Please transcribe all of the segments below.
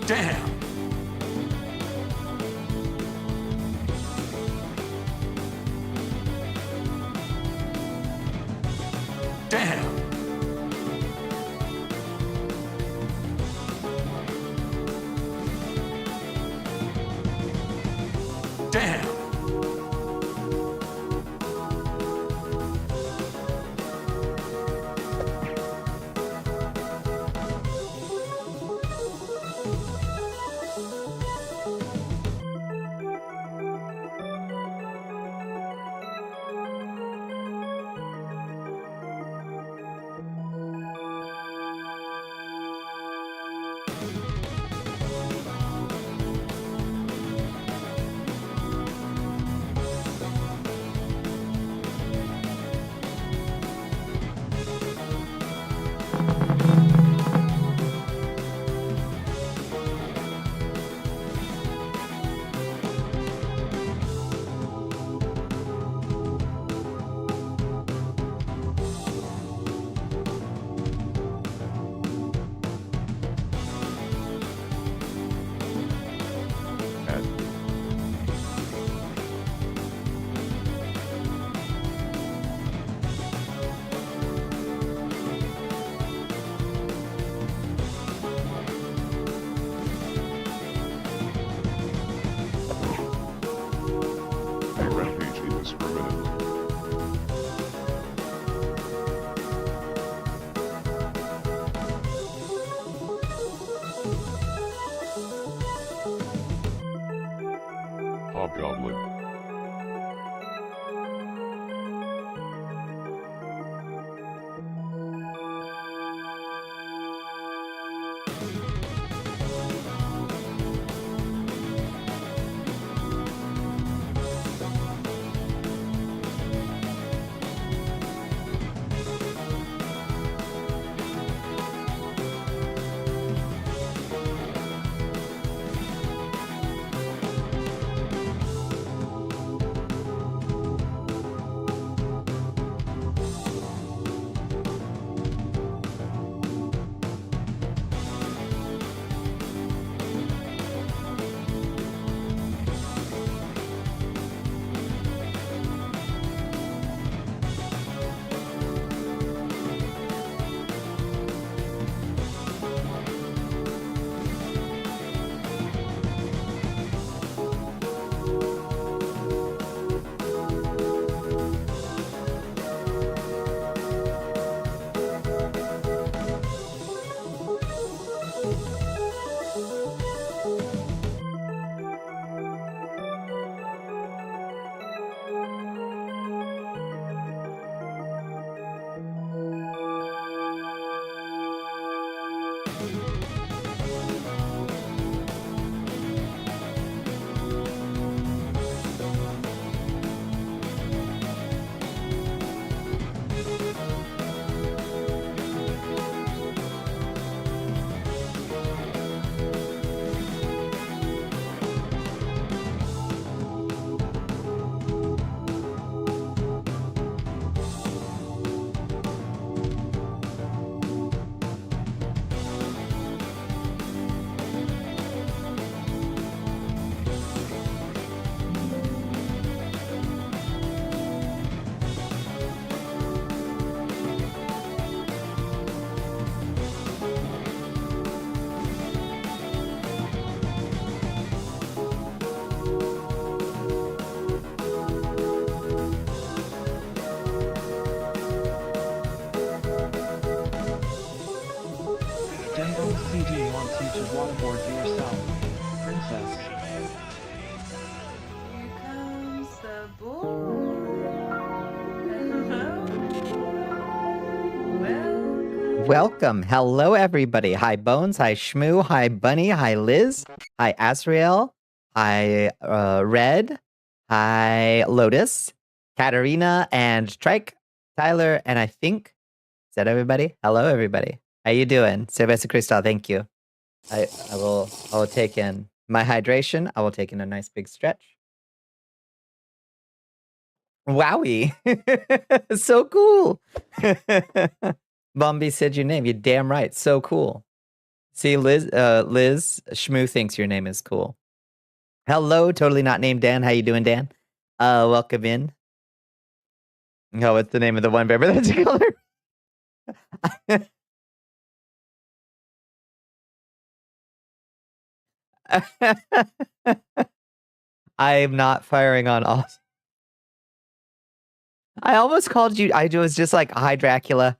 Damn. Damn. Damn. Hobgoblin. CD wants you to waterboard yourself, princess. Here comes the board. Hello. Welcome. Hello, everybody. Hi, Bones. Hi, Shmoo. Hi, Bunny. Hi, Liz. Hi, Asriel. Hi, Red. Hi, Lotus. Katarina and Trike. Tyler, and I think, is that everybody? Hello, everybody. How you doing? Cerveza Cristal, thank you. I will take in my hydration. I will take in a nice big stretch. Wowie. So cool. Bombi said your name. You're damn right. So cool. See, Liz, Shmoo thinks your name is cool. Hello, totally not named Dan. How you doing, Dan? Welcome in. Oh, what's the name of the one bear that's a killer? I'm not firing on all. I almost called you. I was just like, hi, Dracula.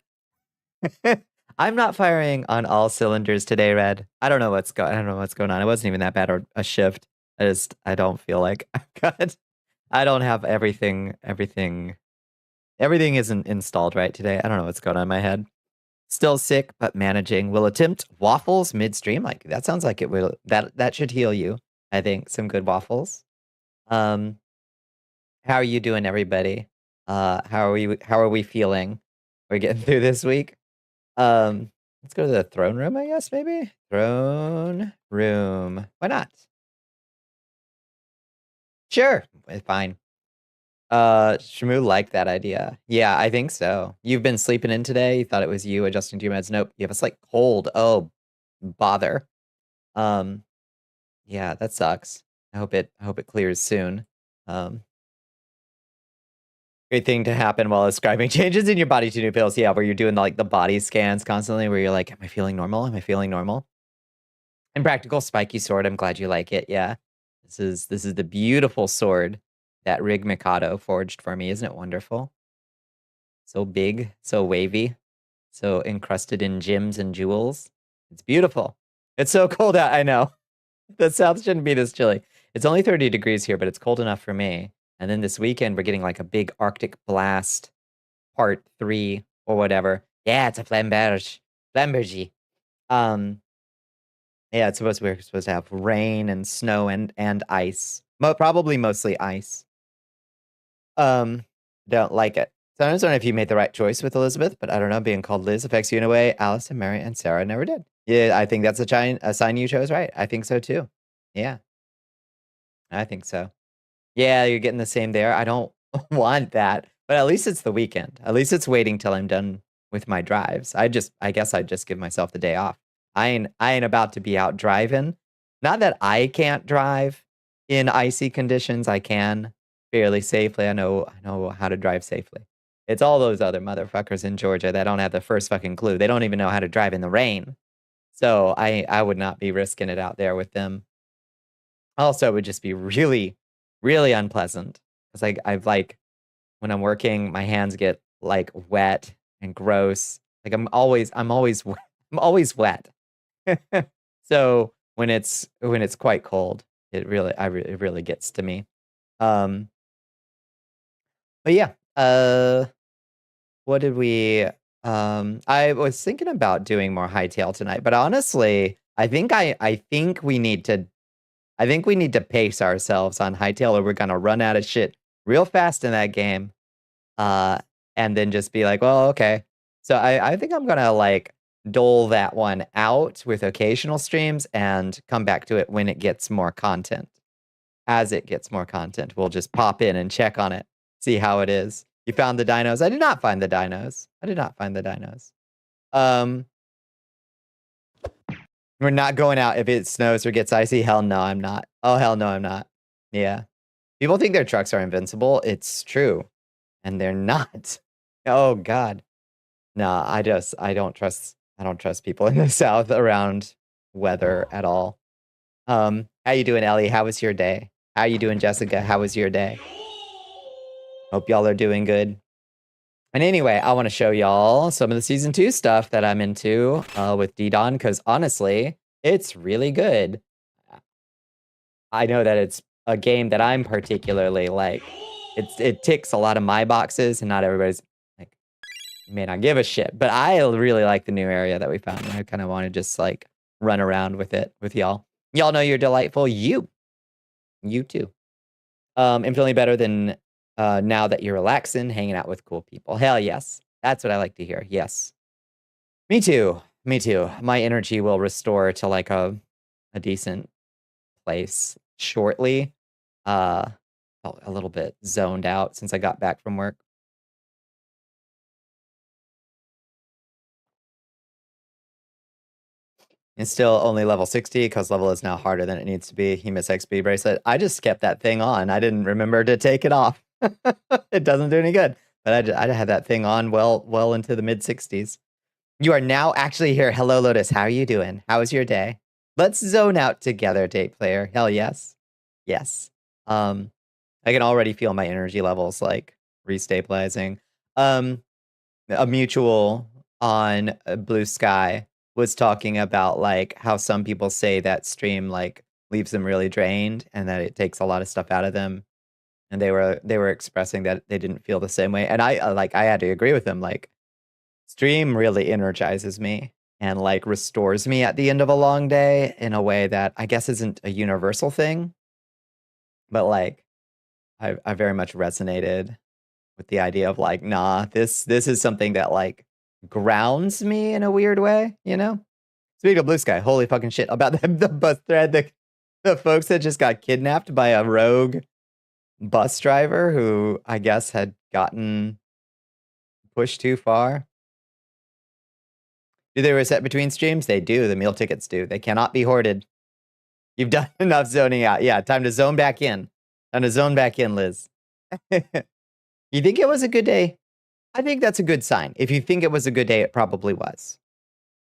I'm not firing on all cylinders today, Red. I don't know what's going on. It wasn't even that bad or a shift. I don't feel like I've got. I don't have everything. Everything isn't installed right today. I don't know what's going on in my head. Still sick, but managing. Will attempt waffles midstream. Like that sounds like it will. That should heal you. I think some good waffles. How are you doing, everybody? How are we feeling? We're getting through this week. Let's go to the throne room, I guess, maybe? Throne room. Why not? Sure. Fine. Shmoo liked that idea. Yeah, I think so. You've been sleeping in today. You thought it was you adjusting to your meds. Nope. You have a slight cold. Oh, bother. Yeah, that sucks. I hope it clears soon. Great thing to happen while ascribing changes in your body to new pills. Yeah, where you're doing like the body scans constantly, where you're like, am I feeling normal? Am I feeling normal? Impractical spiky sword. I'm glad you like it. Yeah. This is the beautiful sword that Rig Mikado forged for me. Isn't it wonderful? So big, so wavy, so encrusted in gems and jewels. It's beautiful. It's so cold out. I know. The south shouldn't be this chilly. It's only 30 degrees here, but it's cold enough for me. And then this weekend, we're getting like a big Arctic blast, part 3 or whatever. Yeah, it's a flamberge. Flambergy. Yeah, we're supposed to have rain and snow and ice. Probably mostly ice. Don't like it. Sometimes I don't know if you made the right choice with Elizabeth, but I don't know. Being called Liz affects you in a way Alice and Mary and Sarah never did. Yeah, I think that's a sign you chose right. I think so too. Yeah, I think so. Yeah, you're getting the same there. I don't want that, but at least it's the weekend. At least it's waiting till I'm done with my drives. I guess I'd just give myself the day off. I ain't about to be out driving. Not that I can't drive in icy conditions. I can fairly safely. I know how to drive safely. It's all those other motherfuckers in Georgia that don't have the first fucking clue. They don't even know how to drive in the rain. So I would not be risking it out there with them. Also, it would just be really, really unpleasant. It's like when I'm working, my hands get like wet and gross. Like I'm always wet. So when it's quite cold, it really gets to me. But yeah, what did we I was thinking about doing more hightail tonight, but honestly, I think we need to pace ourselves on hightail, or we're gonna run out of shit real fast in that game. And then just be like, well, okay. So I think I'm gonna like dole that one out with occasional streams and come back to it when it gets more content. As it gets more content, we'll just pop in and check on it, see how it is. You found the dinos? I did not find the dinos. We're not going out if it snows or gets icy. Hell no, I'm not. Oh, hell no, I'm not. Yeah. People think their trucks are invincible. It's true. And they're not. Oh God. No, I don't trust people in the South around weather at all. How you doing, Ellie? How was your day? How you doing, Jessica? How was your day? Hope y'all are doing good. And anyway, I want to show y'all some of the season 2 stuff that I'm into with D-Don, because honestly, it's really good. I know that it's a game that I'm particularly like. It ticks a lot of my boxes, and not everybody's like, may not give a shit. But I really like the new area that we found. And I kind of want to just like run around with it with y'all. Y'all know you're delightful. You too. Infinitely better than now that you're relaxing, hanging out with cool people. Hell yes. That's what I like to hear. Yes. Me too. My energy will restore to like a decent place shortly. Felt a little bit zoned out since I got back from work. It's still only level 60 because level is now harder than it needs to be. He missed XP bracelet. I just kept that thing on. I didn't remember to take it off. It doesn't do any good. But I had that thing on well into the mid 60s. You are now actually here. Hello, Lotus. How are you doing? How was your day? Let's zone out together, date player. Hell yes. Yes. I can already feel my energy levels like restabilizing. A mutual on Blue Sky was talking about like how some people say that stream like leaves them really drained and that it takes a lot of stuff out of them. And they were expressing that they didn't feel the same way. And I had to agree with them. Like, stream really energizes me and like restores me at the end of a long day in a way that I guess isn't a universal thing. But like I very much resonated with the idea of like, nah, this is something that like grounds me in a weird way, you know? Speaking of Blue Sky, holy fucking shit about the bus thread, the folks that just got kidnapped by a rogue bus driver who I guess had gotten pushed too far. Do they reset between streams? They do. The meal tickets do. They cannot be hoarded. You've done enough zoning out. Yeah, time to zone back in. Time to zone back in, Liz. You think it was a good day? I think that's a good sign. If you think it was a good day, it probably was.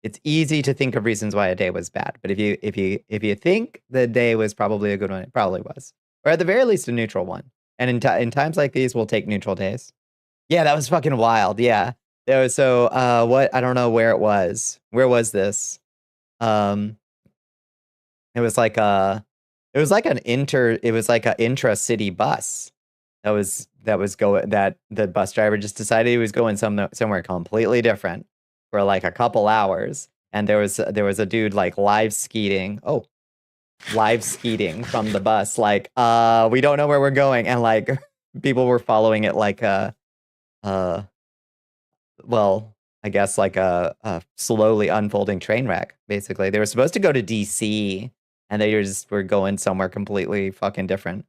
It's easy to think of reasons why a day was bad, but if you think the day was probably a good one, it probably was, or at the very least a neutral one. And in times like these, we'll take neutral days. Yeah, that was fucking wild. Yeah, there was what I don't know where it was. Where was this? It was like an intra-city bus that the bus driver just decided he was going somewhere completely different for like a couple hours, and there was a dude like live skeeting from the bus, like we don't know where we're going, and like people were following it like well, I guess like a slowly unfolding train wreck. Basically, they were supposed to go to DC, and they were going somewhere completely fucking different.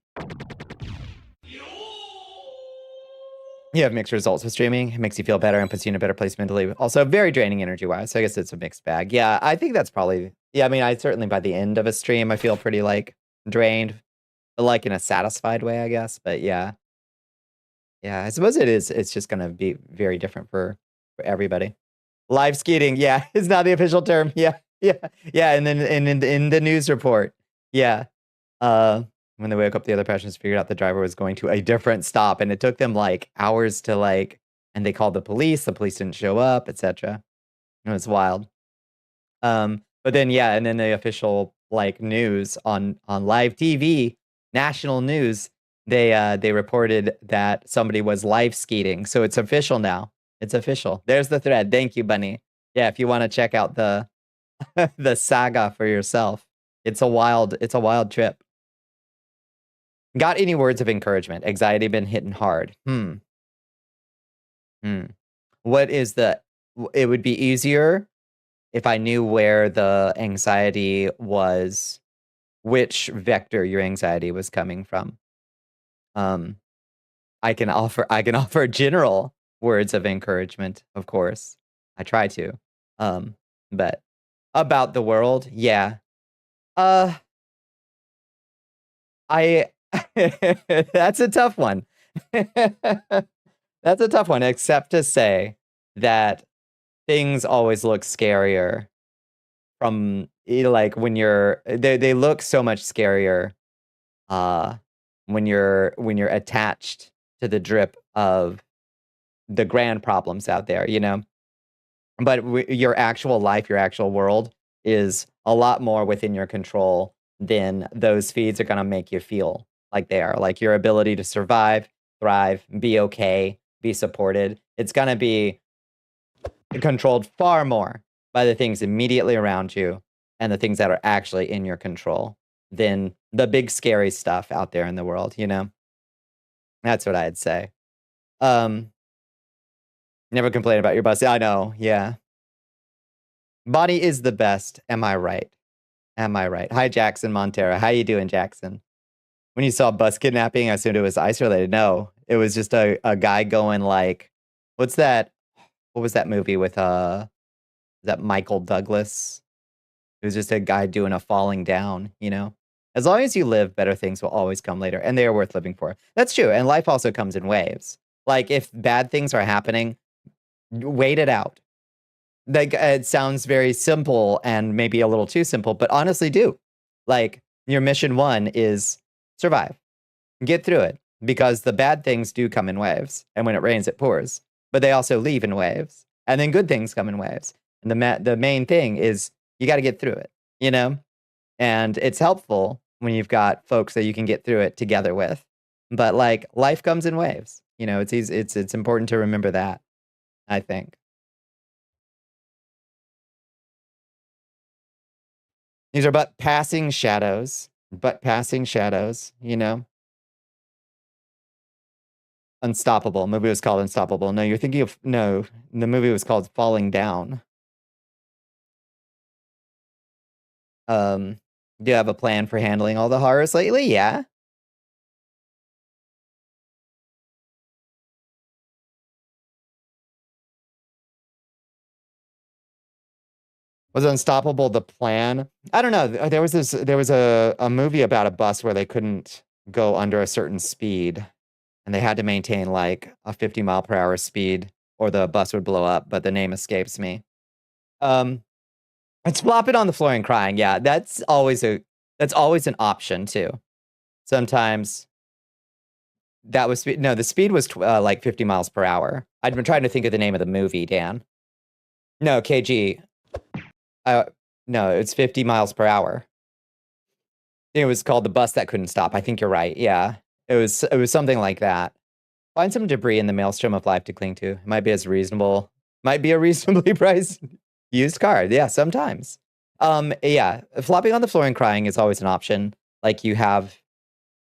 You have mixed results with streaming. It makes you feel better and puts you in a better place mentally. Also, very draining energy-wise. So I guess it's a mixed bag. Yeah, I think that's probably... Yeah, I mean, I certainly by the end of a stream, I feel pretty, like, drained. But, like, in a satisfied way, I guess. But, yeah. Yeah, I suppose it is. It's just going to be very different for everybody. Live skeeting, yeah, is not the official term. Yeah. And then in the news report, yeah. When they woke up, the other passengers figured out the driver was going to a different stop, and it took them like hours to like, and they called the police. The police didn't show up, etc. It was wild. But then yeah, and then the official like news on live TV, national news, they reported that somebody was live skeeting. So it's official now. It's official. There's the thread. Thank you, Bunny. Yeah, if you want to check out the the saga for yourself, it's a wild trip. Got any words of encouragement? Anxiety been hitting hard. What is it would be easier if I knew where the anxiety was, which vector your anxiety was coming from. I can offer general words of encouragement, of course. I try to. But about the world, yeah. That's a tough one. That's a tough one, except to say that things always look scarier from like when they look so much scarier when you're attached to the drip of the grand problems out there, you know? But your actual life, your actual world is a lot more within your control than those feeds are going to make you feel like they are. Like your ability to survive, thrive, be okay, be supported. It's going to be controlled far more by the things immediately around you and the things that are actually in your control than the big scary stuff out there in the world, you know? That's what I'd say. Never complain about your bus. I know, yeah. Bonnie is the best. Am I right? Am I right? Hi, Jackson Montero. How you doing, Jackson? When you saw bus kidnapping, I assumed it was ice related. No, it was just a guy going like, what's that? What was that movie with that Michael Douglas? It was just a guy doing a falling down, you know? As long as you live, better things will always come later, and they are worth living for. That's true, and life also comes in waves. Like, if bad things are happening, wait it out. Like, it sounds very simple and maybe a little too simple, but honestly do. Like, your mission 1 is survive. Get through it, because the bad things do come in waves, and when it rains, it pours. But they also leave in waves, and then good things come in waves. And the main thing is you got to get through it, you know? And it's helpful when you've got folks that you can get through it together with. But like life comes in waves, you know. It's easy, it's important to remember that, I think. These are but passing shadows, you know. Unstoppable. Movie was called Unstoppable. No, you're thinking of no. The movie was called Falling Down. Do you have a plan for handling all the horrors lately? Yeah. Was Unstoppable the plan? I don't know. There was a movie about a bus where they couldn't go under a certain speed, and they had to maintain like a 50-mile-per-hour speed, or the bus would blow up. But the name escapes me. It's flopping on the floor and crying. Yeah, that's always an option too. Sometimes that was no. The speed was like 50 miles per hour. I'd been trying to think of the name of the movie, Dan. No, KG. No, it's 50 miles per hour. It was called The Bus That Couldn't Stop. I think you're right. Yeah. It was something like that. Find some debris in the maelstrom of life to cling to. It might be a reasonably priced used car. Yeah, sometimes. Yeah, flopping on the floor and crying is always an option. Like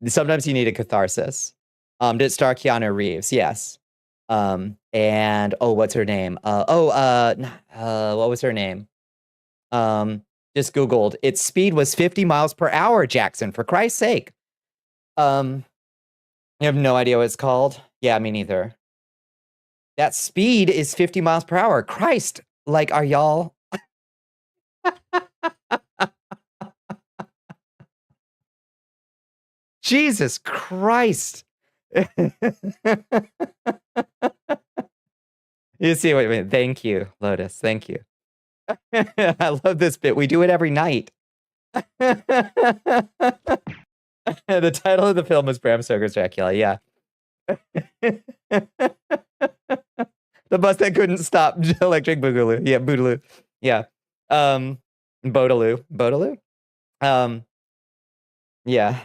sometimes you need a catharsis. Did it star Keanu Reeves? Yes. And what's her name? What was her name? Just Googled. Its speed was 50 miles per hour, Jackson, for Christ's sake. You have no idea what it's called? Yeah, me neither. That speed is 50 miles per hour. Christ, like, are y'all? Jesus Christ. You see what I mean? Thank you, Lotus. Thank you. I love this bit. We do it every night. The title of the film is Bram Stoker's Dracula. Yeah. The bus that couldn't stop. Electric Boogaloo. Yeah, Boogaloo. Yeah. Bodaloo. Yeah.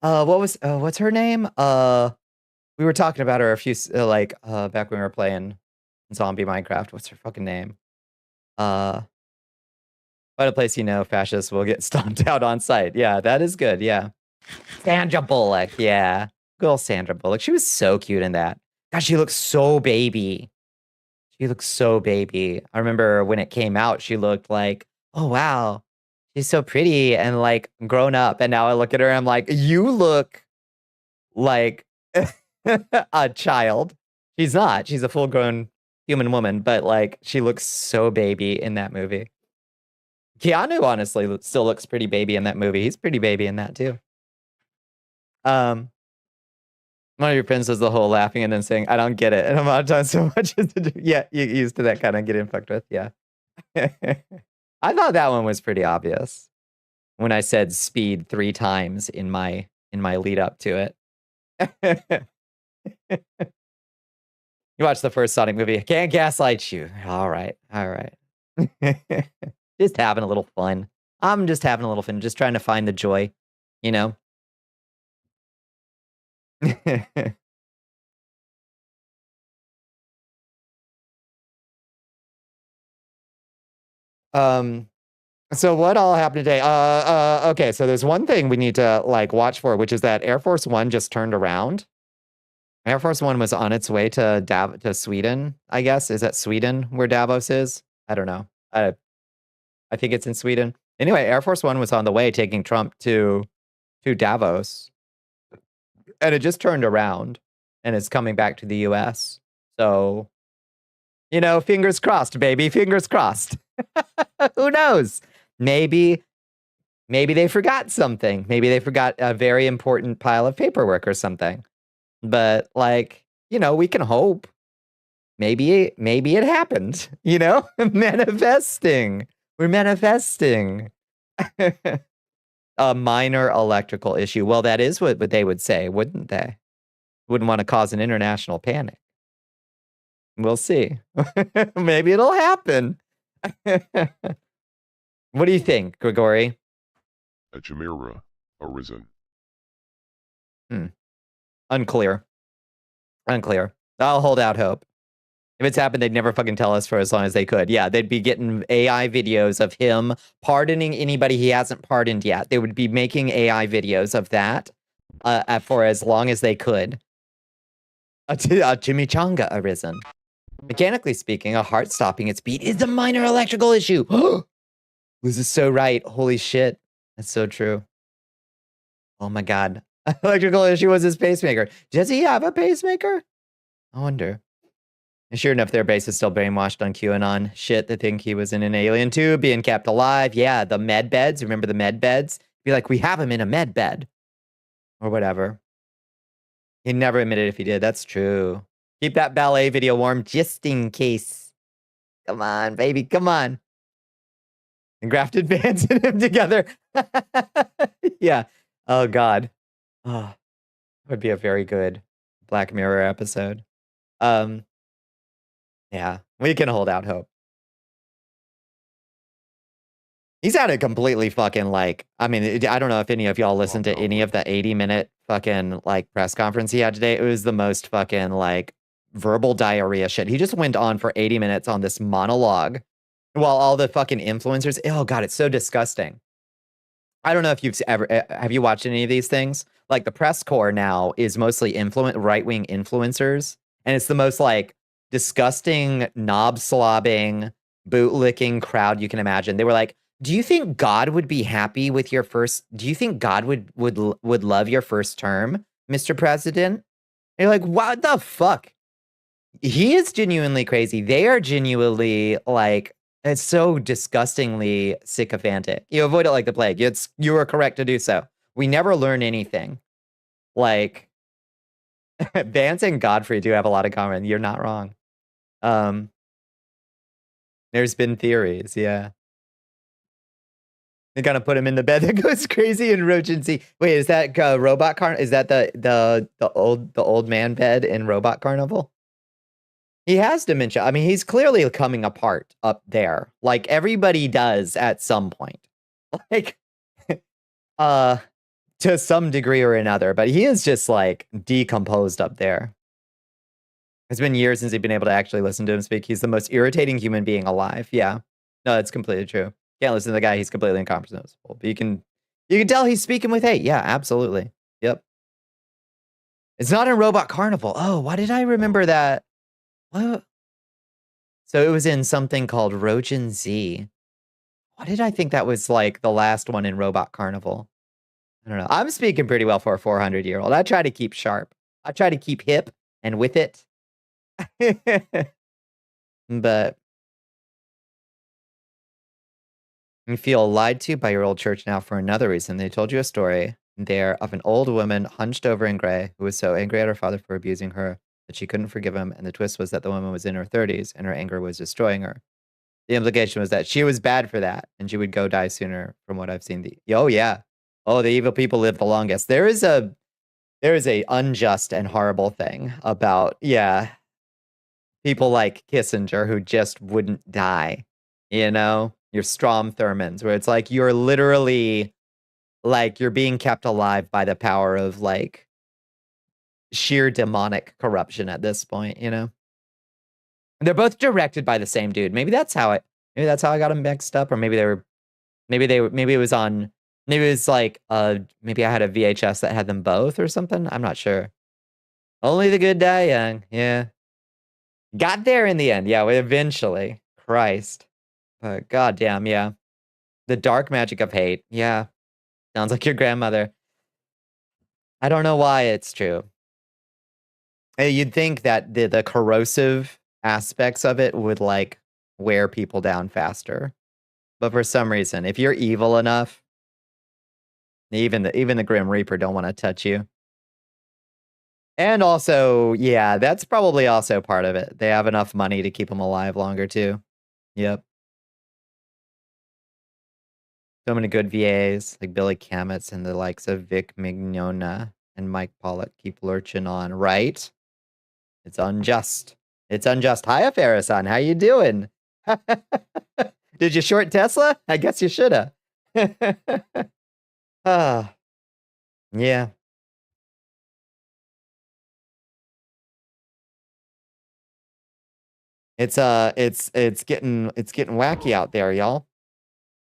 What's her name? We were talking about her a few back when we were playing zombie Minecraft. What's her fucking name? Find a place you know fascists will get stomped out on sight. Yeah, that is good. Yeah. Sandra Bullock. Yeah. Good old Sandra Bullock. She was so cute in that. God, she looks so baby. I remember when it came out, she looked like, oh, wow. She's so pretty and like grown up. And now I look at her and I'm like, you look like a child. She's not. She's a full grown human woman, but like she looks so baby in that movie. Keanu honestly still looks pretty baby in that movie. He's pretty baby in that too. One of your friends does the whole laughing and then saying, I don't get it. And I'm not done so much as to do. Yeah, you used to that kind of getting fucked with. Yeah. I thought that one was pretty obvious when I said speed 3 times in my lead up to it. You watched the first Sonic movie. Can't gaslight you. All right. Just having a little fun. I'm just having a little fun. Just trying to find the joy, you know? So what all happened today? Okay, so there's one thing we need to like watch for, which is that Air Force One just turned around. Air Force One was on its way to Sweden, I guess. Is that Sweden where Davos is? I don't know. I think it's in Sweden. Anyway, Air Force One was on the way taking Trump to Davos. And it just turned around and is coming back to the US. So, you know, fingers crossed, baby. Fingers crossed. Who knows? Maybe they forgot something. Maybe they forgot a very important pile of paperwork or something. But like, we can hope. Maybe it happened, manifesting. We're manifesting. A minor electrical issue. Well, that is what they would say, wouldn't they? Wouldn't want to cause an international panic. We'll see. Maybe it'll happen. What do you think, Grigori? A chimera arisen. Unclear. I'll hold out hope. If it's happened, they'd never fucking tell us for as long as they could. Yeah, they'd be getting AI videos of him pardoning anybody he hasn't pardoned yet. They would be making AI videos of that for as long as they could. A chimichanga arisen. Mechanically speaking, a heart stopping its beat is a minor electrical issue. Liz is so right. Holy shit. That's so true. Oh my god. Electrical issue was his pacemaker. Does he have a pacemaker? I wonder. And sure enough, their base is still brainwashed on QAnon. Shit, they think he was in an alien tube being kept alive. Yeah, the med beds. Remember the med beds? Be like, we have him in a med bed. Or whatever. He never admitted if he did. That's true. Keep that ballet video warm just in case. Come on, baby. Come on. And grafted Vance and him together. Yeah. Oh, God. Oh, would be a very good Black Mirror episode. Yeah, we can hold out hope. He's had a completely fucking like, I mean, I don't know if any of y'all listened to any of the 80-minute fucking like press conference he had today. It was the most fucking like verbal diarrhea shit. He just went on for 80 minutes on this monologue while all the fucking influencers, oh God, it's so disgusting. I don't know if you've ever, have you watched any of these things? Like the press corps now is mostly right-wing influencers. And it's the most like disgusting, knob-slobbing, boot-licking crowd you can imagine. They were like, do you think God would be happy with your first, do you think God would love your first term, Mr. President? And you're like, what the fuck? He is genuinely crazy. They are genuinely like, it's so disgustingly sycophantic. You avoid it like the plague. You are correct to do so. We never learn anything. Like, Vance and Godfrey do have a lot of common. You're not wrong. There's been theories, yeah. They gotta put him in the bed that goes crazy in Rogency. Wait, is that Robot Carnival? Is that the old man bed in Robot Carnival? He has dementia. I mean, he's clearly coming apart up there, like everybody does at some point, like, to some degree or another. But he is just like decomposed up there. It's been years since he's been able to actually listen to him speak. He's the most irritating human being alive. Yeah, no, that's completely true. Can't listen to the guy. He's completely incomprehensible. But you can tell he's speaking with hate. Yeah, absolutely. Yep. It's not in Robot Carnival. Oh, why did I remember that? What? So it was in something called Rogen Z. Why did I think that was like the last one in Robot Carnival? I don't know. I'm speaking pretty well for a 400-year-old. I try to keep sharp. I try to keep hip and with it. But you feel lied to by your old church now for another reason. They told you a story there of an old woman hunched over in gray who was so angry at her father for abusing her that she couldn't forgive him, and the twist was that the woman was in her 30s and her anger was destroying her. The implication was that she was bad for that and she would go die sooner, from what I've seen. Oh yeah. Oh, the evil people live the longest. There is a unjust and horrible thing about, yeah, people like Kissinger who just wouldn't die. You know? Your Strom Thurmans, where it's like you're literally like you're being kept alive by the power of like sheer demonic corruption at this point, you know? And they're both directed by the same dude. Maybe that's how I got them mixed up, or maybe it was like maybe I had a VHS that had them both or something. I'm not sure. Only the good die young. Yeah. Got there in the end. Yeah, eventually. Christ. But goddamn, yeah. The dark magic of hate. Yeah. Sounds like your grandmother. I don't know why it's true. You'd think that the corrosive aspects of it would like wear people down faster. But for some reason, if you're evil enough, even the Grim Reaper don't want to touch you. And also, yeah, that's probably also part of it. They have enough money to keep them alive longer too. Yep. So many good VAs, like Billy Kametz and the likes of Vic Mignogna and Mike Pollock keep lurching on, right? It's unjust. It's unjust. Hi, Farrason. How you doing? Did you short Tesla? I guess you shoulda. Ah, yeah. It's getting wacky out there, y'all.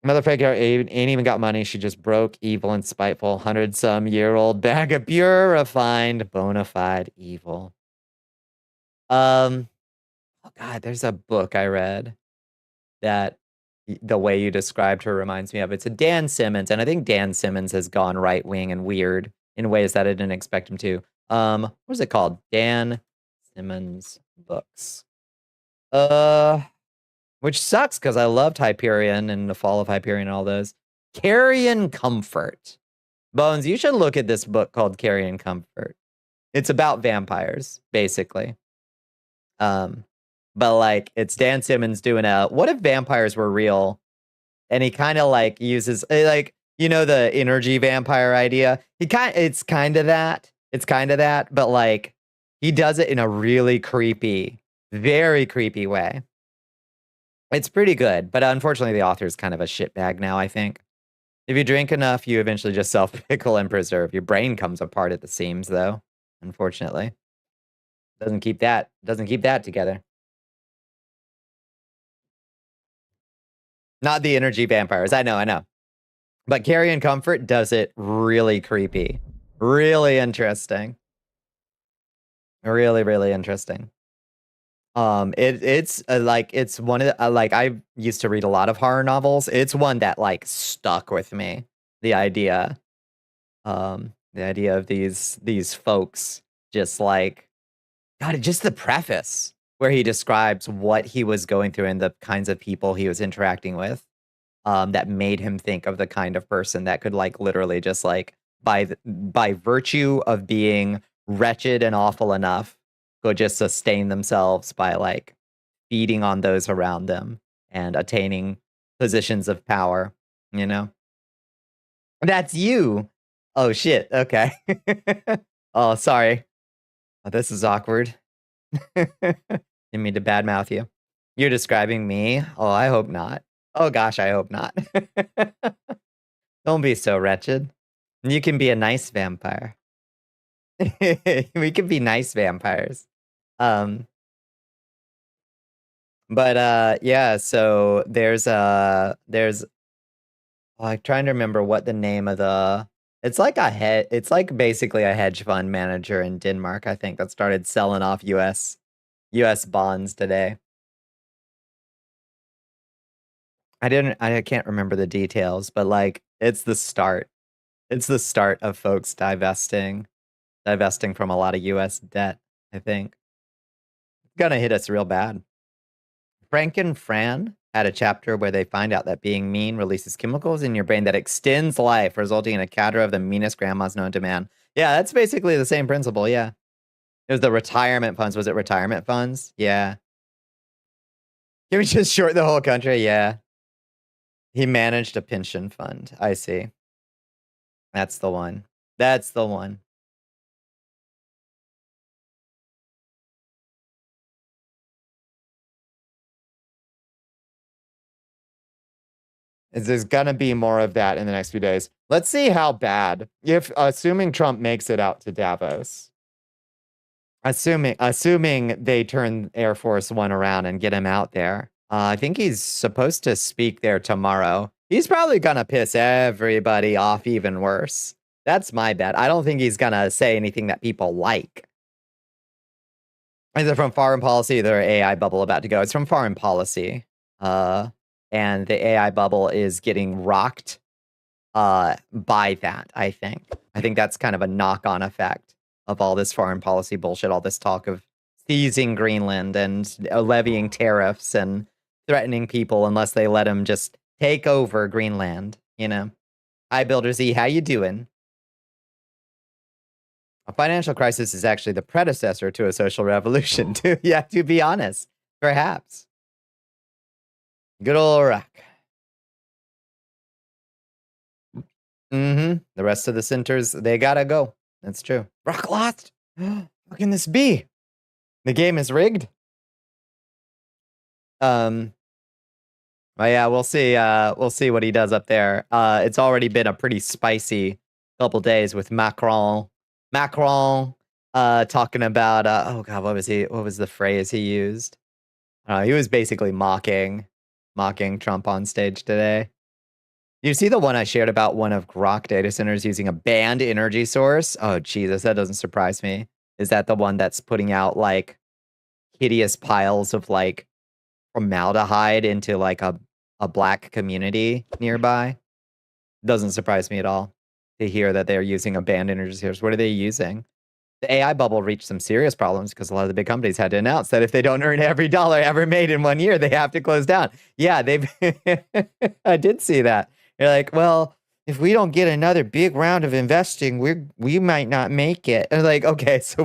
Motherfucker ain't even got money. She just broke, evil, and spiteful. 100-some-year-old bag of pure, refined, bona fide evil. Oh God, there's a book I read that the way you described her reminds me of. It's a Dan Simmons, and I think Dan Simmons has gone right wing and weird in ways that I didn't expect him to. What is it called? Dan Simmons books. Which sucks because I loved Hyperion and the Fall of Hyperion and all those. Carrion Comfort. Bones, you should look at this book called Carrion Comfort. It's about vampires, basically. But like it's Dan Simmons doing a what if vampires were real? And he kind of like uses like you know the energy vampire idea. It's kind of that. It's kind of that, but like he does it in a really creepy, very creepy way. It's pretty good, but unfortunately the author is kind of a shitbag now, I think. If you drink enough, you eventually just self-pickle and preserve. Your brain comes apart at the seams, though, unfortunately. Doesn't keep that together. Not the energy vampires. I know. But Carrion Comfort does it really creepy. Really interesting. Really, really interesting. It's like it's one of the, like I used to read a lot of horror novels. It's one that like stuck with me. The idea of these folks just like God, just the preface where he describes what he was going through and the kinds of people he was interacting with, that made him think of the kind of person that could like literally just like by virtue of being wretched and awful enough could just sustain themselves by like feeding on those around them and attaining positions of power, you know? That's you. Oh shit. Okay. Oh, sorry. Oh, this is awkward. Didn't mean to badmouth you. You're describing me? Oh, I hope not. Oh gosh, I hope not. Don't be so wretched. You can be a nice vampire. We can be nice vampires. But yeah, so there's I'm trying to remember what the name of the it's like basically a hedge fund manager in Denmark, I think, that started selling off US bonds today. I can't remember the details, but like it's the start. It's the start of folks divesting from a lot of US debt, I think. It's gonna hit us real bad. Frank and Fran had a chapter where they find out that being mean releases chemicals in your brain that extends life, resulting in a cadre of the meanest grandmas known to man. Yeah, that's basically the same principle, yeah. It was the retirement funds. Was it retirement funds? Yeah. Can we just short the whole country? Yeah. He managed a pension fund. I see. That's the one. That's the one. There's gonna be more of that in the next few days. Let's see how bad. If assuming Trump makes it out to Davos. Assuming they turn Air Force One around and get him out there. I think he's supposed to speak there tomorrow. He's probably gonna piss everybody off even worse. That's my bet. I don't think he's gonna say anything that people like. Is it from foreign policy? Their AI bubble about to go. It's from foreign policy. And the AI bubble is getting rocked by that, I think. I think that's kind of a knock-on effect of all this foreign policy bullshit, all this talk of seizing Greenland and levying tariffs and threatening people unless they let him just take over Greenland, you know? Hi, Builder Z, how you doing? A financial crisis is actually the predecessor to a social revolution, too. Yeah, to be honest, perhaps. Good old rock. The rest of the centers, they gotta go. That's true. Rock lost. How can this be? The game is rigged. Well, yeah, we'll see. We'll see what he does up there. It's already been a pretty spicy couple days with Macron. Talking about oh god, what was the phrase he used? He was basically mocking Trump on stage today. You see the one I shared about one of Grok data centers using a banned energy source? Oh Jesus, that doesn't surprise me. Is that the one that's putting out like hideous piles of like formaldehyde into like a black community nearby? Doesn't surprise me at all to hear that they're using a banned energy source. What are they using? The AI bubble reached some serious problems because a lot of the big companies had to announce that if they don't earn every dollar ever made in 1 year, they have to close down. Yeah, they've I did see that. They're like, well, if we don't get another big round of investing, we might not make it. And like, okay, so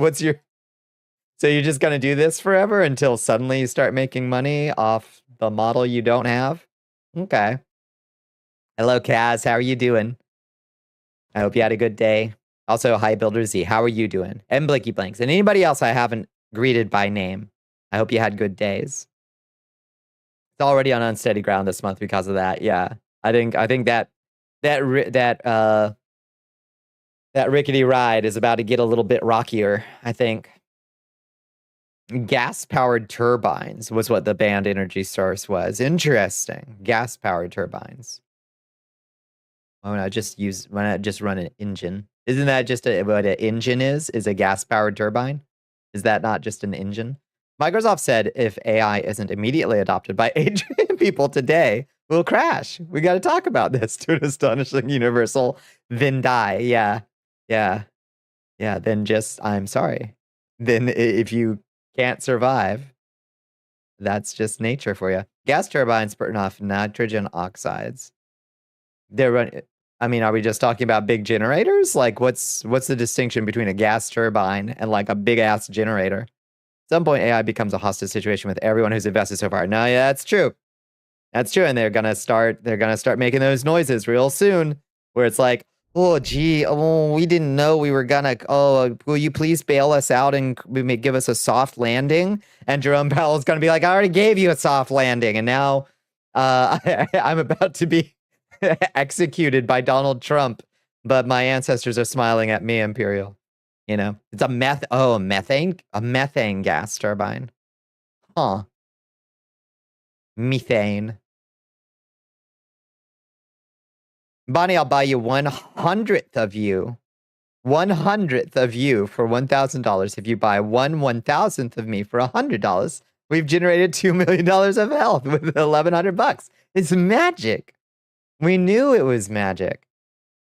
so you're just gonna do this forever until suddenly you start making money off the model you don't have? Okay. Hello, Kaz. How are you doing? I hope you had a good day. Also, hi, Builder Z. How are you doing? And Blinky Blanks. And anybody else I haven't greeted by name. I hope you had good days. It's already on unsteady ground this month because of that. Yeah. I think that rickety ride is about to get a little bit rockier, I think. Gas-powered turbines was what the banned energy source was. Interesting. Gas-powered turbines. Why not just run an engine? Isn't that just what an engine is? Is a gas-powered turbine? Is that not just an engine? Microsoft said if AI isn't immediately adopted by agent people today, we'll crash. We got to talk about this to an astonishing universal then die. Yeah. Then just, I'm sorry. Then if you can't survive, that's just nature for you. Gas turbines burn off nitrogen oxides. They're running. I mean, are we just talking about big generators? Like, what's the distinction between a gas turbine and like a big ass generator? At some point, AI becomes a hostage situation with everyone who's invested so far. No, yeah, that's true. That's true, and they're gonna start making those noises real soon, where it's like, oh, gee, oh, we didn't know we were gonna. Oh, will you please bail us out and give us a soft landing? And Jerome Powell's gonna be like, I already gave you a soft landing, and now I'm about to be executed by Donald Trump, but my ancestors are smiling at me, Imperial. You know, it's a methane gas turbine. Huh. Methane. Bonnie, I'll buy you 1/100th of you. 1/100th of you for $1,000. If you buy 1/1000th of me for $100, we've generated $2 million of health with $1,100. It's magic. We knew it was magic.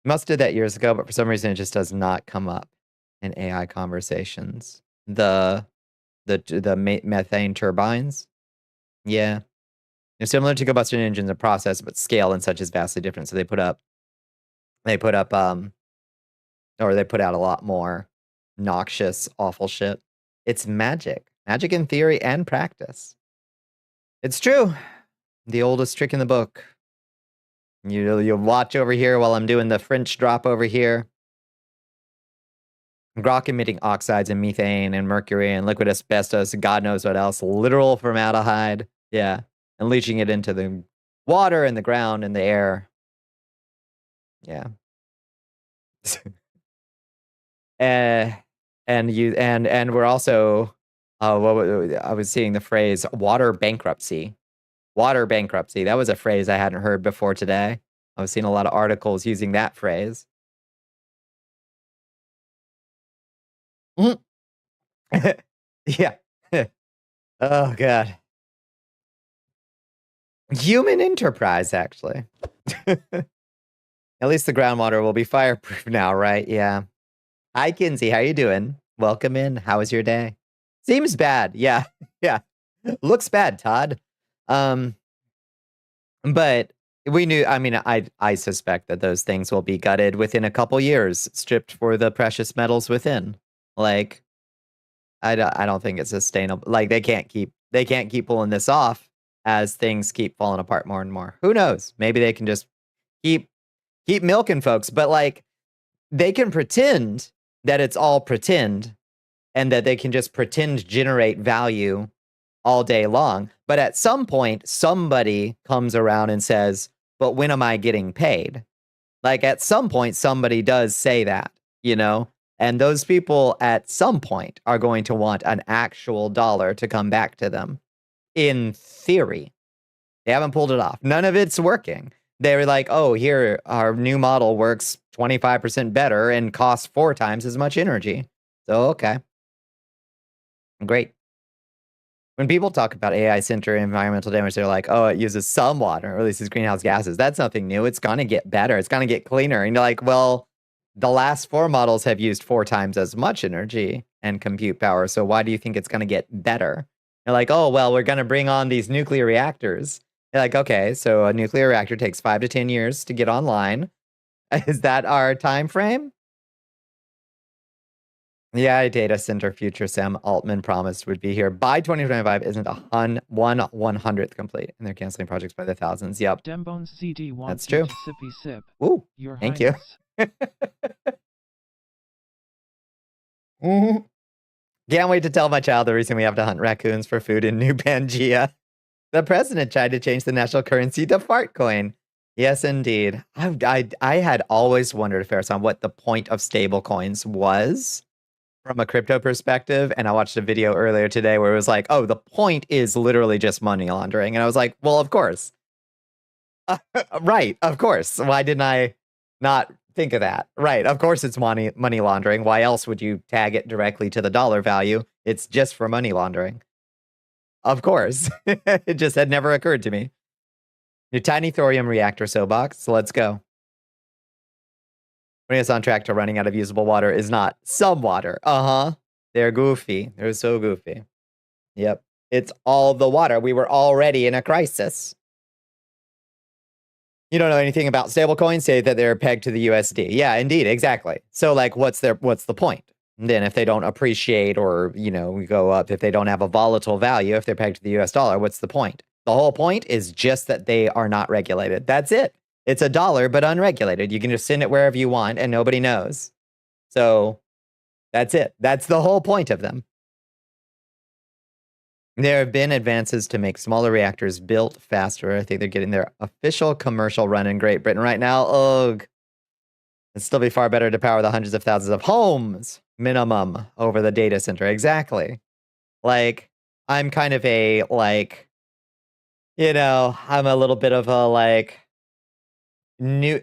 Must have did that years ago, but for some reason it just does not come up in AI conversations. The methane turbines. Yeah. They're similar to combustion engines in process, but scale and such is vastly different. So they put out a lot more noxious, awful shit. It's magic. Magic in theory and practice. It's true. The oldest trick in the book. You'll watch over here while I'm doing the French drop over here. Grok emitting oxides and methane and mercury and liquid asbestos, God knows what else. Literal formaldehyde. Yeah. And leaching it into the water and the ground and the air. Yeah. And we're also I was seeing the phrase water bankruptcy. Water bankruptcy. That was a phrase I hadn't heard before today. I was seeing a lot of articles using that phrase. Yeah. Oh, God. Human enterprise, actually. At least the groundwater will be fireproof now, right? Yeah. Hi, Kinsey. How you doing? Welcome in. How was your day? Seems bad. Yeah. Yeah. Looks bad, Todd. But we knew, I mean, I suspect that those things will be gutted within a couple years, stripped for the precious metals within. Like, I don't think it's sustainable. Like, they can't keep pulling this off as things keep falling apart more and more. Who knows? Maybe they can just keep milking folks, but like, they can pretend that it's all pretend and that they can just pretend generate value all day long. But at some point, somebody comes around and says, but when am I getting paid? Like, at some point, somebody does say that, you know? And those people at some point are going to want an actual dollar to come back to them. In theory. They haven't pulled it off. None of it's working. They were like, oh, here, our new model works 25% better and costs 4 times as much energy. So, okay. Great. When people talk about AI center environmental damage, they're like, oh, it uses some water, or releases greenhouse gases. That's nothing new. It's going to get better. It's going to get cleaner. And you're like, well, the last 4 models have used 4 times as much energy and compute power. So why do you think it's going to get better? They're like, oh, well, we're going to bring on these nuclear reactors. You're like, okay, so a nuclear reactor takes 5 to 10 years to get online. Is that our time frame? Yeah, data center future Sam Altman promised would be here by 2025 isn't 1/100th complete, and they're canceling projects by the thousands. Yep. Dembones CD wants That's true. you to sippy sip. Ooh, Your thank you. Highness. Can't wait to tell my child the reason we have to hunt raccoons for food in New Pangaea. The president tried to change the national currency to fart coin. Yes, indeed. I had always wondered, Farrison, what the point of stable coins was from a crypto perspective. And I watched a video earlier today where it was like, oh, the point is literally just money laundering. And I was like, well, of course. Right, of course. Why didn't I not think of that? Right, of course it's money laundering. Why else would you tag it directly to the dollar value? It's just for money laundering. Of course. It just had never occurred to me. Your tiny thorium reactor soapbox. So let's go. Putting us on track to running out of usable water is not some water. Uh-huh. They're goofy. They're so goofy. Yep. It's all the water. We were already in a crisis. You don't know anything about stablecoins, say that they're pegged to the USD. Yeah, indeed, exactly. So like what's the point? And then if they don't appreciate or, you know, go up, if they don't have a volatile value, if they're pegged to the US dollar, what's the point? The whole point is just that they are not regulated. That's it. It's a dollar, but unregulated. You can just send it wherever you want and nobody knows. So that's it. That's the whole point of them. There have been advances to make smaller reactors built faster. I think they're getting their official commercial run in Great Britain right now. Ugh. It'd still be far better to power the hundreds of thousands of homes minimum over the data center. Exactly. Like, I'm kind of a, like, you know, I'm a little bit of a, like, new,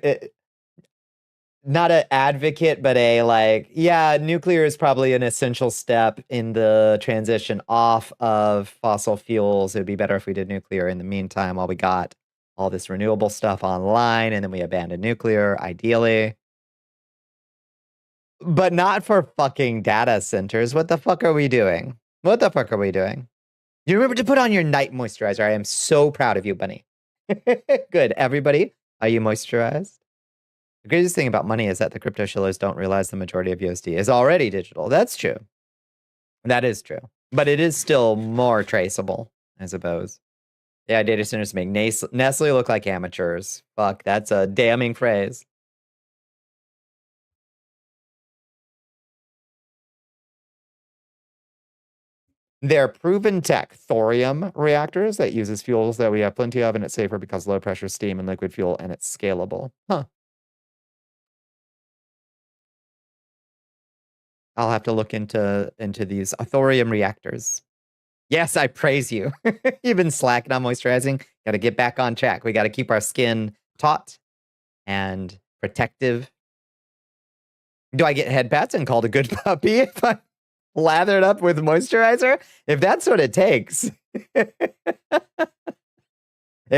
not an advocate, but a, like, yeah, nuclear is probably an essential step in the transition off of fossil fuels. It would be better if we did nuclear in the meantime while we got all this renewable stuff online, and then we abandon nuclear, ideally. But not for fucking data centers. What the fuck are we doing? What the fuck are we doing? You remember to put on your night moisturizer. I am so proud of you, Bunny. Good. Everybody, are you moisturized? The greatest thing about money is that the crypto shillers don't realize the majority of USD is already digital. That's true. That is true. But it is still more traceable, I suppose. Yeah, data centers make Nestle look like amateurs. Fuck, that's a damning phrase. They're proven tech thorium reactors that uses fuels that we have plenty of, and it's safer because low pressure steam and liquid fuel, and it's scalable. Huh. I'll have to look into these thorium reactors. Yes, I praise you. You've been slacking on moisturizing. Got to get back on track. We got to keep our skin taut and protective. Do I get head pats and called a good puppy if I lathered up with moisturizer? If that's what it takes. If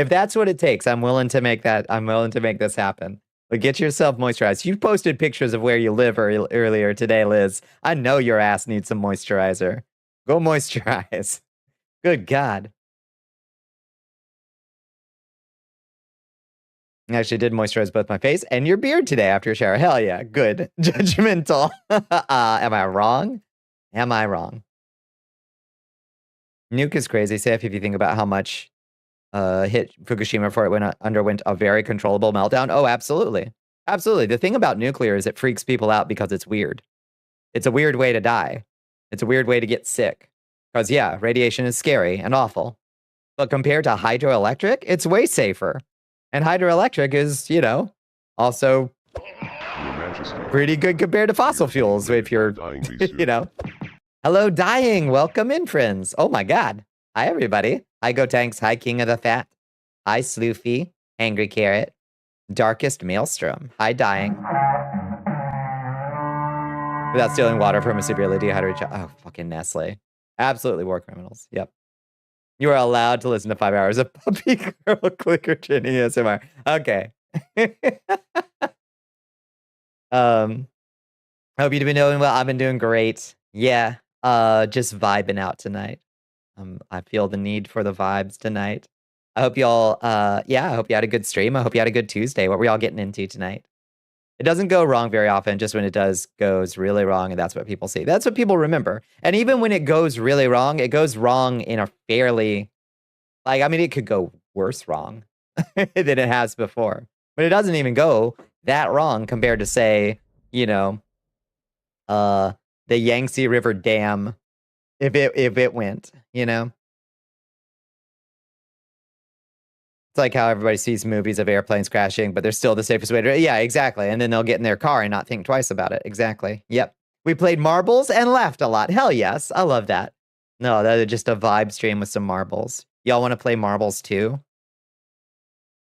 that's what it takes, I'm willing to make that. I'm willing to make this happen. But get yourself moisturized. You posted pictures of where you live earlier today, Liz. I know your ass needs some moisturizer. Go moisturize. Good God. I actually did moisturize both my face and your beard today after your shower. Hell yeah, good. Judgmental. Am I wrong? Am I wrong? Nuke is crazy, Sif, if you think about how much hit Fukushima before it underwent a very controllable meltdown. Oh, absolutely. Absolutely. The thing about nuclear is it freaks people out because it's weird. It's a weird way to die. It's a weird way to get sick. Because, yeah, radiation is scary and awful. But compared to hydroelectric, it's way safer. And hydroelectric is, you know, also Your Majesty. pretty good compared to fossil fuels if you're, Dying be soon. you know. Hello, Dying. Welcome in, friends. Oh, my God. Hi, everybody. Hi, Go Tanks. Hi, King of the Fat. Hi, Sloofy. Angry Carrot. Darkest Maelstrom. Hi, Dying. Without stealing water from a severely dehydrated child. Oh, fucking Nestle. Absolutely war criminals. Yep. You are allowed to listen to 5 hours of Puppy Girl Clicker Chinny ASMR. Okay. Hope you've been doing well. I've been doing great. Yeah. Just vibing out tonight. I feel the need for the vibes tonight. I hope y'all, yeah, I hope you had a good stream. I hope you had a good Tuesday. What were y'all getting into tonight? It doesn't go wrong very often. Just when it does, goes really wrong, and that's what people see. That's what people remember. And even when it goes really wrong, it goes wrong in a fairly, like, I mean, it could go worse wrong than it has before. But it doesn't even go that wrong compared to, say, you know, the Yangtze River Dam, if it went, you know. It's like how everybody sees movies of airplanes crashing, but they're still the safest way to... Yeah, exactly. And then they'll get in their car and not think twice about it. Exactly. Yep. We played marbles and laughed a lot. Hell yes. I love that. No, that is just a vibe stream with some marbles. Y'all want to play marbles too?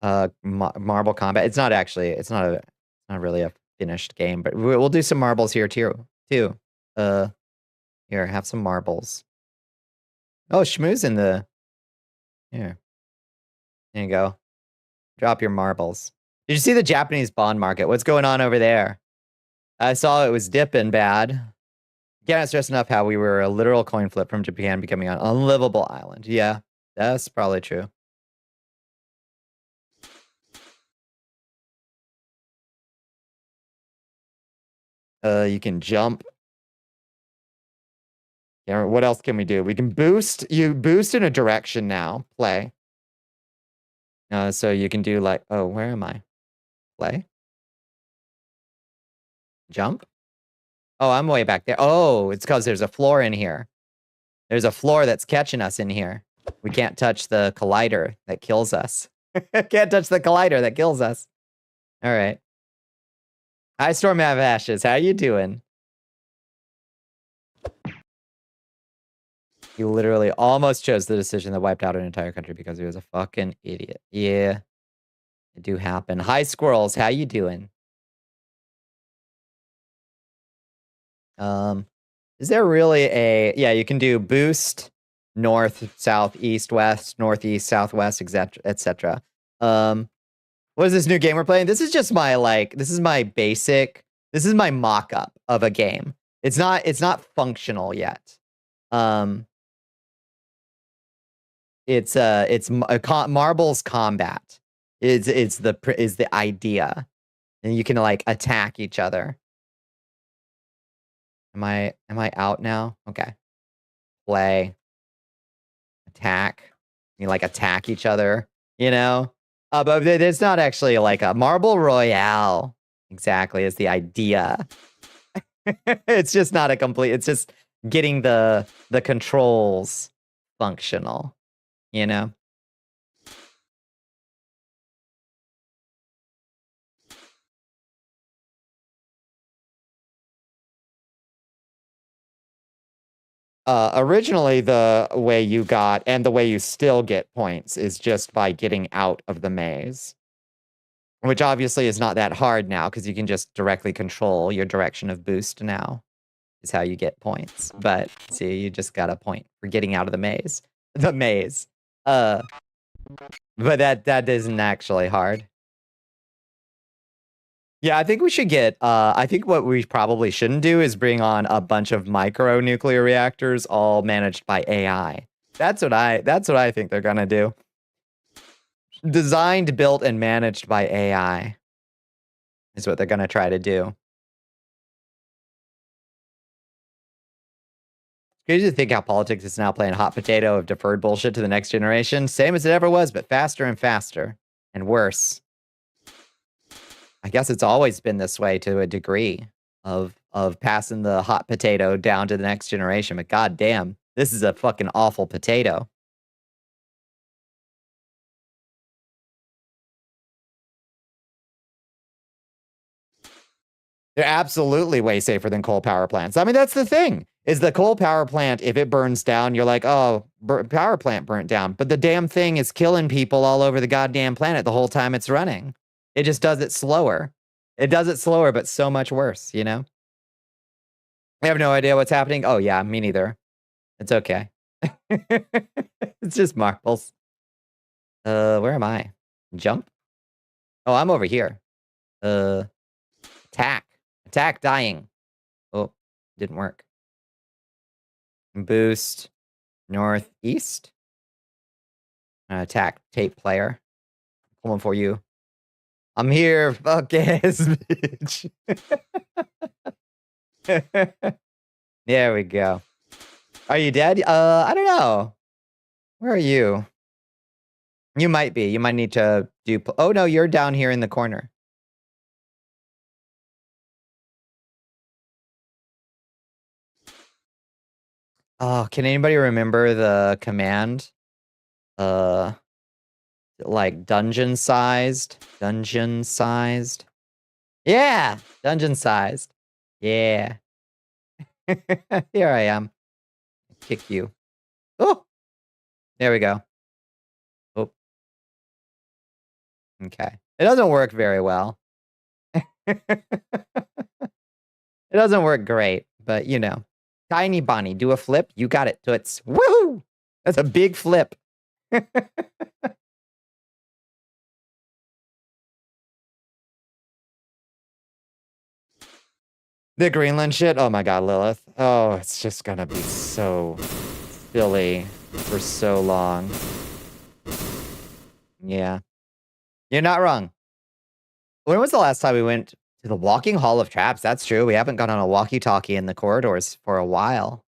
Marble combat. It's not actually... It's not really a finished game, but we'll do some marbles here too. Here, have some marbles. Oh, Shmoo's in the... Here. There you go. Drop your marbles. Did you see the Japanese bond market? What's going on over there? I saw it was dipping bad. Can't stress enough how we were a literal coin flip from Japan becoming an unlivable island. Yeah, that's probably true. You can jump. Yeah, what else can we do? We can boost. You boost in a direction now. Play. So you can do like, oh, where am I? Play? Jump? Oh, I'm way back there. Oh, it's because there's a floor in here. There's a floor that's catching us in here. We can't touch the collider that kills us. Can't touch the collider that kills us. All right. Hi, Storm of Ashes. How you doing? He literally almost chose the decision that wiped out an entire country because he was a fucking idiot. Yeah, it do happen. Hi, Squirrels. How you doing? Is there really a... Yeah, you can do boost, north, south, east, west, northeast, southwest, etc. What is this new game we're playing? This is just my, like... This is my basic... This is my mock-up of a game. It's not functional yet. It's marbles combat is the idea, and you can like attack each other. Am I out now? Okay. Play. Attack. You like attack each other, you know? But it's not actually like a Marble Royale. Exactly, is the idea. It's just not a complete... It's just getting the controls functional, you know? Originally, the way you got, and the way you still get points, is just by getting out of the maze. Which obviously is not that hard now, because you can just directly control your direction of boost now, is how you get points. But, see, you just got a point for getting out of the maze. The maze. But that isn't actually hard. Yeah, I think we should get, I think what we probably shouldn't do is bring on a bunch of micro nuclear reactors all managed by AI. That's what I think they're gonna do. Designed, built, and managed by AI is what they're going to try to do. Crazy to think how politics is now playing hot potato of deferred bullshit to the next generation. Same as it ever was, but faster and faster. And worse. I guess it's always been this way to a degree of passing the hot potato down to the next generation. But goddamn, this is a fucking awful potato. They're absolutely way safer than coal power plants. I mean, that's the thing. Is the coal power plant, if it burns down, you're like, oh, power plant burnt down. But the damn thing is killing people all over the goddamn planet the whole time it's running. It just does it slower. It does it slower, but so much worse, you know? I have no idea what's happening. Oh, yeah, me neither. It's okay. It's just marbles. Where am I? Jump? Oh, I'm over here. Attack. Attack, dying. Oh, didn't work. Boost. Northeast. Attack, tape player. Coming for you. I'm here. Fuck ass, bitch. There we go. Are you dead? I don't know. Where are you? You might be. You might need to do... Oh, no, you're down here in the corner. Oh, can anybody remember the command? Like dungeon-sized? Dungeon-sized? Yeah! Dungeon-sized. Yeah. Here I am. Kick you. Oh! There we go. Oh. Okay. It doesn't work very well. It doesn't work great, but you know. Tiny Bonnie, do a flip. You got it, Toots. Woohoo! That's a big flip. The Greenland shit? Oh my god, Lilith. Oh, it's just gonna be so silly for so long. Yeah. You're not wrong. When was the last time we went to the Walking Hall of Traps? That's true. We haven't gone on a walkie-talkie in the corridors for a while.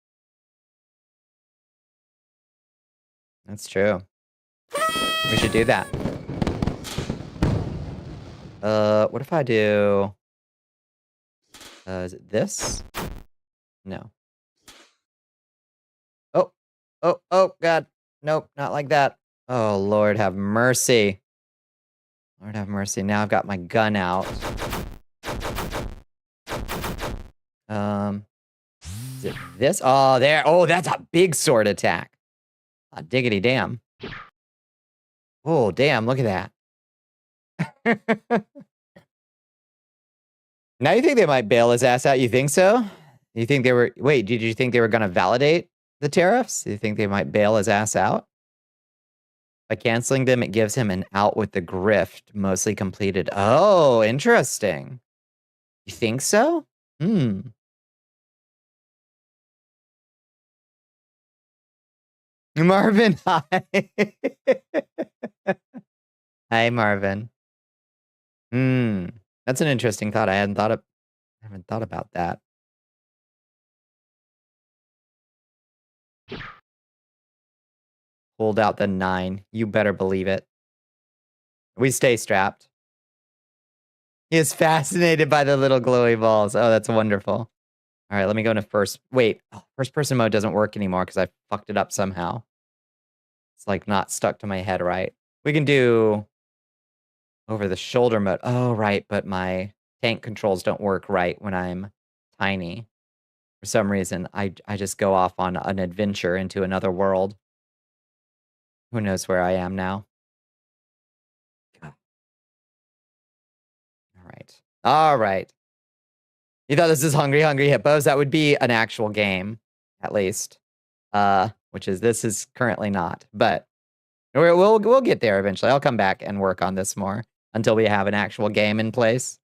That's true. We should do that. What if I do... is it this? No. Oh. Oh, oh, God. Nope, not like that. Oh, Lord have mercy. Lord have mercy. Now I've got my gun out. Is it this? Oh, there. Oh, that's a big sword attack. Oh, diggity damn. Oh, damn. Look at that. Now you think they might bail his ass out? You think so? You think they were... Wait, did you think they were going to validate the tariffs? Do you think they might bail his ass out? By canceling them, it gives him an out with the grift, mostly completed. Oh, interesting. You think so? Hmm. Marvin, hi. Hi, Marvin. Hmm. That's an interesting thought. I haven't thought about that. Hold out the 9. You better believe it. We stay strapped. He is fascinated by the little glowy balls. Oh, that's wonderful. All right, let me go into first. Wait, first person mode doesn't work anymore because I fucked it up somehow. It's like not stuck to my head right. We can do over the shoulder mode. Oh, right, but my tank controls don't work right when I'm tiny. For some reason, I just go off on an adventure into another world. Who knows where I am now? God. All right. All right. You thought this is Hungry Hungry Hippos? That would be an actual game, at least. Which is this is currently not, but we'll get there eventually. I'll come back and work on this more until we have an actual game in place.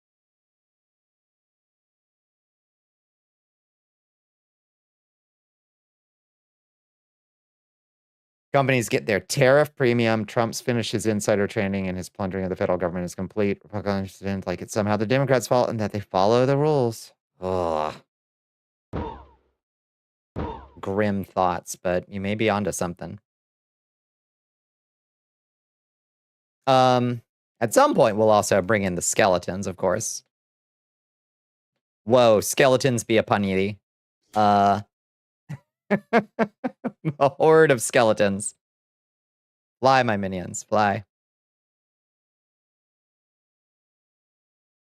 Companies get their tariff premium. Trump's finished his insider trading and his plundering of the federal government is complete. Republicans didn't like it's somehow the Democrats' fault and that they follow the rules. Ugh. Grim thoughts, but you may be onto something. At some point, we'll also bring in the skeletons, of course. Whoa, skeletons be a punny. A horde of skeletons. Fly, my minions, fly.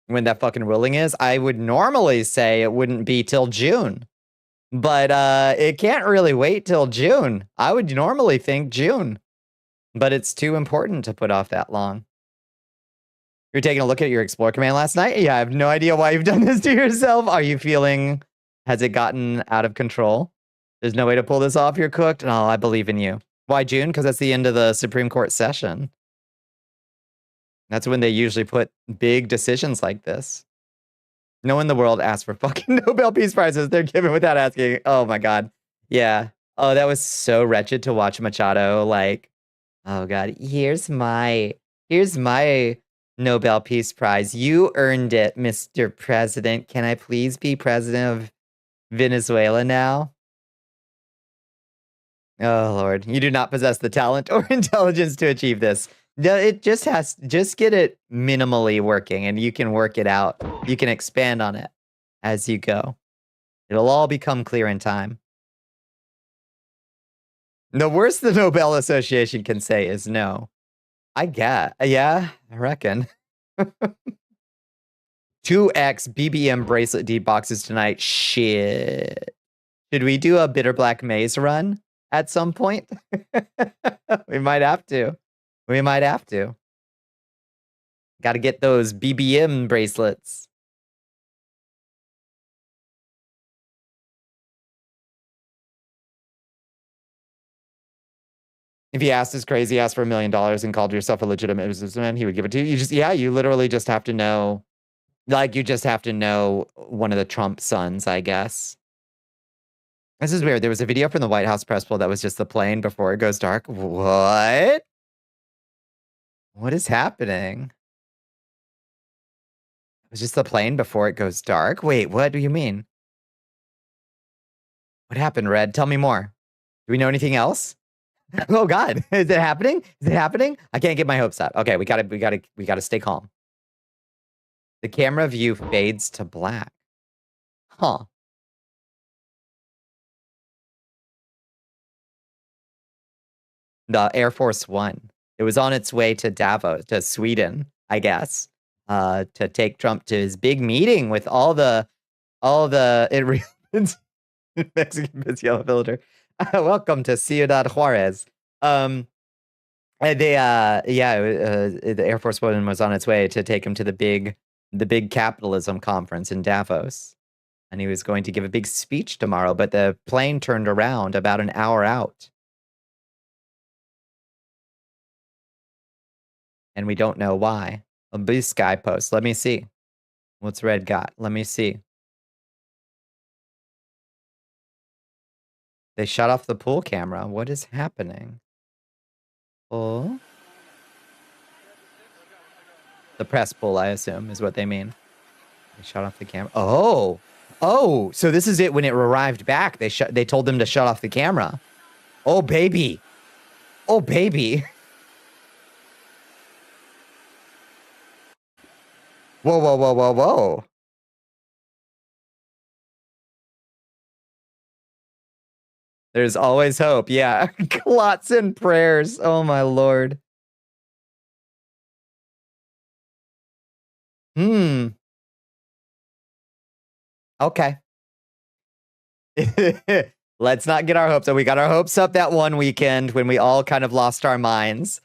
When that fucking ruling is, I would normally say it wouldn't be till June. But it can't really wait till June. I would normally think June. But it's too important to put off that long. You're taking a look at your Explore command last night? Yeah, I have no idea why you've done this to yourself. Are you feeling... Has it gotten out of control? There's no way to pull this off? You're cooked? No, I believe in you. Why June? Because that's the end of the Supreme Court session. That's when they usually put big decisions like this. No one in the world asks for fucking Nobel Peace Prizes. They're given without asking. Oh my God. Yeah. Oh, that was so wretched to watch Machado. Like, oh God, here's my Nobel Peace Prize. You earned it, Mr. President. Can I please be president of Venezuela now? Oh Lord, you do not possess the talent or intelligence to achieve this. No, it just get it minimally working and you can work it out. You can expand on it as you go. It'll all become clear in time. The worst the Nobel Association can say is no. I get, yeah, I reckon. 2x BBM bracelet deed boxes tonight. Shit. Should we do a Bitter Black Maze run at some point? We might have to. We might have to. Got to get those BBM bracelets. If he asked his crazy ass for $1 million and called yourself a legitimate businessman, he would give it to you. You just, yeah, you literally just have to know, like, you just have to know one of the Trump sons, I guess. This is weird. There was a video from the White House press pool that was just the plane before it goes dark. What? What is happening? It was just the plane before it goes dark? Wait, what do you mean? What happened, Red? Tell me more. Do we know anything else? Oh God, is it happening? Is it happening? I can't get my hopes up. Okay, we gotta stay calm. The camera view fades to black. Huh. The Air Force One. It was on its way to Davos, to Sweden, I guess, to take Trump to his big meeting with all the Mexican Miss Yellow Villager. Welcome to Ciudad Juarez. The Air Force One was on its way to take him to the big capitalism conference in Davos. And he was going to give a big speech tomorrow, but the plane turned around about an hour out. And we don't know why. A blue sky post. Let me see. What's Red got? Let me see. They shut off the pool camera. What is happening? Oh. The press pool, I assume, is what they mean. They shut off the camera. Oh. Oh, so this is it when it arrived back. They told them to shut off the camera. Oh, baby. Oh, baby. Whoa, whoa, whoa, whoa, whoa. There's always hope. Yeah. Lots and prayers. Oh, my Lord. Okay. Let's not get our hopes up. We got our hopes up that one weekend when we all kind of lost our minds.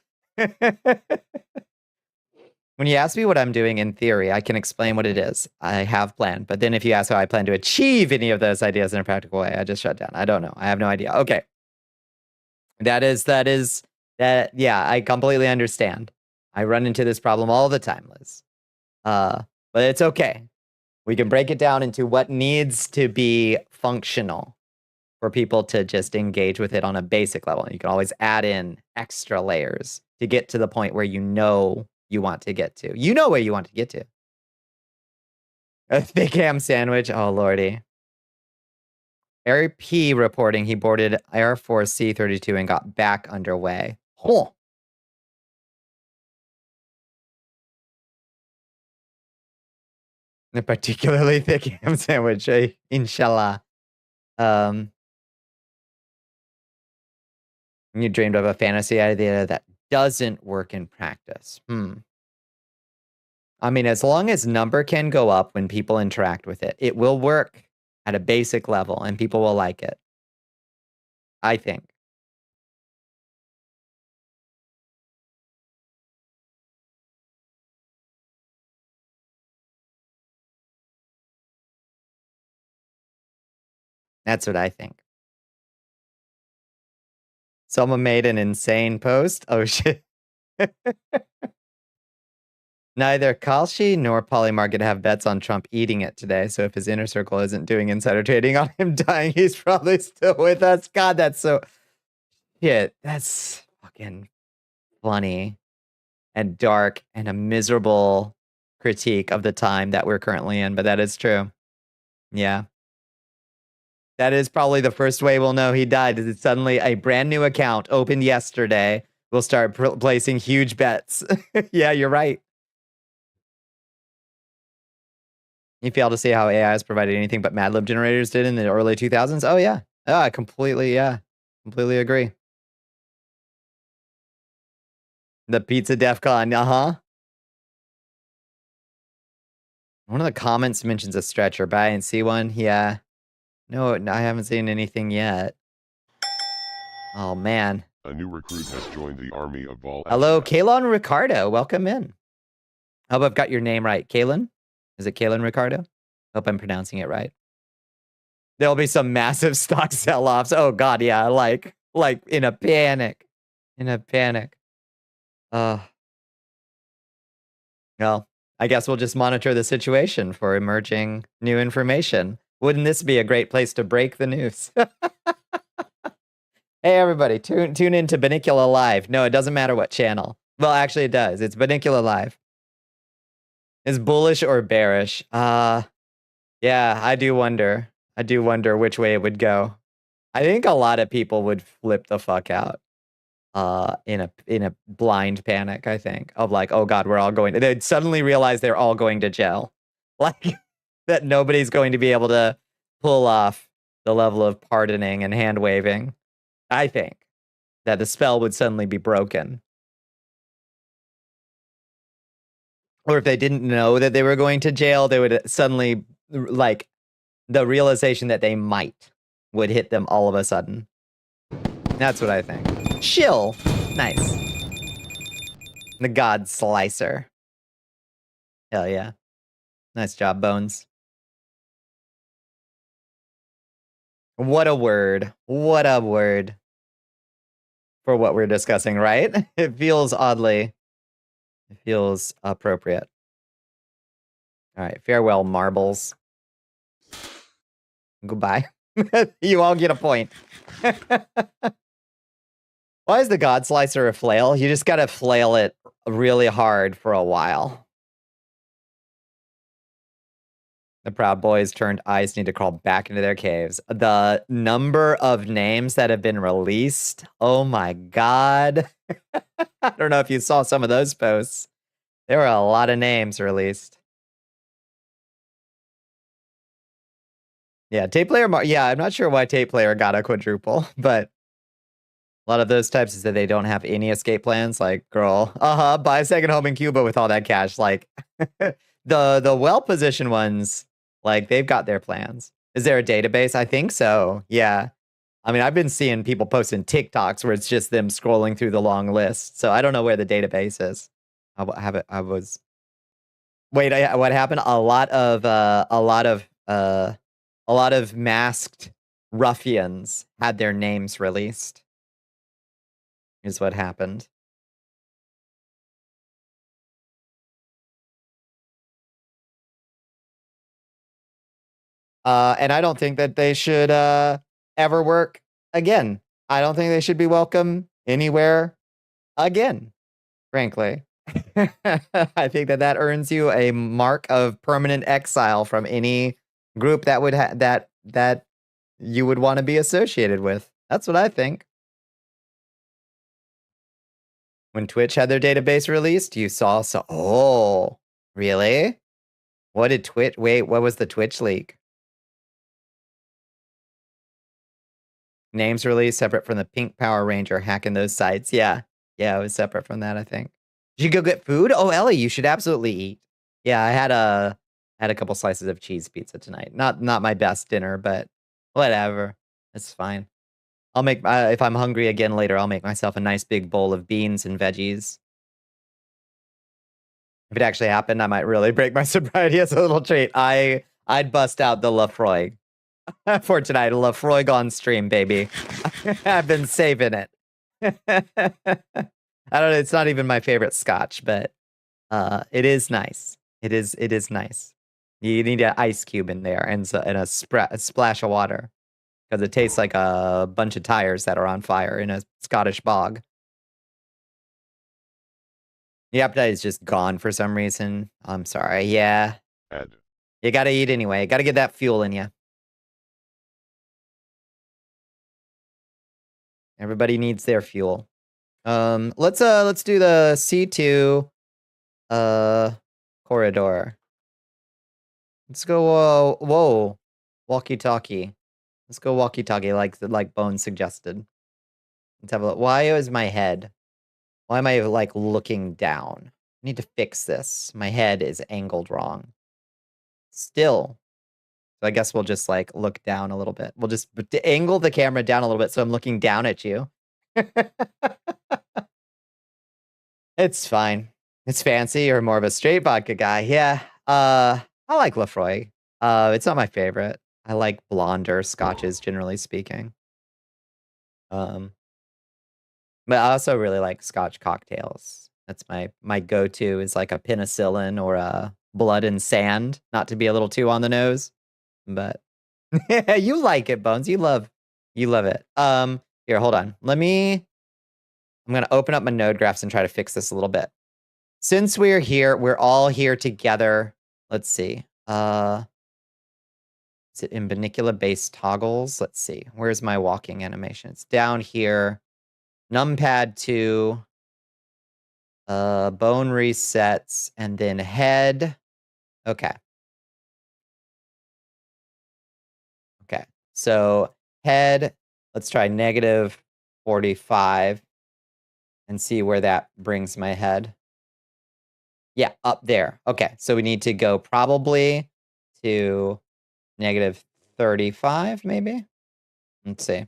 When you ask me what I'm doing in theory, I can explain what it is. I have planned. But then if you ask how I plan to achieve any of those ideas in a practical way, I just shut down. I don't know. I have no idea. Okay. Yeah, I completely understand. I run into this problem all the time, Liz. But it's okay. We can break it down into what needs to be functional. for people to just engage with it on a basic level. You can always add in extra layers to get to the point where you know you want to get to. You know where you want to get to. A thick ham sandwich. Oh, lordy. Harry P reporting he boarded Air Force C-32 and got back underway. Huh. A particularly thick ham sandwich, inshallah. You dreamed of a fantasy idea that doesn't work in practice. I mean, as long as number can go up when people interact with it, it will work at a basic level and people will like it. I think. That's what I think. Someone made an insane post. Oh, shit. Neither Kalshi nor Polymar could have bets on Trump eating it today. So if his inner circle isn't doing insider trading on him dying, he's probably still with us. God, that's so... Shit, that's fucking funny and dark and a miserable critique of the time that we're currently in. But that is true. Yeah. That is probably the first way we'll know he died. Is it suddenly a brand new account opened yesterday? We'll start placing huge bets. Yeah, you're right. You fail to see how AI has provided anything but Mad Lib generators did in the early 2000s? Oh, yeah. Oh, I completely agree. The pizza DEF CON, One of the comments mentions a stretcher, but I didn't see one. Yeah. No, I haven't seen anything yet. Oh, man. A new recruit has joined the army of Vol. Hello, Kalon Ricardo. Welcome in. I hope I've got your name right. Kalon? Is it Kalon Ricardo? Hope I'm pronouncing it right. There'll be some massive stock sell-offs. Oh, God, yeah. Like in a panic. In a panic. Well, I guess we'll just monitor the situation for emerging new information. Wouldn't this be a great place to break the news? Hey, everybody, tune into Bonnicula Live. No, it doesn't matter what channel. Well, actually, it does. It's Bonnicula Live. Is bullish or bearish? Yeah, I do wonder. I do wonder which way it would go. I think a lot of people would flip the fuck out. In a blind panic, I think, of like, oh God, we're all going. They'd suddenly realize they're all going to jail, like that nobody's going to be able to pull off the level of pardoning and hand waving. I think that the spell would suddenly be broken, or if they didn't know that they were going to jail, they would suddenly like the realization that they might would hit them all of a sudden. That's what I think. Chill. Nice. The God Slicer. Hell yeah. Nice job, Bones. What a word. What a word. For what we're discussing, right? It feels oddly. It feels appropriate. All right. Farewell, marbles. Goodbye. You all get a point. Why is the God Slicer a flail? You just gotta flail it really hard for a while. The Proud Boys turned eyes need to crawl back into their caves. The number of names that have been released. Oh my God. I don't know if you saw some of those posts. There were a lot of names released. Yeah, tape player. Yeah, I'm not sure why tape player got a quadruple, but a lot of those types is that they don't have any escape plans. Like, girl, buy a second home in Cuba with all that cash. Like, the well-positioned ones, like, they've got their plans. Is there a database? I think so. Yeah. I mean, I've been seeing people posting TikToks where it's just them scrolling through the long list. So I don't know where the database is. What happened? A lot of masked ruffians had their names released. Is what happened. And I don't think that they should ever work again. I don't think they should be welcome anywhere again, frankly. I think that earns you a mark of permanent exile from any group that would that you would want to be associated with. That's what I think. When Twitch had their database released, you saw oh, really? What did Twitch what was the Twitch leak? Names released separate from the Pink Power Ranger hacking those sites. Yeah. Yeah, it was separate from that, I think. Did you go get food? Oh, Ellie, you should absolutely eat. Yeah, I had a couple slices of cheese pizza tonight. Not my best dinner, but whatever. It's fine. I'll make if I'm hungry again later, I'll make myself a nice big bowl of beans and veggies. If it actually happened, I might really break my sobriety as a little treat. I'd bust out the Lafroy for tonight. A Lafroy on stream, baby. I've been saving it. I don't know. It's not even my favorite scotch, but it is nice. It is nice. You need an ice cube in there and a splash of water because it tastes like a bunch of tires that are on fire in a Scottish bog. The appetite is just gone for some reason. I'm sorry. Yeah. Add. You gotta eat anyway. Gotta get that fuel in you. Everybody needs their fuel. Let's do the C2 corridor. Let's go whoa. Walkie-talkie. Let's go walkie-talkie like Bones suggested. Let's have a look. Why is my head? Why am I like looking down? I need to fix this. My head is angled wrong. Still. So I guess we'll just like look down a little bit. We'll just angle the camera down a little bit so I'm looking down at you. It's fine. It's fancy. You're more of a straight vodka guy. Yeah. I like Lafroy. It's not my favorite. I like blonder scotches, generally speaking. But I also really like Scotch cocktails. That's my go-to is like a penicillin or a blood and sand. Not to be a little too on the nose, but you like it, Bones. You love it. Here, hold on. I'm gonna open up my node graphs and try to fix this a little bit. Since we're here, we're all here together. Let's see. Is it in Bonnicula based toggles? Let's see. Where's my walking animation? It's down here. Numpad 2. Bone resets and then head. Okay. Okay. So head, let's try negative 45 and see where that brings my head. Yeah, up there. Okay. So we need to go probably to negative 35, maybe. Let's see.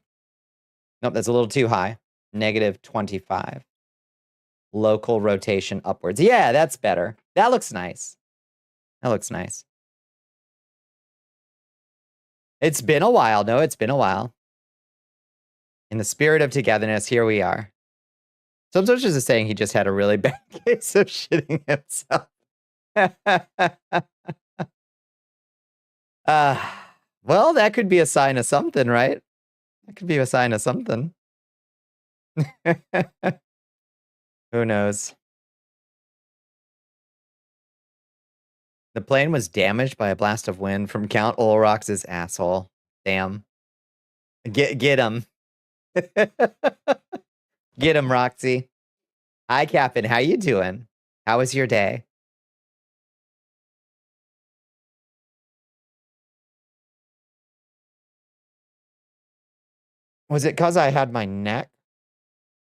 Nope, that's a little too high. Negative 25. Local rotation upwards. Yeah, that's better. That looks nice. That looks nice. It's been a while. No, it's been a while. In the spirit of togetherness, here we are. Some sources are saying he just had a really bad case of shitting himself. Well, that could be a sign of something, right? That could be a sign of something. Who knows? The plane was damaged by a blast of wind from Count Olrox's asshole. Damn. Get him. Get him, Roxy. Hi, Captain. How you doing? How was your day? Was it because I had my neck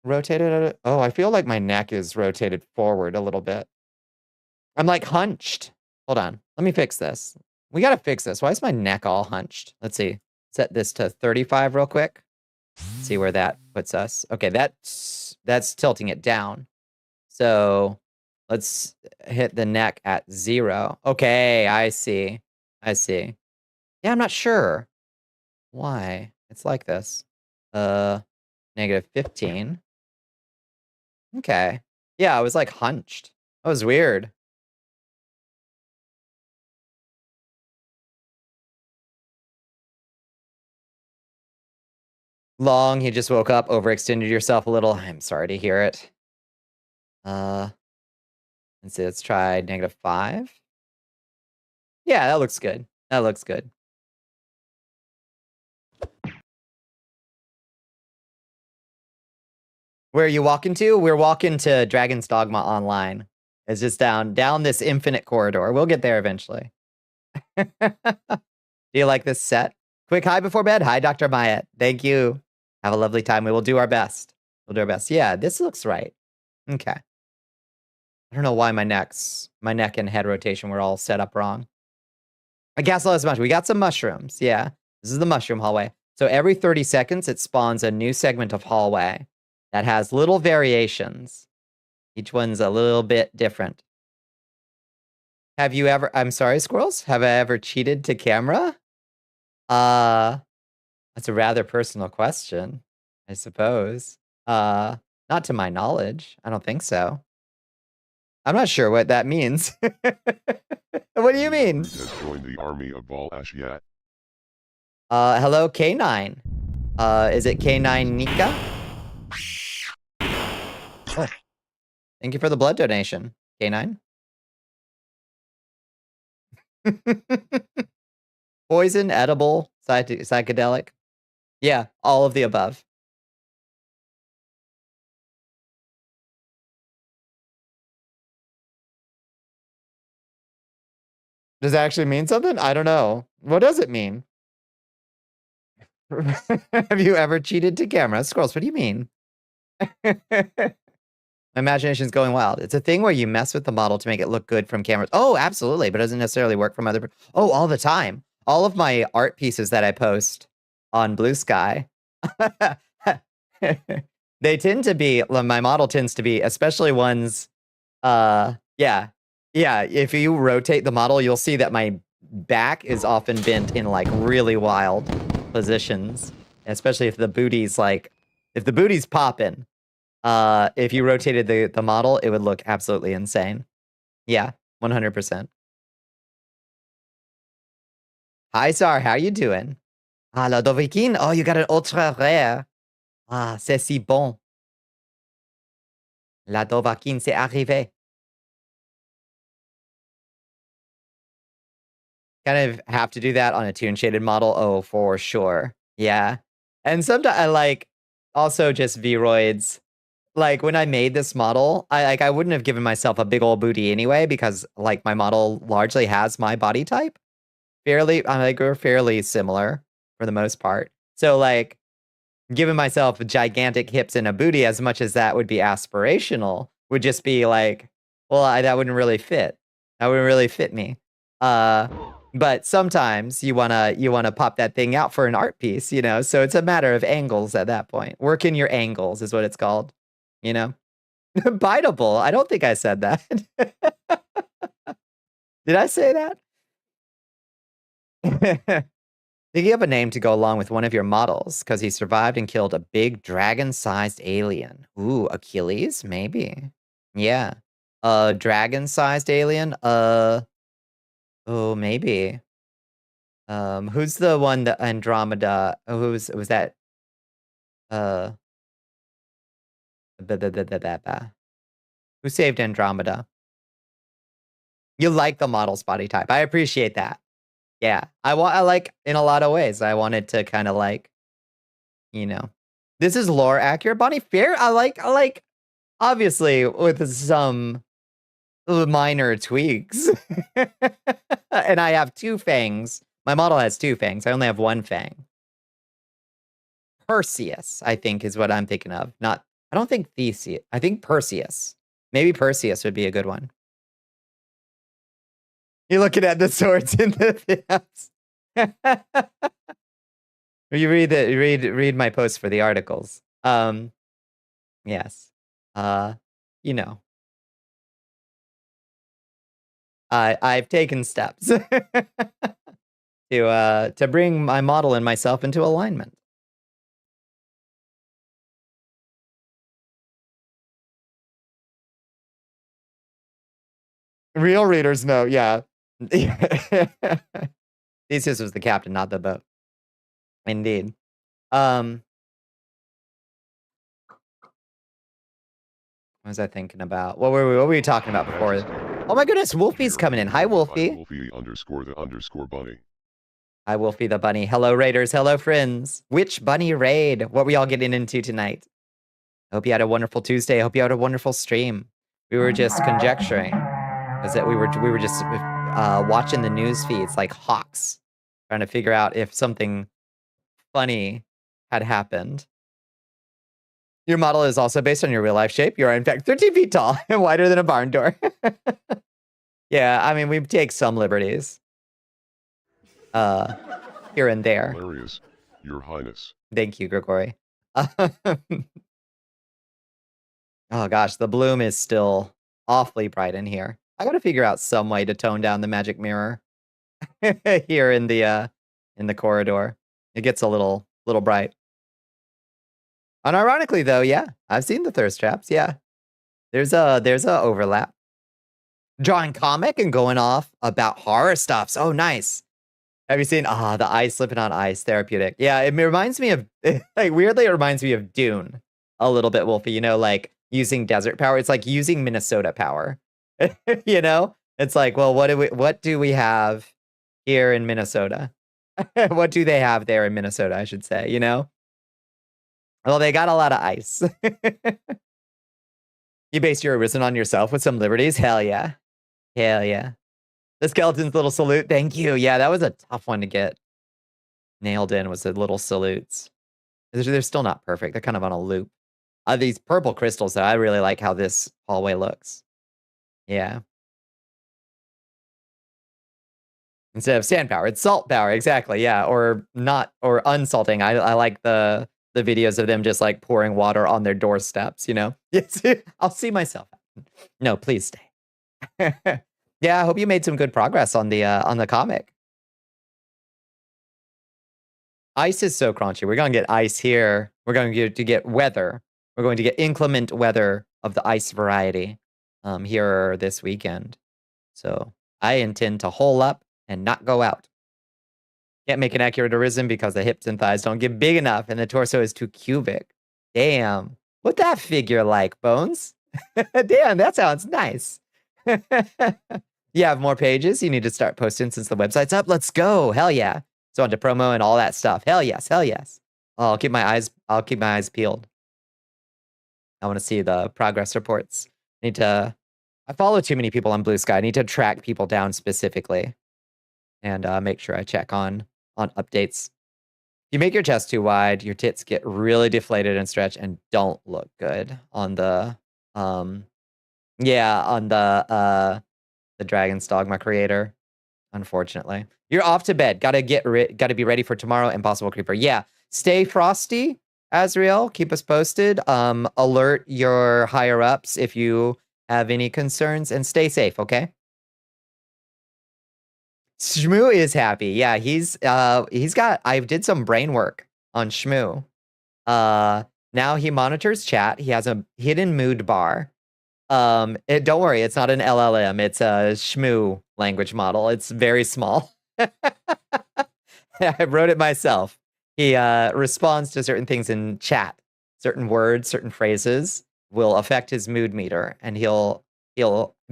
rotated? Oh, I feel like my neck is rotated forward a little bit. I'm like hunched. Hold on. Let me fix this. We got to fix this. Why is my neck all hunched? Let's see. Set this to 35 real quick. See where that puts us. Okay, that's tilting it down. So let's hit the neck at 0. Okay, I see. I see. Yeah, I'm not sure why it's like this. Negative 15. Okay. Yeah, I was like hunched. That was weird. Long, you just woke up, overextended yourself a little. I'm sorry to hear it. Let's see, let's try -5. Yeah, that looks good. That looks good. Where are you walking to? We're walking to Dragon's Dogma Online. It's just down this infinite corridor. We'll get there eventually. Do you like this set? Quick hi before bed. Hi, Dr. Myatt. Thank you. Have a lovely time. We will do our best. We'll do our best. Yeah, this looks right. Okay. I don't know why my neck and head rotation were all set up wrong. I guess not as much. We got some mushrooms. Yeah. This is the mushroom hallway. So every 30 seconds, it spawns a new segment of hallway that has little variations. Each one's a little bit different. Have you ever, I'm sorry, squirrels, have I ever cheated to camera? That's a rather personal question, I suppose. Not to my knowledge. I don't think so. I'm not sure what that means. What do you mean? Has joined the army of Val Ashiat. Hello, K9. Is it K9 Nika? Oh. Thank you for the blood donation, K9. Poison, edible, psychedelic. Yeah, all of the above. Does that actually mean something? I don't know. What does it mean? Have you ever cheated to camera? Squirrels, what do you mean? My imagination's going wild. It's a thing where you mess with the model to make it look good from cameras. Oh, absolutely, but it doesn't necessarily work from other. Oh, all the time. All of my art pieces that I post on Blue Sky, they tend to be, my model tends to be, especially ones, yeah. If you rotate the model, you'll see that my back is often bent in like really wild positions, especially if the booty's popping. If you rotated the model, it would look absolutely insane. Yeah, 100%. Hi, Sar, how you doing? Ah, la Dovikin. Oh, you got an ultra rare. Ah, c'est si bon. La Dovahkiin, c'est arrivé. Kind of have to do that on a tune shaded model. Oh, for sure. Yeah. And sometimes I like also just Vroids. Like when I made this model, I wouldn't have given myself a big old booty anyway, because like my model largely has my body type. We're fairly similar for the most part. So like giving myself gigantic hips and a booty, as much as that would be aspirational, would just be like, well, that wouldn't really fit. That wouldn't really fit me. But sometimes you wanna pop that thing out for an art piece, you know? So it's a matter of angles at that point. Working your angles is what it's called, you know? Biteable. I don't think I said that. Did I say that? Think you have a name to go along with one of your models, because he survived and killed a big dragon-sized alien. Ooh, Achilles? Maybe. Yeah. A dragon-sized alien? Oh, maybe. Who's the one that Andromeda? Was that? Who saved Andromeda? You like the model's body type. I appreciate that. Yeah, I like in a lot of ways. I wanted to kind of like, you know, this is lore accurate. Bonnie Fair. I like, obviously with some minor tweaks. And I have 2 fangs. My model has 2 fangs. I only have 1 fang. Perseus, I think, is what I'm thinking of. I don't think Theseus. I think Perseus. Maybe Perseus would be a good one. You're looking at the swords in the videos. You read my posts for the articles. Yes. You know. I've taken steps to bring my model and myself into alignment. Real readers know, yeah. Theseus was the captain, not the boat. Indeed. What was I thinking about? What were we talking about before? Oh my goodness, Wolfie's coming in. Hi, Wolfie. Hi, Wolfie _the_ bunny. Hi, Wolfie the bunny. Hello, raiders. Hello, friends. Which bunny raid? What were y'all getting into tonight? Hope you had a wonderful Tuesday. Hope you had a wonderful stream. We were just conjecturing. Was that we were just watching the news feeds like hawks, trying to figure out if something funny had happened. Your model is also based on your real life shape. You are in fact 13 feet tall and wider than a barn door. Yeah, I mean, we take some liberties. Here and there. Hilarious, Your Highness. Thank you, Grigori. Oh gosh, the bloom is still awfully bright in here. I gotta figure out some way to tone down the magic mirror here in the corridor. It gets a little bright. Unironically though, yeah, I've seen the thirst traps. Yeah, there's a overlap. Drawing comic and going off about horror stuffs. Oh, nice. Have you seen the ice slipping on ice therapeutic? Yeah, it reminds me of like weirdly it reminds me of Dune a little bit, Wolfie. You know, like using desert power. It's like using Minnesota power. You know, it's like, well, what do we have here in Minnesota? What do they have there in Minnesota? I should say. You know. Well, they got a lot of ice. You based your arisen on yourself with some liberties? Hell yeah. Hell yeah. The skeleton's little salute. Thank you. Yeah, that was a tough one to get nailed in, was the little salutes. They're still not perfect. They're kind of on a loop. These purple crystals, though, I really like how this hallway looks. Yeah. Instead of sand power, it's salt power. Exactly. Yeah. Or not, or unsalting. I like the videos of them just like pouring water on their doorsteps, you know? Yes. I'll see myself. No, please stay. Yeah, I hope you made some good progress on the comic. Ice is so crunchy. We're going to get ice here. We're going to get weather. We're going to get inclement weather of the ice variety here this weekend. So I intend to hole up and not go out. Can't make an accurate arisen because the hips and thighs don't get big enough and the torso is too cubic. Damn. What that figure like, Bones? Damn, that sounds nice. You have more pages you need to start posting since the website's up. Let's go. Hell yeah. So onto promo and all that stuff. Hell yes. Hell yes. I'll keep my eyes peeled. I want to see the progress reports. I follow too many people on Blue Sky. I need to track people down specifically and make sure I check on updates. If you make your chest too wide, your tits get really deflated and stretch and don't look good on the Dragon's Dogma creator, unfortunately. You're off to bed. Gotta be ready for tomorrow. Impossible Creeper. Yeah. Stay frosty, Azriel. Keep us posted. Alert your higher ups if you have any concerns and stay safe, okay? Shmoo is happy. Yeah, I did some brain work on Shmoo. Now he monitors chat. He has a hidden mood bar. Don't worry, it's not an LLM. It's a Shmoo language model. It's very small. I wrote it myself. He responds to certain things in chat. Certain words, certain phrases will affect his mood meter, and he'll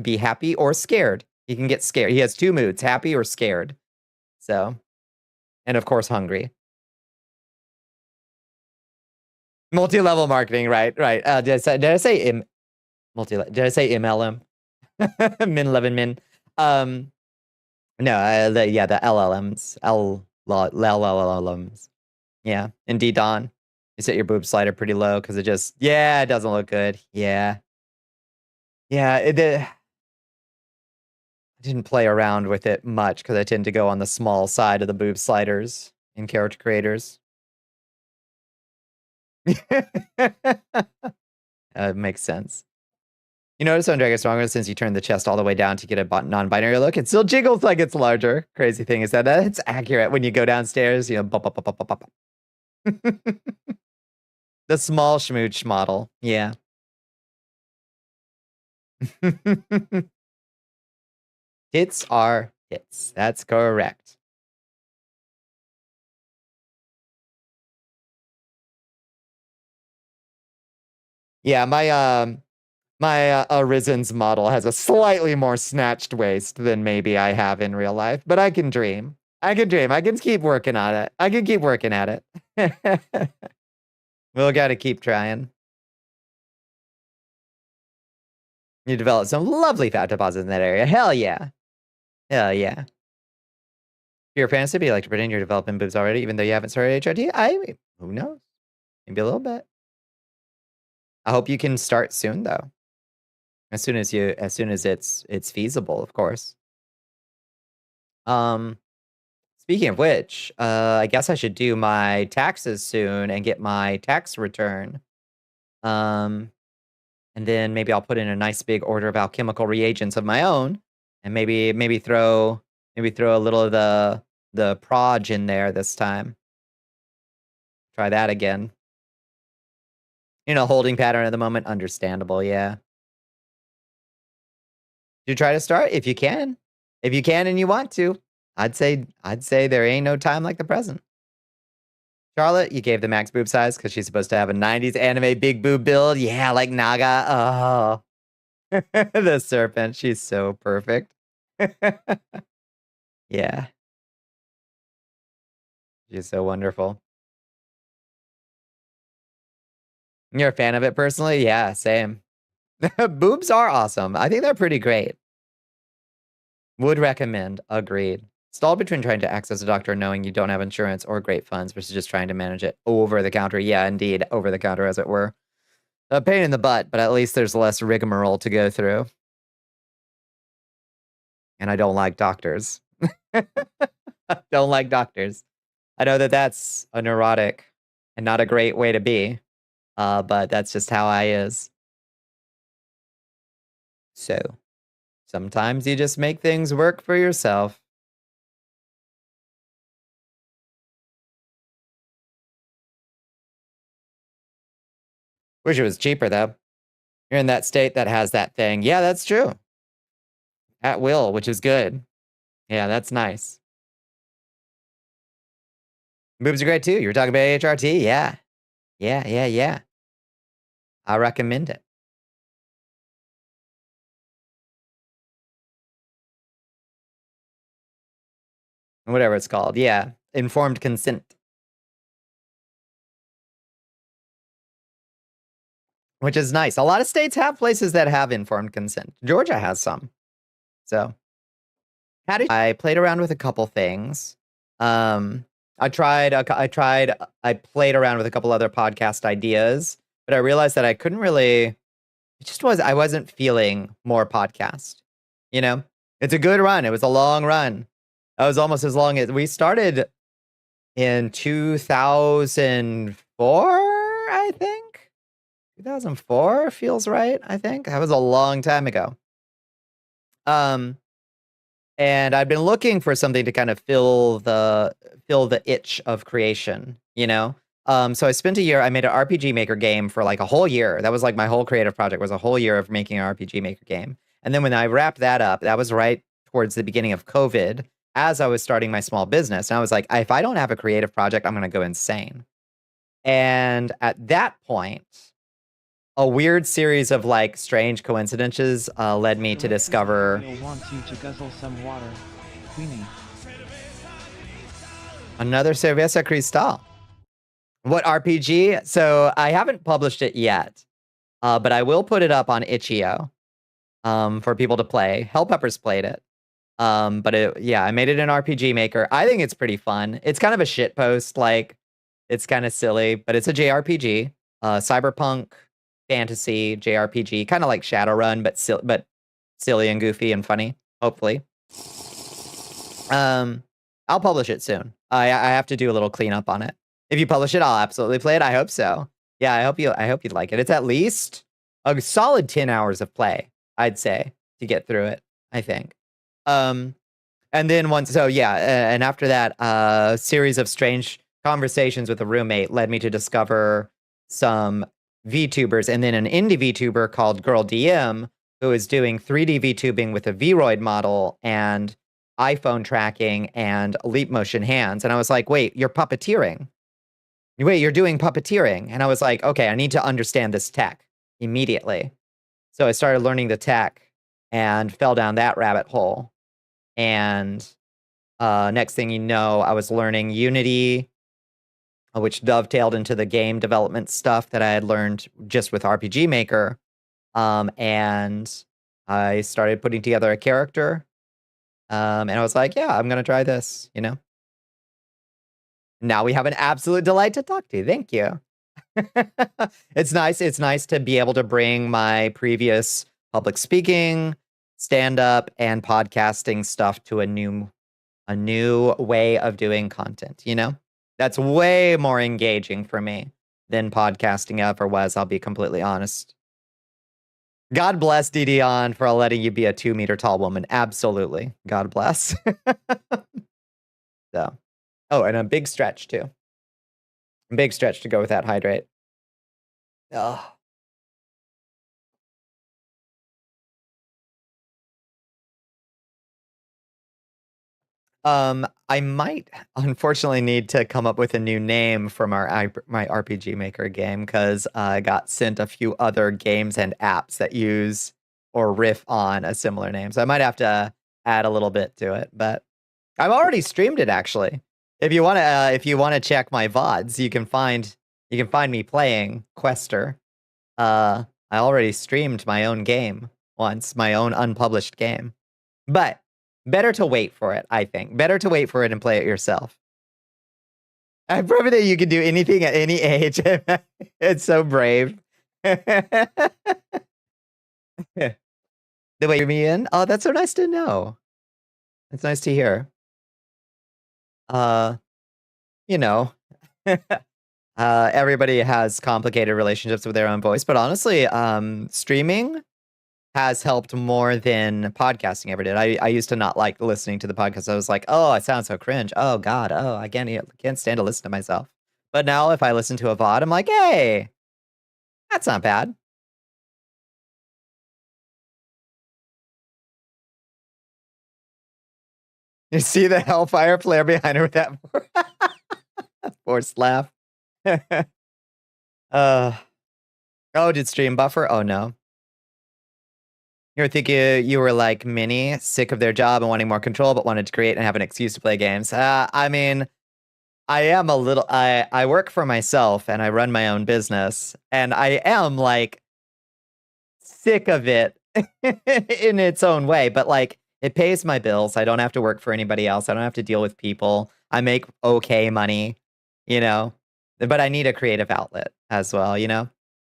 be happy or scared. He can get scared. He has two moods, happy or scared. So, and of course, hungry. Multi-level marketing, right? Did I say did I say MLM? Min 11 min. No, the LLMs. LLMs. Yeah. Indeed, Don. You set your boob slider pretty low because it doesn't look good. Yeah. Yeah, I didn't play around with it much because I tend to go on the small side of the boob sliders in character creators. Makes sense. You notice on Dragon Stronger, since you turned the chest all the way down to get a non-binary look, it still jiggles like it's larger. Crazy thing is that it's accurate when you go downstairs, you know, bop, bop, bop, bop, bop. The small schmooch model. Yeah. Tits are tits. That's correct. Yeah, My Arisen's model has a slightly more snatched waist than maybe I have in real life, but I can dream. I can dream. I can keep working on it. I can keep working at it. We'll gotta keep trying. You develop some lovely fat deposits in that area. Hell yeah. Hell yeah. Your fantasy, you like to pretend you're developing boobs already, even though you haven't started HRT? Who knows? Maybe a little bit. I hope you can start soon, though. As soon as it's feasible, of course. Speaking of which, I guess I should do my taxes soon and get my tax return. And then maybe I'll put in a nice big order of alchemical reagents of my own, and maybe throw a little of the proj in there this time. Try that again. Holding pattern at the moment, understandable, yeah. You try to start if you can. If you can and you want to. I'd say there ain't no time like the present. Charlotte, you gave the max boob size because she's supposed to have a 90s anime big boob build. Yeah, like Naga. Oh. The serpent. She's so perfect. Yeah. She's so wonderful. You're a fan of it personally? Yeah, same. Boobs are awesome. I think they're pretty great. Would recommend. Agreed. Stalled between trying to access a doctor knowing you don't have insurance or great funds versus just trying to manage it over the counter. Yeah, indeed. Over the counter, as it were. A pain in the butt, but at least there's less rigmarole to go through. And I don't like doctors. Don't like doctors. I know that that's a neurotic and not a great way to be. But that's just how I is. So, sometimes you just make things work for yourself. Wish it was cheaper, though. You're in that state that has that thing. Yeah, that's true. At will, which is good. Yeah, that's nice. Boobs are great, too. You were talking about HRT? Yeah. Yeah. I recommend it. Whatever it's called. Yeah. Informed consent. Which is nice. A lot of states have places that have informed consent. Georgia has some. So, I played around with a couple things. I played around with a couple other podcast ideas, but I realized that I couldn't really, I wasn't feeling more podcast. It's a good run. It was a long run. It was almost as long as we started in 2004, I think. 2004 feels right, I think. That was a long time ago. And I'd been looking for something to kind of fill the itch of creation, So I spent a year, I made an RPG Maker game for like a whole year. That was like my whole creative project was a whole year of making an RPG Maker game. And then when I wrapped that up, that was right towards the beginning of COVID, as I was starting my small business. And I was like, if I don't have a creative project, I'm going to go insane. And at that point, a weird series of like strange coincidences led me to discover Want you to guzzle some water, Queenie. another Cerveza Cristal. What RPG? So I haven't published it yet, but I will put it up on itch.io for people to play. Hellpeppers played it. I made it in RPG Maker. I think it's pretty fun. It's kind of a shit post, like it's kind of silly, but it's a JRPG, cyberpunk fantasy JRPG, kind of like Shadowrun, but silly and goofy and funny. Hopefully, I'll publish it soon. I have to do a little cleanup on it. If you publish it, I'll absolutely play it. I hope so. Yeah, I hope you'd like it. It's at least a solid 10 hours of play, I'd say, to get through it. I think. And then and after that, a series of strange conversations with a roommate led me to discover some VTubers, and then an indie VTuber called Girl DM, who is doing 3D VTubing with a Vroid model and iPhone tracking and leap motion hands. And I was like, wait, you're puppeteering. Wait, you're doing puppeteering. And I was like, okay, I need to understand this tech immediately. So I started learning the tech and fell down that rabbit hole. And next thing you know, I was learning Unity, which dovetailed into the game development stuff that I had learned just with RPG Maker. And I started putting together a character. And I was like, yeah, I'm going to try this, you know? Now we have an absolute delight to talk to. Thank you. It's nice. It's nice to be able to bring my previous public speaking, stand-up, and podcasting stuff to a new way of doing content, you know? That's way more engaging for me than podcasting ever was, I'll be completely honest. God bless Didion for letting you be a 2-meter tall woman. Absolutely. God bless. So, oh, and a big stretch too. Big stretch to go with that hydrate. Oh. I might unfortunately need to come up with a new name for my RPG Maker game because I got sent a few other games and apps that use or riff on a similar name. So I might have to add a little bit to it, but I've already streamed it actually. If you want to check my VODs, you can find me playing Quester. I already streamed my own game once, my own unpublished game. But better to wait for it, I think. Better to wait for it and play it yourself. I've proven that you can do anything at any age. It's so brave. The way you're me in? Oh, that's so nice to know. It's nice to hear. You know, everybody has complicated relationships with their own voice, but honestly, streaming has helped more than podcasting ever did. I used to not like listening to the podcast. I was like, oh, I sound so cringe. Oh God, oh, I can't stand to listen to myself. But now if I listen to a VOD, I'm like, hey, that's not bad. You see the Hellfire player behind her with that forced laugh. Oh, did stream buffer? Oh no. You were thinking you were like Minnie, sick of their job and wanting more control, but wanted to create and have an excuse to play games. I mean, I am a little, I work for myself and I run my own business, and I am like sick of it in its own way, but like it pays my bills. I don't have to work for anybody else. I don't have to deal with people. I make okay money, you know, but I need a creative outlet as well, you know?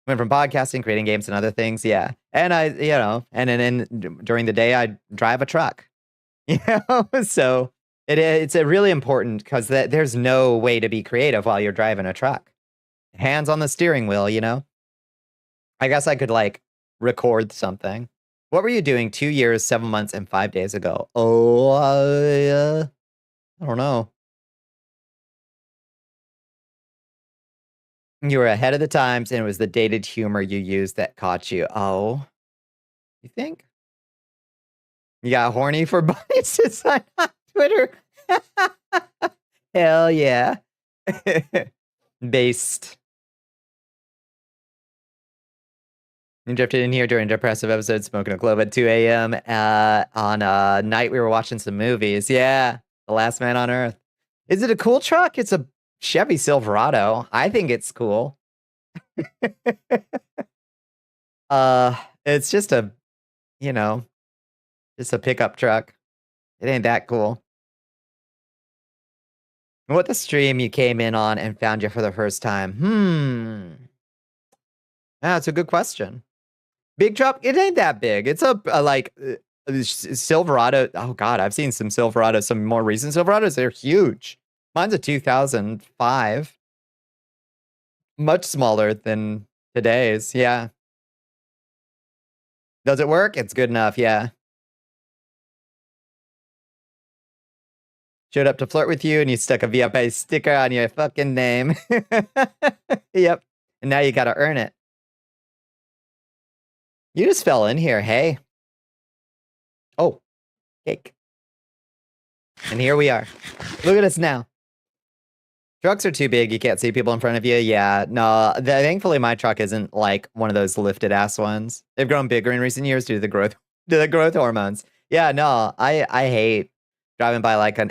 Went from podcasting, creating games and other things. Yeah. And I, you know, and then during the day I drive a truck, you know? So it's a really important because there's no way to be creative while you're driving a truck. Hands on the steering wheel, you know? I guess I could like record something. What were you doing 2 years, 7 months, and 5 days ago? Oh, I don't know. You were ahead of the times, and it was the dated humor you used that caught you. Oh, you think? You got horny for Bonnie's design on Twitter? Hell yeah. Based. You drifted in here during a depressive episode, smoking a clove at 2 a.m. On a night we were watching some movies. Yeah, The Last Man on Earth. Is it a cool truck? It's a Chevy Silverado. I think it's cool. It's just a, you know, just a pickup truck. It ain't that cool. What the stream you came in on and found you for the first time? That's a good question. Big truck? It ain't that big. It's a like Silverado. Oh God, I've seen some Silverados, some more recent Silverados. They're huge. Mine's a 2005. Much smaller than today's. Yeah. Does it work? It's good enough. Yeah. Showed up to flirt with you and you stuck a VIP sticker on your fucking name. Yep. And now you gotta earn it. You just fell in here. Hey. Oh, cake. And here we are. Look at us now. Trucks are too big. You can't see people in front of you. Yeah, no. Thankfully, my truck isn't like one of those lifted ass ones. They've grown bigger in recent years due to the growth hormones. Yeah, no. I hate driving by like an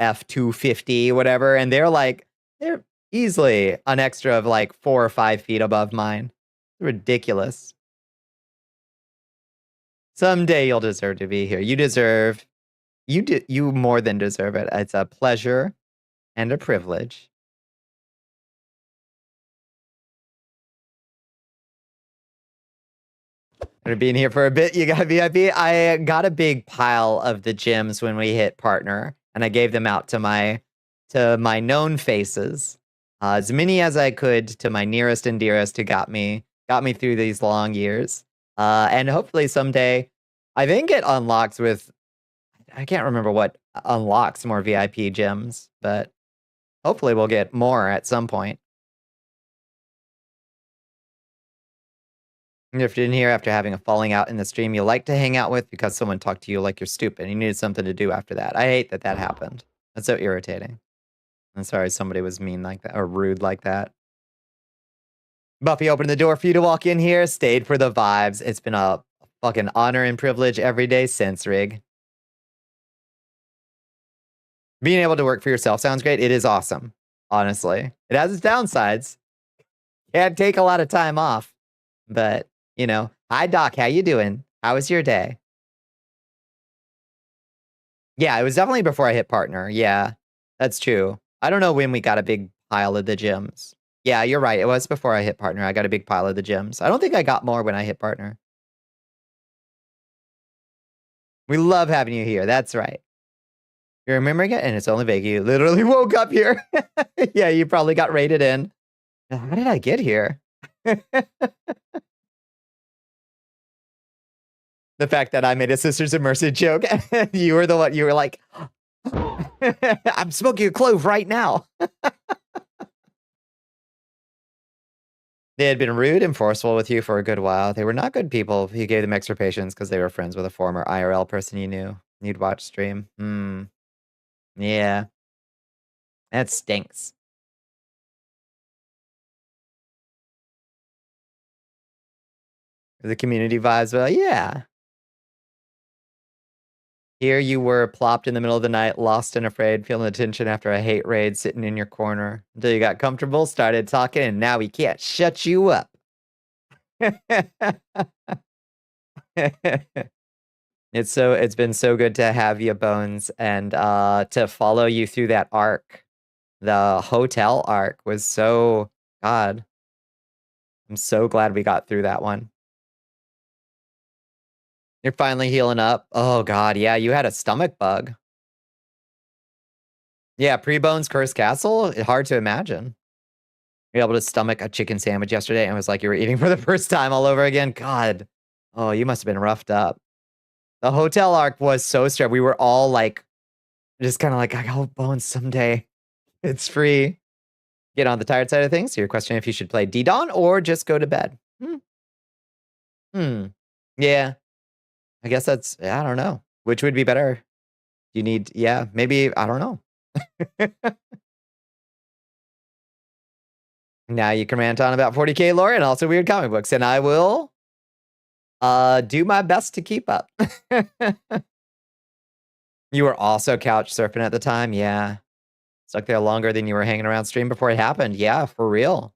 F250 whatever, and they're easily an extra of like 4 or 5 feet above mine. Ridiculous. Someday you'll deserve to be here. You more than deserve it. It's a pleasure and a privilege. After being here for a bit, you got VIP. I got a big pile of the gems when we hit partner, and I gave them out to my known faces, as many as I could to my nearest and dearest who got me through these long years. And hopefully someday, I think it unlocks with, I can't remember what unlocks more VIP gems, but hopefully we'll get more at some point. If you're in here after having a falling out in the stream you like to hang out with because someone talked to you like you're stupid, you needed something to do after that. I hate that happened. That's so irritating. I'm sorry somebody was mean like that or rude like that. Buffy opened the door for you to walk in here, stayed for the vibes. It's been a fucking honor and privilege every day since, Rig. Being able to work for yourself sounds great. It is awesome, honestly. It has its downsides. Can't take a lot of time off, but you know, hi Doc, how you doing? How was your day? Yeah, it was definitely before I hit partner. Yeah, that's true. I don't know when we got a big pile of the gems. Yeah, you're right. It was before I hit partner. I got a big pile of the gems. I don't think I got more when I hit partner. We love having you here. That's right. You're remembering it, and it's only vague. You literally woke up here. Yeah, you probably got raided in. How did I get here? The fact that I made a Sisters of Mercy joke, you were the one, you were like, I'm smoking a clove right now. They had been rude and forceful with you for a good while. They were not good people. You gave them extra patience because they were friends with a former IRL person you knew. You'd watch stream. Yeah. That stinks. The community vibes, well, yeah. Here you were, plopped in the middle of the night, lost and afraid, feeling the tension after a hate raid, sitting in your corner. Until you got comfortable, started talking, and now we can't shut you up. It's been so good to have you, Bones, and to follow you through that arc. The hotel arc was so, God. I'm so glad we got through that one. You're finally healing up. Oh, God. Yeah, you had a stomach bug. Yeah, pre-Bones Cursed Castle? Hard to imagine. You're able to stomach a chicken sandwich yesterday and it was like you were eating for the first time all over again. God. Oh, you must have been roughed up. The hotel arc was so stressed. We were all like, just kind of like, I hope Bones someday. It's free. Get on the tired side of things. So you're questioning if you should play D-Dawn or just go to bed. Yeah. I guess that's, I don't know. Which would be better? You need, yeah, maybe, I don't know. Now you can rant on about 40K lore and also weird comic books, and I will do my best to keep up. You were also couch surfing at the time, yeah. Stuck there longer than you were hanging around stream before it happened. Yeah, for real.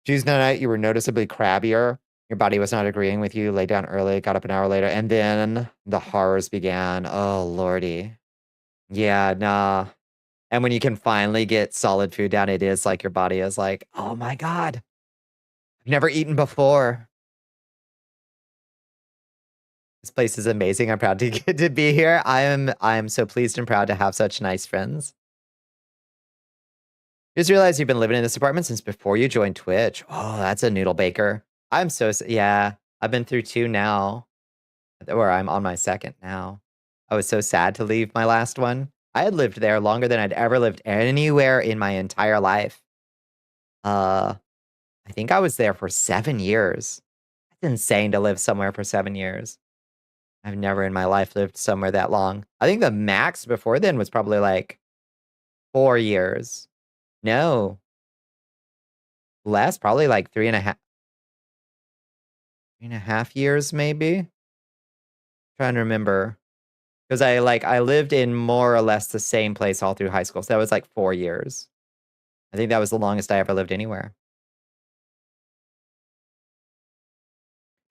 Tuesday night, you were noticeably crabbier. Your body was not agreeing with you. Lay down early, got up an hour later, and then the horrors began. Oh, lordy. Yeah, nah. And when you can finally get solid food down, it is like your body is like, oh my God. I've never eaten before. This place is amazing. I'm proud to get to be here. I am so pleased and proud to have such nice friends. Just realized you've been living in this apartment since before you joined Twitch. Oh, that's a noodle baker. I'm so, yeah, I've been through 2 now, or I'm on my 2nd now. I was so sad to leave my last one. I had lived there longer than I'd ever lived anywhere in my entire life. I think I was there for 7 years. It's insane to live somewhere for 7 years. I've never in my life lived somewhere that long. I think the max before then was probably like 4 years. No, less, probably like 3.5 years, maybe. Trying to remember. Because I lived in more or less the same place all through high school. So that was like 4 years. I think that was the longest I ever lived anywhere.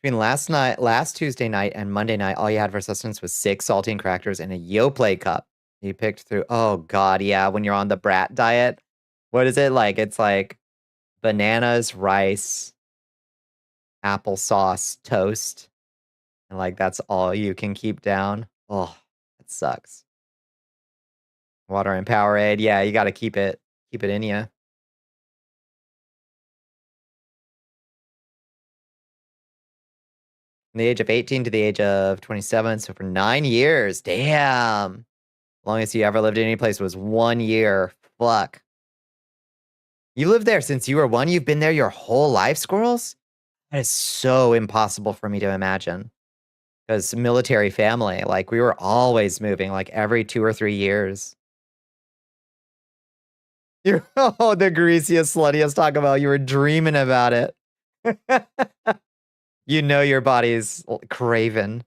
Between last Tuesday night and Monday night, all you had for sustenance was 6 saltine crackers and a Yoplait cup. You picked through. Oh God, yeah. When you're on the brat diet, what is it like? It's like bananas, rice, applesauce, toast, and like that's all you can keep down. Oh, that sucks. Water and Powerade. Yeah, you got to keep it in you. From the age of 18 to the age of 27, so for 9 years. Damn. Longest you ever lived in any place was 1 year. Fuck. You lived there since you were 1? You've been there your whole life, squirrels? That is so impossible for me to imagine. Because military family, like, we were always moving, like, every 2 or 3 years. You're oh, the greasiest, sluttiest Taco Bell. You were dreaming about it. You know your body's craven.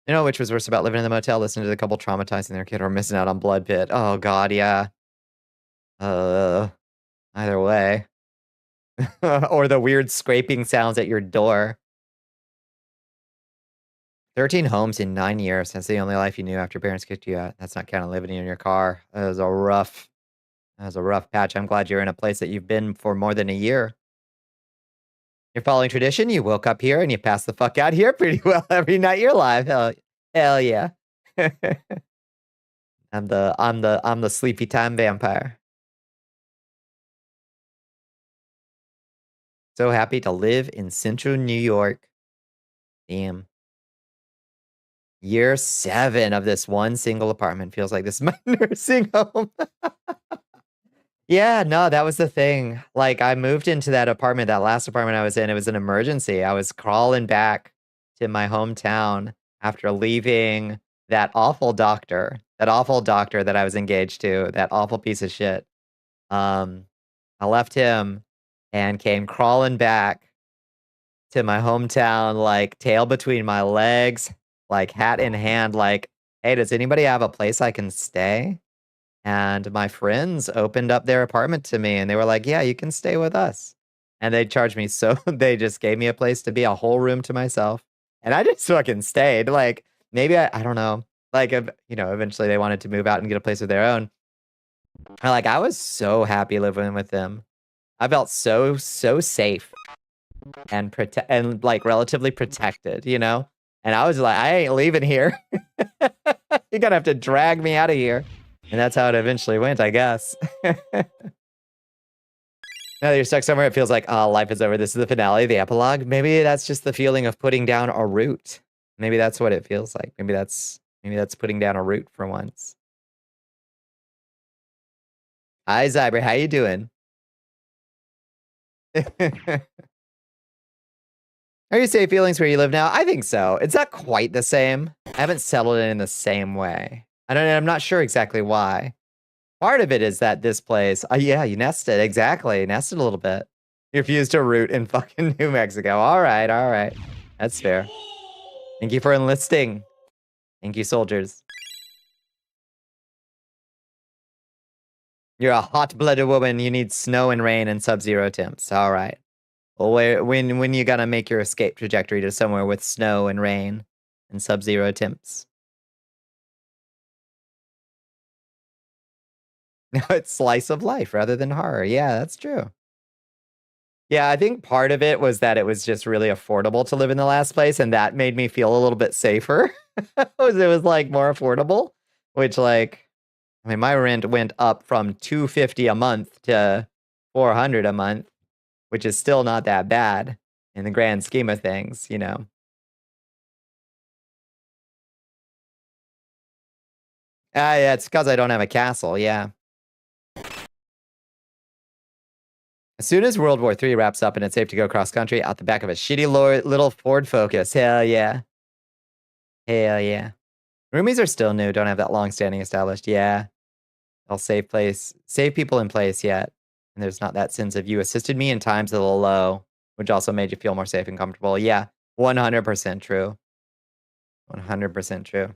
You know which was worse about living in the motel? Listening to the couple traumatizing their kid or missing out on blood pit. Oh God, yeah. Either way. Or the weird scraping sounds at your door. 13 homes in 9 years. That's the only life you knew after parents kicked you out. That's not counting living in your car. That was a rough patch. I'm glad you're in a place that you've been for more than a year. You're following tradition. You woke up here and you passed the fuck out here pretty well every night you're alive. Hell yeah. I'm the sleepy time vampire. So happy to live in central New York. Damn. Year 7 of this one single apartment feels like this is my nursing home. Yeah, no, that was the thing. Like, I moved into that apartment, that last apartment I was in, it was an emergency. I was crawling back to my hometown after leaving that awful doctor that I was engaged to, that awful piece of shit. Um, I left him and came crawling back to my hometown, like tail between my legs, like hat in hand, like, hey, does anybody have a place I can stay? And my friends opened up their apartment to me and they were like, yeah, you can stay with us. And they charged me so they just gave me a place to be, a whole room to myself. And I just fucking stayed. Like, maybe I don't know. Like, eventually they wanted to move out and get a place of their own. I was so happy living with them. I felt so safe and like relatively protected, you know? And I was like, I ain't leaving here. You're gonna have to drag me out of here. And that's how it eventually went, I guess. Now that you're stuck somewhere, it feels like, oh, life is over. This is the finale, the epilogue. Maybe that's just the feeling of putting down a root. Maybe that's what it feels like. Maybe that's putting down a root for once. Hi, Zyber. How you doing? Are you safe feelings where you live now? I think so. It's not quite the same. I haven't settled in the same way. I'm not sure exactly why. Part of it is that this place, yeah, you nested, exactly, nested a little bit. You refused to root in fucking New Mexico. All right. That's fair. Thank you for enlisting. Thank you, soldiers. You're a hot-blooded woman. You need snow and rain and sub-zero temps. All right. Well, when you gonna make your escape trajectory to somewhere with snow and rain and sub-zero temps? No, it's slice of life rather than horror. Yeah, that's true. Yeah, I think part of it was that it was just really affordable to live in the last place, and that made me feel a little bit safer. It was like more affordable, which like, I mean, my rent went up from $250 a month to $400 a month, which is still not that bad in the grand scheme of things, you know. Yeah, it's because I don't have a castle. Yeah. As soon as World War III wraps up and it's safe to go cross country out the back of a shitty little Ford Focus. Hell yeah. Hell yeah. Roomies are still new, don't have that long-standing established. Yeah. I'll save people in place yet. And there's not that sense of you assisted me in times a little low, which also made you feel more safe and comfortable. Yeah. 100% true. 100% true.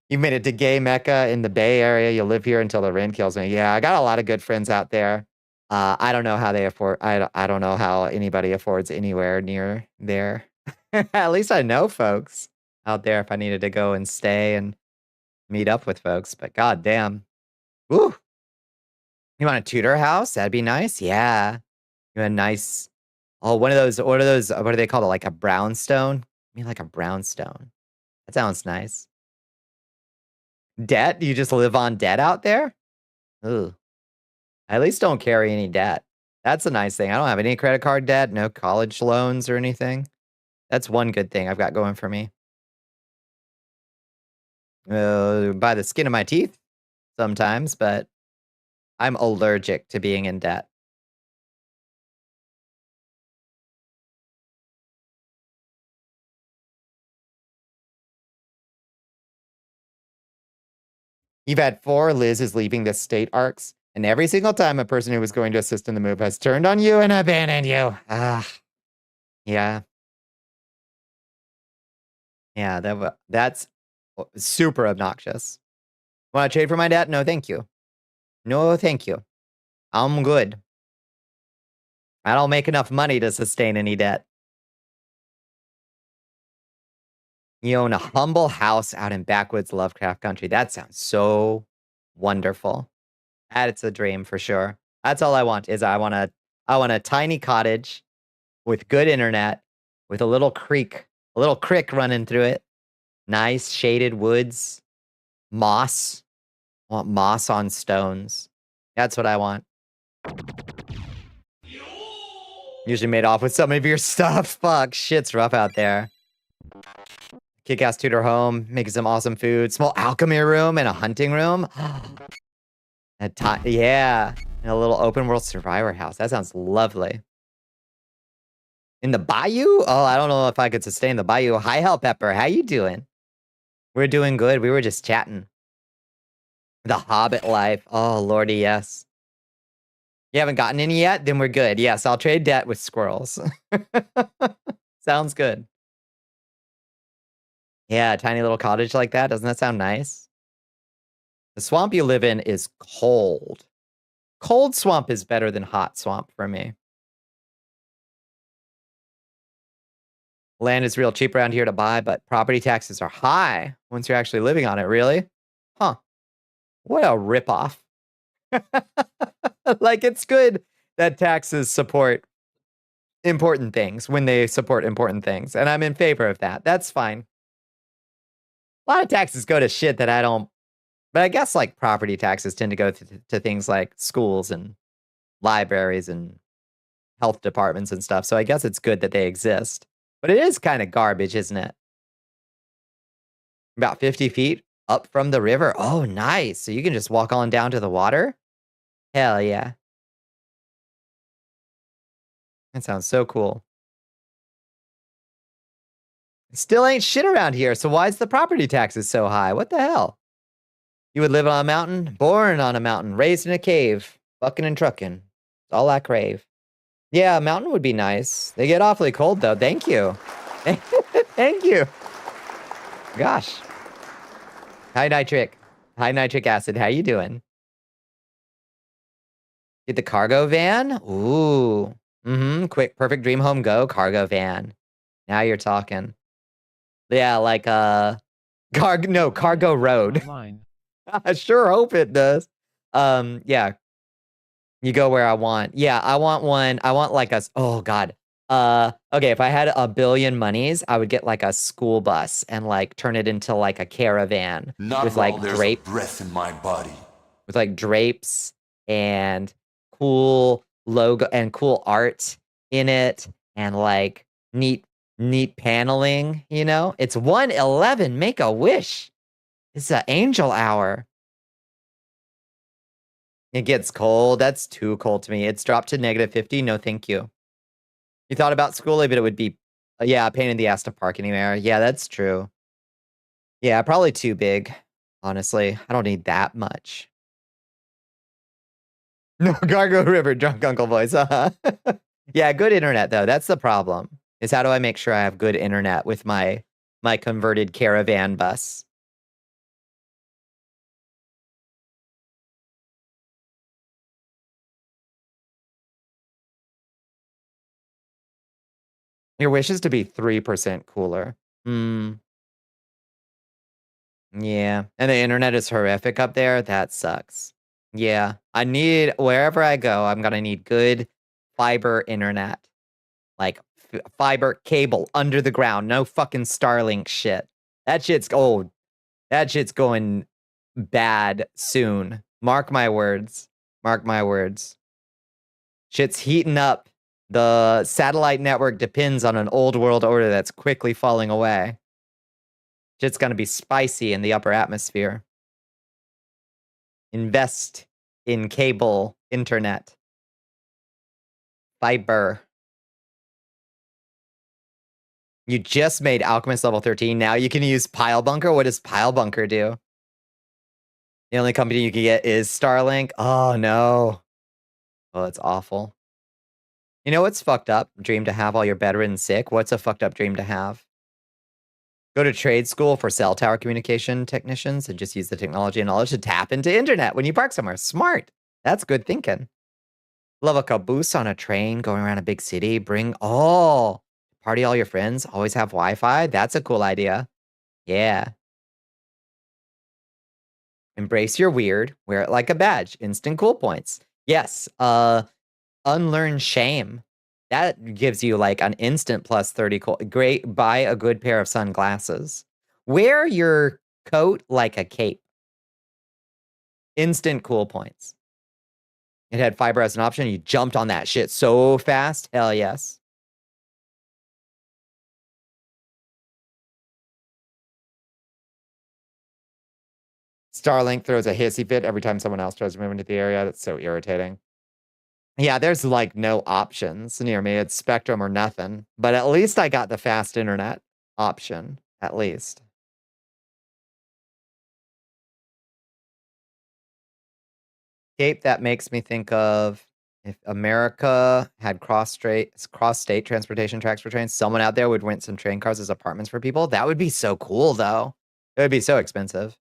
You made it to gay Mecca in the Bay Area. You'll live here until the rent kills me. Yeah, I got a lot of good friends out there. I don't know how they afford. I don't know how anybody affords anywhere near there. At least I know folks out there if I needed to go and stay and meet up with folks. But goddamn, woo! You want a Tudor house? That'd be nice. Yeah, you want a nice. Oh, one of those. What are those? What do they call it? Like a brownstone? I mean, like a brownstone. That sounds nice. Debt? You just live on debt out there? Ooh. I at least don't carry any debt. That's a nice thing. I don't have any credit card debt, no college loans or anything. That's one good thing I've got going for me. By the skin of my teeth sometimes, but I'm allergic to being in debt. You've had 4 Liz is leaving the state arcs, and every single time a person who was going to assist in the move has turned on you and abandoned you. Ah, yeah. Yeah, that's super obnoxious. Want to trade for my debt? No, thank you. No, thank you. I'm good. I don't make enough money to sustain any debt. You own a humble house out in backwoods Lovecraft country. That sounds so wonderful. It's a dream for sure. That's all I want is I want a tiny cottage with good internet, with a little creek running through it. Nice shaded woods, moss. I want moss on stones. That's what I want. Usually made off with some of your stuff. Fuck, shit's rough out there. Kick-ass Tudor home, making some awesome food. Small alchemy room and a hunting room. Yeah, and a little open world survivor house. That sounds lovely. In the bayou? Oh, I don't know if I could sustain the bayou. Hi, Hell Pepper. How you doing? We're doing good. We were just chatting. The Hobbit life. Oh, lordy, yes. You haven't gotten any yet? Then we're good. Yes, I'll trade debt with squirrels. Sounds good. Yeah, a tiny little cottage like that. Doesn't that sound nice? The swamp you live in is cold. Cold swamp is better than hot swamp for me. Land is real cheap around here to buy, but property taxes are high once you're actually living on it. Really? Huh. What a ripoff. Like, it's good that taxes support important things when they support important things. And I'm in favor of that. That's fine. A lot of taxes go to shit that I don't. But I guess, like, property taxes tend to go to things like schools and libraries and health departments and stuff. So I guess it's good that they exist. But it is kind of garbage, isn't it? About 50 feet up from the river. Oh, nice. So you can just walk on down to the water? Hell yeah. That sounds so cool. Still ain't shit around here, so why is the property taxes so high? What the hell? You would live on a mountain? Born on a mountain, raised in a cave, fucking and trucking. It's all I crave. Yeah, a mountain would be nice. They get awfully cold, though. Thank you. Thank you. Gosh. Hi, nitric. Hi, nitric acid. How you doing? Get the cargo van? Ooh. Quick, perfect dream home go cargo van. Now you're talking. Yeah, like cargo road. I sure hope it does. Yeah. You go where I want. Yeah, I want one. I want like oh god. Okay, if I had a billion monies, I would get like a school bus and like turn it into like a caravan with like drapes. Breath in my body. With like drapes and cool logo and cool art in it and like neat paneling, you know? It's 111, make a wish. It's an angel hour. It gets cold. That's too cold to me. It's dropped to -50. No, thank you. You thought about schooling, but it would be, yeah, a pain in the ass to park anywhere. Yeah, that's true. Yeah, probably too big, honestly. I don't need that much. No, Gargo River, drunk uncle voice. Yeah, good internet, though. That's the problem, is how do I make sure I have good internet with my converted caravan bus? Your wish is to be 3% cooler. Hmm. Yeah, and the internet is horrific up there. That sucks. Yeah, I need wherever I go, I'm gonna need good fiber internet, like fiber cable under the ground. No fucking Starlink shit. That shit's old. That shit's going bad soon. Mark my words. Mark my words. Shit's heating up. The satellite network depends on an old world order that's quickly falling away. Shit's gonna be spicy in the upper atmosphere. Invest in cable internet. Fiber. You just made Alchemist level 13. Now you can use Pile Bunker. What does Pile Bunker do? The only company you can get is Starlink. Oh, no. Oh, that's awful. You know what's fucked up? Dream to have all your bedridden sick. What's a fucked up dream to have? Go to trade school for cell tower communication technicians and just use the technology and knowledge to tap into internet when you park somewhere. Smart. That's good thinking. Love a caboose on a train going around a big city. Bring all. Party all your friends. Always have Wi-Fi. That's a cool idea. Yeah. Embrace your weird. Wear it like a badge. Instant cool points. Yes. Unlearn shame. That gives you like an instant plus 30 cool. Great. Buy a good pair of sunglasses. Wear your coat like a cape. Instant cool points. It had fiber as an option. You jumped on that shit so fast. Hell yes. Starlink throws a hissy fit every time someone else tries to move into the area. That's so irritating. Yeah, there's like no options near me. It's Spectrum or nothing. But at least I got the fast internet option. At least. Cape, that makes me think of if America had cross-state transportation tracks for trains, someone out there would rent some train cars as apartments for people. That would be so cool, though. It would be so expensive.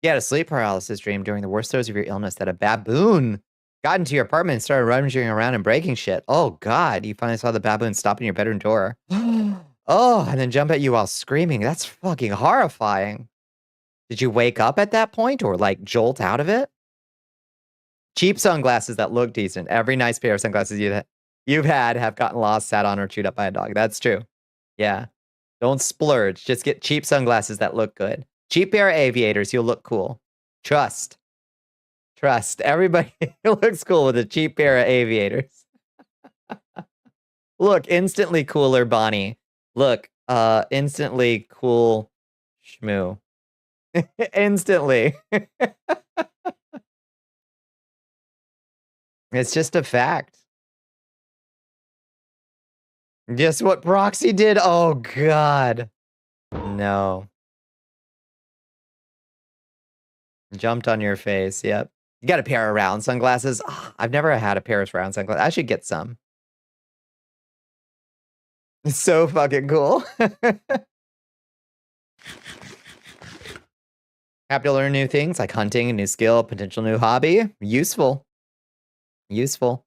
You had a sleep paralysis dream during the worst throes of your illness that a baboon got into your apartment and started rummaging around and breaking shit. Oh, God. You finally saw the baboon stopping your bedroom door. Oh, and then jump at you while screaming. That's fucking horrifying. Did you wake up at that point or like jolt out of it? Cheap sunglasses that look decent. Every nice pair of sunglasses you've had have gotten lost, sat on, or chewed up by a dog. That's true. Yeah. Don't splurge. Just get cheap sunglasses that look good. Cheap pair of aviators. You'll look cool. Trust. Trust. Everybody looks cool with a cheap pair of aviators. Look, instantly cooler, Bonnie. Look, instantly cool Shmoo. Instantly. It's just a fact. Guess what Proxy did? Oh, God. No. Jumped on your face. Yep. You got a pair of round sunglasses? Oh, I've never had a pair of round sunglasses. I should get some. It's so fucking cool. Happy to learn new things like hunting, a new skill, potential new hobby. Useful. Useful.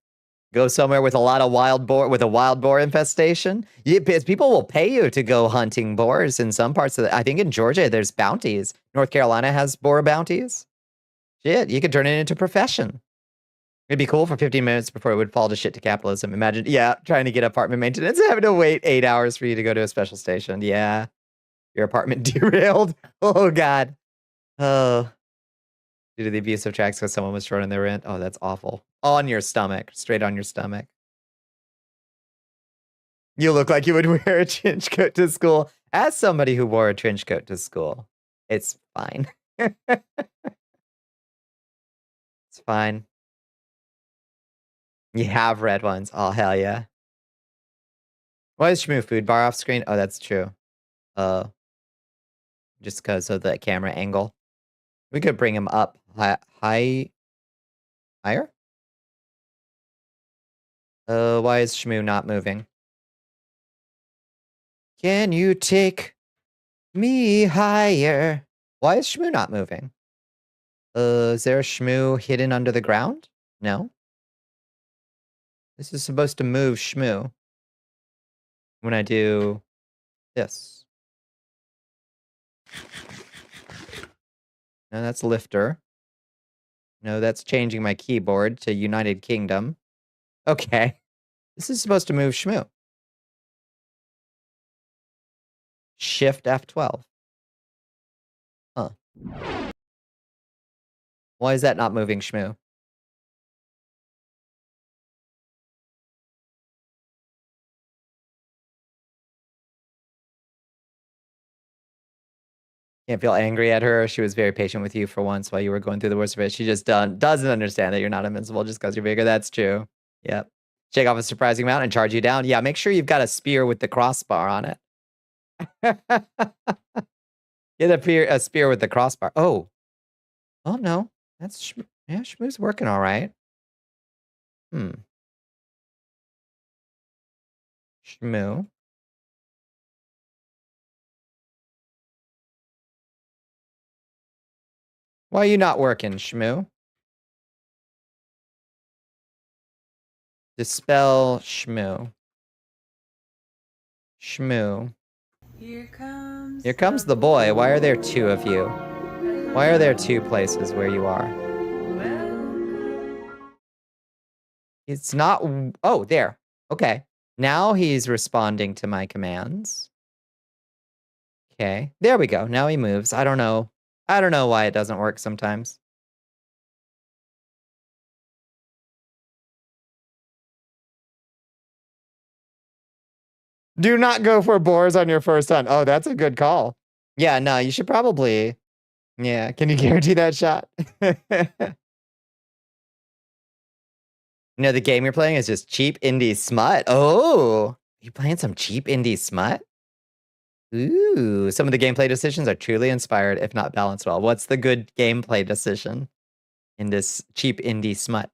Go somewhere with a lot of wild boar infestation. People will pay you to go hunting boars in some parts of I think in Georgia there's bounties. North Carolina has boar bounties. Shit, you could turn it into a profession. It'd be cool for 15 minutes before it would fall to shit to capitalism. Imagine, yeah, trying to get apartment maintenance and having to wait 8 hours for you to go to a special station. Yeah. Your apartment derailed. Oh, God. Oh. Due to the abusive tracks because someone was short on their rent. Oh, that's awful. On your stomach. Straight on your stomach. You look like you would wear a trench coat to school. As somebody who wore a trench coat to school, it's fine. It's fine. You have red ones. Oh, hell yeah. Why is Shmoo food bar off screen? Oh, that's true. Just because of the camera angle. We could bring him up higher? Why is Shmoo not moving? Can you take me higher? Why is Shmoo not moving? Is there a Shmoo hidden under the ground? No. This is supposed to move Shmoo. When I do this. No, that's lifter. No, that's changing my keyboard to United Kingdom. Okay. This is supposed to move Shmoo. Shift F12. Huh. Why is that not moving Shmoo? Can't feel angry at her. She was very patient with you for once while you were going through the worst of it. She just doesn't understand that you're not invincible just because you're bigger. That's true. Yep. Shake off a surprising amount and charge you down. Yeah, make sure you've got a spear with the crossbar on it. Get a spear with the crossbar. Oh. Oh, no. That's... Yeah, Shmoo's working all right. Shmoo. Why are you not working, Shmoo? Dispel Shmoo. Shmoo. Here comes. Here comes the boy. Why are there two of you? Why are there two places where you are? It's not... Oh, there. Okay. Now he's responding to my commands. Okay. There we go. Now he moves. I don't know. I don't know why it doesn't work sometimes. Do not go for boars on your first hunt. Oh, that's a good call. Yeah, no, you should probably... Yeah, can you guarantee that shot? You know, the game you're playing is just cheap indie smut. Oh, you playing some cheap indie smut? Ooh, some of the gameplay decisions are truly inspired, if not balanced well. What's the good gameplay decision in this cheap indie smut?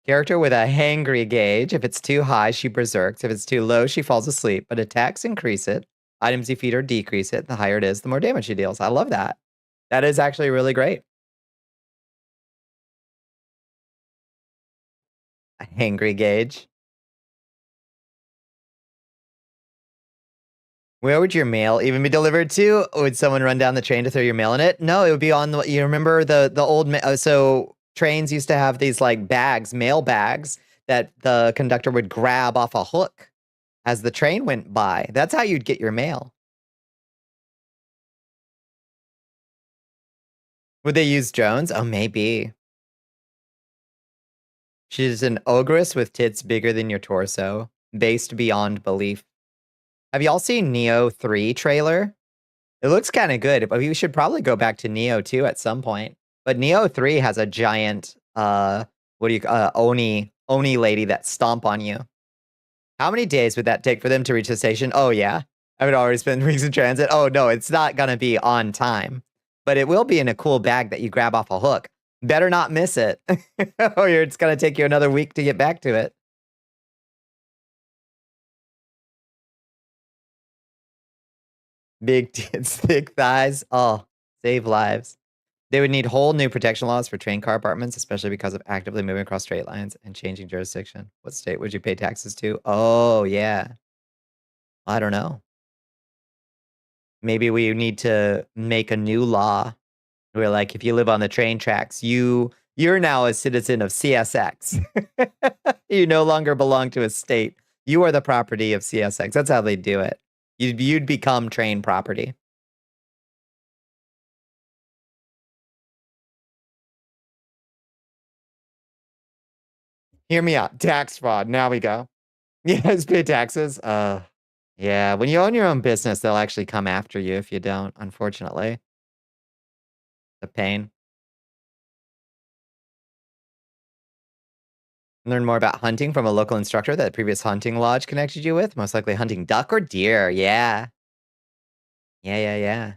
Character with a hangry gauge. If it's too high, she berserks. If it's too low, she falls asleep. But attacks increase it. Items you feed her decrease it. The higher it is, the more damage she deals. I love that. That is actually really great. A hangry gauge. Where would your mail even be delivered to? Would someone run down the train to throw your mail in it? No, it would be on the... You remember the old... So trains used to have these like bags, mail bags, that the conductor would grab off a hook as the train went by. That's how you'd get your mail. Would they use drones? Oh, maybe. She's an ogress with tits bigger than your torso, based beyond belief. Have y'all seen Neo 3 trailer? It looks kind of good, but we should probably go back to Neo 2 at some point. But Neo 3 has a giant, Oni lady that stomp on you. How many days would that take for them to reach the station? Oh, yeah. I would already spend weeks in transit. Oh, no, it's not going to be on time. But it will be in a cool bag that you grab off a hook. Better not miss it. Or it's going to take you another week to get back to it. Big tits, thick thighs. Oh, save lives. They would need whole new protection laws for train car apartments, especially because of actively moving across straight lines and changing jurisdiction. What state would you pay taxes to? Oh, yeah. I don't know. Maybe we need to make a new law where, like, if you live on the train tracks, you're now a citizen of CSX. You no longer belong to a state. You are the property of CSX. That's how they do it. You'd become train property. Hear me out. Tax fraud. Now we go. Yeah, it's pay taxes. Yeah, when you own your own business, they'll actually come after you if you don't, unfortunately. The pain. Learn more about hunting from a local instructor that the previous hunting lodge connected you with. Most likely hunting duck or deer. Yeah. Yeah.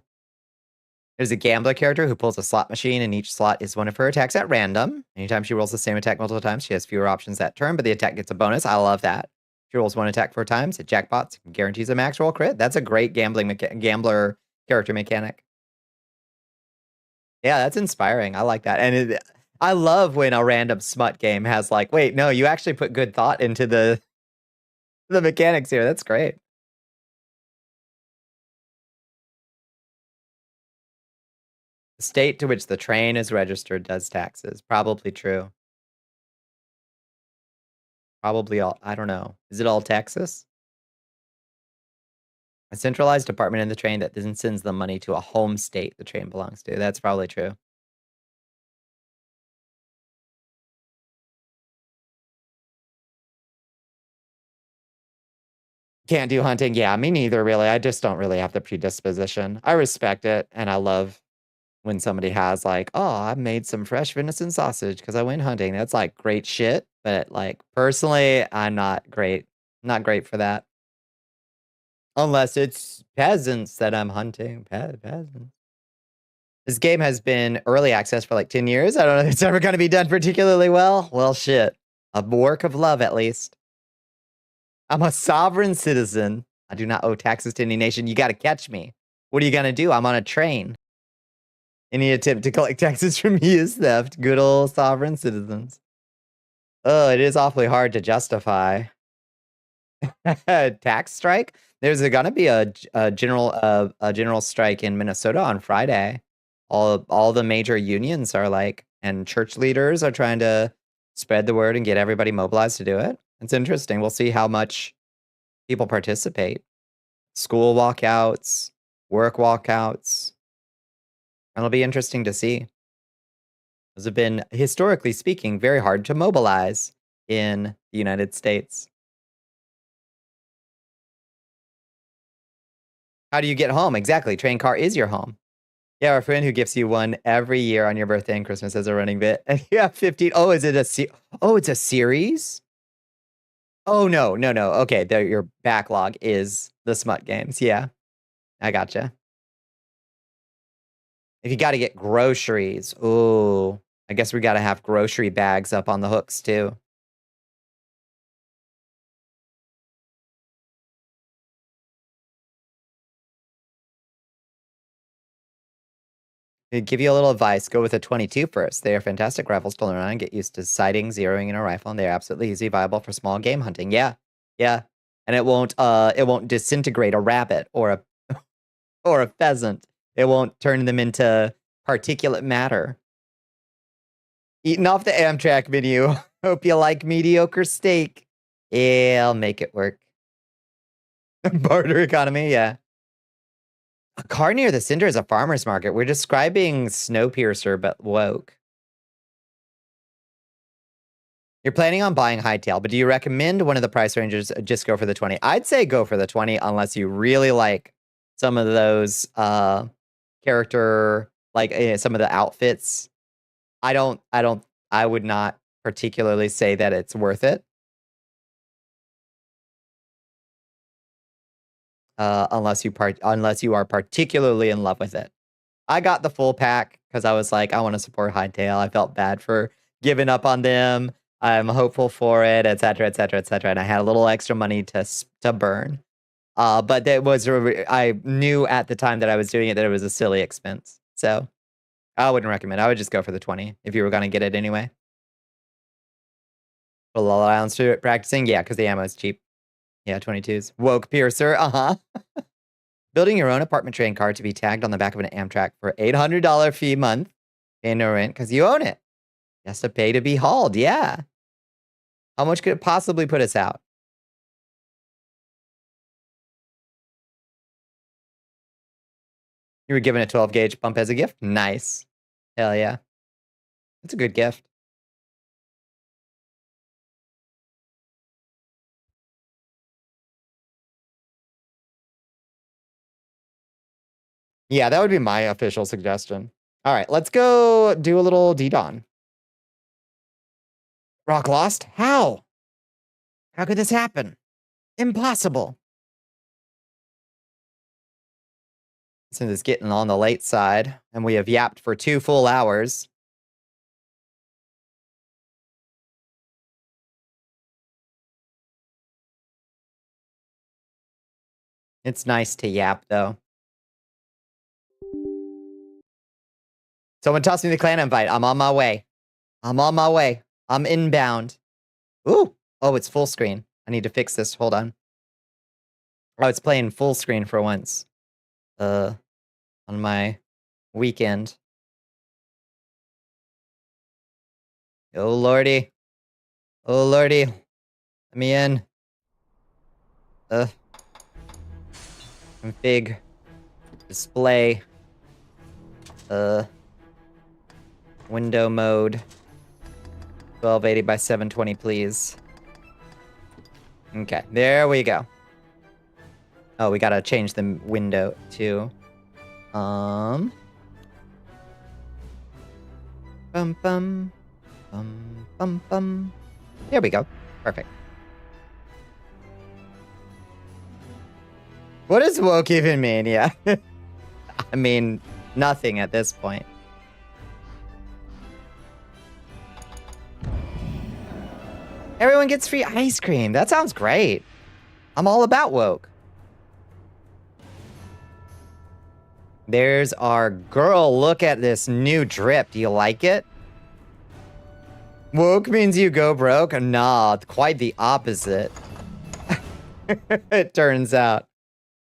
There's a gambler character who pulls a slot machine, and each slot is one of her attacks at random. Anytime she rolls the same attack multiple times, she has fewer options that turn, but the attack gets a bonus. I love that. She rolls one attack 4 times, it jackpots, guarantees a max roll crit. That's a great gambler character mechanic. Yeah, that's inspiring. I like that. And I love when a random smut game has like, wait, no, you actually put good thought into the mechanics here. That's great. The state to which the train is registered does taxes. Probably true. Probably all, I don't know. Is it all Texas? A centralized department in the train that then sends the money to a home state the train belongs to. That's probably true. Can't do hunting. Yeah, me neither, really. I just don't really have the predisposition. I respect it, and I love when somebody has like, oh, I made some fresh venison sausage because I went hunting. That's like great shit. But like personally, I'm not great. Not great for that. Unless it's peasants that I'm hunting. Peasants. This game has been early access for like 10 years. I don't know if it's ever going to be done particularly well. Well, shit. A work of love, at least. I'm a sovereign citizen. I do not owe taxes to any nation. You got to catch me. What are you going to do? I'm on a train. Any attempt to collect taxes from me is theft. Good old sovereign citizens. Oh, it is awfully hard to justify. Tax strike? There's gonna be a general strike in Minnesota on Friday. All the major unions are like, and church leaders are trying to spread the word and get everybody mobilized to do it. It's interesting. We'll see how much people participate. School walkouts, work walkouts. It'll be interesting to see. Those have been, historically speaking, very hard to mobilize in the United States. How do you get home? Exactly. Train car is your home. Yeah, our friend who gifts you one every year on your birthday and Christmas as a running bit. And you have 15. Oh, is it it's a series? Oh, no. Okay, your backlog is the smut games. Yeah, I gotcha. If you got to get groceries, ooh, I guess we got to have grocery bags up on the hooks too. To give you a little advice, go with a 22 first. They are fantastic rifles to learn on and get used to sighting, zeroing in a rifle, and they're absolutely easy, viable for small game hunting. Yeah. And it won't disintegrate a rabbit or a or a pheasant. It won't turn them into particulate matter. Eating off the Amtrak menu. Hope you like mediocre steak. Yeah, I'll make it work. Barter economy, yeah. A car near the center is a farmer's market. We're describing Snowpiercer, but woke. You're planning on buying Hightail, but do you recommend one of the price ranges? Just go for the 20. I'd say go for the 20 unless you really like some of those character, like some of the outfits. I would not particularly say that it's worth it. Unless you are particularly in love with it. I got the full pack because I was like, I want to support Hightail. I felt bad for giving up on them. I'm hopeful for it, etc., etc., etc. And I had a little extra money to burn. But I knew at the time that I was doing it that it was a silly expense. So I wouldn't recommend. I would just go for the 20 if you were going to get it anyway. Put a lot of rounds to it practicing. Yeah, because the ammo is cheap. Yeah, 22s. Woke Piercer. Building your own apartment train car to be tagged on the back of an Amtrak for $800 fee month. Pay no rent because you own it. You have to pay to be hauled. Yeah. How much could it possibly put us out? You were given a 12 gauge pump as a gift? Nice. Hell yeah. That's a good gift. Yeah, that would be my official suggestion. All right, let's go do a little D-Don. Rock lost? How? How could this happen? Impossible. Since it's getting on the late side, and we have yapped for 2 full hours. It's nice to yap, though. Someone toss me the clan invite. I'm on my way. I'm on my way. I'm inbound. Ooh. Oh, it's full screen. I need to fix this. Hold on. Oh, it's playing full screen for once. On my weekend. Oh, lordy. Oh, lordy. Let me in. Config. Display. Window mode. 1280 by 720, please. Okay, there we go. Oh, we gotta change the window to... Bum bum. Bum bum bum. There we go. Perfect. What does woke even mean? Yeah. I mean, nothing at this point. Everyone gets free ice cream. That sounds great. I'm all about woke. There's our girl. Look at this new drip. Do you like it? Woke means you go broke? Nah, quite the opposite. It turns out.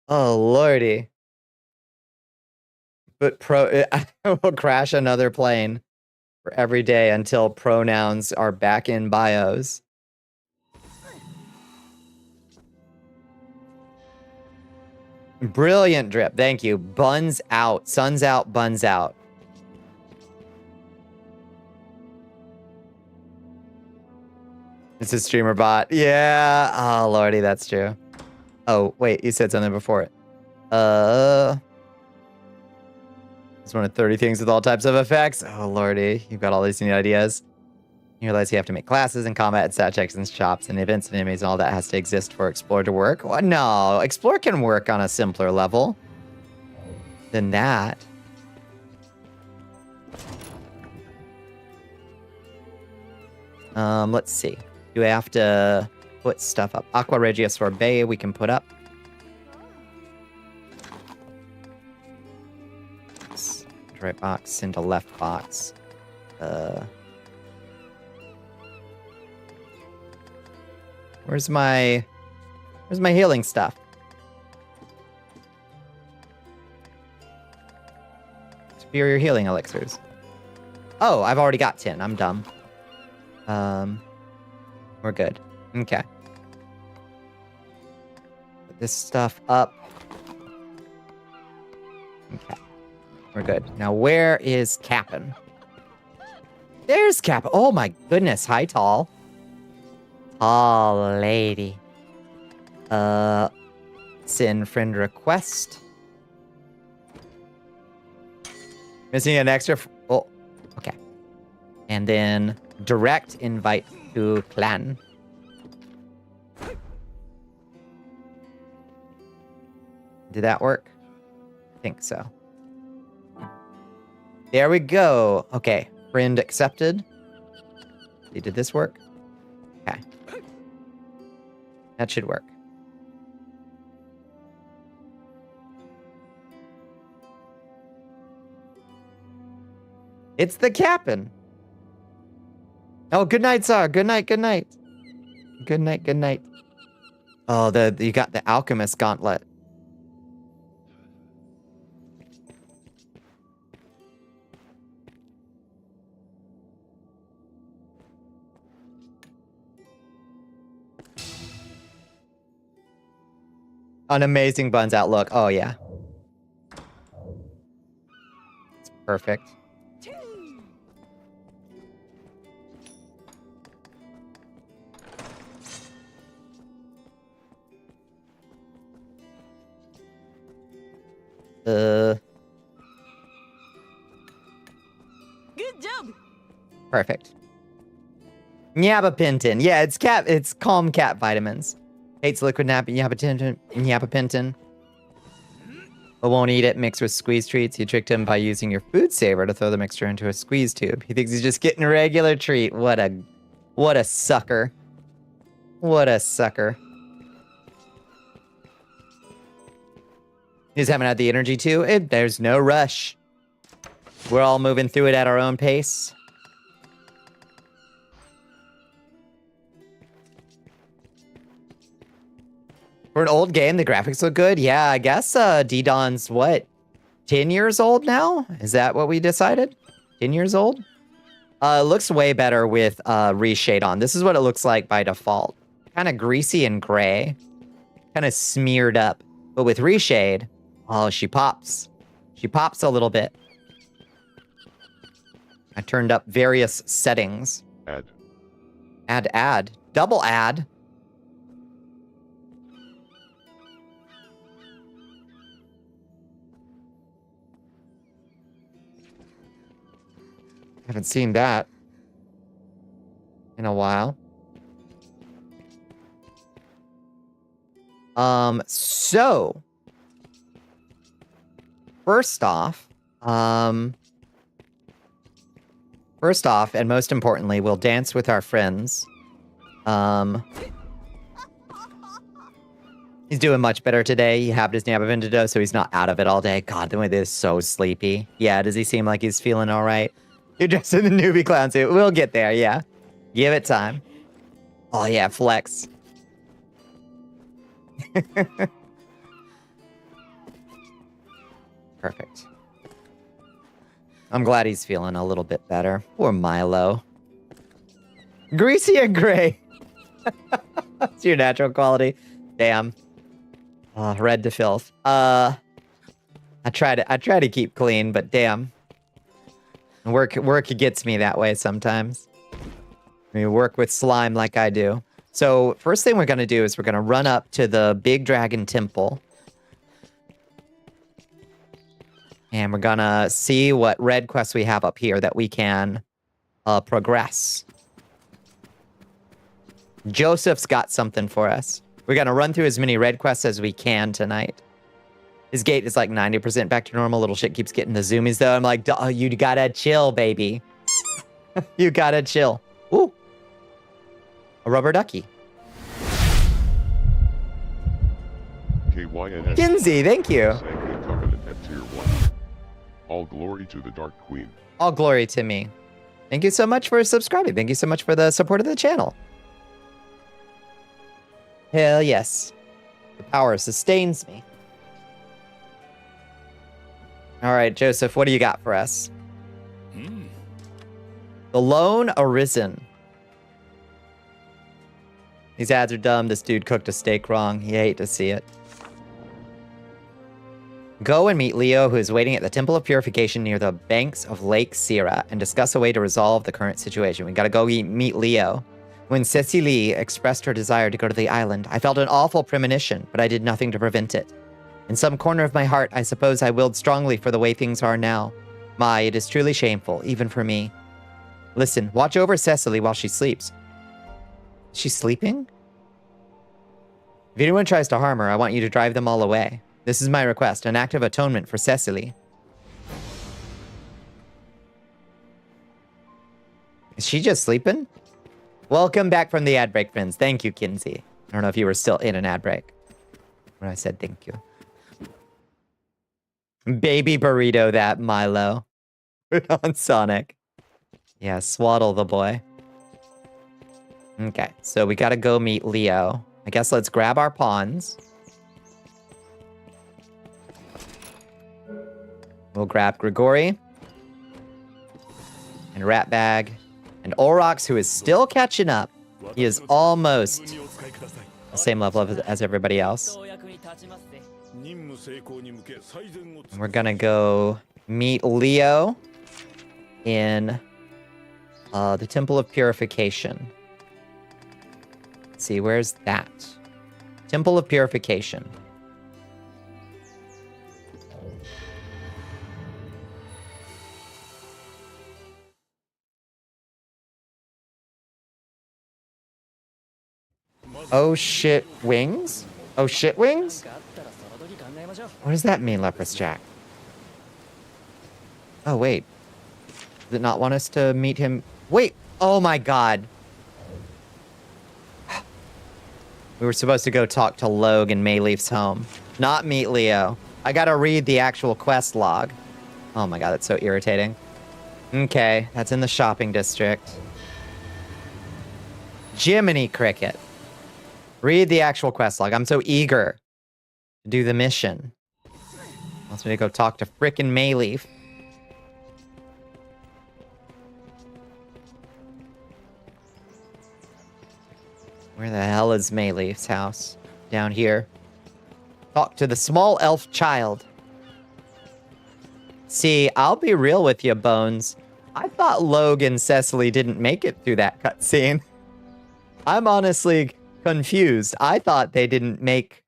Oh, lordy. But I will crash another plane for every day until pronouns are back in bios. Brilliant drip. Thank you. Buns out. Suns out, buns out. It's a streamer bot. Yeah. Oh, lordy, that's true. Oh, wait, you said something before it. It's one of 30 things with all types of effects. Oh, lordy, you've got all these new ideas. You realize you have to make classes and combat and stat checks and shops and events and enemies and all that has to exist for Explore to work. Well, no, Explore can work on a simpler level than that. Let's see. Do we have to put stuff up? Aqua Regia Sorbet we can put up. Right box into left box. Where's my healing stuff? Superior healing elixirs. Oh, I've already got 10. I'm dumb. We're good. Okay. Put this stuff up. Okay. We're good. Now, where is Cap'n? There's Cap'n. Oh my goodness. Hi, Tall. Tall lady. Send friend request. Missing an extra... Oh, okay. And then direct invite to clan. Did that work? I think so. There we go. Okay. Friend accepted. Did this work? Okay. That should work. It's the Cap'n. Oh, good night, sir. Good night, good night. Good night, good night. Oh, you got the Alchemist Gauntlet. An amazing buns outlook. Oh, yeah. It's perfect. Perfect. Nyabapintin. Yeah, it's calm cat vitamins. Hates liquid nyabapintin. But won't eat it mixed with squeeze treats. You tricked him by using your food saver to throw the mixture into a squeeze tube. He thinks he's just getting a regular treat. What a sucker. What a sucker. He just haven't had the energy to. There's no rush. We're all moving through it at our own pace. For an old game, the graphics look good. Yeah, I guess D-Don's what? 10 years old now? Is that what we decided? 10 years old? It looks way better with reshade on. This is what it looks like by default. Kind of greasy and gray. Kind of smeared up. But with reshade, oh, she pops. She pops a little bit. I turned up various settings. Add. Double add. Haven't seen that in a while. So first off, and most importantly, we'll dance with our friends. He's doing much better today. He had his Nabavindado, so he's not out of it all day. God, the way this is so sleepy. Yeah, does he seem like he's feeling all right? You're dressed in the newbie clown suit. We'll get there, yeah. Give it time. Oh, yeah, flex. Perfect. I'm glad he's feeling a little bit better. Poor Milo. Greasy and gray. That's your natural quality. Damn. Red to filth. I try to keep clean, but damn. Work gets me that way sometimes. I mean, work with slime like I do. So first thing we're going to do is we're going to run up to the big dragon temple. And we're going to see what red quests we have up here that we can progress. Joseph's got something for us. We're going to run through as many red quests as we can tonight. His gate is like 90% back to normal. Little shit keeps getting the zoomies, though. I'm like, oh, you gotta chill, baby. You gotta chill. Ooh. A rubber ducky. KYNS. Kinsey, thank you. Sacred Covenant at Tier 1. All glory to the Dark Queen. All glory to me. Thank you so much for subscribing. Thank you so much for the support of the channel. Hell yes. The power sustains me. All right, Joseph, what do you got for us? The Lone Arisen. These ads are dumb. This dude cooked a steak wrong. You hate to see it. Go and meet Leo, who is waiting at the Temple of Purification near the banks of Lake Sierra, and discuss a way to resolve the current situation. We gotta go meet Leo. When Cecily expressed her desire to go to the island, I felt an awful premonition, but I did nothing to prevent it. In some corner of my heart, I suppose I willed strongly for the way things are now. My, it is truly shameful, even for me. Listen, watch over Cecily while she sleeps. Is she sleeping? If anyone tries to harm her, I want you to drive them all away. This is my request, an act of atonement for Cecily. Is she just sleeping? Welcome back from the ad break, friends. Thank you, Kinsey. I don't know if you were still in an ad break when I said thank you. Baby burrito that, Milo. Put on Sonic. Yeah, swaddle the boy. Okay, so we gotta go meet Leo. I guess let's grab our pawns. We'll grab Grigori. And Ratbag. And Olrox, who is still catching up. He is almost the same level as everybody else. And we're gonna go meet Leo in the Temple of Purification. Let's see, where's that? Temple of Purification. Oh shit wings? Oh shit wings? What does that mean, Leprous Jack? Oh wait. Does it not want us to meet him? Wait! Oh my god. We were supposed to go talk to Logue in Mayleaf's home. Not meet Leo. I gotta read the actual quest log. Oh my god, that's so irritating. Okay, that's in the shopping district. Jiminy Cricket. Read the actual quest log. I'm so eager to do the mission. Wants me to go talk to frickin' Mayleaf. Where the hell is Mayleaf's house? Down here. Talk to the small elf child. See, I'll be real with you, Bones. I thought Logue and Cecily didn't make it through that cutscene. I'm honestly confused. I thought they didn't make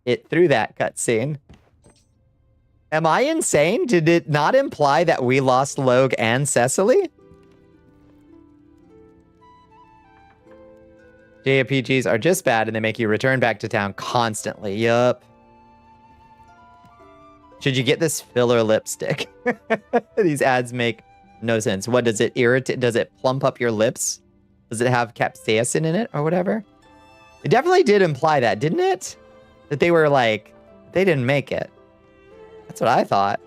it through that cutscene. Am I insane? Did it not imply that we lost Logue and Cecily? JRPGs are just bad and they make you return back to town constantly. Yup. Should you get this filler lipstick? These ads make no sense. What does it irritate? Does it plump up your lips? Does it have capsaicin in it or whatever? It definitely did imply that, didn't it? That they were like, they didn't make it. That's what I thought.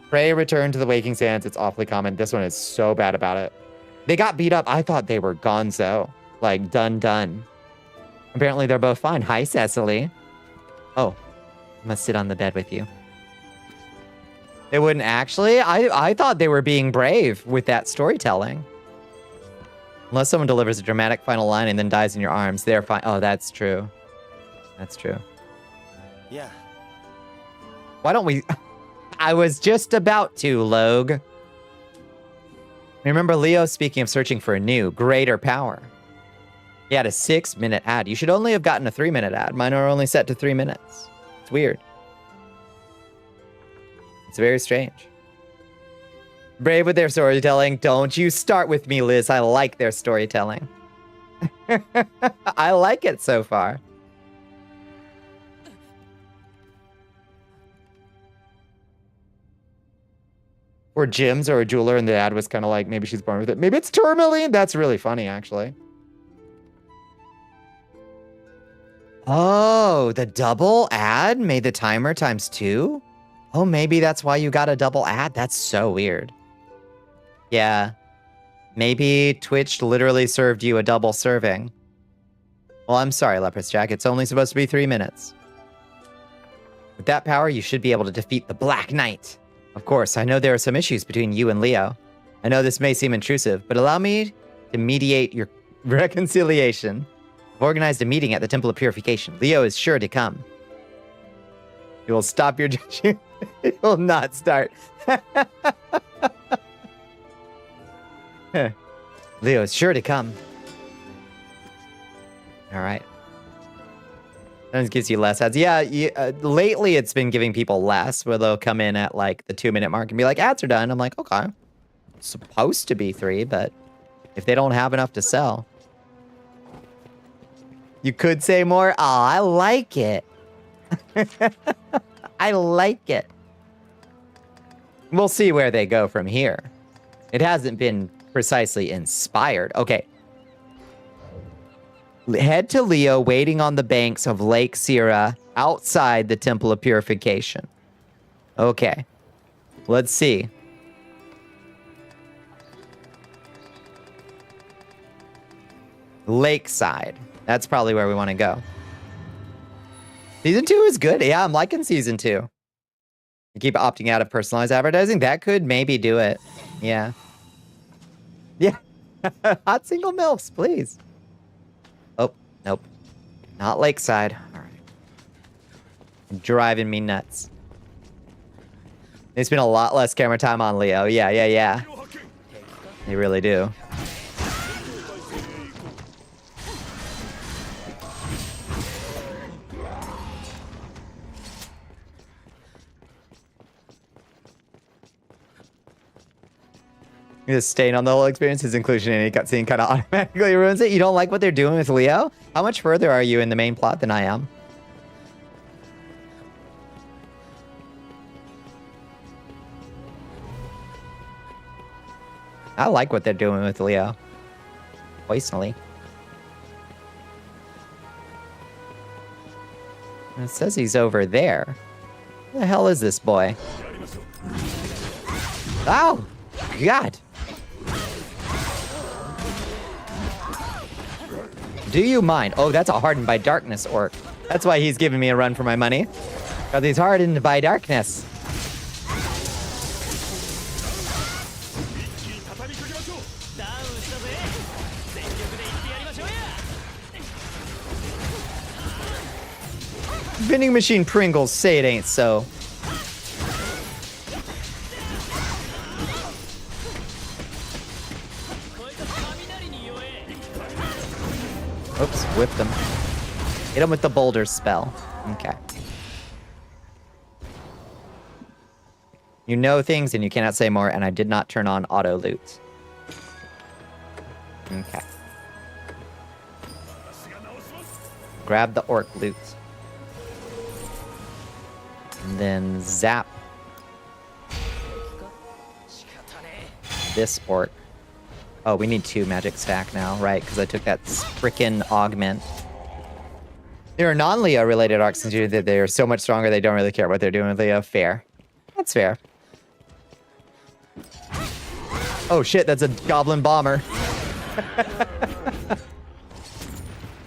Pray return to the waking sands. It's awfully common. This one is so bad about it. They got beat up. I thought they were gonzo. Like, done. Apparently, they're both fine. Hi, Cecily. Oh, I must sit on the bed with you. They wouldn't actually? I thought they were being brave with that storytelling. Unless someone delivers a dramatic final line and then dies in your arms, they're fine. Oh, that's true. That's true. Yeah. Why don't we... I was just about to, Logue. Remember Leo speaking of searching for a new, greater power. He had a 6-minute ad. You should only have gotten a 3-minute ad. Mine are only set to 3 minutes. It's weird. It's very strange. Brave with their storytelling. Don't you start with me, Liz. I like their storytelling. I like it so far. Or gyms or a jeweler, and the ad was kind of like, maybe she's born with it. Maybe it's tourmaline. That's really funny, actually. Oh, the double ad made the timer ×2? Oh, maybe that's why you got a double ad. That's so weird. Yeah. Maybe Twitch literally served you a double serving. Well, I'm sorry, Leprous Jack. It's only supposed to be 3 minutes. With that power, you should be able to defeat the Black Knight. Of course, I know there are some issues between you and Leo. I know this may seem intrusive, but allow me to mediate your reconciliation. I've organized a meeting at the Temple of Purification. Leo is sure to come. He will stop your judging. He will not start. Leo is sure to come. All right. Sometimes gives you less ads. Yeah, lately it's been giving people less, where they'll come in at like the 2-minute mark and be like, ads are done. I'm like, okay. It's supposed to be 3, but if they don't have enough to sell. You could say more. Oh, I like it. I like it. We'll see where they go from here. It hasn't been precisely inspired. Okay. Head to Leo waiting on the banks of Lake Sierra outside the Temple of Purification. Okay. Let's see. Lakeside. That's probably where we want to go. Season 2 is good. Yeah, I'm liking Season 2. You keep opting out of personalized advertising? That could maybe do it. Yeah. Yeah. Hot single MILFs, please. Oh, nope. Not Lakeside. All right. Driving me nuts. They spend a lot less camera time on Leo. Yeah. They really do. The stain on the whole experience. His inclusion in any cutscene kind of automatically ruins it. You don't like what they're doing with Leo? How much further are you in the main plot than I am? I like what they're doing with Leo. Personally. It says he's over there. Who the hell is this boy? Oh, God. Do you mind? Oh, that's a hardened by darkness orc. That's why he's giving me a run for my money. Because he's hardened by darkness. Vending machine Pringles say it ain't so. Oops, whipped him. Hit him with the boulder spell. Okay. You know things and you cannot say more, and I did not turn on auto loot. Okay. Grab the orc loot. And then zap this orc. Oh, we need 2 magic stack now, right? Because I took that frickin' augment. There are non-Leo related arcs in that they are so much stronger they don't really care what they're doing with Leo. Fair. That's fair. Oh shit, that's a goblin bomber.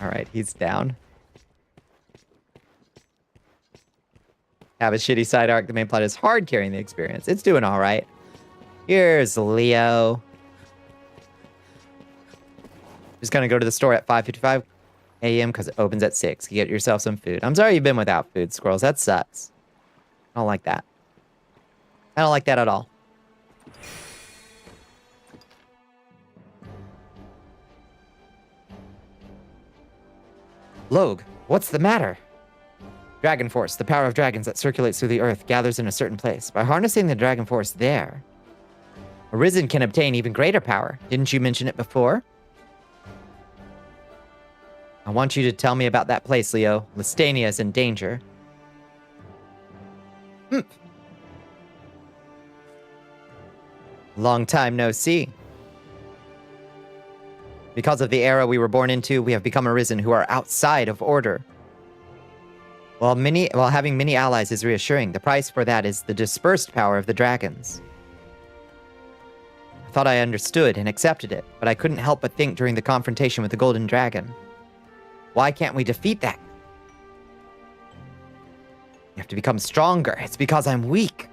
Alright, he's down. Have a shitty side arc. The main plot is hard carrying the experience. It's doing alright. Here's Leo. Just gonna go to the store at 5:55 a.m. because it opens at 6. You get yourself some food. I'm sorry you've been without food, squirrels. That sucks. I don't like that. I don't like that at all. Logue, what's the matter? Dragon Force, the power of dragons that circulates through the earth, gathers in a certain place. By harnessing the Dragon Force there, Arisen can obtain even greater power. Didn't you mention it before? I want you to tell me about that place, Leo. Listania is in danger. Long time no see. Because of the era we were born into, we have become Arisen who are outside of order. While having many allies is reassuring, the price for that is the dispersed power of the dragons. I thought I understood and accepted it, but I couldn't help but think during the confrontation with the Golden Dragon. Why can't we defeat that? You have to become stronger. It's because I'm weak.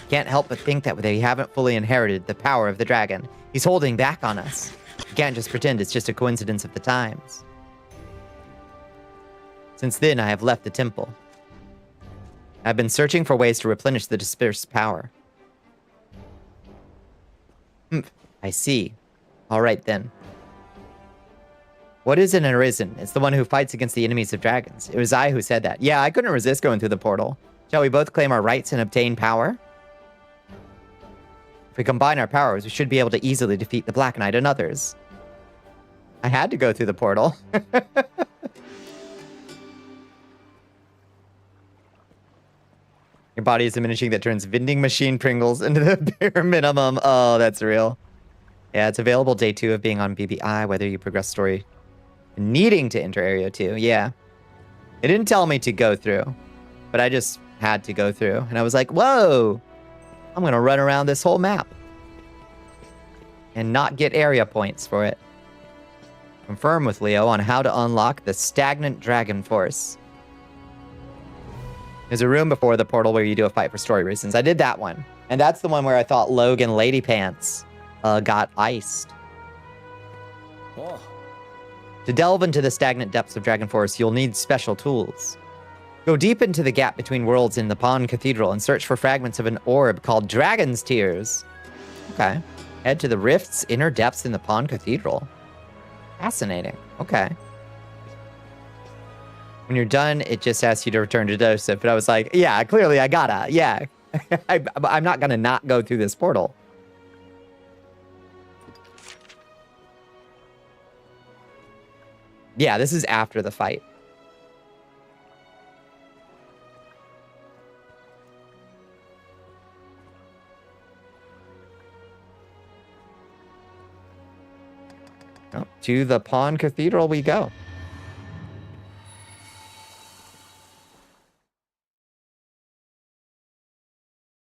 Can't help but think that they haven't fully inherited the power of the dragon. He's holding back on us. You can't just pretend it's just a coincidence of the times. Since then, I have left the temple. I've been searching for ways to replenish the dispersed power. I see. All right, then. What is an Arisen? It's the one who fights against the enemies of dragons. It was I who said that. Yeah, I couldn't resist going through the portal. Shall we both claim our rights and obtain power? If we combine our powers, we should be able to easily defeat the Black Knight and others. I had to go through the portal. Your body is diminishing that turns vending machine Pringles into the bare minimum. Oh, that's real. Yeah, it's available day 2 of being on BBI, whether you progress story needing to enter area 2. Yeah. It didn't tell me to go through, but I just had to go through. And I was like, whoa, I'm going to run around this whole map and not get area points for it. Confirm with Leo on how to unlock the stagnant dragon force. There's a room before the portal where you do a fight for story reasons. I did that one. And that's the one where I thought Logan Lady Pants got iced. Oh. To delve into the stagnant depths of Dragon Force, you'll need special tools. Go deep into the gap between worlds in the Pawn Cathedral and search for fragments of an orb called Dragon's Tears. Okay. Head to the rift's inner depths in the Pawn Cathedral. Fascinating. Okay. When you're done, it just asks you to return to Joseph. But I was like, yeah, clearly I gotta. Yeah. I'm not gonna not go through this portal. Yeah, this is after the fight. Oh, to the Pawn Cathedral we go.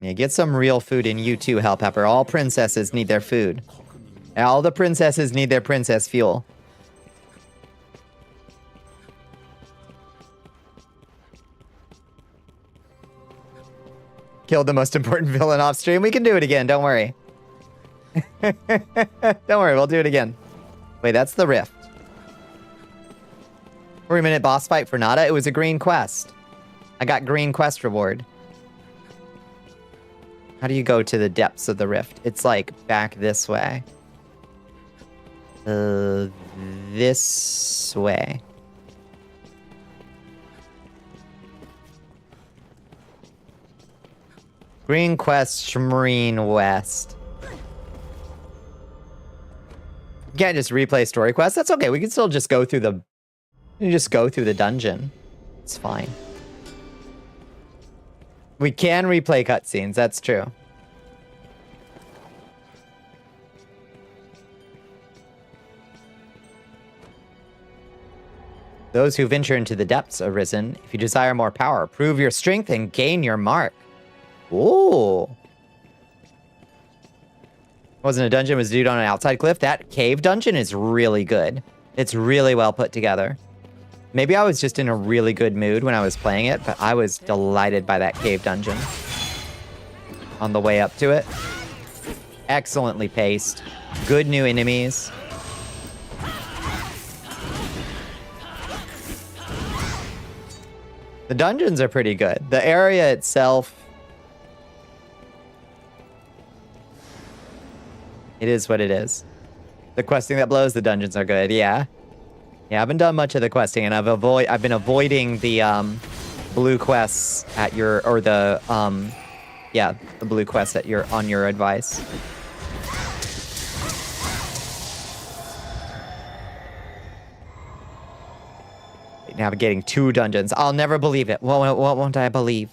Yeah, get some real food in you too, Hellpepper. All princesses need their food. All the princesses need their princess fuel. Killed the most important villain off stream. We can do it again, don't worry. Don't worry, we'll do it again. Wait, that's the rift. 3-minute boss fight for Nada. It was a green quest. I got green quest reward. How do you go to the depths of the rift? It's like back this way. This way. Green quest, Shmarine West. You can't just replay story quests. That's okay. We can still just go through the... You just go through the dungeon. It's fine. We can replay cutscenes. That's true. Those who venture into the depths, Arisen, if you desire more power, prove your strength and gain your mark. Ooh. Wasn't a dungeon, was a dude on an outside cliff. That cave dungeon is really good. It's really well put together. Maybe I was just in a really good mood when I was playing it, but I was delighted by that cave dungeon. On the way up to it. Excellently paced. Good new enemies. The dungeons are pretty good. The area itself... It is what it is. The questing that blows, the dungeons are good, yeah. Yeah, I haven't done much of the questing, and I've been avoiding the blue quests at your, or the the blue quests at your, on your advice. Navigating 2 dungeons. I'll never believe it. What won't I believe?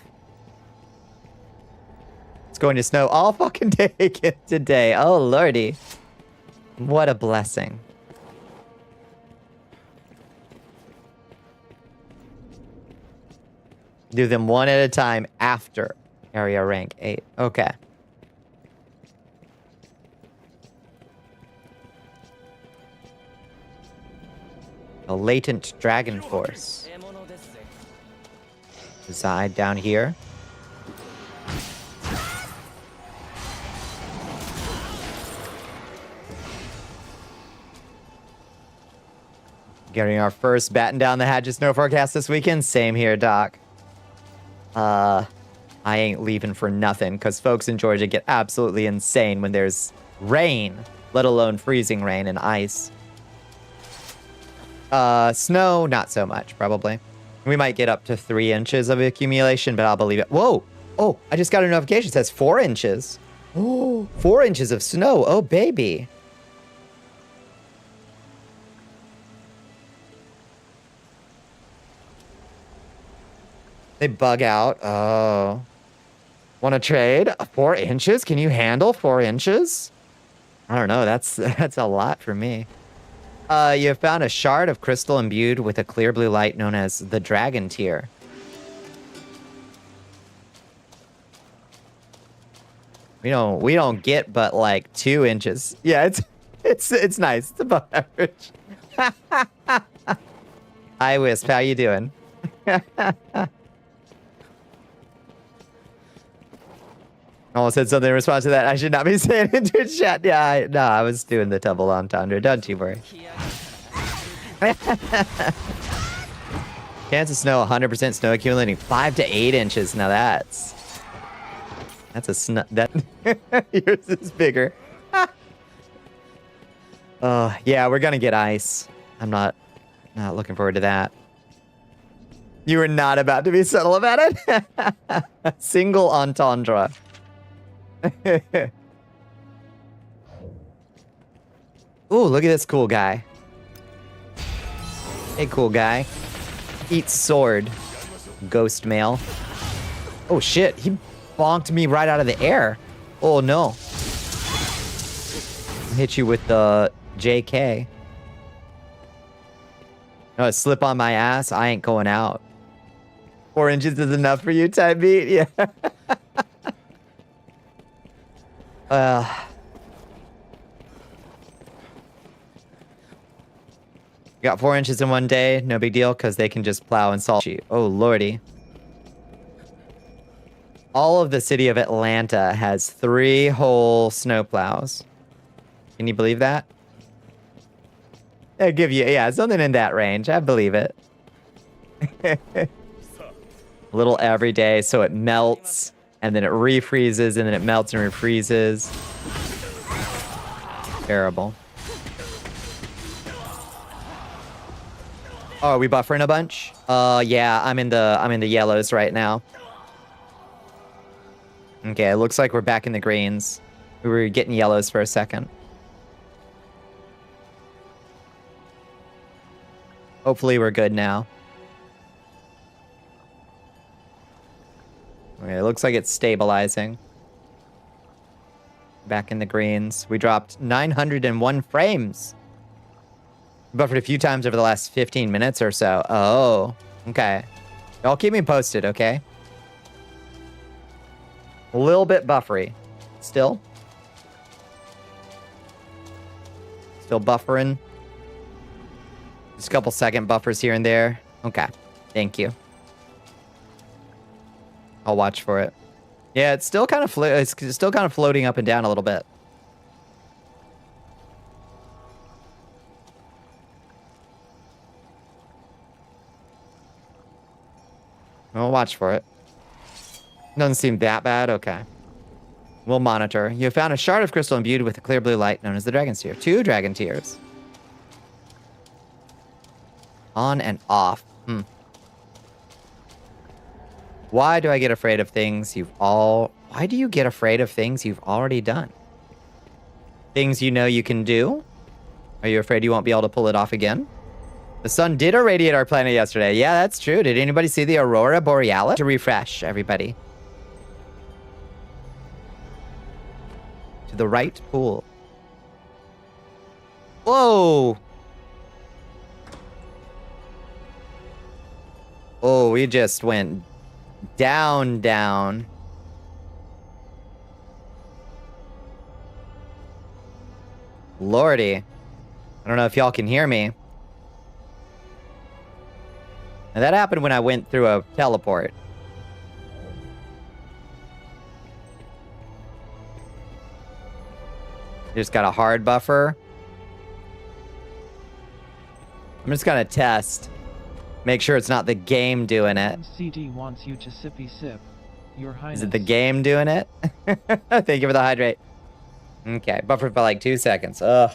It's going to snow all fucking day again today. Oh, lordy. What a blessing. Do them one at a time after area rank 8. Okay. A latent dragon force. Reside down here. Getting our first batten down the hatches snow forecast this weekend. Same here, Doc. I ain't leaving for nothing, because folks in Georgia get absolutely insane when there's rain, let alone freezing rain and ice. Snow, not so much, probably. We might get up to 3 inches of accumulation, but I'll believe it. Whoa! Oh, I just got a notification. It says 4 inches. Oh, 4 inches of snow. Oh, baby. They bug out. Oh. Want to trade? 4 inches? Can you handle 4 inches? I don't know. That's a lot for me. You have found a shard of crystal imbued with a clear blue light known as the Dragon Tear. We don't get but like 2 inches. Yeah, it's nice. It's above average. Hi Wisp, how you doing? Almost said something in response to that. I should not be saying into a chat. Yeah, I was doing the double entendre. Don't you worry. Kansas snow, 100% snow accumulating 5 to 8 inches. Now that's a snow. That yours is bigger. Yeah, we're gonna get ice. I'm not looking forward to that. You were not about to be subtle about it? Single entendre. Ooh, look at this cool guy. Hey, cool guy. Eats sword. Ghost male. Oh, shit. He bonked me right out of the air. Oh, no. Hit you with the JK. No, slip on my ass. I ain't going out. 4 inches is enough for you, type beat. Yeah. Got 4 inches in one day. No big deal, because they can just plow and salt you. Oh, lordy. All of the city of Atlanta has 3 whole snowplows. Can you believe that? I'll give you, yeah, something in that range. I believe it. A little every day, so it melts, and then it refreezes, and then it melts and refreezes. Terrible. Oh, are we buffering a bunch? Yeah, I'm in the yellows right now. Okay, it looks like we're back in the greens. We were getting yellows for a second. Hopefully we're good now. Okay, it looks like it's stabilizing. Back in the greens. We dropped 901 frames. Buffered a few times over the last 15 minutes or so. Oh, okay. Y'all keep me posted, okay? A little bit buffery. Still. Still buffering. Just a couple second buffers here and there. Okay. Thank you. I'll watch for it. Yeah, it's still kind of floating up and down a little bit. I'll watch for it. Doesn't seem that bad. Okay. We'll monitor. You have found a shard of crystal imbued with a clear blue light known as the Dragon's Tear. 2 Dragon Tears. On and off. Why do I get afraid of things Why do you get afraid of things you've already done? Things you know you can do? Are you afraid you won't be able to pull it off again? The sun did irradiate our planet yesterday. Yeah, that's true. Did anybody see the Aurora Borealis? To refresh, everybody. To the right pool. Whoa! Oh, we just went down, down. Lordy. I don't know if y'all can hear me. And that happened when I went through a teleport. Just got a hard buffer. I'm just gonna test. Make sure it's not the game doing it. CT wants you to sippy sip. Your Highness. Is it the game doing it? Thank you for the hydrate. Okay, buffer for like 2 seconds. Ugh.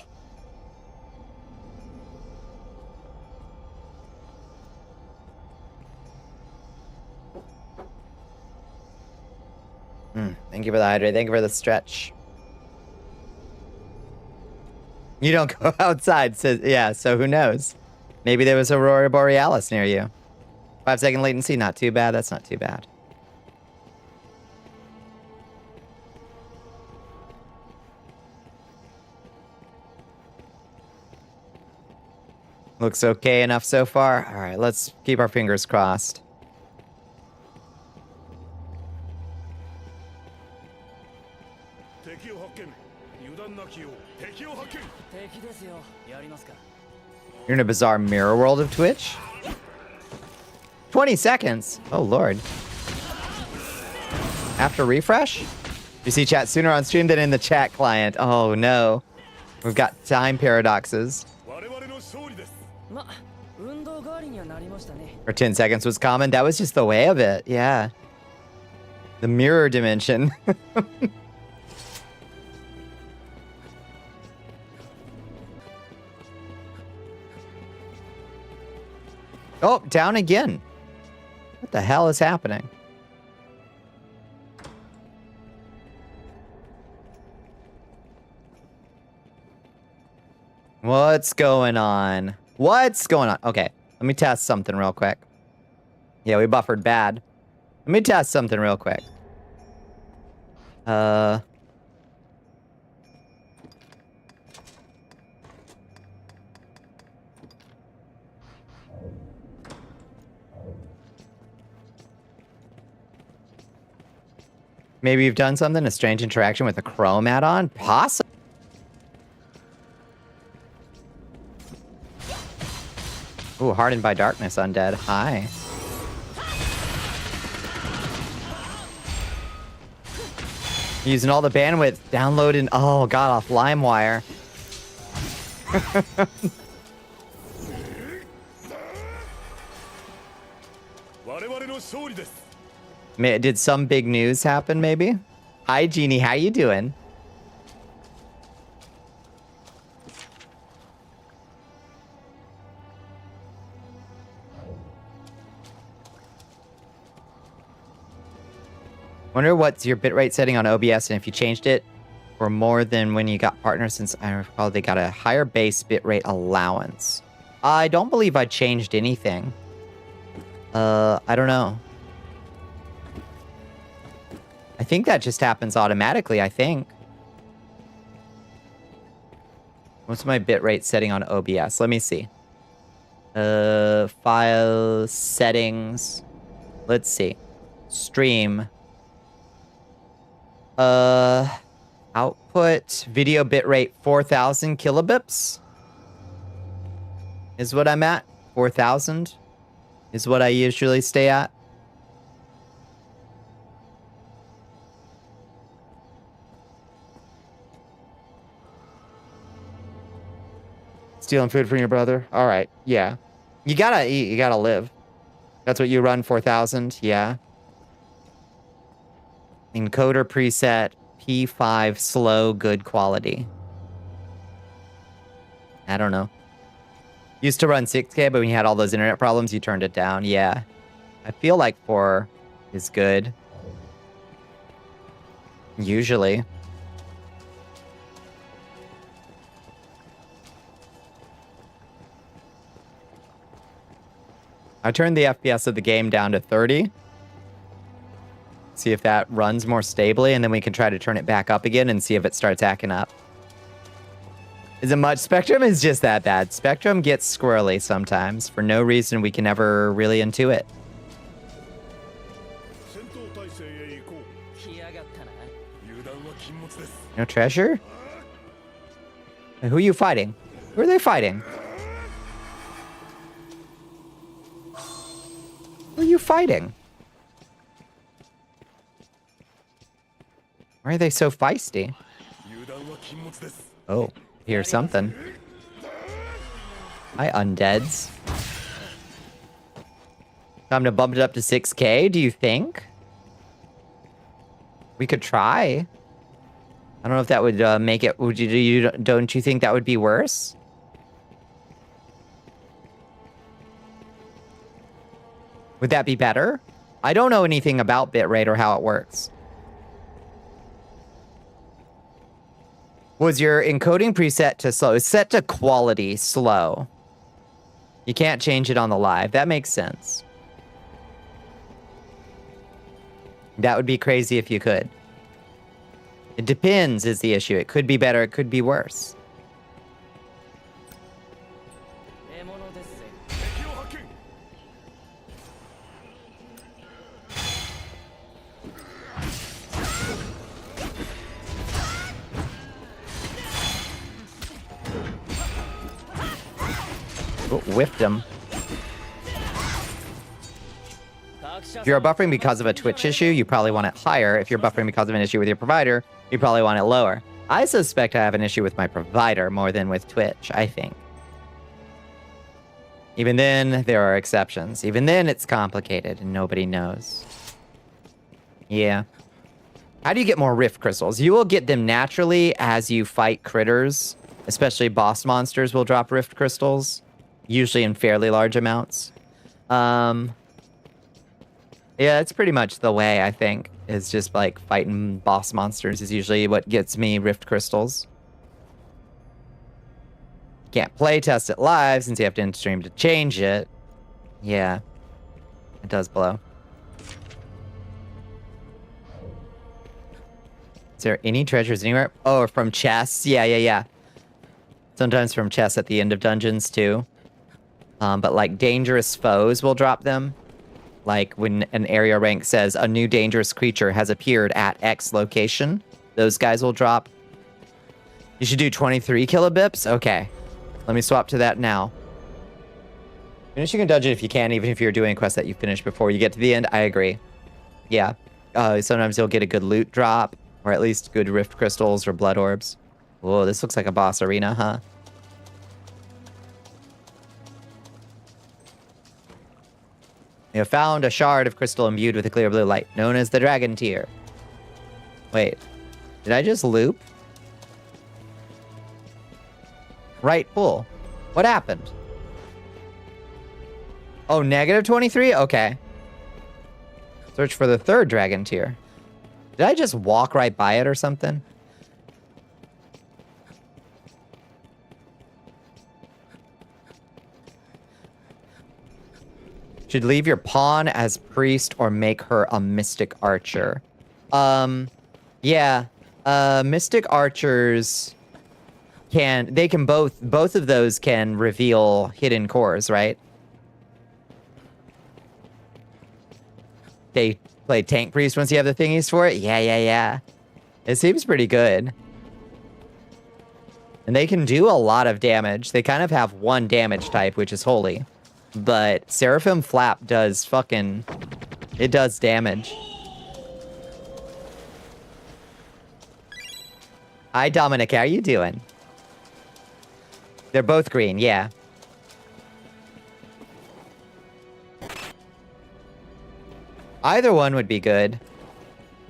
Thank you for the hydrate. Thank you for the stretch. You don't go outside. So, yeah, so who knows? Maybe there was Aurora Borealis near you. 5-second latency, not too bad. That's not too bad. Looks okay enough so far. All right, let's keep our fingers crossed. You're in a bizarre mirror world of Twitch? 20 seconds? Oh, Lord. After refresh? You see chat sooner on stream than in the chat client. Oh, no. We've got time paradoxes. Or 10 seconds was common. That was just the way of it. Yeah. The mirror dimension. Oh, down again. What the hell is happening? What's going on? What's going on? Okay, let me test something real quick. Yeah, we buffered bad. Let me test something real quick. Maybe you've done something, a strange interaction with a Chrome add-on? Possible. Ooh, Hardened by Darkness Undead. Hi. Using all the bandwidth downloading. Oh, God, off LimeWire. Did some big news happen, maybe? Hi, Jeannie. How you doing? Wonder what's your bitrate setting on OBS and if you changed it for more than when you got partners, since I recall they got a higher base bitrate allowance. I don't believe I changed anything. I don't know. I think that just happens automatically, I think. What's my bitrate setting on OBS? Let me see. File settings. Let's see. Stream. Output video bitrate 4,000 kilobips is what I'm at. 4,000 is what I usually stay at. Stealing food from your brother? All right, yeah. You gotta eat, you gotta live. That's what you run, 4,000, yeah. Encoder preset, P5, slow, good quality. I don't know. Used to run 6K, but when you had all those internet problems, you turned it down. Yeah. I feel like 4 is good. Usually. I turned the FPS of the game down to 30. See if that runs more stably, and then we can try to turn it back up again and see if it starts acting up. Is it much? Spectrum is just that bad. Spectrum gets squirrely sometimes for no reason we can ever really intuit. No treasure? Who are you fighting? Who are they fighting? Who are you fighting? Why are they so feisty? Oh, here's something. Hi, undeads. Time to bump it up to 6K, do you think? We could try. I don't know if that would make it... Don't you think that would be worse? Would that be better? I don't know anything about bitrate or how it works. Was your encoding preset to slow? It's set to quality slow. You can't change it on the live. That makes sense. That would be crazy if you could. It depends is the issue. It could be better. It could be worse. Oh, whiffed him. If you're buffering because of a Twitch issue, you probably want it higher. If you're buffering because of an issue with your provider, you probably want it lower. I suspect I have an issue with my provider more than with Twitch, I think. Even then, there are exceptions. Even then, it's complicated and nobody knows. Yeah. How do you get more rift crystals? You will get them naturally as you fight critters. Especially boss monsters will drop rift crystals. Usually in fairly large amounts. Yeah, it's pretty much the way, I think. Is just like fighting boss monsters is usually what gets me Rift Crystals. Can't play test it live since you have to end stream to change it. Yeah, it does blow. Is there any treasures anywhere? Oh, from chests? Yeah. Sometimes from chests at the end of dungeons too. But like dangerous foes will drop them. Like when an area rank says a new dangerous creature has appeared at X location, those guys will drop. You should do 23 kilobips? Okay. Let me swap to that now. Finishing a dungeon if you can, even if you're doing a quest that you finished before you get to the end. I agree. Yeah. Sometimes you'll get a good loot drop, or at least good rift crystals or blood orbs. Whoa, this looks like a boss arena, huh? You have found a shard of crystal imbued with a clear blue light, known as the Dragon Tear. Wait, did I just loop? Right full. What happened? Oh, negative 23? Okay. Search for the third Dragon Tear. Did I just walk right by it or something? Should leave your pawn as priest or make her a mystic archer. Yeah. Mystic archers can both of those can reveal hidden cores, right? They play tank priest once you have the thingies for it? Yeah. It seems pretty good. And they can do a lot of damage. They kind of have one damage type, which is holy. But Seraphim Flap does it does damage. Hi, Dominic. How are you doing? They're both green, yeah. Either one would be good.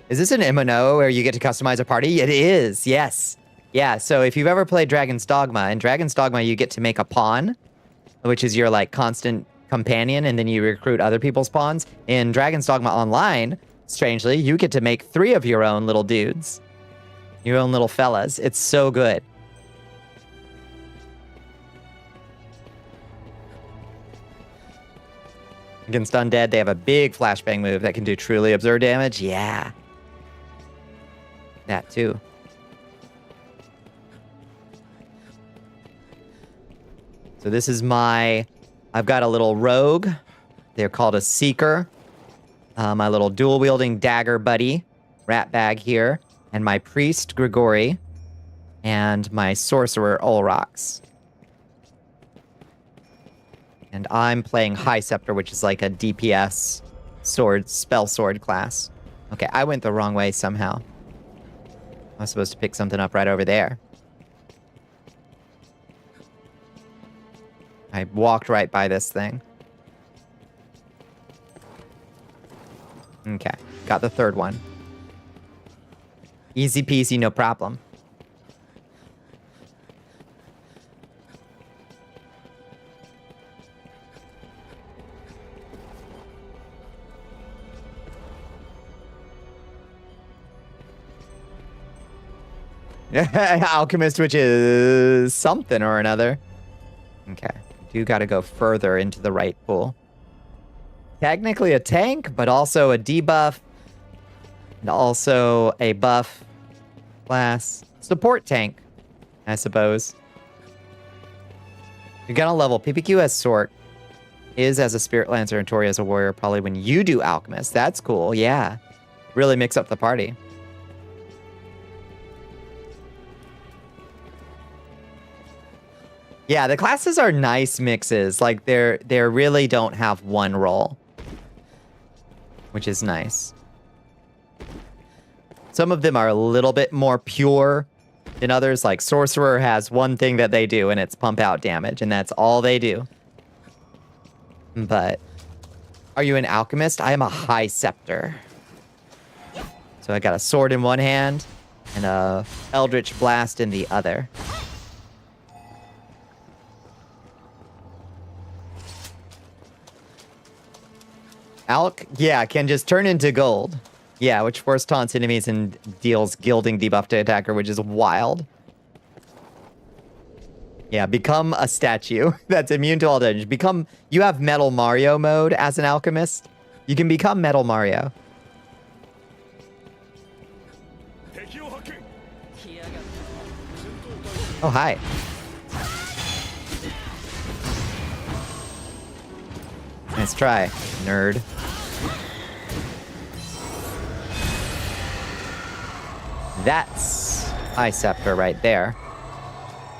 Is this an MNO where you get to customize a party? It is, yes. Yeah, so if you've ever played Dragon's Dogma, in Dragon's Dogma you get to make a pawn, which is your like constant companion, and then you recruit other people's pawns. In Dragon's Dogma Online, strangely, you get to make 3 of your own little dudes. Your own little fellas. It's so good. Against undead, they have a big flashbang move that can do truly absurd damage. Yeah. That too. So this is I've got a little rogue. They're called a seeker. My little dual-wielding dagger buddy, Rat Bag here. And my priest, Grigori. And my sorcerer, Olrox. And I'm playing High Scepter, which is like a DPS spell sword class. Okay, I went the wrong way somehow. I was supposed to pick something up right over there. I walked right by this thing. Okay, got the third one. Easy peasy, no problem. Alchemist, which is something or another. Okay. Do gotta go further into the right pool. Technically a tank, but also a debuff. And also a buff class. Support tank, I suppose. You're gonna level. PPQ as Sort is as a Spirit Lancer and Tori as a Warrior probably when you do Alchemist. That's cool, yeah. Really mix up the party. Yeah, the classes are nice mixes. Like they really don't have one role, which is nice. Some of them are a little bit more pure than others. Like Sorcerer has one thing that they do, and it's pump out damage, and that's all they do. But are you an Alchemist? I am a High Scepter. So I got a sword in one hand and a Eldritch Blast in the other. Alk, yeah, can just turn into gold. Yeah, which force taunts enemies and deals gilding debuff to attacker, which is wild. Yeah, become a statue that's immune to all damage. You have Metal Mario mode as an alchemist. You can become Metal Mario. Oh, hi. Nice try, nerd. That's High Scepter right there.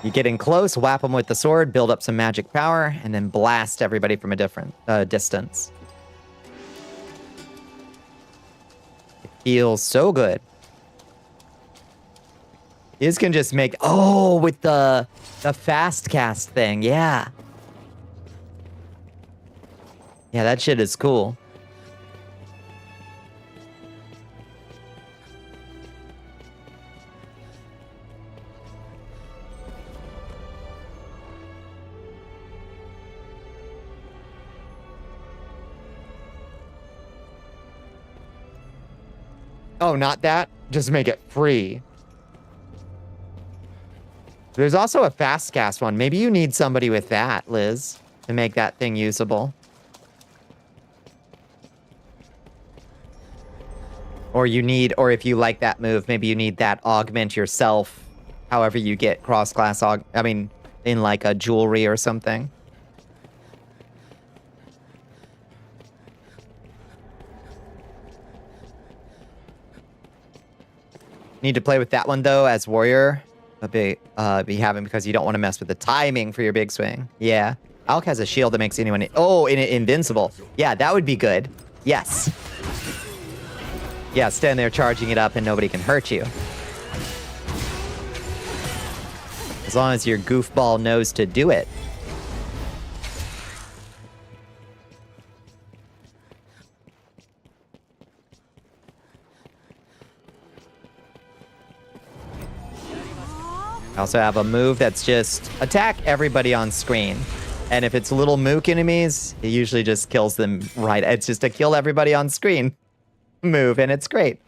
You get in close, whap them with the sword, build up some magic power, and then blast everybody from a different distance. It feels so good. This can just make... Oh, with the fast cast thing, yeah. Yeah, that shit is cool. Oh, not that? Just make it free. There's also a fast cast one. Maybe you need somebody with that, Liz, to make that thing usable. Or if you like that move, maybe you need that augment yourself. However you get cross-class in like a jewelry or something. Need to play with that one though as warrior. Be having because you don't want to mess with the timing for your big swing. Yeah. Alk has a shield that makes anyone invincible. Yeah, that would be good. Yes. Yeah, stand there charging it up and nobody can hurt you. As long as your goofball knows to do it. I also have a move that's just attack everybody on screen. And if it's little mook enemies, it usually just kills them right. It's just a kill everybody on screen move, and it's great.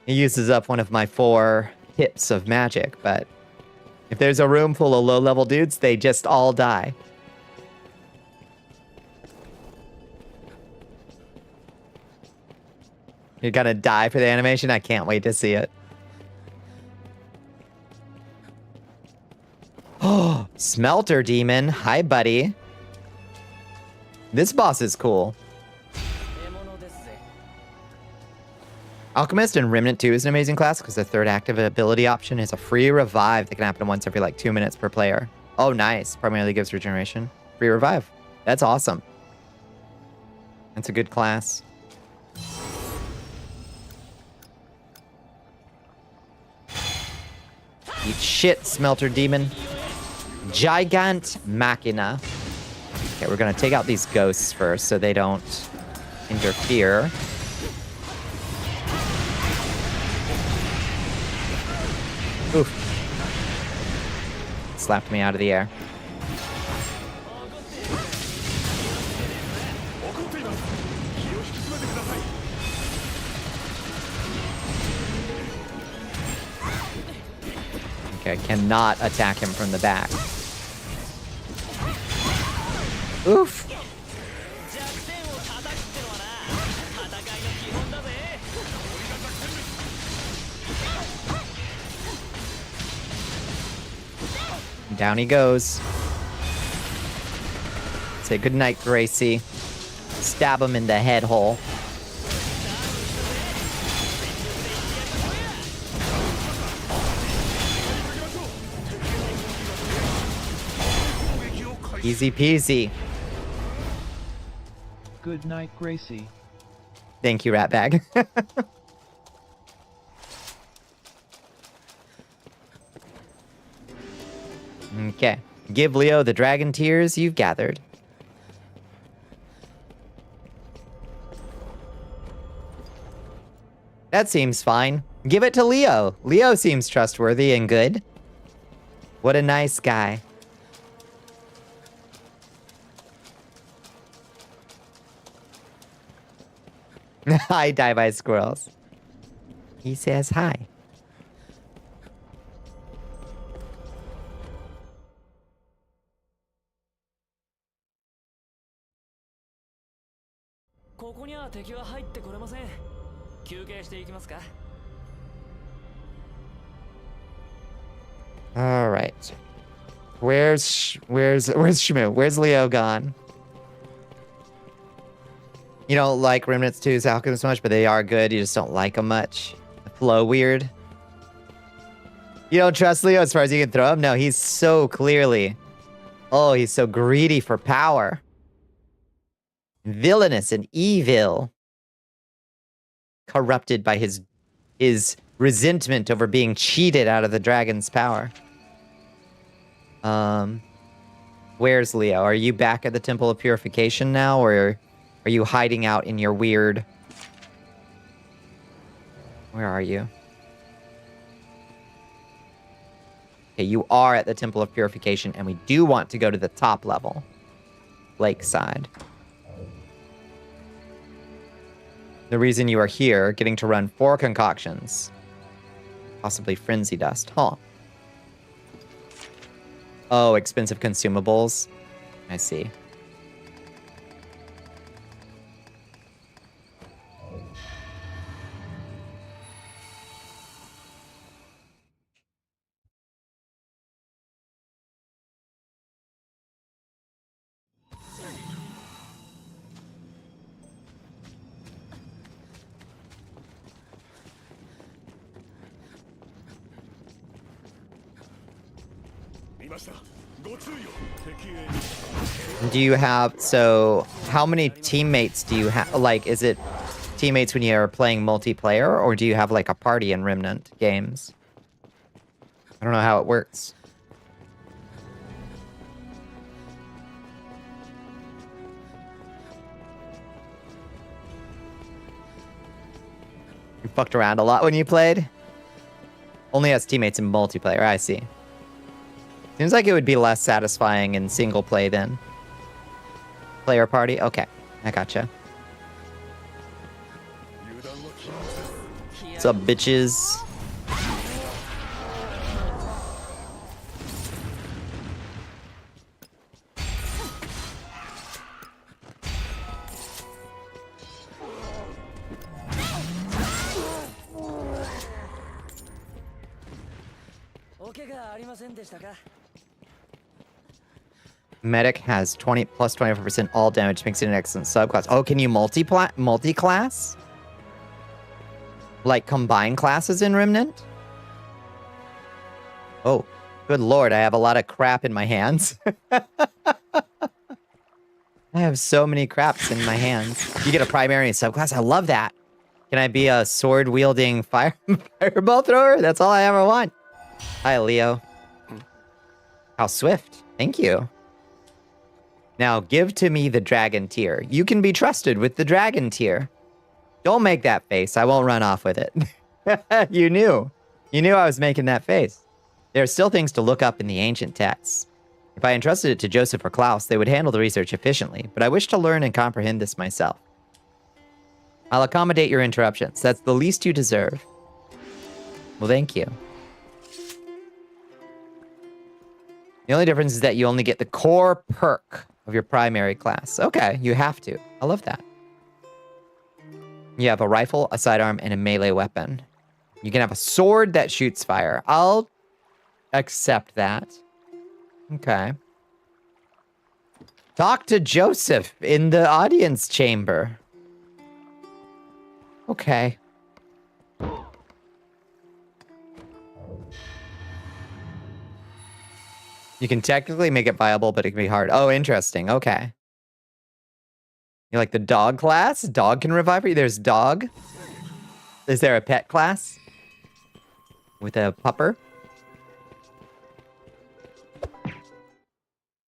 It uses up one of my 4 hits of magic, but if there's a room full of low-level dudes, they just all die. You're gonna die for the animation? I can't wait to see it. Oh, Smelter Demon. Hi, buddy. This boss is cool. Alchemist and Remnant 2 is an amazing class because the third active ability option is a free revive that can happen once every like 2 minutes per player. Oh, nice. Primarily gives regeneration. Free revive. That's awesome. That's a good class. Eat shit, Smelter Demon. Gigant Machina. Okay, we're gonna take out these ghosts first so they don't interfere. Oof. Slapped me out of the air. Okay, I cannot attack him from the back. Oof. Down he goes. Say goodnight, Gracie. Stab him in the head hole. Easy peasy. Good night, Gracie. Thank you, Ratbag. Okay. Give Leo the dragon tears you've gathered. That seems fine. Give it to Leo. Leo seems trustworthy and good. What a nice guy. Hi, die-by squirrels. He says hi. All right. Where's Shmoo? Where's Leo gone? You don't like Remnants 2's Alchemist so much, but they are good. You just don't like them much. The flow weird. You don't trust Leo as far as you can throw him? No, he's so clearly... Oh, he's so greedy for power. Villainous and evil. Corrupted by his resentment over being cheated out of the dragon's power. Where's Leo? Are you back at the Temple of Purification now, or are you hiding out in your weird... Where are you? Okay, you are at the Temple of Purification, and we do want to go to the top level. Lakeside. The reason you are here, getting to run 4 concoctions. Possibly Frenzy Dust, huh? Oh, expensive consumables. I see. Do you have, so how many teammates do you have? Like, is it teammates when you're playing multiplayer, or do you have like a party in Remnant games? I don't know how it works. You fucked around a lot when you played? Only has teammates in multiplayer, I see. Seems like it would be less satisfying in single play then. Player party? Okay, I gotcha. What's up, bitches? Medic has 20 plus 24% all damage, makes it an excellent subclass. Oh, can you multi-class? Like combine classes in Remnant? Oh, good lord, I have a lot of crap in my hands. I have so many craps in my hands. You get a primary and subclass? I love that. Can I be a sword-wielding fireball thrower? That's all I ever want. Hi, Leo. How swift. Thank you. Now, give to me the dragon tier. You can be trusted with the dragon tier. Don't make that face. I won't run off with it. You knew. You knew I was making that face. There are still things to look up in the ancient texts. If I entrusted it to Joseph or Klaus, they would handle the research efficiently, but I wish to learn and comprehend this myself. I'll accommodate your interruptions. That's the least you deserve. Well, thank you. The only difference is that you only get the core perk of your primary class. Okay, you have to. I love that. You have a rifle, a sidearm, and a melee weapon. You can have a sword that shoots fire. I'll accept that. Okay. Talk to Joseph in the audience chamber. Okay. You can technically make it viable, but it can be hard. Oh, interesting. Okay. You like the dog class? Dog can revive you? There's dog. Is there a pet class? With a pupper?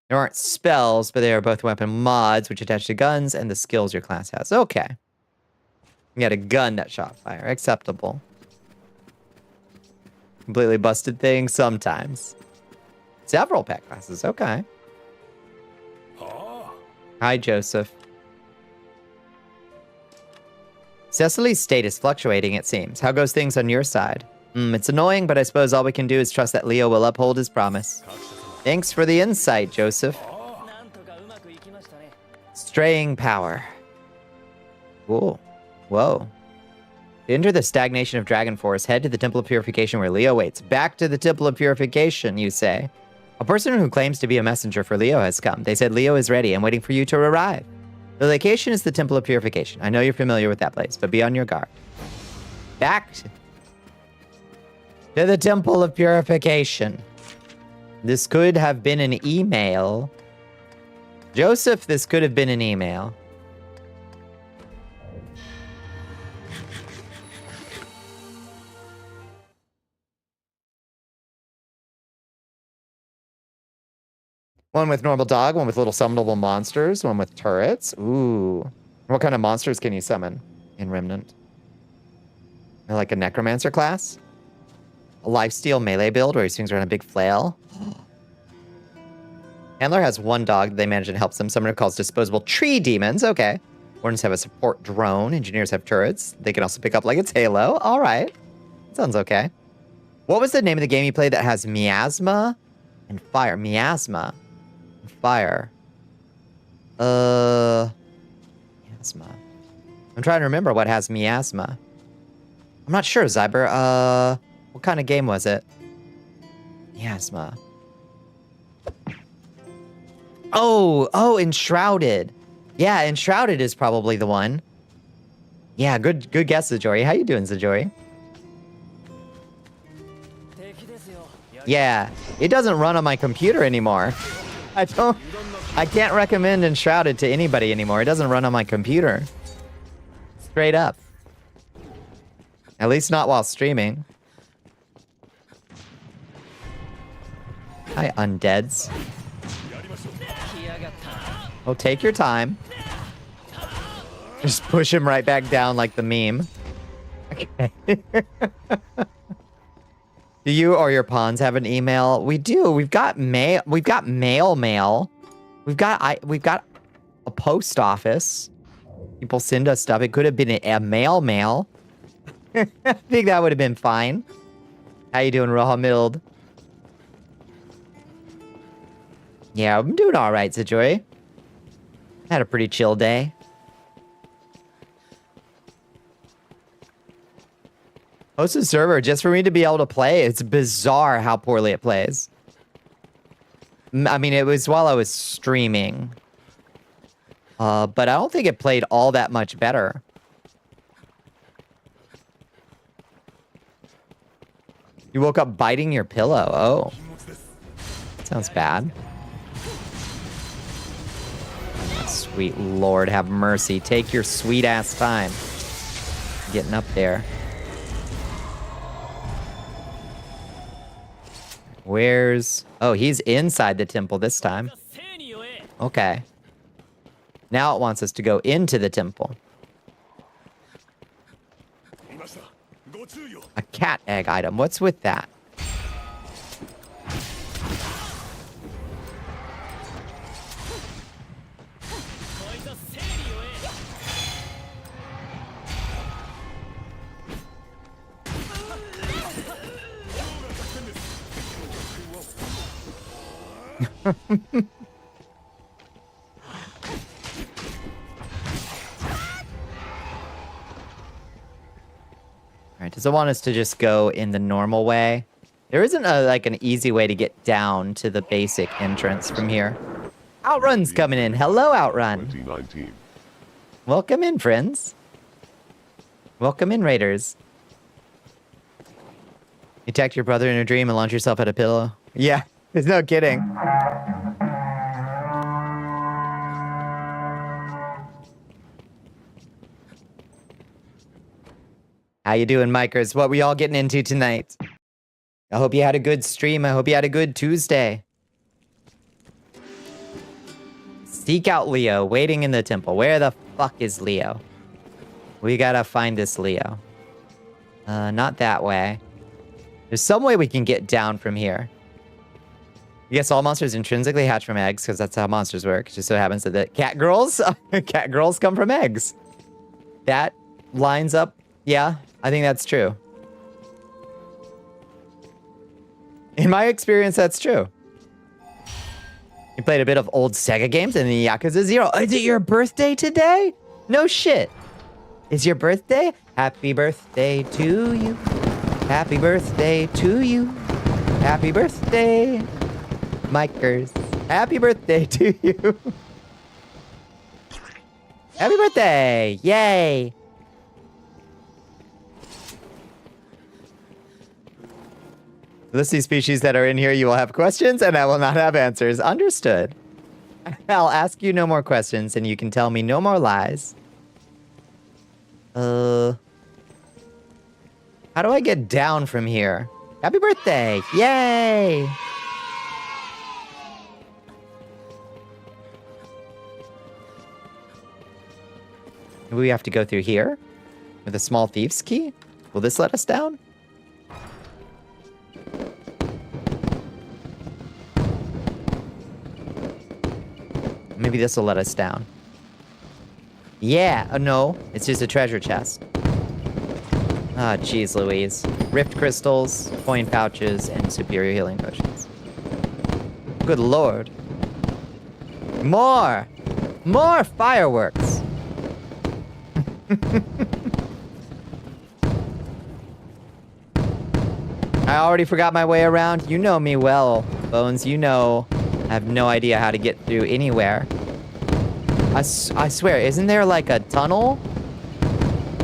There aren't spells, but they are both weapon mods, which attach to guns and the skills your class has. Okay. You got a gun that shot fire. Acceptable. Completely busted thing sometimes. Several pet classes. Okay. Hi, Joseph. Cecily's state is fluctuating, it seems. How goes things on your side? It's annoying, but I suppose all we can do is trust that Leo will uphold his promise. Thanks for the insight, Joseph. Straying power. Whoa. Whoa. To enter the stagnation of Dragon Force, head to the Temple of Purification where Leo waits. Back to the Temple of Purification, you say. A person who claims to be a messenger for Leo has come. They said Leo is ready and waiting for you to arrive. The location is the Temple of Purification. I know you're familiar with that place, but be on your guard. Back to the Temple of Purification. This could have been an email. Joseph, this could have been an email. One with normal dog, one with little summonable monsters, one with turrets. Ooh. What kind of monsters can you summon in Remnant? Like a necromancer class? A lifesteal melee build where he swings around a big flail. Handler has one dog that they manage and helps them. Summoner calls disposable tree demons. Okay. Wardens have a support drone. Engineers have turrets. They can also pick up like it's Halo. All right. Sounds okay. What was the name of the game you played that has miasma and fire? Miasma and fire. Miasma. I'm trying to remember what has miasma. I'm not sure, Zyber. What kind of game was it? Miasma. Oh, Enshrouded. Yeah, Enshrouded is probably the one. Yeah, good guess, Zajori. How you doing, Zajori? Yeah, it doesn't run on my computer anymore. I can't recommend Enshrouded to anybody anymore. It doesn't run on my computer. Straight up. At least not while streaming. Hi, undeads. Oh, take your time. Just push him right back down like the meme. Okay. Do you or your pawns have an email? We do. We've got mail. We've got mail. We've got a post office. People send us stuff. It could have been a mail. I think that would have been fine. How you doing, Roha Mild? Yeah, I'm doing all right, Sajori. Had a pretty chill day. Host a server just for me to be able to play. It's bizarre how poorly it plays. I mean, it was while I was streaming. But I don't think it played all that much better. You woke up biting your pillow. Oh. Sounds bad. Sweet Lord, have mercy. Take your sweet ass time. Getting up there. Where's... Oh, he's inside the temple this time. Okay. Now it wants us to go into the temple. A cat egg item. What's with that? Alright, does it want us to just go in the normal way? There isn't like an easy way to get down to the basic entrance from here. Outrun's coming in. Hello, Outrun. 2019. Welcome in, friends. Welcome in, Raiders. You attacked your brother in a dream and launched yourself at a pillow. Yeah, there's no kidding. How you doing, Micers? What we all getting into tonight? I hope you had a good stream. I hope you had a good Tuesday. Seek out Leo, waiting in the temple. Where the fuck is Leo? We gotta find this Leo. Not that way. There's some way we can get down from here. I guess all monsters intrinsically hatch from eggs, because that's how monsters work. It just so happens that the cat girls come from eggs. That lines up. Yeah, I think that's true. In my experience, that's true. You played a bit of old Sega games and the Yakuza 0. Is it your birthday today? No shit. Is your birthday? Happy birthday to you. Happy birthday to you. Happy birthday, Mikers. Happy birthday to you. Happy birthday. Yay. List these species that are in here. You will have questions and I will not have answers. Understood. I'll ask you no more questions and you can tell me no more lies. How do I get down from here? Happy birthday! Yay! We have to go through here with a small thief's key. Will this let us down? Maybe this will let us down. Yeah, oh no, it's just a treasure chest. Ah, jeez Louise. Rift crystals, coin pouches, and superior healing potions. Good lord. More! More fireworks! I already forgot my way around. You know me well, Bones. You know I have no idea how to get through anywhere. I swear, isn't there like a tunnel?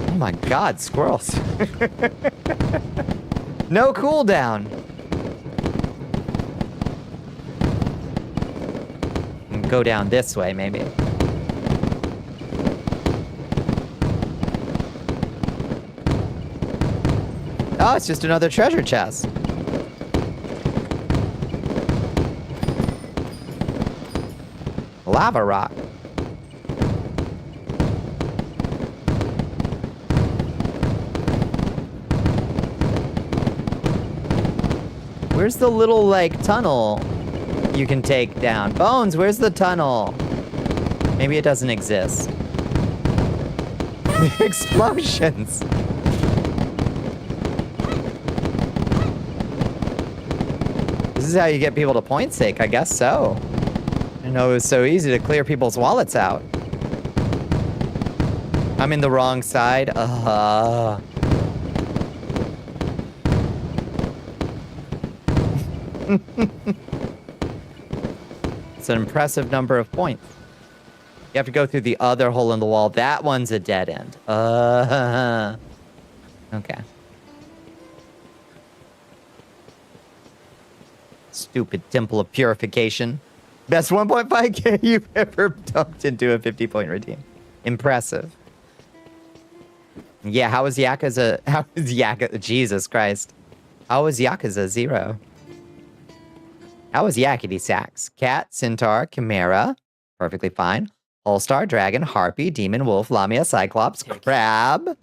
Oh my god, squirrels. No cooldown. Go down this way, maybe. Oh, it's just another treasure chest. Lava rock. Where's the little, like, tunnel you can take down? Bones, where's the tunnel? Maybe it doesn't exist. Explosions. This is how you get people to point stake, I guess so. I know it was so easy to clear people's wallets out. I'm in the wrong side. It's an impressive number of points. You have to go through the other hole in the wall. That one's a dead end. Okay. Stupid Temple of Purification. Best 1.5k you've ever dumped into a 50-point routine. Impressive. Yeah, how was Yakuza? How was Yakuza? Jesus Christ. How was Yakuza 0? How was Yakety Sax? Cat, Centaur, Chimera. Perfectly fine. All-Star, Dragon, Harpy, Demon, Wolf, Lamia, Cyclops, Crab.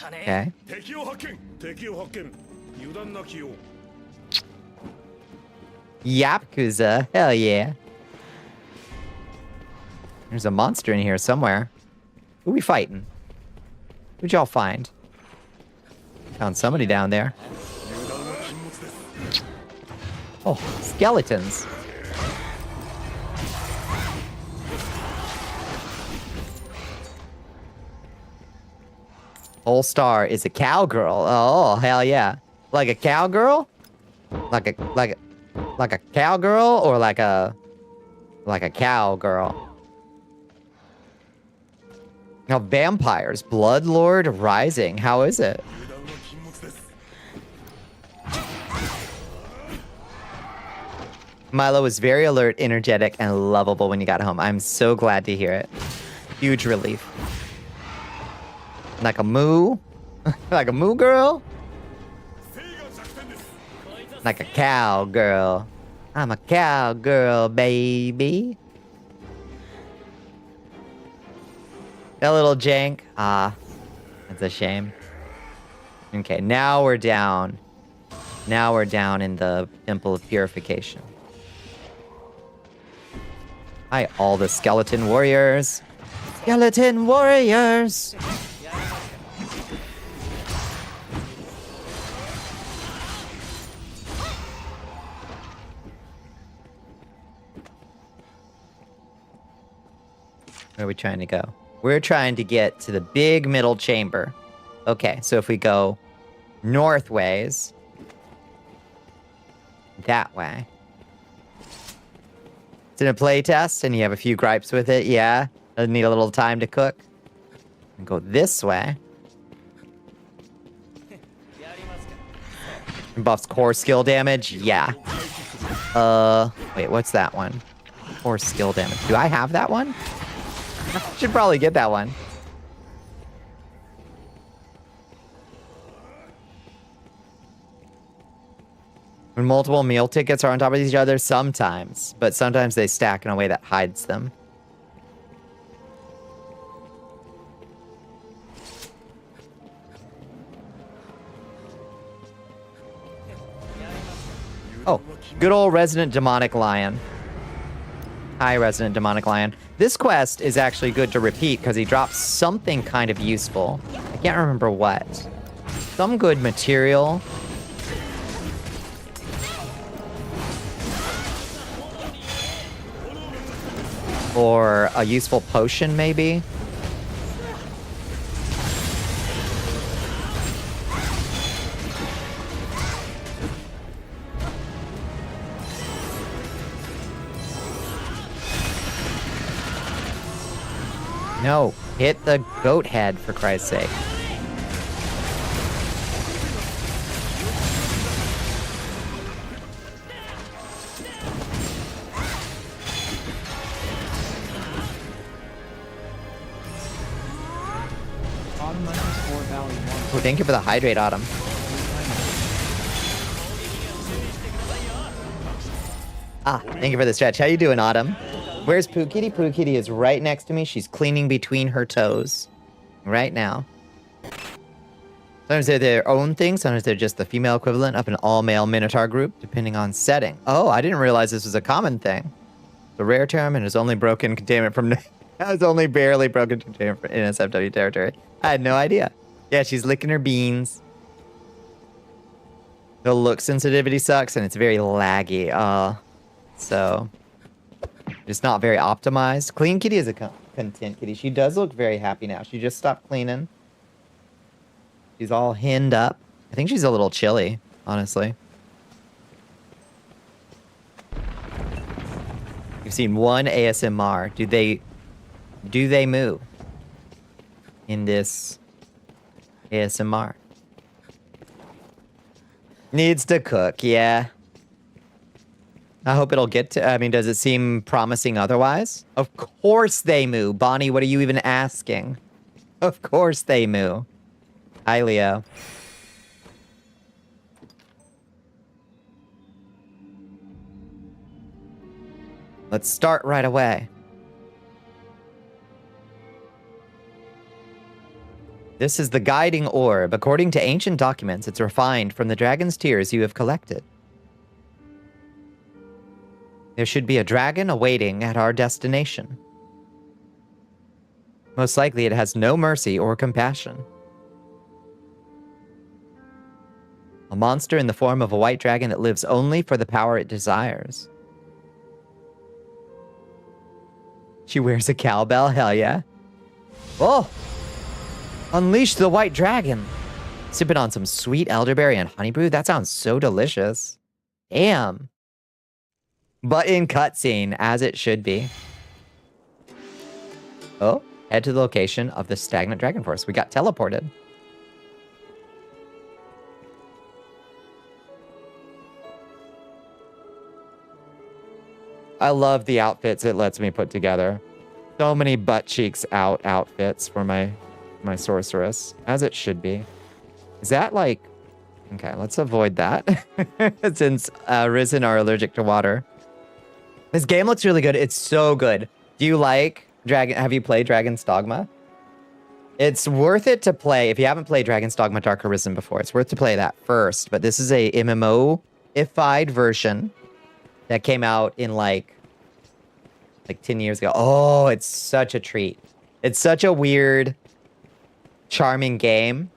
Okay. Yakuza. Hell yeah. There's a monster in here somewhere. Who we fighting? Who'd y'all find? Found somebody down there. Oh, skeletons. All-Star is a cowgirl. Oh, hell yeah. Like a cowgirl? Like a cowgirl or like a cowgirl? Now, vampires. Bloodlord Rising. How is it? Milo was very alert, energetic, and lovable when you got home. I'm so glad to hear it. Huge relief. Like a moo? Like a moo girl? Like a cowgirl. I'm a cowgirl, baby. That little jank. Ah, that's a shame. Okay, now we're down. Now we're down in the Temple of Purification. Hi, all the skeleton warriors. Skeleton warriors! Where are we trying to go? We're trying to get to the big middle chamber. Okay, so if we go northways, that way. It's in a playtest, and you have a few gripes with it, yeah. Doesn't need a little time to cook. And go this way. Buffs core skill damage, yeah. Wait, what's that one? Core skill damage. Do I have that one? I should probably get that one. When multiple meal tickets are on top of each other, sometimes. But sometimes they stack in a way that hides them. Oh, good old Resident Demonic Lion. Hi, Resident Demonic Lion. This quest is actually good to repeat because he drops something kind of useful. I can't remember what. Some good material. Or a useful potion, maybe? No, hit the goat head, for Christ's sake. Autumn _4 Valley 1. Oh, thank you for the hydrate, Autumn. Ah, thank you for the stretch. How you doing, Autumn? Where's Pooh Kitty? Pooh Kitty is right next to me. She's cleaning between her toes. Right now. Sometimes they're their own thing. Sometimes they're just the female equivalent of an all-male Minotaur group, depending on setting. Oh, I didn't realize this was a common thing. It's a rare term and has only broken containment from... has only barely broken containment in SFW territory. I had no idea. Yeah, she's licking her beans. The look sensitivity sucks, and it's very laggy. So... it's not very optimized. Clean Kitty is a content kitty. She does look very happy now. She just stopped cleaning. She's all hinned up. I think she's a little chilly, honestly. You've seen one ASMR. Do they move in this ASMR? Needs to cook, yeah. I hope it'll get to... I mean, does it seem promising otherwise? Of course they moo. Bonnie, what are you even asking? Of course they moo. Hi, Leo. Let's start right away. This is the guiding orb. According to ancient documents, it's refined from the dragon's tears you have collected. There should be a dragon awaiting at our destination. Most likely it has no mercy or compassion. A monster in the form of a white dragon that lives only for the power it desires. She wears a cowbell, hell yeah. Oh! Unleash the white dragon! Sipping on some sweet elderberry and honey brew? That sounds so delicious. Damn. But in cutscene, as it should be. Oh, head to the location of the stagnant dragon force. We got teleported. I love the outfits it lets me put together. So many butt cheeks out outfits for my sorceress, as it should be. Is that like... Okay, let's avoid that. Since Risen are allergic to water. This game looks really good. It's so good. Do you like Dragon? Have you played Dragon's Dogma? It's worth it to play. If you haven't played Dragon's Dogma Dark Arisen before, it's worth to play that first. But this is a MMO-ified version that came out in like 10 years ago. Oh, it's such a treat. It's such a weird, charming game.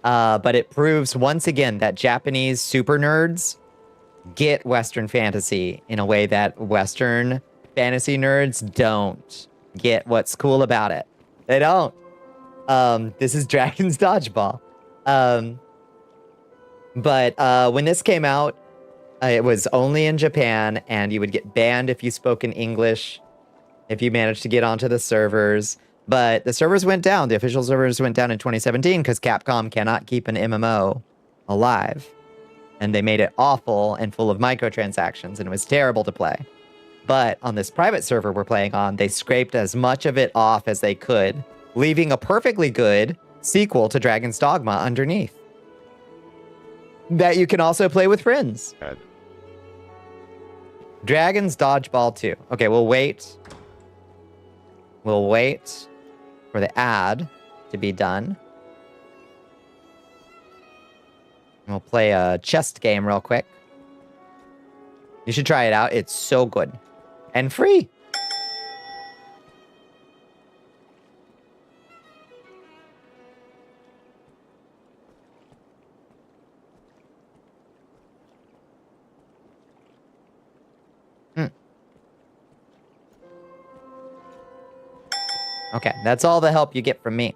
But it proves once again that Japanese super nerds get Western fantasy in a way that Western fantasy nerds don't get what's cool about it. They don't. This is Dragon's Dodgeball. But when this came out, it was only in Japan, and you would get banned if you spoke in English, if you managed to get onto the servers. But the servers went down. The official servers went down in 2017 because Capcom cannot keep an MMO alive. And they made it awful and full of microtransactions, and it was terrible to play. But on this private server we're playing on, they scraped as much of it off as they could, leaving a perfectly good sequel to Dragon's Dogma underneath that you can also play with friends. Ad. Dragon's Dodgeball 2. Okay, we'll wait. We'll wait for the ad to be done. And we'll play a chest game real quick. You should try it out. It's so good. And free. Okay, that's all the help you get from me.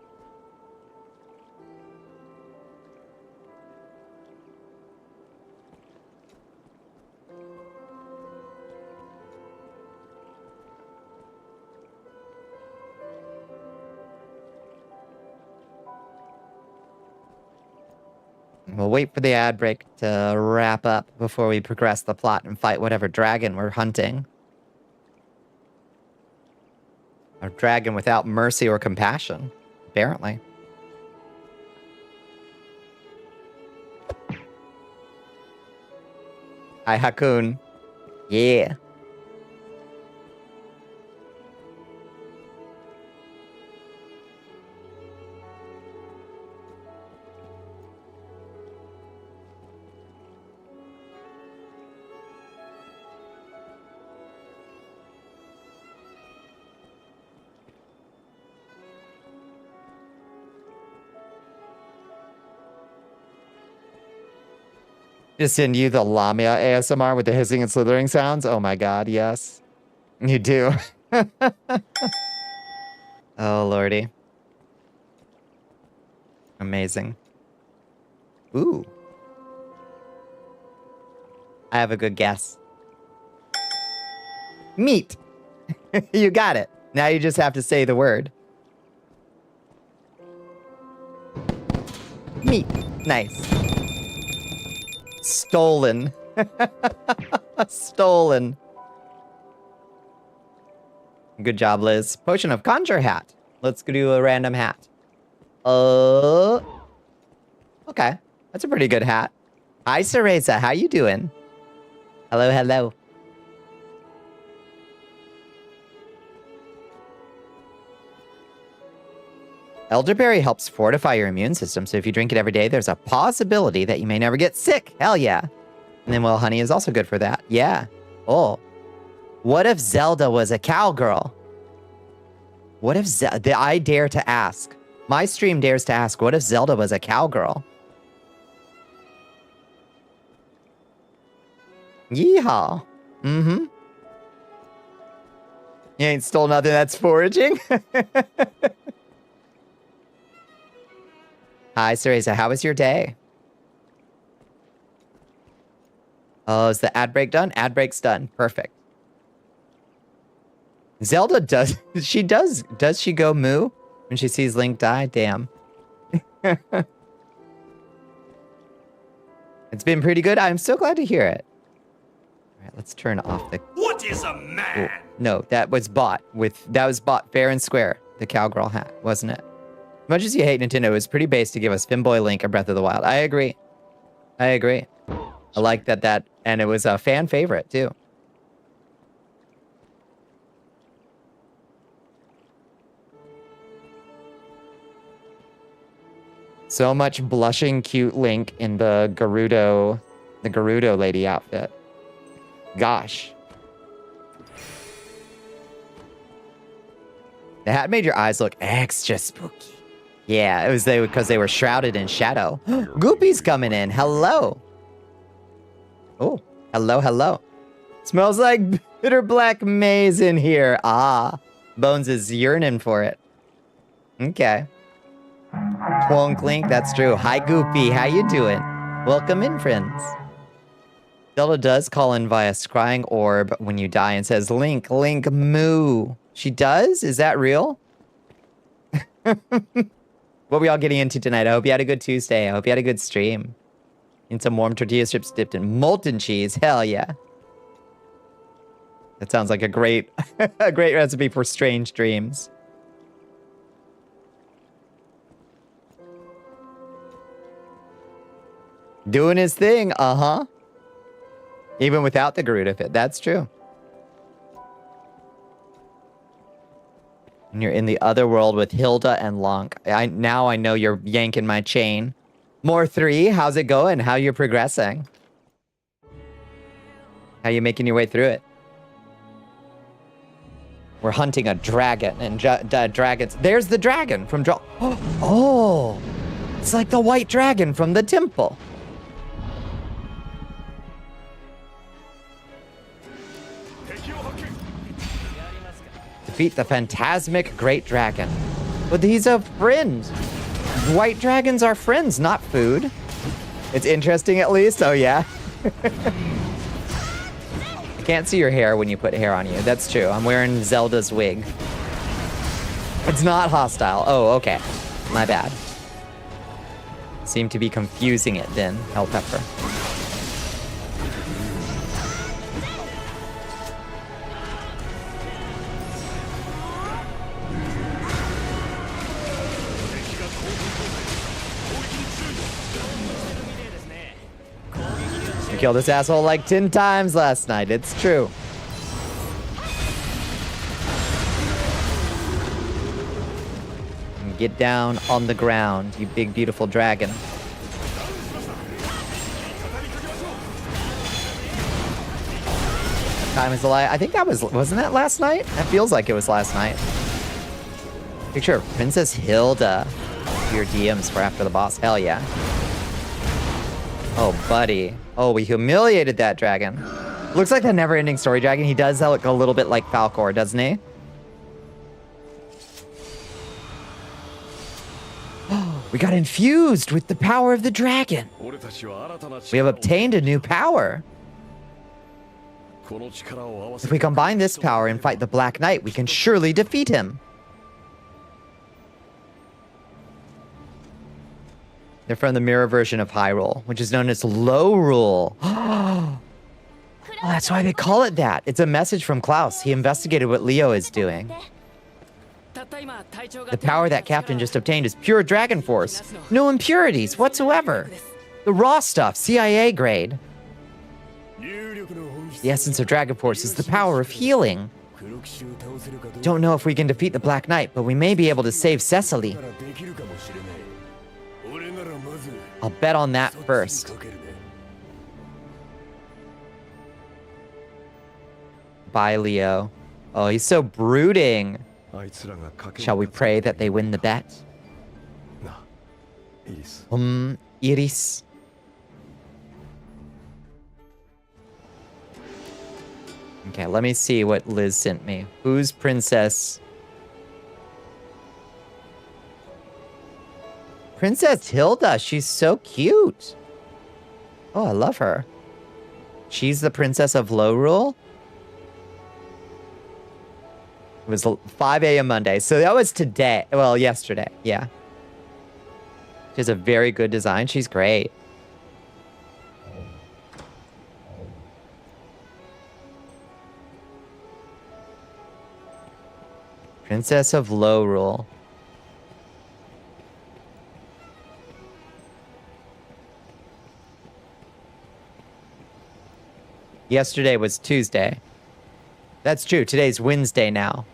We'll wait for the ad break to wrap up before we progress the plot and fight whatever dragon we're hunting. A dragon without mercy or compassion, apparently. Hi, Hakun. Yeah. Just send you the Lamia ASMR with the hissing and slithering sounds? Oh my god, yes. You do. Oh, lordy. Amazing. Ooh. I have a good guess. Meat. You got it. Now you just have to say the word. Meat. Nice. Stolen. Stolen. Good job, Liz. Potion of Conjure hat. Let's go do a random hat. Okay. That's a pretty good hat. Hi, Cereza. How you doing? Hello, hello. Elderberry helps fortify your immune system, so if you drink it every day, there's a possibility that you may never get sick. Hell yeah. And then, well, honey is also good for that. Yeah. Oh. What if Zelda was a cowgirl? What if I dare to ask. My stream dares to ask, what if Zelda was a cowgirl? Yeehaw. Mm-hmm. You ain't stole nothing that's foraging? Hi, Cereza. How was your day? Oh, is the ad break done? Ad break's done. Perfect. Zelda does she go moo when she sees Link die? Damn. It's been pretty good. I'm so glad to hear it. All right, let's turn off the... What is a man? Oh, no, that was bought fair and square. The cowgirl hat, wasn't it? As much as you hate Nintendo, it was pretty base to give us Finboy Link a Breath of the Wild. I agree. I like that, and it was a fan favorite, too. So much blushing cute Link in the Gerudo lady outfit. Gosh. The hat made your eyes look extra spooky. Yeah, it was because they were shrouded in shadow. Goopy's coming in. Hello. Oh, hello, hello. Smells like bitter black maize in here. Ah, Bones is yearning for it. Okay. Twonk Link, that's true. Hi, Goopy. How you doing? Welcome in, friends. Zelda does call in via scrying orb when you die and says, Link, Link, moo. She does? Is that real? What were y'all getting into tonight? I hope you had a good Tuesday. I hope you had a good stream. And some warm tortilla strips dipped in molten cheese. Hell yeah. That sounds like a great, a great recipe for strange dreams. Doing his thing, uh-huh. Even without the Garuda fit, that's true. And you're in the other world with Hilda and Lonk. Now I know you're yanking my chain. More 3, how's it going? How you progressing? How you making your way through it? We're hunting a dragon, and dragons... There's the dragon from Oh! It's like the white dragon from the temple. Defeat the phantasmic great dragon. But he's a friend. White dragons are friends, not food. It's interesting at least. Oh, yeah. I can't see your hair when you put hair on you. That's true. I'm wearing Zelda's wig. It's not hostile. Oh, okay. My bad. Seem to be confusing it then, Hell Pepper. I killed this asshole like 10 times last night. It's true. And get down on the ground, you big beautiful dragon. Time is a lie. I think that wasn't that last night? That feels like it was last night. Picture of Princess Hilda. Your DMs for after the boss. Hell yeah. Oh, buddy. Oh, we humiliated that dragon. Looks like the never-ending story dragon. He does look a little bit like Falcor, doesn't he? We got infused with the power of the dragon. We have obtained a new power. If we combine this power and fight the Black Knight, we can surely defeat him. They're from the mirror version of Hyrule, which is known as Low Rule. Oh, that's why they call it that. It's a message from Klaus. He investigated what Leo is doing. The power that Captain just obtained is pure Dragon Force. No impurities whatsoever. The raw stuff, CIA grade. The essence of Dragon Force is the power of healing. Don't know if we can defeat the Black Knight, but we may be able to save Cecily. I'll bet on that first. Bye, Leo. Oh, he's so brooding. Shall we pray that they win the bet? Iris. Okay, let me see what Liz sent me. Who's Princess? Princess Hilda, she's so cute. Oh, I love her. She's the princess of Low Rule. It was 5 a.m. Monday, so that was today. Well, yesterday, yeah. She has a very good design. She's great. Princess of Low Rule. Yesterday was Tuesday. That's true. Today's Wednesday now.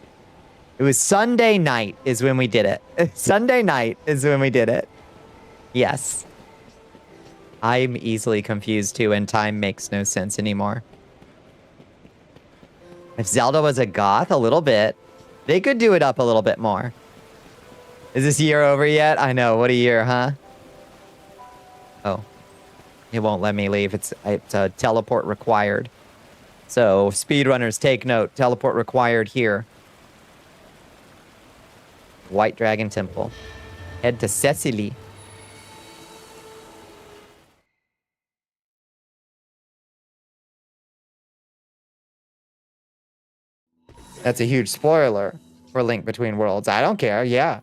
It was Sunday night is when we did it. Sunday night is when we did it. Yes. I'm easily confused too, and time makes no sense anymore. If Zelda was a goth, a little bit. They could do it up a little bit more. Is this year over yet? I know. What a year, huh? Oh. It won't let me leave. It's a teleport required. So, speedrunners, take note. Teleport required here. White Dragon Temple. Head to Cecily. That's a huge spoiler for Link Between Worlds. I don't care. Yeah.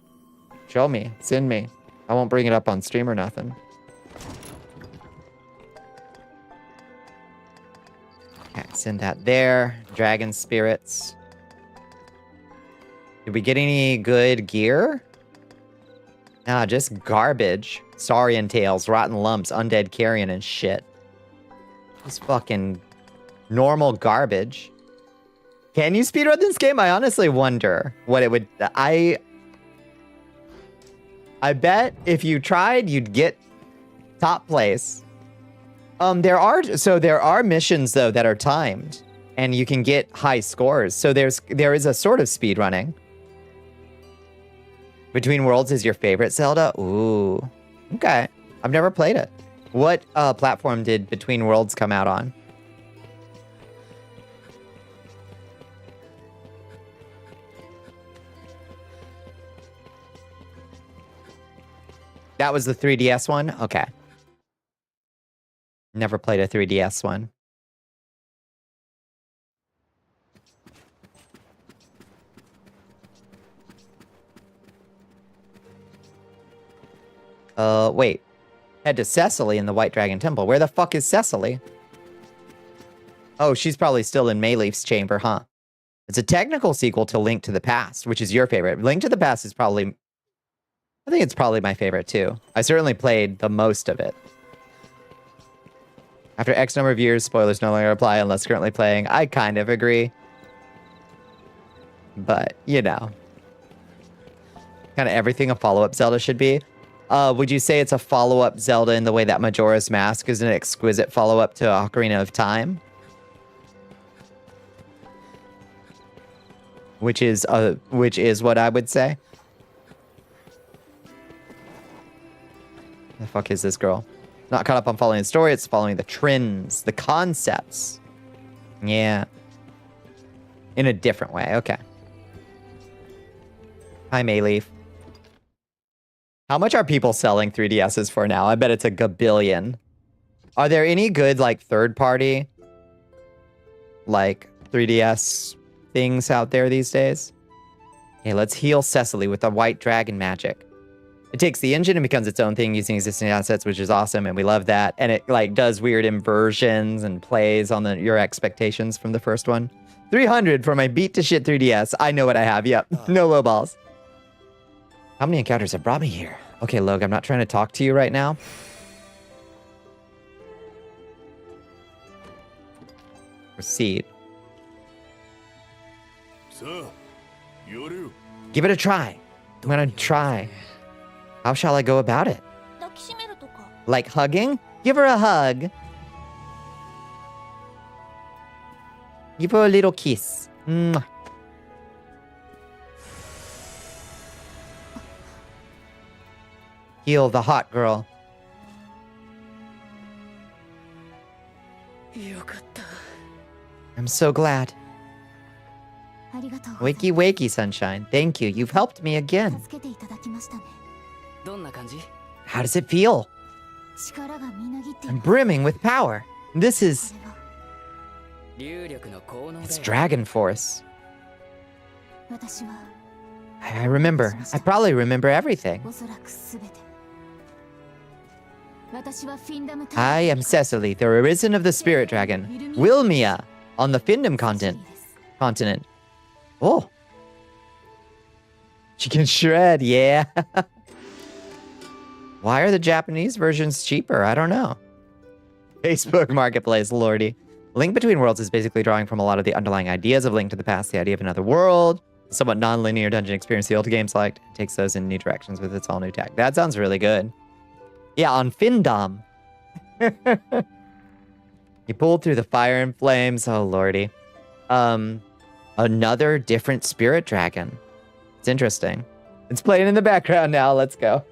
Show me. Send me. I won't bring it up on stream or nothing. Okay, send that there. Dragon spirits. Did we get any good gear? Nah, just garbage. Saurian tails, rotten lumps, undead carrion, and shit. Just fucking normal garbage. Can you speedrun this game? I honestly wonder what it would... I bet if you tried, you'd get top place. There are missions though that are timed, and you can get high scores. So there is a sort of speedrunning. Between Worlds is your favorite Zelda? Ooh, okay. I've never played it. What platform did Between Worlds come out on? That was the 3DS one? Okay. Never played a 3DS one. Wait. Head to Cecily in the White Dragon Temple. Where the fuck is Cecily? Oh, she's probably still in Mayleaf's chamber, huh? It's a technical sequel to Link to the Past, which is your favorite. Link to the Past is probably... I think it's probably my favorite, too. I certainly played the most of it. After X number of years, spoilers no longer apply unless currently playing. I kind of agree. But, you know. Kind of everything a follow-up Zelda should be. Would you say it's a follow-up Zelda in the way that Majora's Mask is an exquisite follow-up to Ocarina of Time? Which is what I would say. The fuck is this girl? Not caught up on following the story, it's following the trends, the concepts. Yeah. In a different way, okay. Hi, Mayleaf. How much are people selling 3DSs for now? I bet it's a gabillion. Are there any good, like, third-party, like, 3DS things out there these days? Okay, let's heal Cecily with the white dragon magic. It takes the engine and becomes its own thing using existing assets, which is awesome, and we love that. And it, like, does weird inversions and plays on your expectations from the first one. 300 for my beat-to-shit 3DS. I know what I have, yep. No low balls. How many encounters have brought me here? Okay, Log, I'm not trying to talk to you right now. Proceed. Give it a try. I'm gonna try. How shall I go about it? Like hugging? Give her a hug. Give her a little kiss. Mwah. Heal the hot girl. I'm so glad. Wakey wakey, sunshine. Thank you. You've helped me again. How does it feel? I'm brimming with power. This is... It's Dragon Force. I remember. I probably remember everything. I am Cecily, the arisen of the Spirit Dragon. Wilmia, on the Findom continent. Oh. She can shred, yeah. Why are the Japanese versions cheaper? I don't know. Facebook Marketplace, lordy. Link Between Worlds is basically drawing from a lot of the underlying ideas of Link to the Past, the idea of another world, somewhat non-linear dungeon experience the old games liked, takes those in new directions with its all new tech. That sounds really good. Yeah, on Findom. You pulled through the fire and flames. Oh, lordy. Another different spirit dragon. It's interesting. It's playing in the background now. Let's go.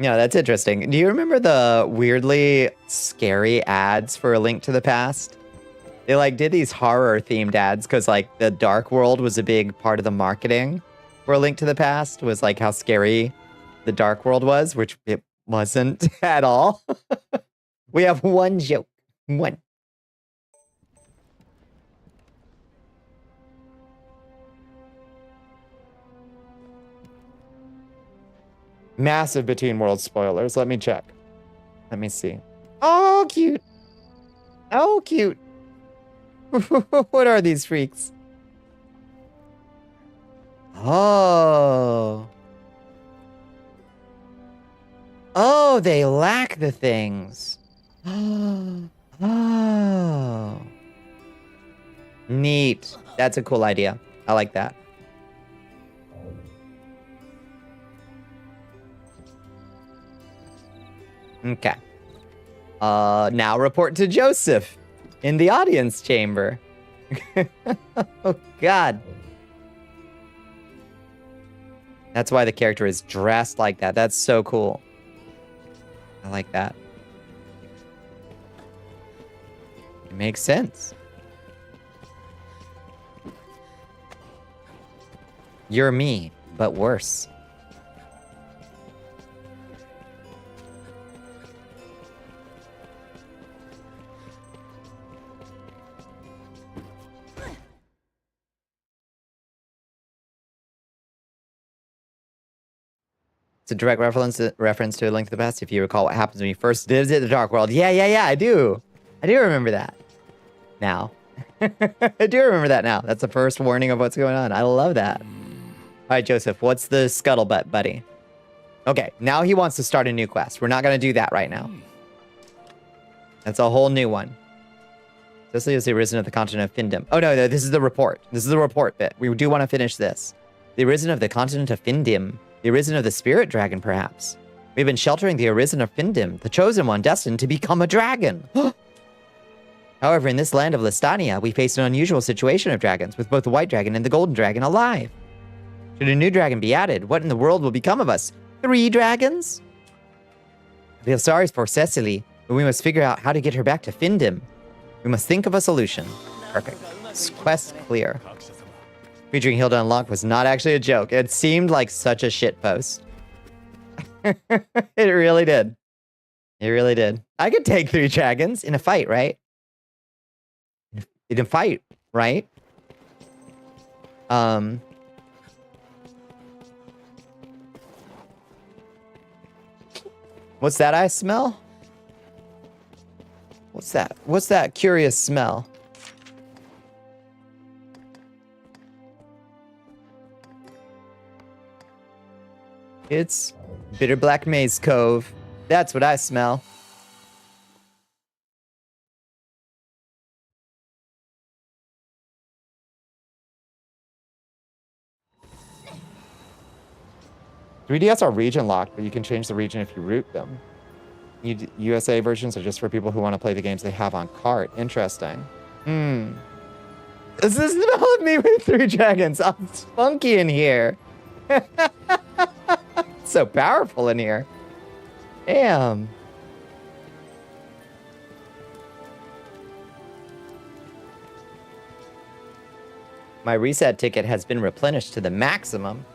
Yeah, that's interesting. Do you remember the weirdly scary ads for A Link to the Past? They like did these horror themed ads because like the dark world was a big part of the marketing for A Link to the Past, was like how scary the dark world was, which it wasn't at all. We have one joke. One. Massive Between Worlds spoilers. Let me check. Let me see. Oh, cute. Oh, cute. What are these freaks? Oh. Oh, they lack the things. Oh. Neat. That's a cool idea. I like that. Okay. Now report to Joseph in the audience chamber. Oh, God. That's why the character is dressed like that. That's so cool. I like that. It makes sense. You're me, but worse. It's a direct reference to A Link to the Past. If you recall what happens when you first visit the Dark World. Yeah, I do. I do remember that. Now. I do remember that now. That's the first warning of what's going on. I love that. All right, Joseph, what's the scuttlebutt, buddy? Okay, now he wants to start a new quest. We're not going to do that right now. That's a whole new one. Cecily is the arisen of the continent of Findom. Oh, no, this is the report. This is the report bit. We do want to finish this. The arisen of the continent of Findim. The arisen of the spirit dragon, perhaps. We've been sheltering the arisen of Findim, the chosen one destined to become a dragon. However, in this land of Listania, we face an unusual situation of dragons, with both the white dragon and the golden dragon alive. Should a new dragon be added, what in the world will become of us? 3 dragons? I feel sorry for Cecily, but we must figure out how to get her back to Findim. We must think of a solution. Perfect. Quest clear. Featuring Hilda Unlocked was not actually a joke. It seemed like such a shit post. It really did. It really did. I could take 3 dragons in a fight, right? In a fight, right? What's that I smell? What's that? What's that curious smell? It's Bitter Black Maze Cove. That's what I smell. "3DS are region locked, but you can change the region if you root them. USA versions are just for people who want to play the games they have on cart. Interesting. This is the smell of me with 3 dragons. I'm funky in here. So powerful in here. Damn. My reset ticket has been replenished to the maximum.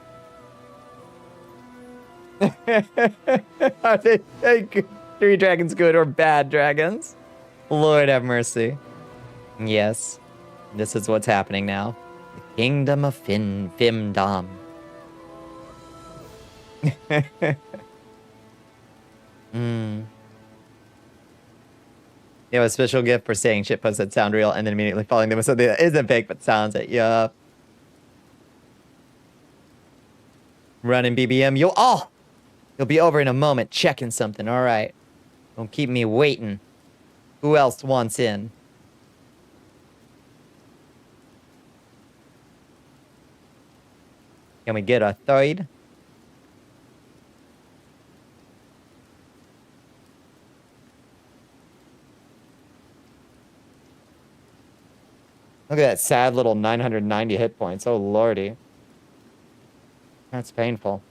Are they 3 dragons good or bad dragons? Lord have mercy. Yes. This is what's happening now. The Kingdom of Fimdom. You have a special gift for saying shitposts that sound real and then immediately following them with something that isn't fake but sounds it. Yup. Running BBM. You'll be over in a moment checking something. All right. Don't keep me waiting. Who else wants in? Can we get a third? Look at that sad little 990 hit points. Oh, lordy. That's painful.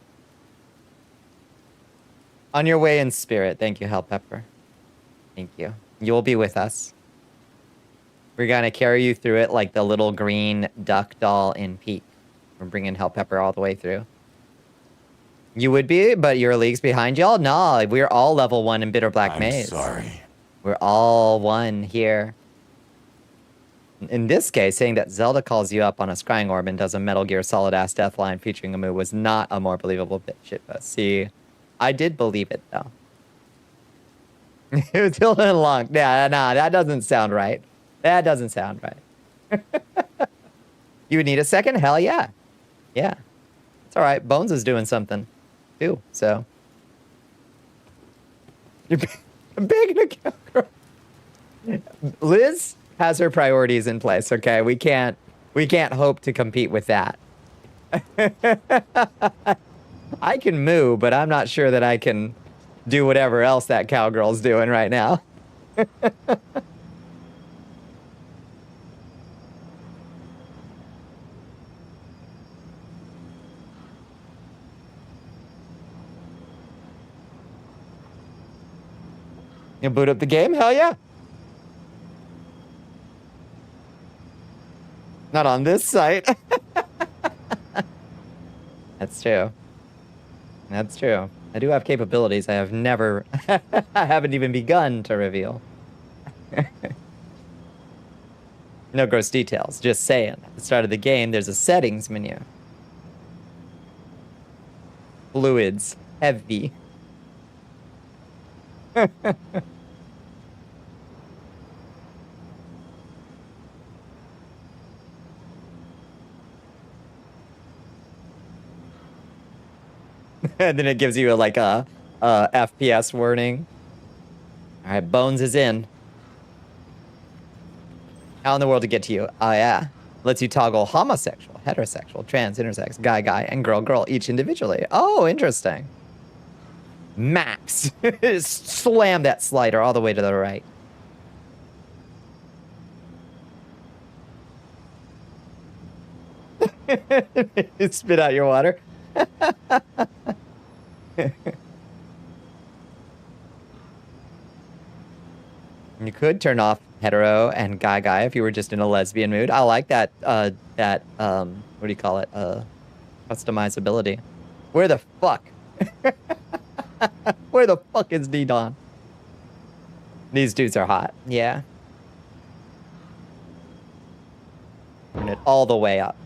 On your way in spirit. Thank you, Hellpepper. Thank you. You'll be with us. We're gonna carry you through it like the little green duck doll in Peak. We're bringing Hell Pepper all the way through. You would be, but your league's behind y'all? No, we're all level 1 in Bitter Black Maze. Sorry. We're all 1 here. In this case, saying that Zelda calls you up on a scrying orb and does a Metal Gear Solid-ass death line featuring a move was not a more believable shitpost. See, I did believe it, though. It was still long. Nah, that doesn't sound right. That doesn't sound right. You would need a second? Hell yeah. Yeah. It's all right. Bones is doing something, too, so. You're begging to kill girl. Liz has her priorities in place, okay? We can't hope to compete with that. I can moo, but I'm not sure that I can do whatever else that cowgirl's doing right now. You boot up the game? Hell yeah. Not on this site. That's true. That's true. I do have capabilities I have never... I haven't even begun to reveal. No gross details. Just saying. At the start of the game, there's a settings menu. Fluids. Heavy. And then it gives you like a FPS warning. All right, Bones is in. How in the world to get to you? Oh yeah, lets you toggle homosexual, heterosexual, trans, intersex, guy, and girl each individually. Oh, interesting. Max, slam that slider all the way to the right. Spit out your water. You could turn off hetero and guy if you were just in a lesbian mood. I like that, what do you call it? Customizability. Where the fuck? Where the fuck is D-Don? These dudes are hot. Yeah. Turn it all the way up.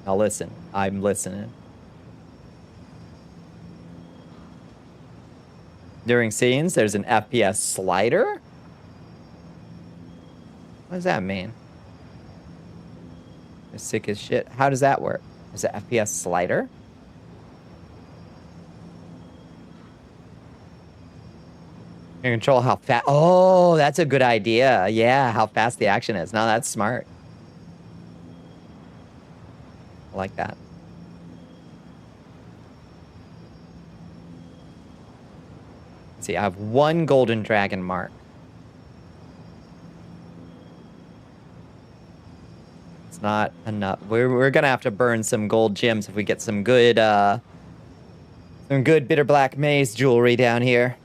Now listen. I'm listening. During scenes, there's an FPS slider? What does that mean? They're sick as shit. How does that work? Is it FPS slider? You can control how fast. Oh, that's a good idea. Yeah, how fast the action is. Now that's smart. I like that. Let's see, I have 1 golden dragon mark. It's not enough. We're gonna have to burn some gold gems if we get some good bitter black maze jewelry down here.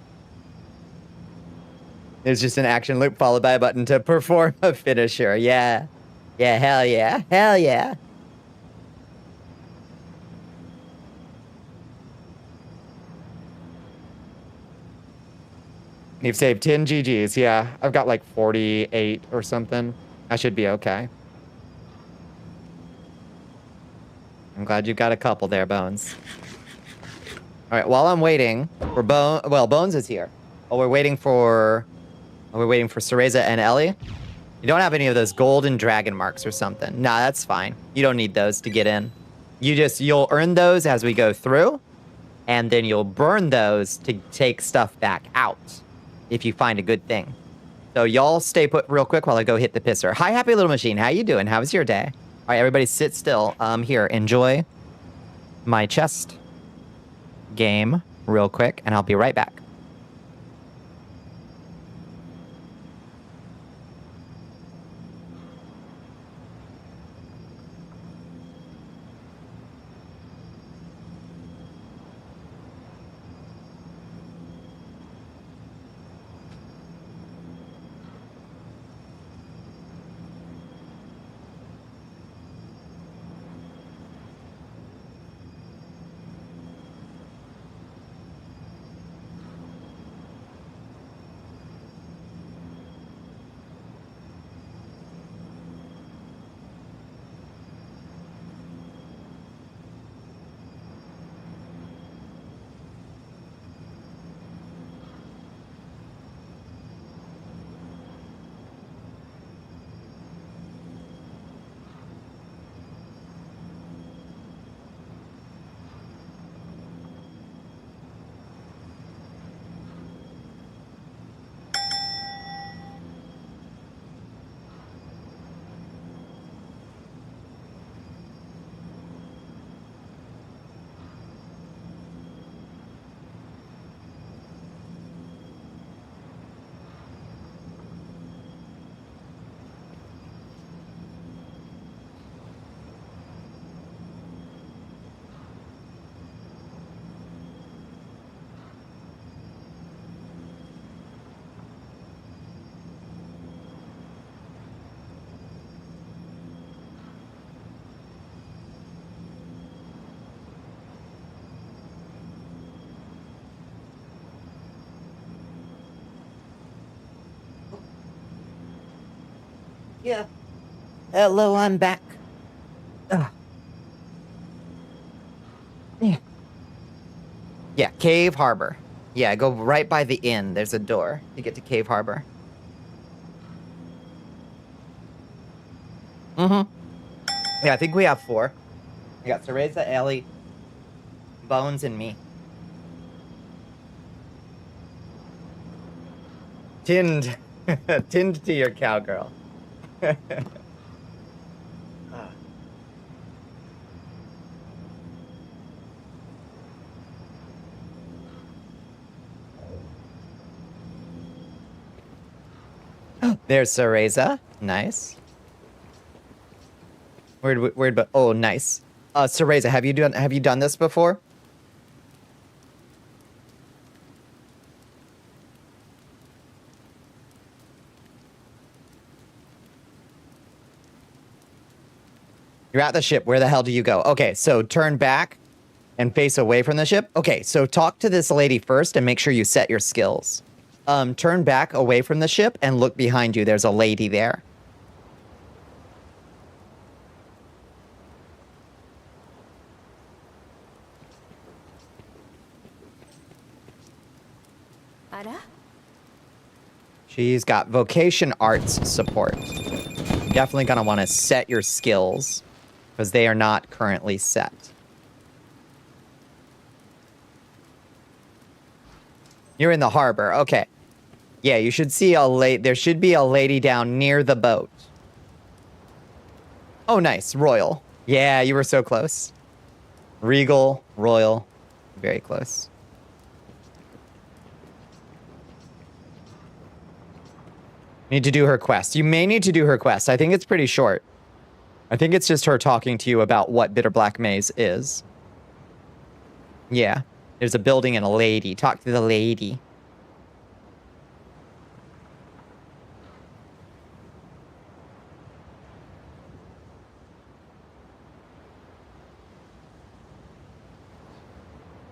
There's just an action loop followed by a button to perform a finisher. Yeah. Yeah, hell yeah. Hell yeah. You've saved 10 GGs. Yeah, I've got like 48 or something. I should be okay. I'm glad you've got a couple there, Bones. All right, while I'm waiting for Bones is here. Oh, we're waiting for Cereza and Ellie. You don't have any of those golden dragon marks or something. Nah, that's fine. You don't need those to get in. You'll earn those as we go through, and then you'll burn those to take stuff back out if you find a good thing. So y'all stay put real quick while I go hit the pisser. Hi, Happy Little Machine. How you doing? How was your day? All right, everybody sit still. Here, enjoy my chest game real quick, and I'll be right back. Yeah. Hello, I'm back. Ugh. Yeah. Yeah, Cave Harbor. Yeah, go right by the inn. There's a door to get to Cave Harbor. Mm-hmm. Yeah, I think we have 4. We got Cereza, Ellie, Bones, and me. Tinned. Tinned to your cowgirl. There's Cereza. Nice. But oh, nice. Cereza, have you done this before? You're at the ship. Where the hell do you go? Okay, so turn back and face away from the ship. Okay, so talk to this lady first and make sure you set your skills. Turn back away from the ship and look behind you. There's a lady there. She's got vocation arts support. You're definitely gonna want to set your skills because they are not currently set. You're in the harbor. Okay. Yeah, you should see there should be a lady down near the boat. Oh, nice. Royal. Yeah, you were so close. Regal, royal. Very close. Need to do her quest. You may need to do her quest. I think it's pretty short. I think it's just her talking to you about what Bitter Black Maze is. Yeah. There's a building and a lady. Talk to the lady.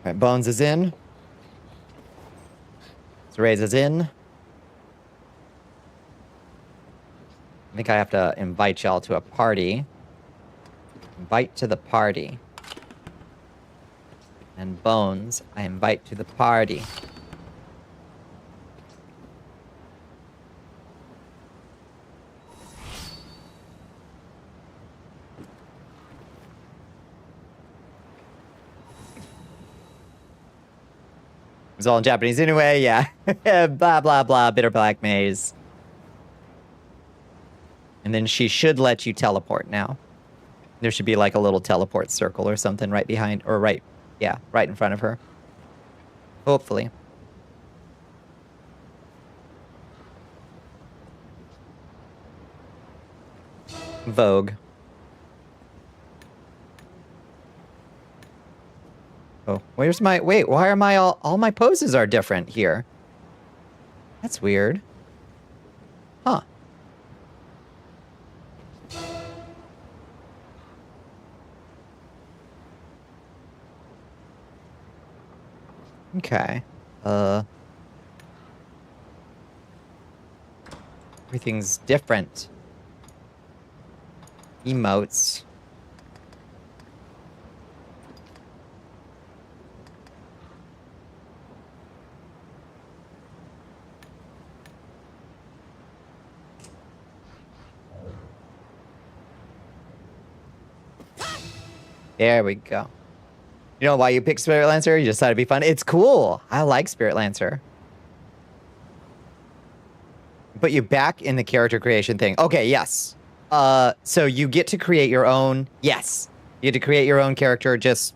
All right, Bones is in. Cereza is in. I think I have to invite y'all to a party. Invite to the party. And Bones, I invite to the party. It was all in Japanese anyway, yeah. Blah, blah, blah, Bitter Black Maze. And then she should let you teleport now. There should be like a little teleport circle or something right behind, or right, yeah, right in front of her. Hopefully. Vogue. Oh, where's my, wait, why are my, all my poses are different here? That's weird. Huh. Okay. Everything's different. Emotes. There we go. You know why you picked Spirit Lancer? You just thought it'd be fun. It's cool. I like Spirit Lancer. Put you back in the character creation thing. Okay, yes. So you get to create your own. Yes. You get to create your own character. Just,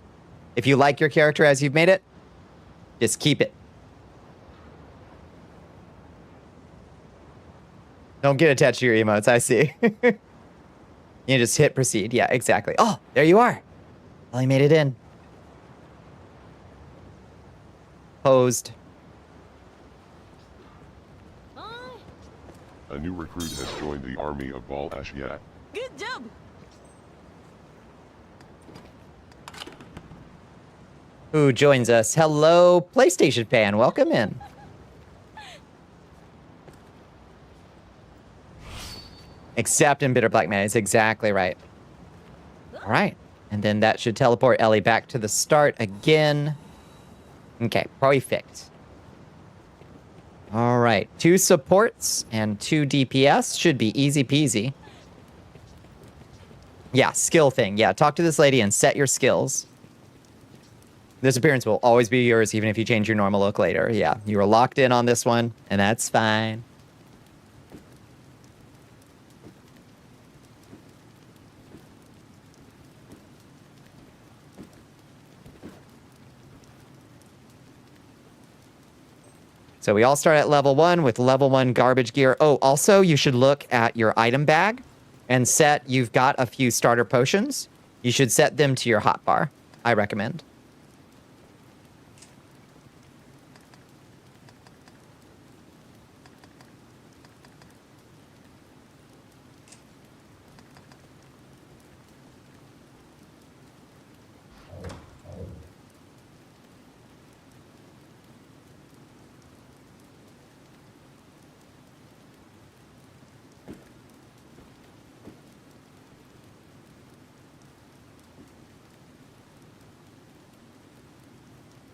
if you like your character as you've made it, just keep it. Don't get attached to your emotes, I see. You just hit proceed. Yeah, exactly. Oh, there you are. Well, you made it in. Posed. A new recruit has joined the army of Bal Ashiat. Good job! Who joins us? Hello, PlayStation fan. Welcome in. Except in Bitter Black Mayonnaise. Exactly right. All right. And then that should teleport Ellie back to the start again. Okay, perfect. All right. 2 supports and 2 DPS should be easy peasy. Yeah, skill thing. Yeah, talk to this lady and set your skills. This appearance will always be yours, even if you change your normal look later. Yeah, you are locked in on this one, and that's fine. So we all start at level 1 with level 1 garbage gear. Oh, also, you should look at your item bag and set, you've got a few starter potions. You should set them to your hotbar, I recommend.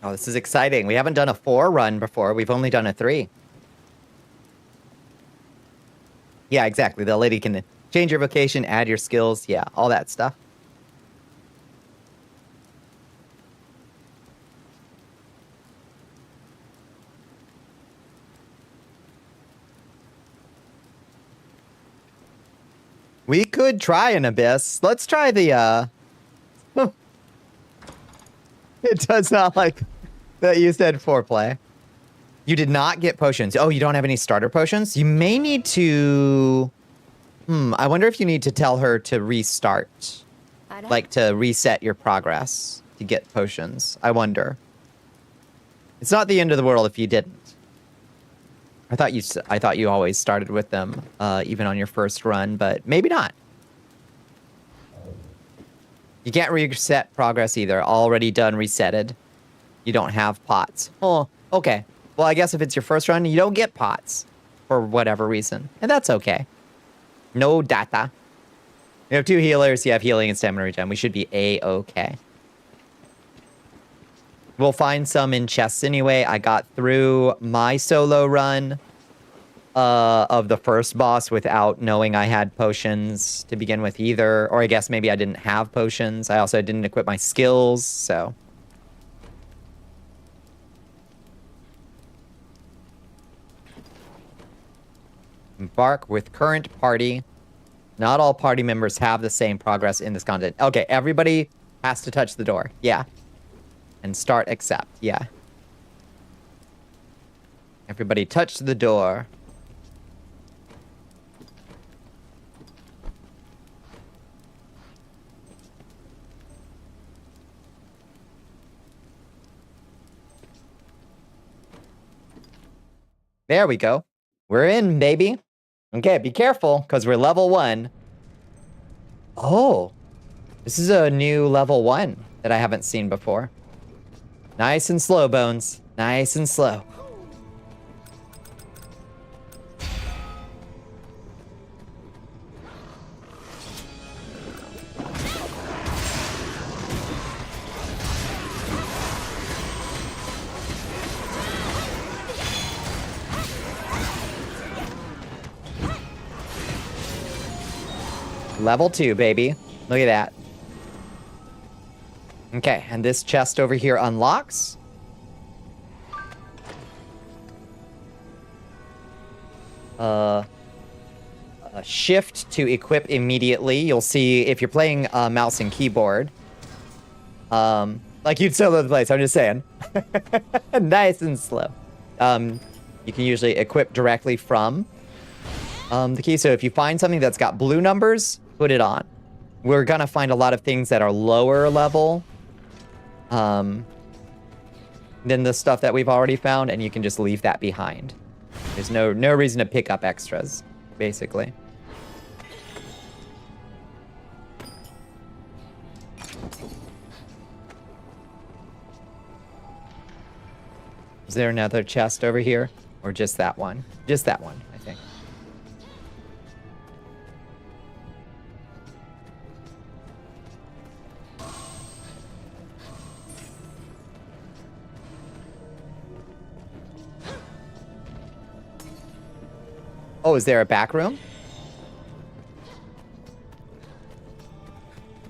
Oh, this is exciting. We haven't done a 4 run before. We've only done a 3. Yeah, exactly. The lady can change your vocation, add your skills. Yeah, all that stuff. We could try an abyss. Let's try the, It does not like that you said foreplay. You did not get potions. Oh, you don't have any starter potions? You may need to... I wonder if you need to tell her to restart. Like to reset your progress to get potions. I wonder. It's not the end of the world if you didn't. I thought you always started with them, even on your first run, but maybe not. You can't reset progress either. Already done, resetted. You don't have pots. Oh, okay. Well, I guess if it's your first run, you don't get pots for whatever reason, and that's okay. No data. You have 2 healers. You have healing and stamina regen. We should be A-okay. We'll find some in chests anyway. I got through my solo run of the first boss without knowing I had potions to begin with either. Or I guess maybe I didn't have potions. I also didn't equip my skills, so... Embark with current party. Not all party members have the same progress in this content. Okay, everybody has to touch the door. Yeah. And start accept. Yeah. Everybody touch the door. There we go. We're in, baby. Okay, be careful, because we're level 1. Oh. This is a new level 1 that I haven't seen before. Nice and slow, Bones. Nice and slow. Level 2, baby. Look at that. Okay, and this chest over here unlocks. A shift to equip immediately. You'll see if you're playing mouse and keyboard. Like you'd solo the place, I'm just saying. Nice and slow. You can usually equip directly from the key. So if you find something that's got blue numbers, put it on. We're gonna find a lot of things that are lower level than the stuff that we've already found, and you can just leave that behind. There's no reason to pick up extras, basically. Is there another chest over here? Or just that one? Just that one, I think. Oh, is there a back room?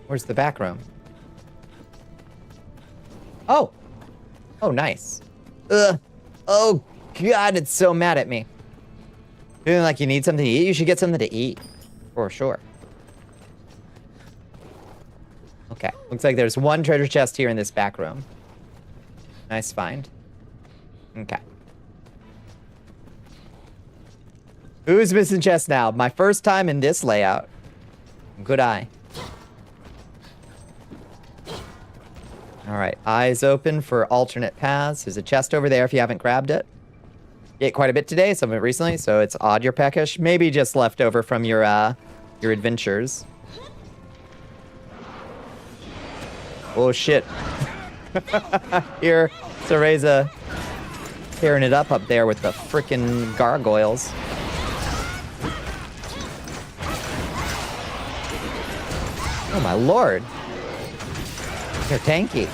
Where's the back room? Oh. Oh, nice. Ugh. Oh, God, it's so mad at me. Feeling like you need something to eat? You should get something to eat. For sure. Okay. Looks like there's one treasure chest here in this back room. Nice find. Okay. Who's missing chest now? My first time in this layout. Good eye. Alright, eyes open for alternate paths. There's a chest over there if you haven't grabbed it. You ate quite a bit today, some of it recently, so it's odd you're peckish. Maybe just left over from your adventures. Oh shit. Here, Cereza tearing it up there with the frickin' gargoyles. Oh my lord. They're tanky.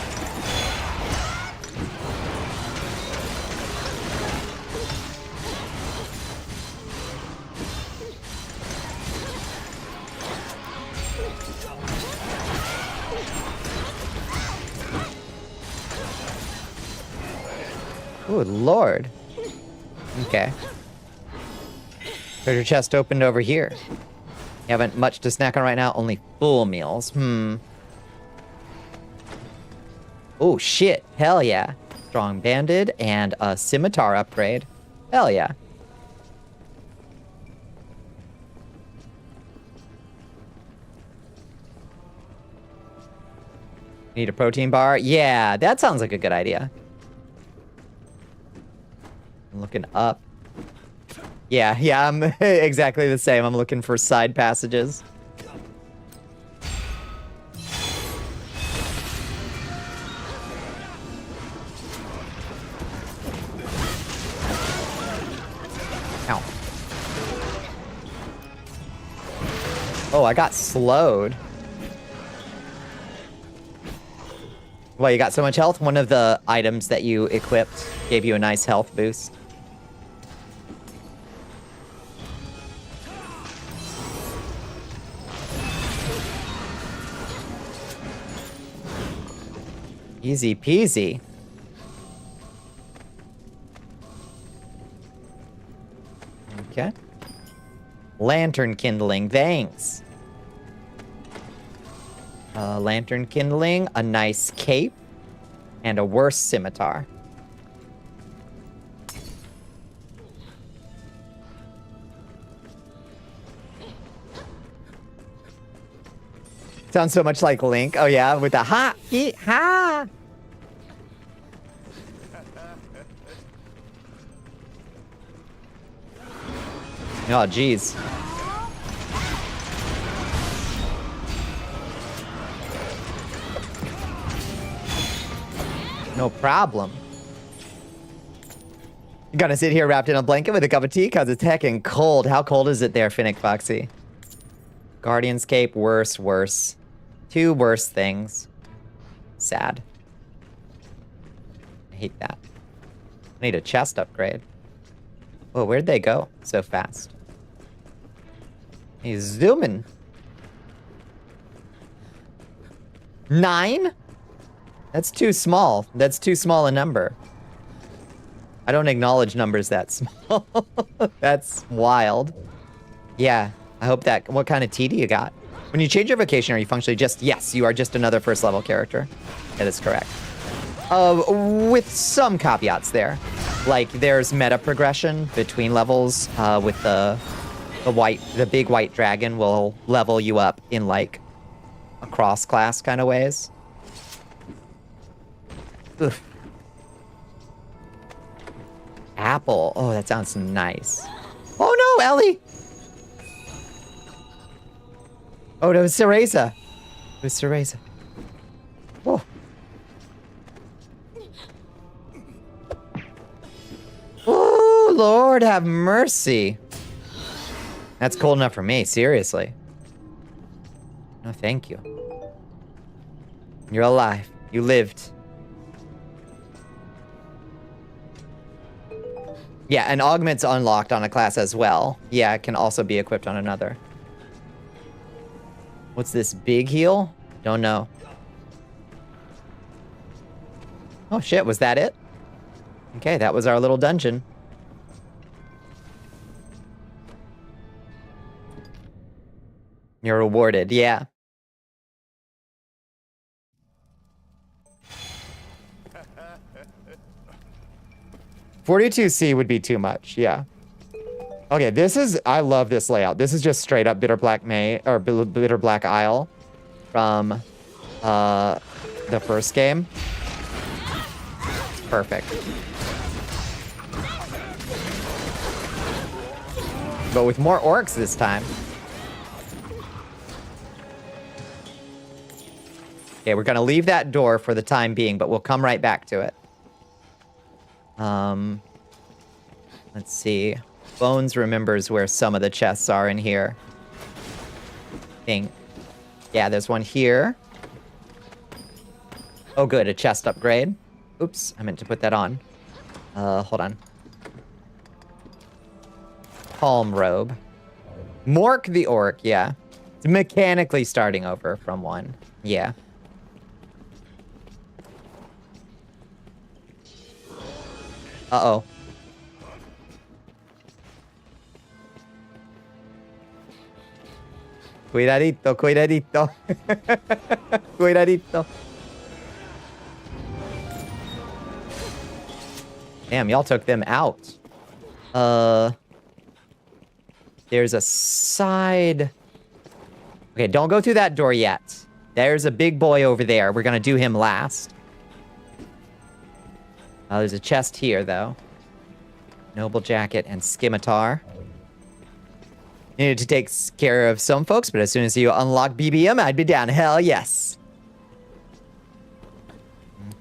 Good lord. Okay. Treasure chest opened over here. You haven't much to snack on right now, only full meals. Oh shit, hell yeah. Strong banded and a scimitar upgrade. Hell yeah. Need a protein bar? Yeah, that sounds like a good idea. I'm looking up. Yeah, I'm exactly the same. I'm looking for side passages. Ow. Oh, I got slowed. Well, you got so much health. One of the items that you equipped gave you a nice health boost. Easy peasy. Okay. Lantern kindling, thanks. Lantern kindling, a nice cape, and a worse scimitar. Sounds so much like Link. Oh yeah, with the ha, he, ha. Oh jeez. No problem. You gonna sit here wrapped in a blanket with a cup of tea because it's heckin' cold. How cold is it there, Finnick Foxy? Guardian's cape, worse. Two worse things. Sad. I hate that. I need a chest upgrade. Oh, where'd they go so fast? He's zooming. 9? That's too small. That's too small a number. I don't acknowledge numbers that small. That's wild. Yeah, I hope that... What kind of tea do you got? When you change your vocation, are you functionally just... Yes, you are just another first level character. That is correct. With some caveats there. Like, there's meta progression between levels with the big white dragon will level you up in, like, a cross-class kind of ways. Ugh. Apple. Oh, that sounds nice. Oh no, Ellie! Oh, it was Cereza. It was Cereza. Whoa. Oh, Lord have mercy. That's cold enough for me, seriously. No, thank you. You're alive. You lived. Yeah, and augment's unlocked on a class as well. Yeah, it can also be equipped on another. What's this, big heal? Don't know. Oh shit, was that it? Okay, that was our little dungeon. You're rewarded, yeah. $42C would be too much, yeah. Okay, this is, I love this layout. This is just straight up Bitter Black Bitter Black Isle from the first game. It's perfect. But with more orcs this time. Okay, we're gonna leave that door for the time being, but we'll come right back to it. Let's see. Bones remembers where some of the chests are in here. I think. Yeah, there's one here. Oh, good, a chest upgrade. Oops, I meant to put that on. Hold on. Calm robe. Mork the orc, yeah. It's mechanically starting over from one. Yeah. Uh-oh. Cuidadito, cuidadito. Cuidadito. Damn, y'all took them out. There's a side... Okay, don't go through that door yet. There's a big boy over there. We're gonna do him last. There's a chest here, though. Noble jacket and scimitar. Needed to take care of some folks, but as soon as you unlock BBM, I'd be down. Hell yes.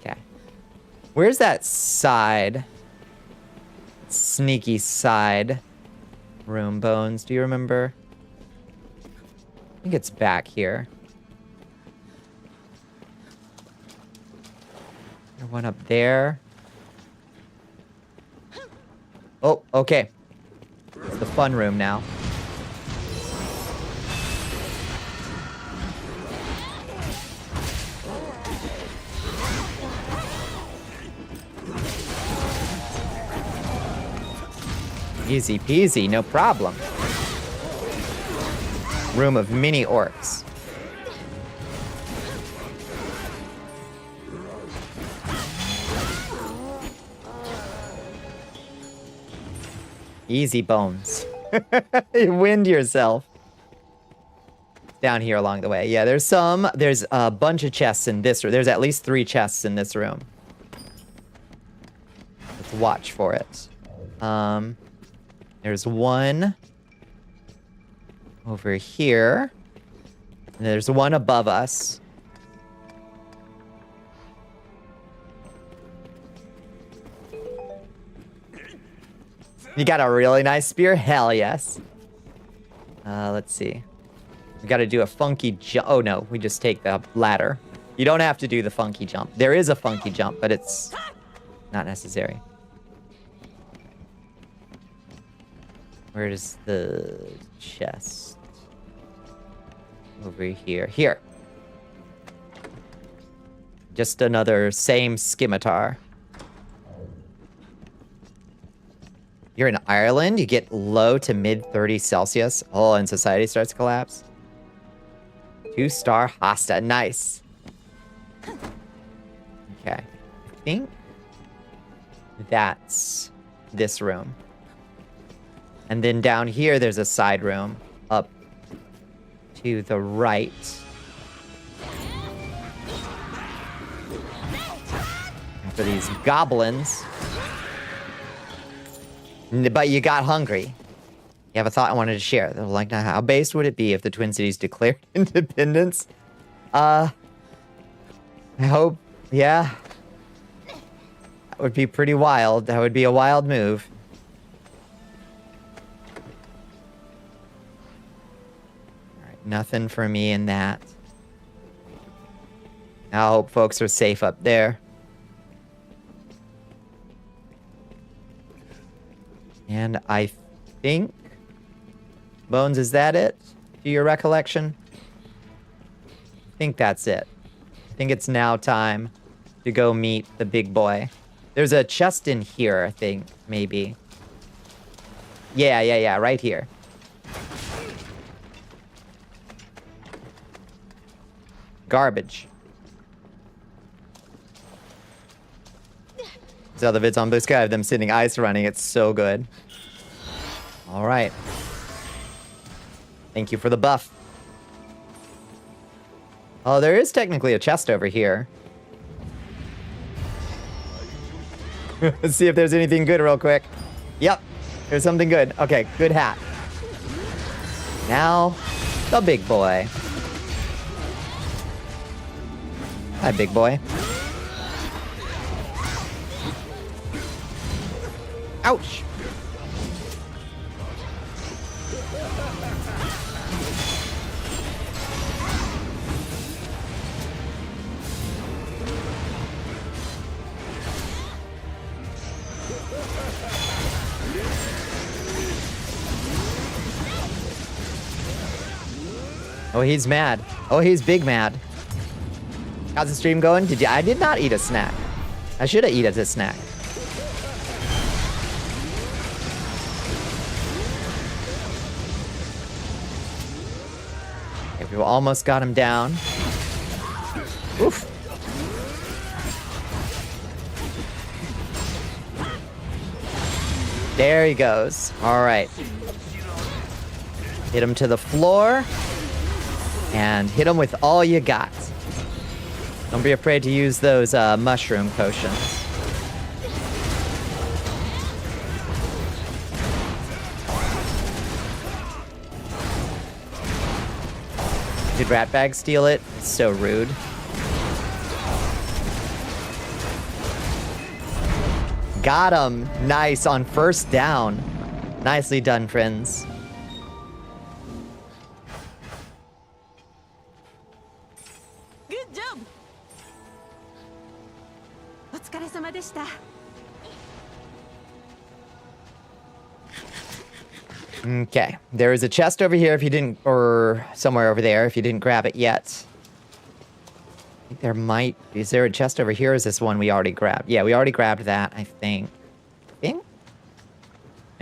Okay. Where's that side? Sneaky side room, Bones? Do you remember? I think it's back here. There's one up there. Oh, okay. It's the fun room now. Easy peasy, no problem. Room of mini orcs. Easy, Bones. You wind yourself. Down here along the way. Yeah, there's a bunch of chests in this room. There's at least 3 chests in this room. Let's watch for it. There's one over here. And there's one above us. You got a really nice spear? Hell yes. Let's see. We gotta do a funky jump. Oh no, we just take the ladder. You don't have to do the funky jump. There is a funky jump, but it's not necessary. Where is the chest? Over here. Here. Just another same scimitar. You're in Ireland, you get low to mid 30 Celsius. Oh, and society starts to collapse. 2-star Hosta. Nice. Okay. I think that's this room. And then down here, there's a side room up to the right. For these goblins. But you got hungry. You have a thought I wanted to share. Like, now, how based would it be if the Twin Cities declared independence? I hope, yeah. That would be pretty wild. That would be a wild move. Alright, nothing for me in that. I hope folks are safe up there. And I think... Bones, is that it? To your recollection? I think that's it. I think it's now time to go meet the big boy. There's a chest in here, I think, maybe. Yeah, right here. Garbage. These other vids on Blue Sky of them sitting ice running. It's so good. All right. Thank you for the buff. Oh, there is technically a chest over here. Let's see if there's anything good real quick. Yep, there's something good. Okay, good hat. Now, the big boy. Hi, big boy. Ouch! Oh, he's mad. Oh, he's big mad. How's the stream going? Did you? I did not eat a snack. I should have eaten a snack. Okay, we almost got him down. Oof. There he goes. All right. Hit him to the floor. And hit him with all you got. Don't be afraid to use those mushroom potions. Did Ratbag steal it? It's so rude. Got him. Nice on first down. Nicely done, friends. Good job. Okay, there is a chest over here if you didn't, or somewhere over there if you didn't grab it yet. I think there might, is there a chest over here? Or is this one we already grabbed? Yeah, we already grabbed that, I think. And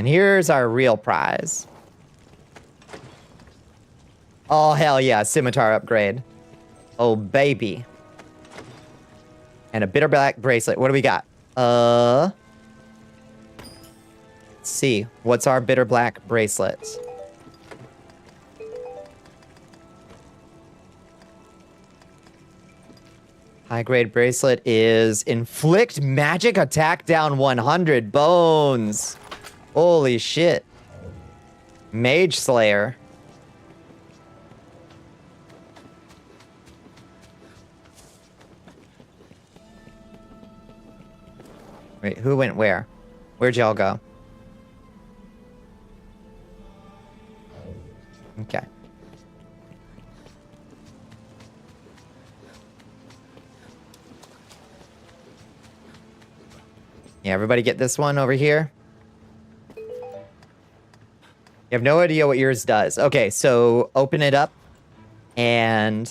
here's our real prize. Oh, hell yeah, scimitar upgrade. Oh, baby. And a bitter black bracelet. What do we got? Let's see. What's our bitter black bracelet? High grade bracelet is inflict magic attack down 100 bones. Holy shit. Mage Slayer. Wait, who went where? Where'd y'all go? Okay. Yeah, everybody get this one over here. You have no idea what yours does. Okay, so open it up and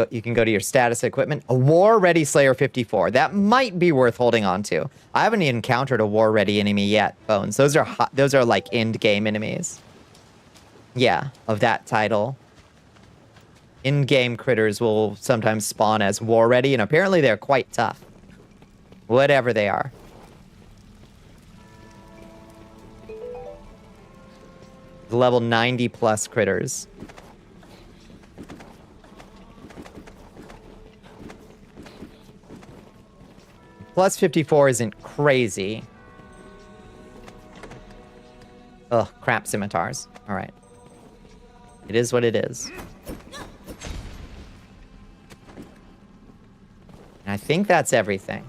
you can go to your status equipment. A War Ready Slayer 54. That might be worth holding on to. I haven't encountered a War Ready enemy yet, Bones. Those are like end game enemies. Yeah, of that title. In-game critters will sometimes spawn as War Ready, and apparently they're quite tough. Whatever they are. Level 90 plus critters. Plus 54 isn't crazy. Ugh, crap scimitars. Alright. It is what it is. And I think that's everything.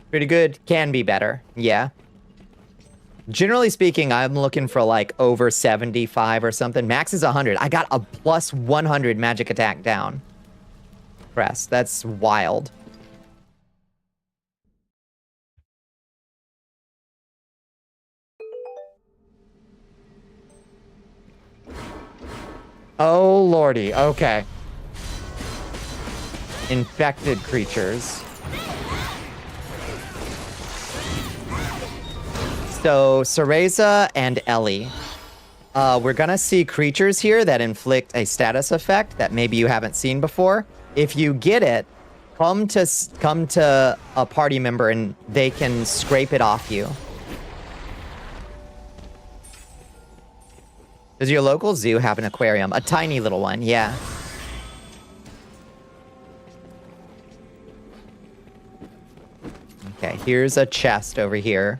Pretty good. Can be better. Yeah. Generally speaking, I'm looking for like over 75 or something. Max is 100. I got a plus 100 magic attack down. crest. That's wild. Oh, lordy. Okay. Infected creatures. So, Cereza and Ellie. We're gonna see creatures here that inflict a status effect that maybe you haven't seen before. If you get it, come to a party member and they can scrape it off you. Does your local zoo have an aquarium? A tiny little one, yeah. Okay, here's a chest over here.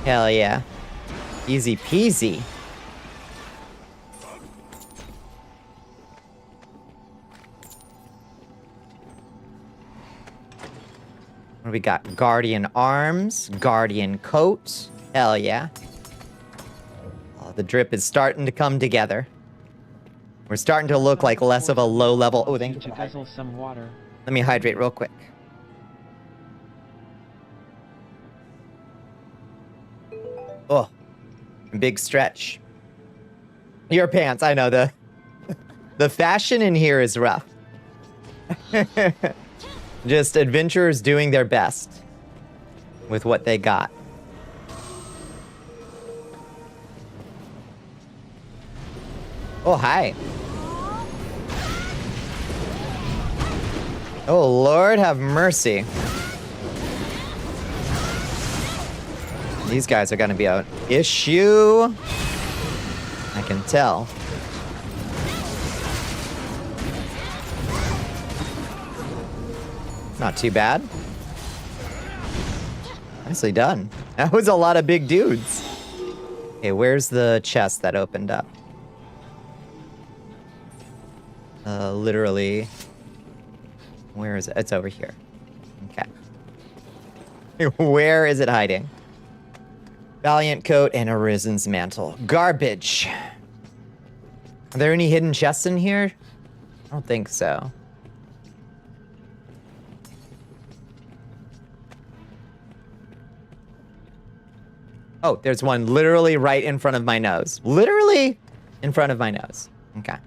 Hell yeah. Easy peasy. What do we got? Guardian arms, guardian coat. Hell yeah. Oh, the drip is starting to come together. We're starting to look like less of a low level. Oh, thank you. To guzzle some water. Let me hydrate real quick. Oh, big stretch. Your pants, I know the fashion in here is rough. Just adventurers doing their best with what they got. Oh, hi. Oh, Lord have mercy. These guys are gonna be an issue. I can tell. Not too bad. Nicely done. That was a lot of big dudes. Okay, where's the chest that opened up? Literally. Where is it? It's over here. Okay. Where is it hiding? Valiant coat and Arisen's mantle. Garbage. Are there any hidden chests in here? I don't think so. Oh, there's one literally right in front of my nose. Literally in front of my nose. Okay.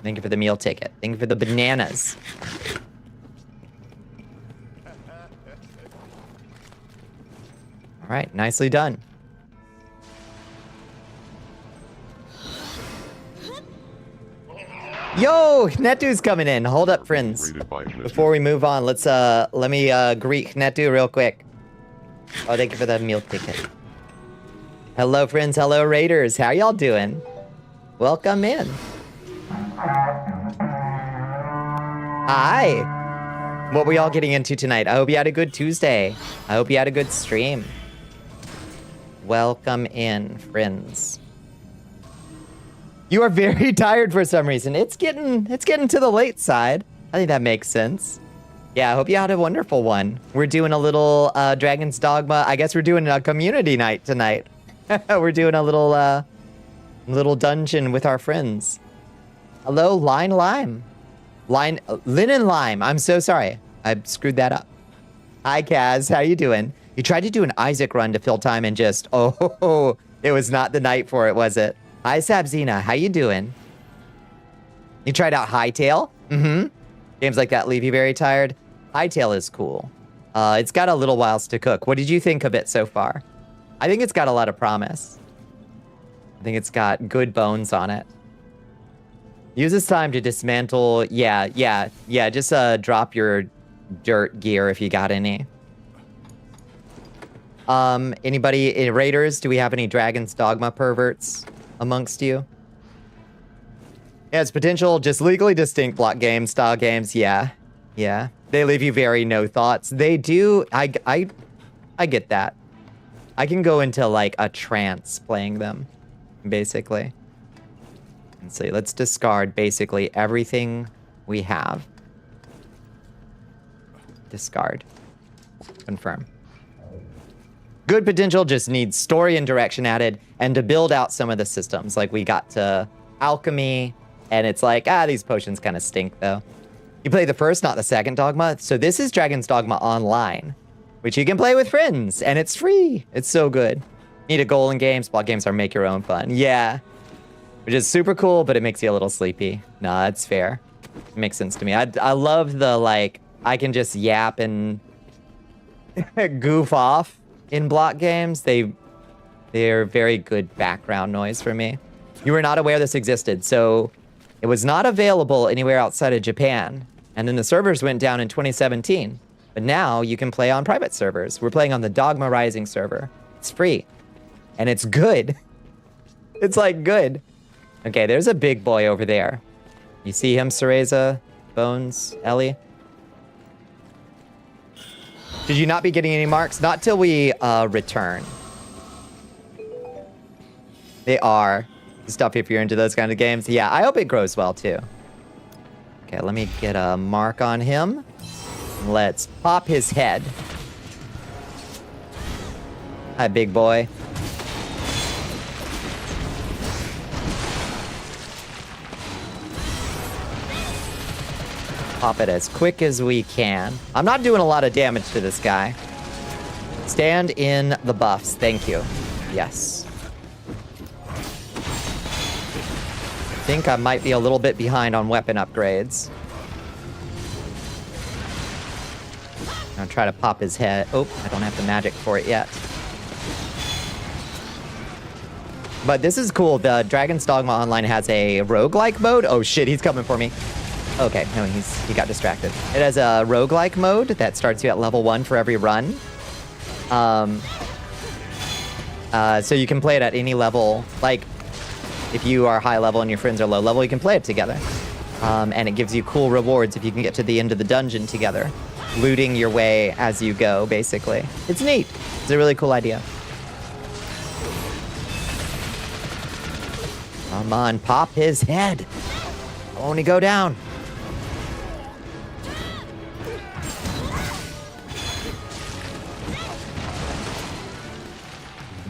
Thank you for the meal ticket. Thank you for the bananas. All right, nicely done. Yo, Netu's coming in. Hold up, friends. Before we move on, let's let me greet Netu real quick. Oh, thank you for the meal ticket. Hello, friends. Hello, Raiders. How y'all doing? Welcome in. Hi. What were y'all getting into tonight? I hope you had a good Tuesday. I hope you had a good stream. Welcome in, friends. You are very tired for some reason. It's getting to the late side. I think that makes sense. Yeah, I hope you had a wonderful one. We're doing a little Dragon's Dogma. I guess we're doing a community night tonight. We're doing a little dungeon with our friends. Hello, Linen Lime. I'm so sorry. I screwed that up. Hi, Kaz. How you doing? You tried to do an Isaac run to fill time and just, oh, it was not the night for it, was it? Hi, Sabzina. How you doing? You tried out Hightail? Mm-hmm. Games like that leave you very tired? Hightail is cool. It's got a little whiles to cook. What did you think of it so far? I think it's got a lot of promise. I think it's got good bones on it. Use this time to dismantle. Yeah. Just drop your dirt gear if you got any. Anybody in Raiders? Do we have any Dragon's Dogma perverts amongst you? Yeah, it's potential, just legally distinct block games, style games. Yeah. They leave you very no thoughts. They do. I get that. I can go into like a trance playing them, basically. Let's see. Let's discard basically everything we have. Discard. Confirm. Good potential, just needs story and direction added, and to build out some of the systems. Like we got to alchemy, and it's like, these potions kind of stink though. You play the first, not the second Dogma. So this is Dragon's Dogma Online, which you can play with friends, and it's free. It's so good. Need a goal in games. Block games are make your own fun. Yeah. Which is super cool, but it makes you a little sleepy. Nah, it's fair. It makes sense to me. I love the, like, I can just yap and goof off in block games. They're very good background noise for me. You were not aware this existed, so it was not available anywhere outside of Japan. And then the servers went down in 2017. But now you can play on private servers. We're playing on the Dogma Rising server. It's free. And it's good. It's like good. Okay, there's a big boy over there. You see him, Cereza, Bones, Ellie? Did you not be getting any marks? Not till we return. They are. Stuff if you're into those kind of games. Yeah, I hope it grows well too. Okay, let me get a mark on him. Let's pop his head. Hi, big boy. Pop it as quick as we can. I'm not doing a lot of damage to this guy. Stand in the buffs. Thank you. Yes. I think I might be a little bit behind on weapon upgrades. I'm gonna try to pop his head. Oh, I don't have the magic for it yet. But this is cool. The Dragon's Dogma Online has a roguelike mode. Oh shit, he's coming for me. Okay, no, he got distracted. It has a roguelike mode that starts you at level 1 for every run. So you can play it at any level. Like, if you are high level and your friends are low level, you can play it together. And it gives you cool rewards if you can get to the end of the dungeon together. Looting your way as you go, basically. It's neat. It's a really cool idea. Come on, pop his head. Only go down.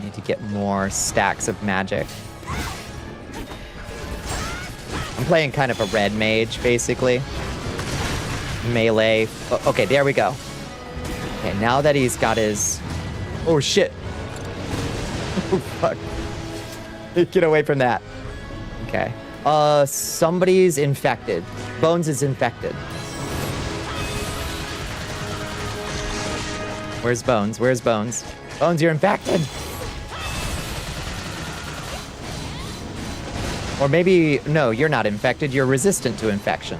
Need to get more stacks of magic. I'm playing kind of a red mage, basically. Melee. Oh, okay, there we go. Okay, now that he's got his... Oh, shit. Oh, fuck. Get away from that. Okay. Somebody's infected. Bones is infected. Where's Bones? Where's Bones? Bones, you're infected! Or maybe... No, you're not infected. You're resistant to infection.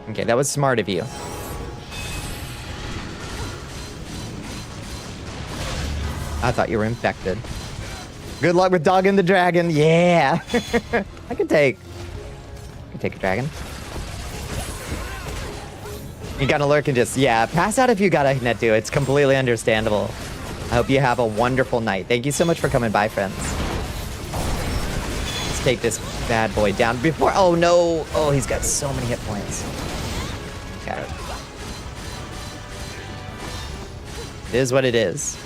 Okay, that was smart of you. I thought you were infected. Good luck with Dog and the Dragon. Yeah. I could take a dragon. You gotta lurk and just, yeah, pass out if you got a Netu. It's completely understandable. I hope you have a wonderful night. Thank you so much for coming by, friends. Let's take this bad boy down before... Oh, no. Oh, he's got so many hit points. Okay. It is what it is.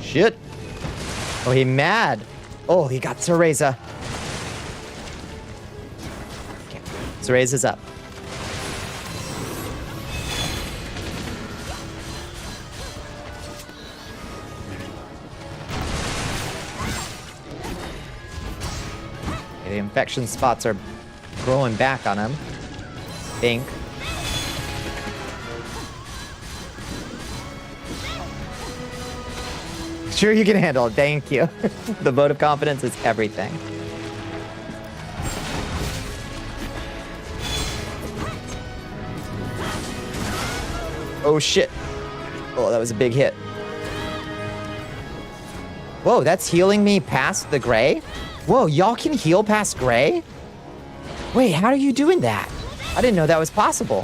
Shit. Oh, he mad. Oh, he got Cereza. Okay. Cereza's up. Okay, the infection spots are growing back on him. I think. Sure you can handle it. Thank you. The vote of confidence is everything. Oh, shit. Oh, that was a big hit. Whoa, that's healing me past the gray? Whoa, y'all can heal past gray? Wait, how are you doing that? I didn't know that was possible.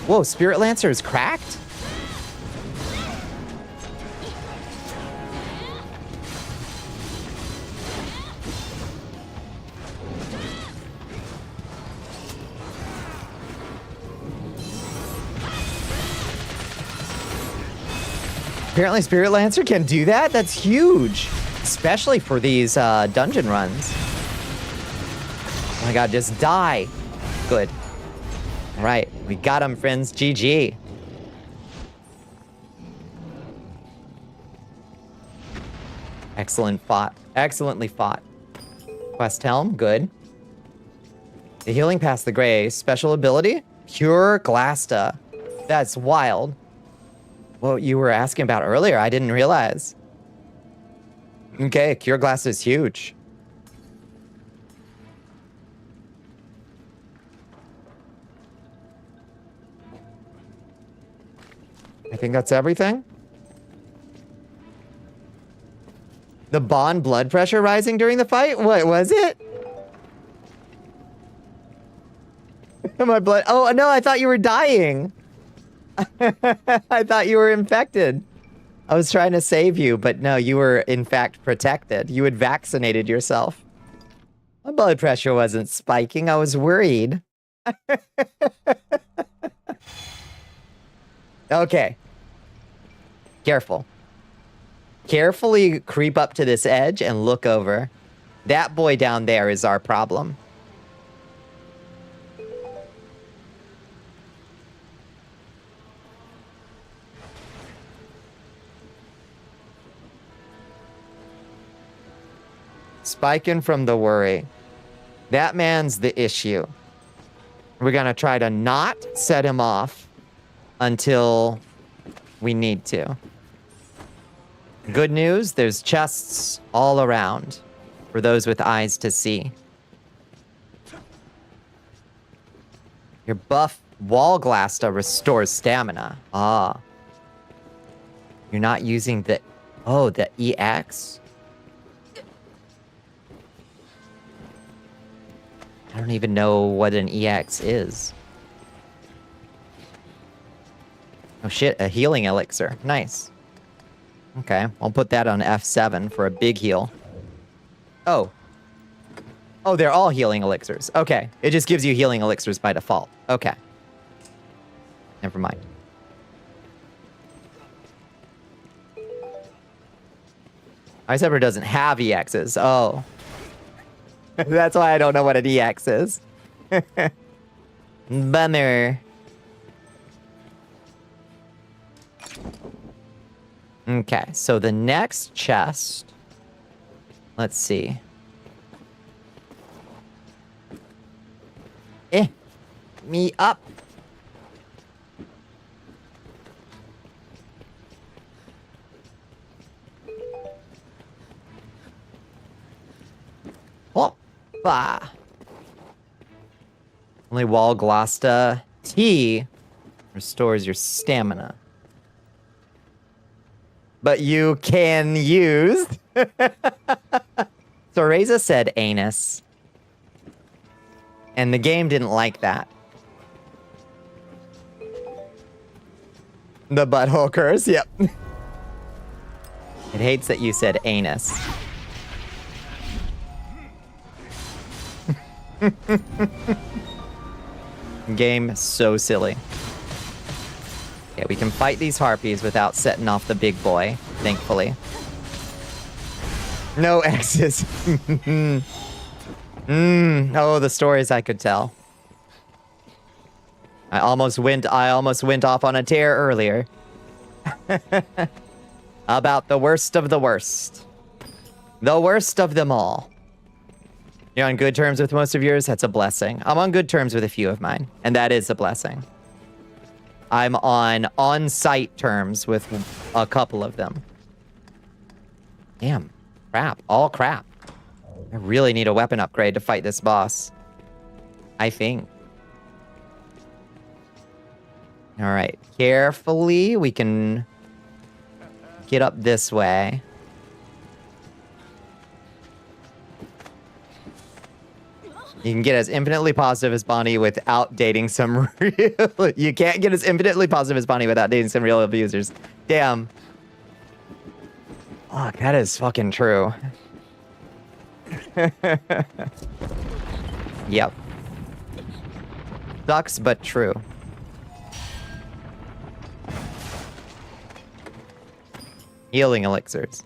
Whoa, Spirit Lancer is cracked? Apparently Spirit Lancer can do that? That's huge. Especially for these dungeon runs. Oh my god, just die. Good. All right, we got him, friends. GG. Excellent fought. Excellently fought. Quest Helm, good. The healing past the gray. Special ability? Pure Glasta. That's wild. What you were asking about earlier, I didn't realize. Okay, Cure Glasta is huge. I think that's everything. The Bond blood pressure rising during the fight? What was it? My blood. Oh, no, I thought you were dying. I thought you were infected. I was trying to save you, but no, you were in fact protected. You had vaccinated yourself. My blood pressure wasn't spiking. I was worried. Okay. Careful. Carefully creep up to this edge and look over. That boy down there is our problem. Spiking from the worry. That man's the issue. We're gonna try to not set him off until we need to. Good news, there's chests all around for those with eyes to see. Your buff Wall Glasta restores stamina. Ah. You're not using the... Oh, the EX? I don't even know what an EX is. Oh shit, a healing elixir. Nice. Okay, I'll put that on F7 for a big heal. Oh. Oh, they're all healing elixirs. Okay, it just gives you healing elixirs by default. Okay. Never mind. Iceberg doesn't have EXs. Oh. That's why I don't know what an EX is. Bummer. Okay, so the next chest... Let's see. Me up. Hoppa. Only Wall Glasta T restores your stamina. But you can use... So Reza said anus. And the game didn't like that. The butthole curse, yep. It hates that you said anus. Game so silly. Yeah, we can fight these harpies without setting off the big boy, thankfully. No X's. Oh, the stories I could tell. I almost went off on a tear earlier. About the worst of the worst. The worst of them all. You're on good terms with most of yours? That's a blessing. I'm on good terms with a few of mine, and that is a blessing. I'm on-site terms with a couple of them. Damn. Crap. All crap. I really need a weapon upgrade to fight this boss. I think. Alright. Carefully, we can get up this way. You can get as infinitely positive as Bonnie without dating some real... You can't get as infinitely positive as Bonnie without dating some real abusers. Damn. Fuck, that is fucking true. Yep. Sucks, but true. Healing elixirs.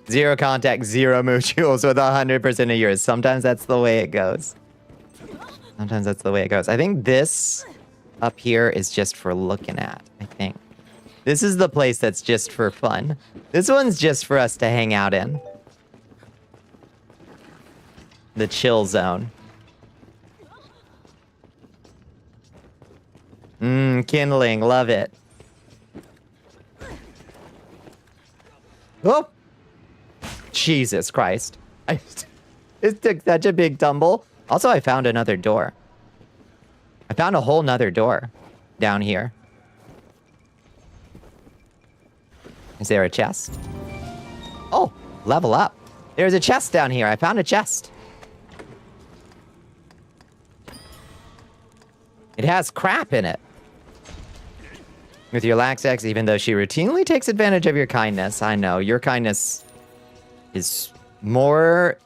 0 contact, 0 move jewels with 100% of yours. Sometimes that's the way it goes. Sometimes that's the way it goes. I think this up here is just for looking at, I think. This is the place that's just for fun. This one's just for us to hang out in. The chill zone. Kindling, love it. Oh! Jesus Christ. It took such a big tumble. Also, I found another door. I found a whole nother door down here. Is there a chest? Oh, level up. There's a chest down here. I found a chest. It has crap in it. With your lax ex, even though she routinely takes advantage of your kindness. I know, your kindness is more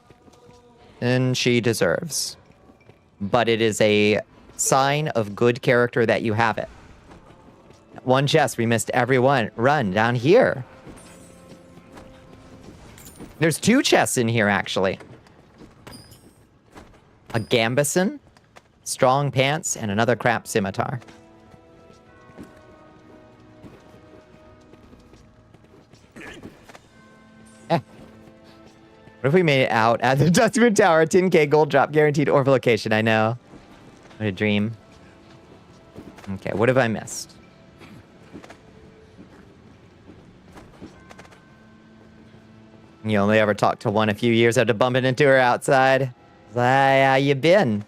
than she deserves. But it is a sign of good character that you have it. One chest, we missed everyone. Run down here. There's 2 chests in here, actually. A gambeson, strong pants, and another crap scimitar. What if we made it out at the Dustman Tower? 10k gold drop guaranteed orb location. I know. What a dream. Okay, what have I missed? You only ever talked to one a few years after bumping into her outside. Hi, how you been?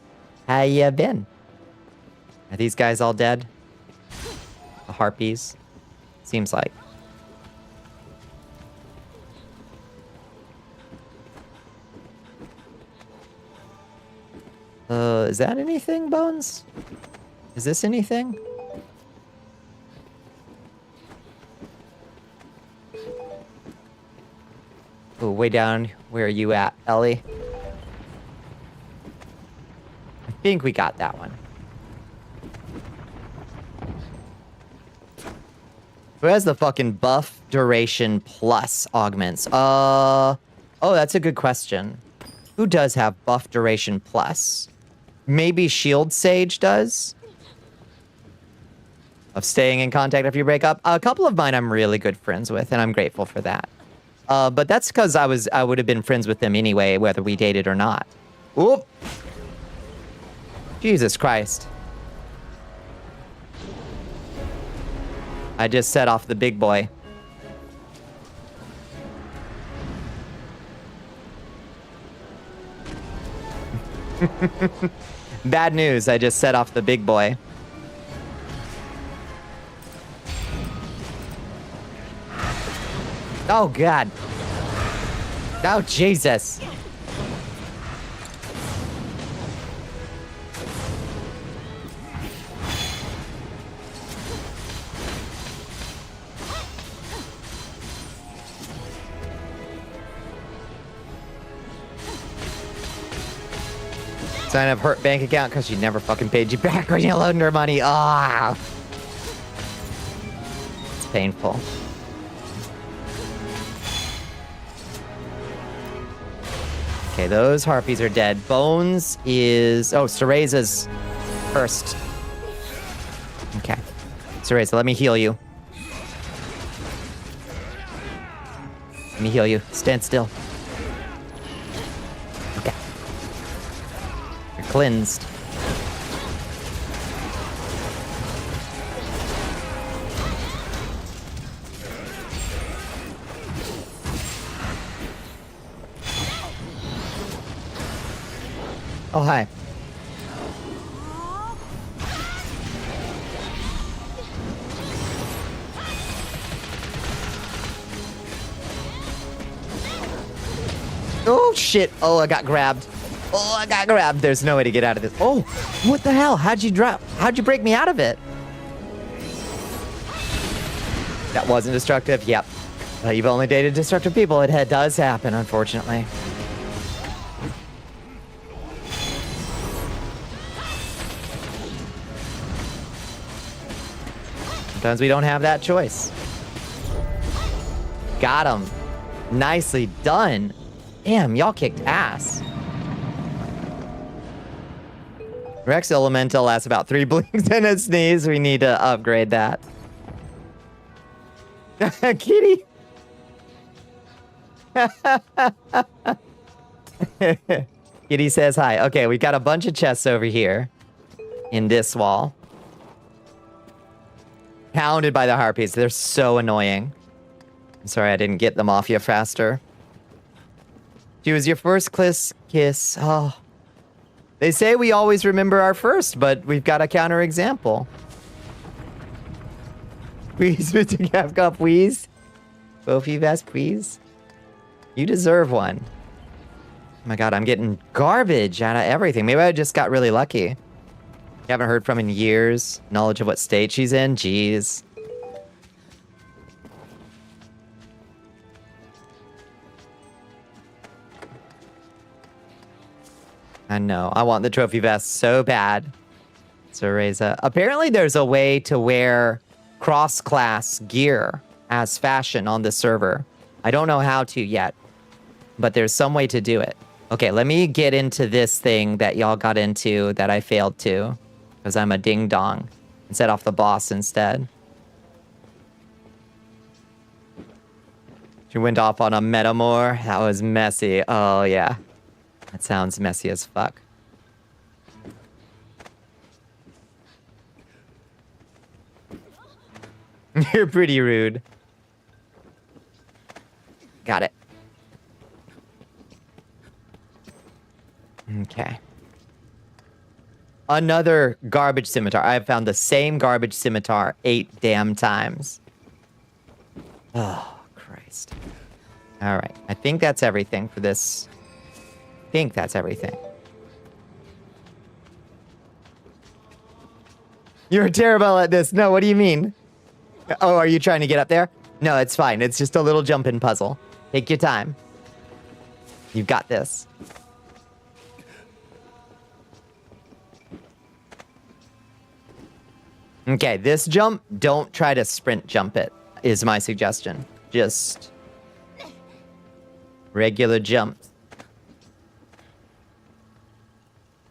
How you been? Are these guys all dead? The harpies? Seems like. Is that anything, Bones? Is this anything? Oh, way down. Where are you at, Ellie? I think we got that one. Who has the fucking buff duration plus augments? Oh, that's a good question. Who does have buff duration plus? Maybe Shield Sage does? Of staying in contact after you break up? A couple of mine I'm really good friends with, and I'm grateful for that. But that's because I would have been friends with them anyway, whether we dated or not. Oop! Jesus Christ. I just set off the big boy. Bad news, I just set off the big boy. Oh, God. Oh, Jesus. Sign up hurt bank account because she never fucking paid you back when you loaned her money. Ah, it's painful. Okay, those harpies are dead. Bones is... Oh, Cereza's first. Okay. Cereza, let me heal you. Let me heal you. Stand still. Okay. You're cleansed. Oh, hi. Oh, shit. Oh, I got grabbed. Oh, I got grabbed. There's no way to get out of this. Oh, what the hell? How'd you break me out of it? That wasn't destructive. Yep. You've only dated destructive people. It does happen, unfortunately. Sometimes we don't have that choice. Got him. Nicely done. Damn, y'all kicked ass. Rex Elemental lasts about 3 blinks and a sneeze. We need to upgrade that. Kitty. Kitty says hi. Okay, we got a bunch of chests over here in this wall. Hounded by the harpies. They're so annoying. I'm sorry I didn't get them off you faster. She was your first kiss. Oh. They say we always remember our first, but we've got a counterexample. Please, Mr. Capcom, please. Both of you guys, please. You deserve one. Oh my god, I'm getting garbage out of everything. Maybe I just got really lucky. You haven't heard from in years. Knowledge of what state she's in. Jeez. I know. I want the trophy vest so bad. So Reza. Apparently there's a way to wear cross-class gear as fashion on the server. I don't know how to yet, but there's some way to do it. Okay, let me get into this thing that y'all got into that I failed to, because I'm a ding-dong, and set off the boss instead. She went off on a metamor. That was messy. Oh, yeah. That sounds messy as fuck. You're pretty rude. Got it. Okay. Another garbage scimitar. I've found the same garbage scimitar 8 damn times. Oh, Christ. All right. I think that's everything for this. I think that's everything. You're terrible at this. No, what do you mean? Oh, are you trying to get up there? No, it's fine. It's just a little jump-in puzzle. Take your time. You've got this. Okay, this jump, don't try to sprint jump it, is my suggestion. Just regular jump.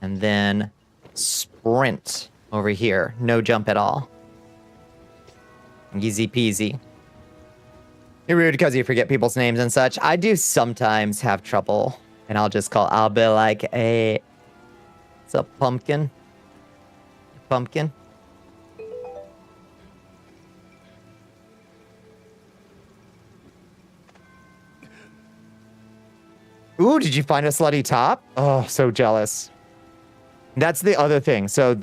And then sprint over here. No jump at all. Easy peasy. You're rude because you forget people's names and such. I do sometimes have trouble. And I'll be like, hey, it's a pumpkin. Pumpkin. Ooh, did you find a slutty top? Oh, so jealous. That's the other thing. So,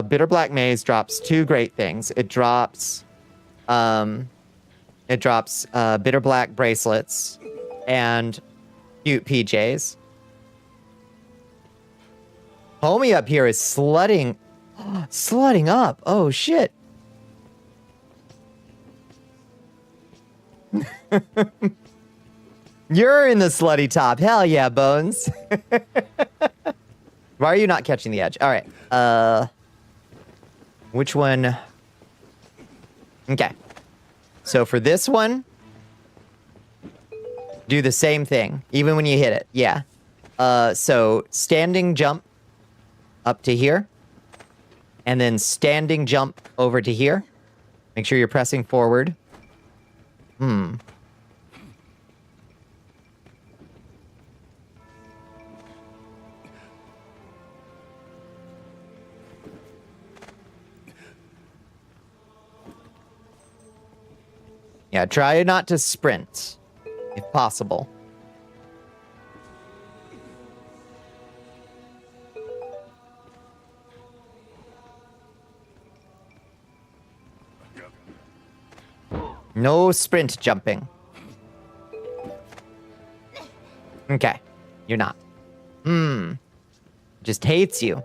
Bitter Black Maze drops 2 great things. It drops Bitter Black bracelets and cute PJs. Homie up here is slutting up. Oh, shit. You're in the slutty top. Hell yeah, Bones. Why are you not catching the edge? All right. Which one? Okay. So for this one, do the same thing, even when you hit it. Yeah. So standing jump up to here, and then standing jump over to here. Make sure you're pressing forward. Yeah, try not to sprint, if possible. No sprint jumping. Okay. You're not. Just hates you.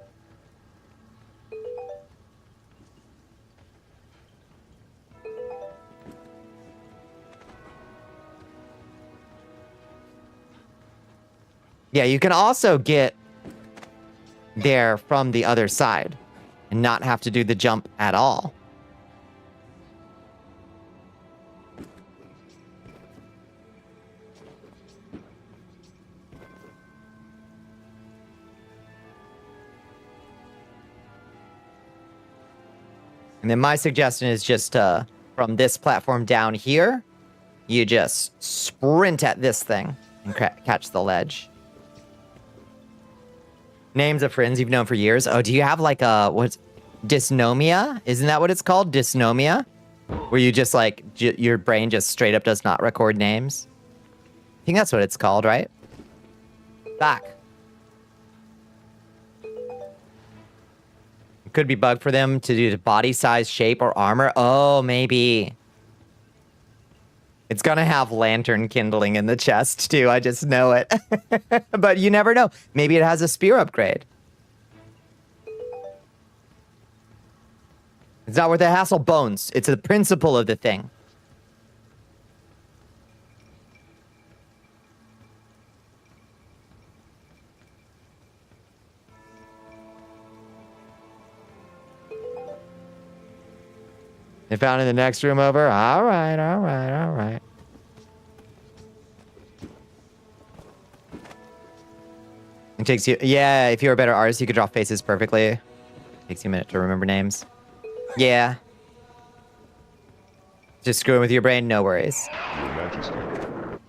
Yeah, you can also get there from the other side and not have to do the jump at all. And then my suggestion is just from this platform down here, you just sprint at this thing and catch the ledge. Names of friends you've known for years. Oh, do you have like a, what's, dysnomia? Isn't that what it's called? Dysnomia? Where you just like, your brain just straight up does not record names? I think that's what it's called, right? Back. Could be bug for them to do the body size, shape, or armor. Oh, maybe. It's gonna have lantern kindling in the chest, too. I just know it. But you never know. Maybe it has a spear upgrade. It's not worth the hassle, Bones. It's the principle of the thing. They found in the next room over? All right, all right, all right. It takes you... Yeah, if you're a better artist, you could draw faces perfectly. It takes you a minute to remember names. Yeah. Just screwing with your brain? No worries. Your Majesty.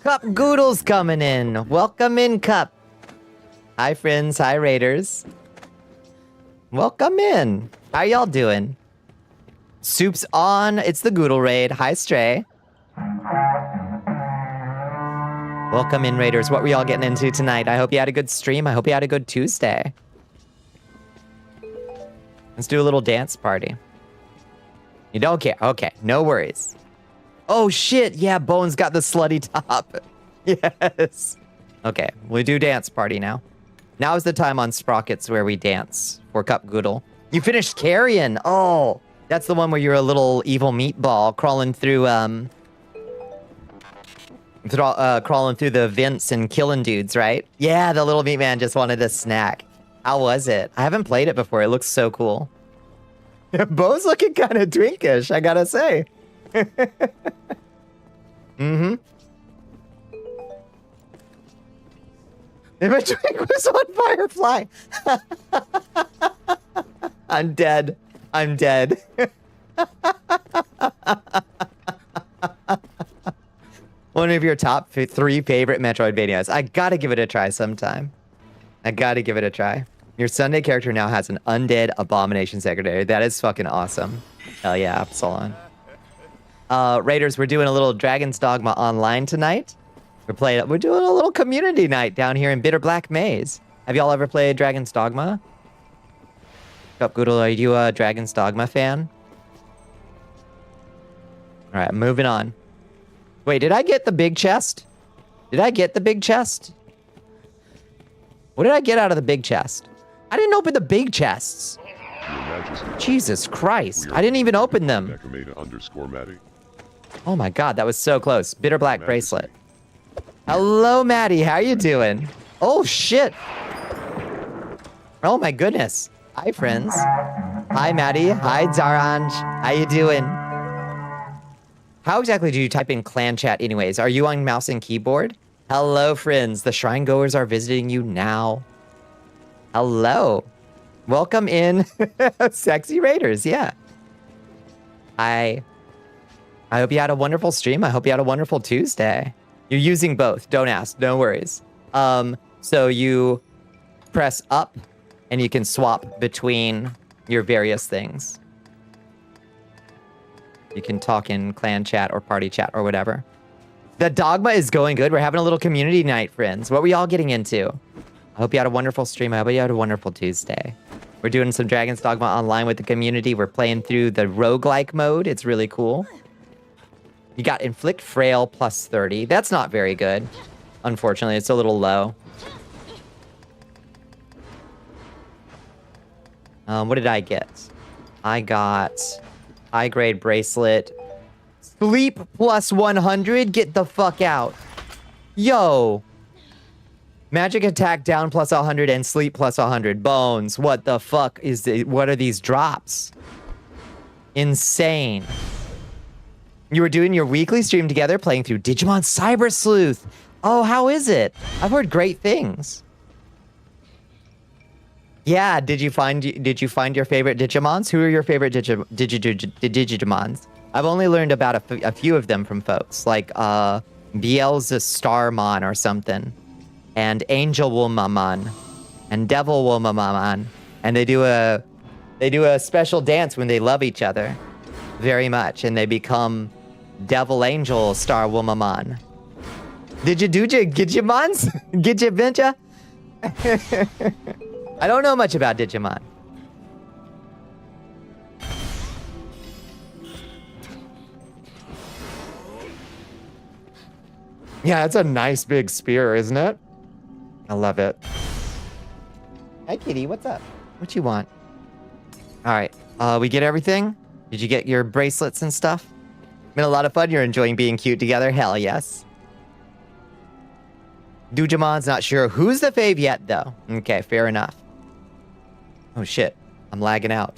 Cup Goodle's coming in. Welcome in, Cup. Hi, friends. Hi, Raiders. Welcome in. How y'all doing? Soup's on. It's the Goodle Raid. Hi, Stray. Welcome in, Raiders. What were y'all getting into tonight? I hope you had a good stream. I hope you had a good Tuesday. Let's do a little dance party. You don't care? Okay, no worries. Oh, shit. Yeah, Bones got the slutty top. Yes. Okay, we do dance party now. Now is the time on Sprockets where we dance for Cup Goodle. You finished Carrion. Oh. That's the one where you're a little evil meatball crawling through, crawling through the vents and killing dudes, right? Yeah, the little meat man just wanted a snack. How was it? I haven't played it before. It looks so cool. Bo's looking kind of twinkish, I gotta say. Mm-hmm. If a drink was on Firefly. I'm dead. I'm dead. One of your top 3 favorite Metroidvanias. I gotta give it a try sometime. I gotta give it a try. Your Sunday character now has an undead abomination secretary. That is fucking awesome. Hell yeah, Absalon. Raiders, we're doing a little Dragon's Dogma online tonight. We're doing a little community night down here in Bitter Black Maze. Have y'all ever played Dragon's Dogma? Cup Goodle, are you a Dragon's Dogma fan? Alright, moving on. Wait, did I get the big chest? Did I get the big chest? What did I get out of the big chest? I didn't open the big chests. Your Majesty. Jesus Christ. I didn't even open them. Maddie. Oh my god, that was so close. Bitter Black Bracelet. Hello, Maddie. How you doing? Oh, shit. Oh my goodness. Hi, friends. Hi, Maddie. Hi, Zaranj. How you doing? How exactly do you type in clan chat anyways? Are you on mouse and keyboard? Hello, friends. The Shrine Goers are visiting you now. Hello. Welcome in, Sexy Raiders. Yeah. I hope you had a wonderful stream. I hope you had a wonderful Tuesday. You're using both. Don't ask. No worries. So you press up and you can swap between your various things. You can talk in clan chat or party chat or whatever. The Dogma is going good. We're having a little community night, friends. What were y'all getting into? I hope you had a wonderful stream. I hope you had a wonderful Tuesday. We're doing some Dragon's Dogma online with the community. We're playing through the roguelike mode. It's really cool. You got Inflict Frail plus 30. That's not very good. Unfortunately, it's a little low. What did I get? I got high grade bracelet. Sleep plus 100? Get the fuck out. Yo. Magic attack down plus 100 and sleep plus 100. Bones. What the fuck what are these drops? Insane. You were doing your weekly stream together playing through Digimon Cyber Sleuth. Oh, how is it? I've heard great things. Yeah, did you find your favorite Digimons? Who are your favorite Digimons? I've only learned about a few of them from folks, like Bielza Starmon or something, and Angel Womaman, and Devil Womaman, and they do a special dance when they love each other very much, and they become Devil Angel Star Womaman. Did you do Digimons? Get you Vincha? I don't know much about Digimon. Yeah, it's a nice big spear, isn't it? I love it. Hi, kitty. What's up? What you want? All right. We get everything? Did you get your bracelets and stuff? Been a lot of fun. You're enjoying being cute together? Hell yes. Dujamon's not sure who's the fave yet, though. Okay, fair enough. Oh, shit. I'm lagging out.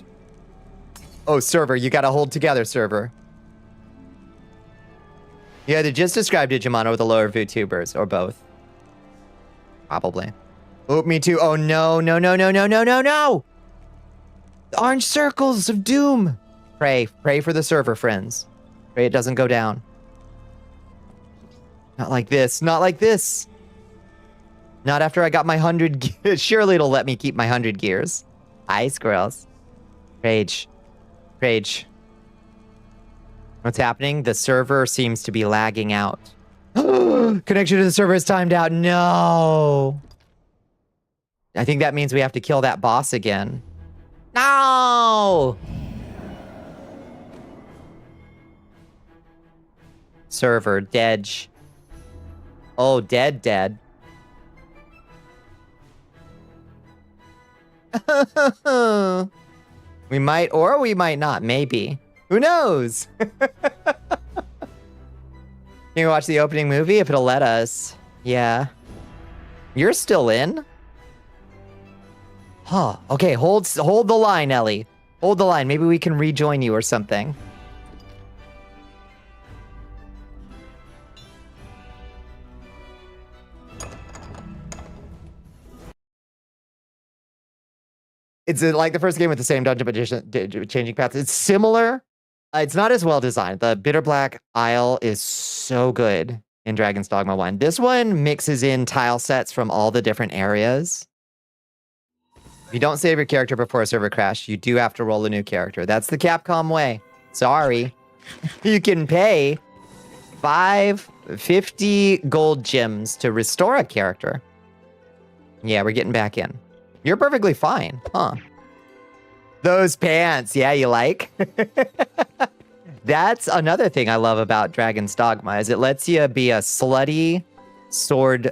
Oh, server. You gotta hold together, server. You either just describe Digimon or the lower VTubers, or both. Probably. Oh, me too. Oh, no, no, no, no, no, no, no, no! The orange circles of doom! Pray. Pray for the server, friends. Pray it doesn't go down. Not like this. Not like this! Not after I got my 100 surely it'll let me keep my 100 gears. Hi, squirrels. Rage. Rage. What's happening? The server seems to be lagging out. Connection to the server is timed out. No! I think that means we have to kill that boss again. No! Server, dead. Oh, dead. We might, or we might not, maybe. Who knows? Can you watch the opening movie if it'll let us? Yeah. You're still in? Huh. Okay, hold the line, Ellie. Hold the line. Maybe we can rejoin you or something. It's like the first game with the same dungeon, but changing paths. It's similar. It's not as well designed. The Bitter Black Isle is so good in Dragon's Dogma 1. This one mixes in tile sets from all the different areas. If you don't save your character before a server crash, you do have to roll a new character. That's the Capcom way. Sorry. You can pay 50 gold gems to restore a character. Yeah, we're getting back in. You're perfectly fine, huh? Those pants, yeah, you like? That's another thing I love about Dragon's Dogma, is it lets you be a slutty sword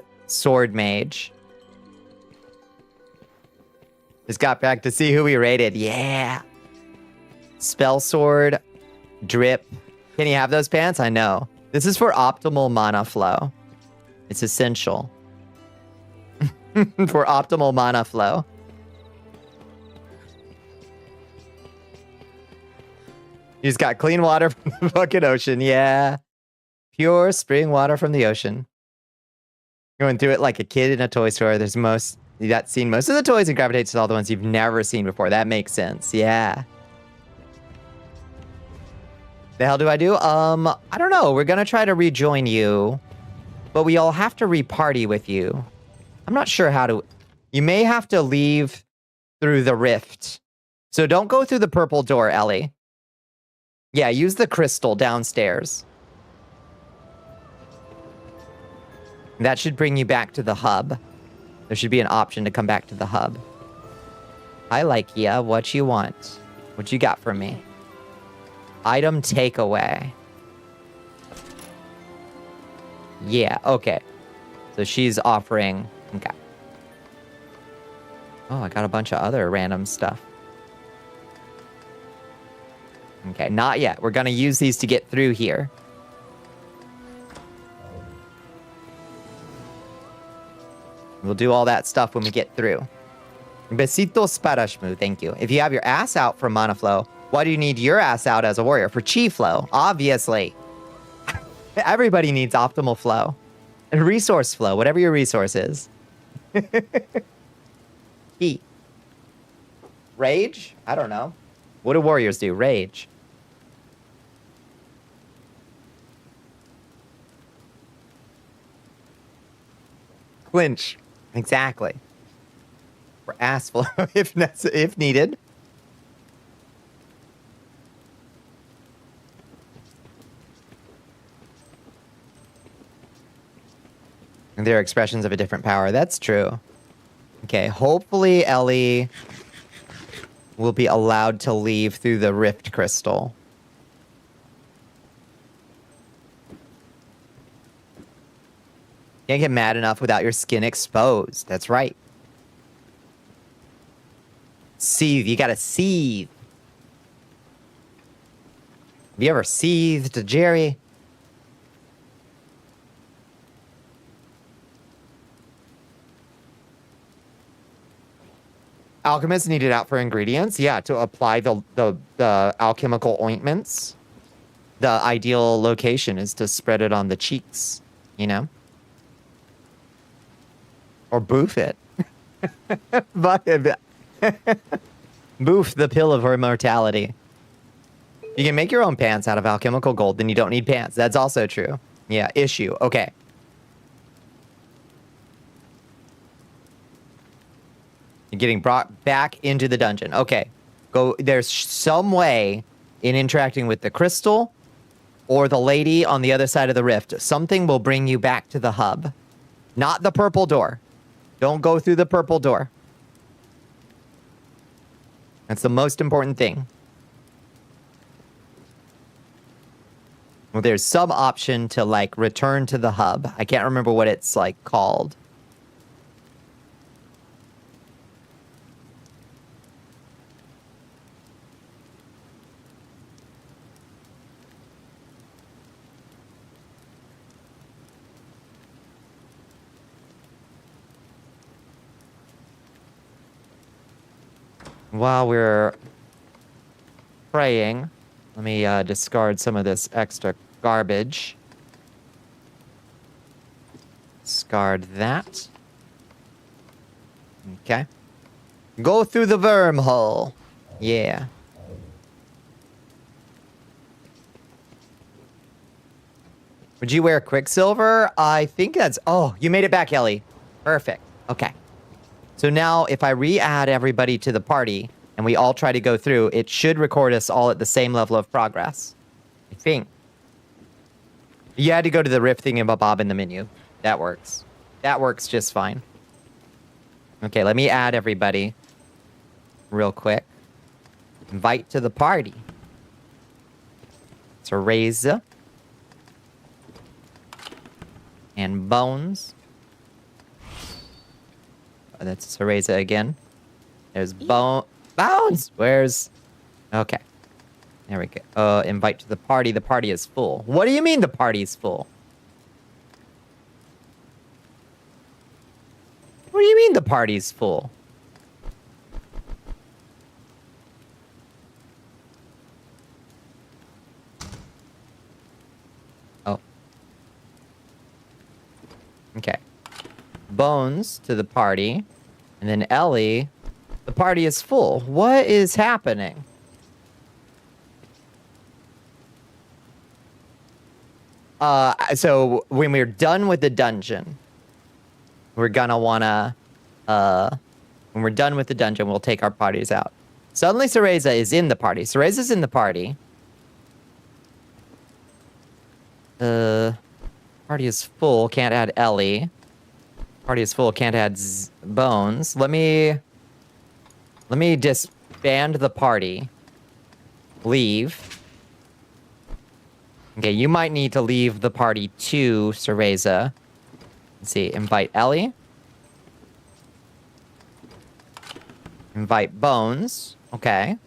mage. Just got back to see who we rated. Yeah. Spell sword, drip. Can you have those pants? I know. This is for optimal mana flow. It's essential. For optimal mana flow. You just got clean water from the fucking ocean. Yeah. Pure spring water from the ocean. Going through it like a kid in a toy store. There's that's seen most of the toys and gravitates to all the ones you've never seen before. That makes sense. Yeah. The hell do? I don't know. We're gonna try to rejoin you, but we all have to re-party with you. I'm not sure how to. You may have to leave through the rift. So don't go through the purple door, Ellie. Yeah, use the crystal downstairs. That should bring you back to the hub. There should be an option to come back to the hub. I like ya. What you want? What you got for me? Item takeaway. Yeah, okay. So she's offering... Okay. Oh, I got a bunch of other random stuff. Okay, not yet. We're gonna use these to get through here. We'll do all that stuff when we get through. Besitos para Shmoo, thank you. If you have your ass out for mana flow, why do you need your ass out as a warrior? For chi flow, obviously. Everybody needs optimal flow. And resource flow, whatever your resource is. Heat. Rage? I don't know. What do warriors do? Rage. Clinch. Exactly. For ass flow, if needed. And they're expressions of a different power. That's true. Okay, hopefully Ellie will be allowed to leave through the Rift Crystal. Can't get mad enough without your skin exposed. That's right. Seethe. You gotta seethe. Have you ever seethed, Jerry? Alchemists need it out for ingredients. Yeah, to apply the alchemical ointments. The ideal location is to spread it on the cheeks, you know? Or boof it. Boof the pill of immortality. You can make your own pants out of alchemical gold, then you don't need pants. That's also true. Yeah, issue. Okay. You're getting brought back into the dungeon. Okay. Go. There's some way in interacting with the crystal or the lady on the other side of the rift. Something will bring you back to the hub. Not the purple door. Don't go through the purple door. That's the most important thing. Well, there's some option to, like, return to the hub. I can't remember what it's, like, called. While we're praying, let me discard some of this extra garbage. Discard that. Okay. Go through the wormhole. Yeah. Would you wear Quicksilver? I think that's... Oh, you made it back, Ellie. Perfect. Okay. So now, if I re-add everybody to the party, and we all try to go through, it should record us all at the same level of progress. I think. You had to go to the rift thingamabob in the menu. That works. That works just fine. Okay, let me add everybody real quick. Invite to the party. Teresa. And Bones. Oh, that's Teresa again. There's Bones. Where's... Okay. There we go. Invite to the party. The party is full. What do you mean the party is full? What do you mean the party's full? Oh. Okay. Bones to the party. And then Ellie, the party is full. What is happening? So when we're done with the dungeon, we're gonna wanna, when we're done with the dungeon, we'll take our parties out. Suddenly Cereza is in the party. Cereza's in the party. Party is full, can't add Ellie. Party is full, can't add Bones. Let me disband the party. Leave. Okay, you might need to leave the party too, Cereza. Let's see, invite Ellie. Invite Bones. Okay.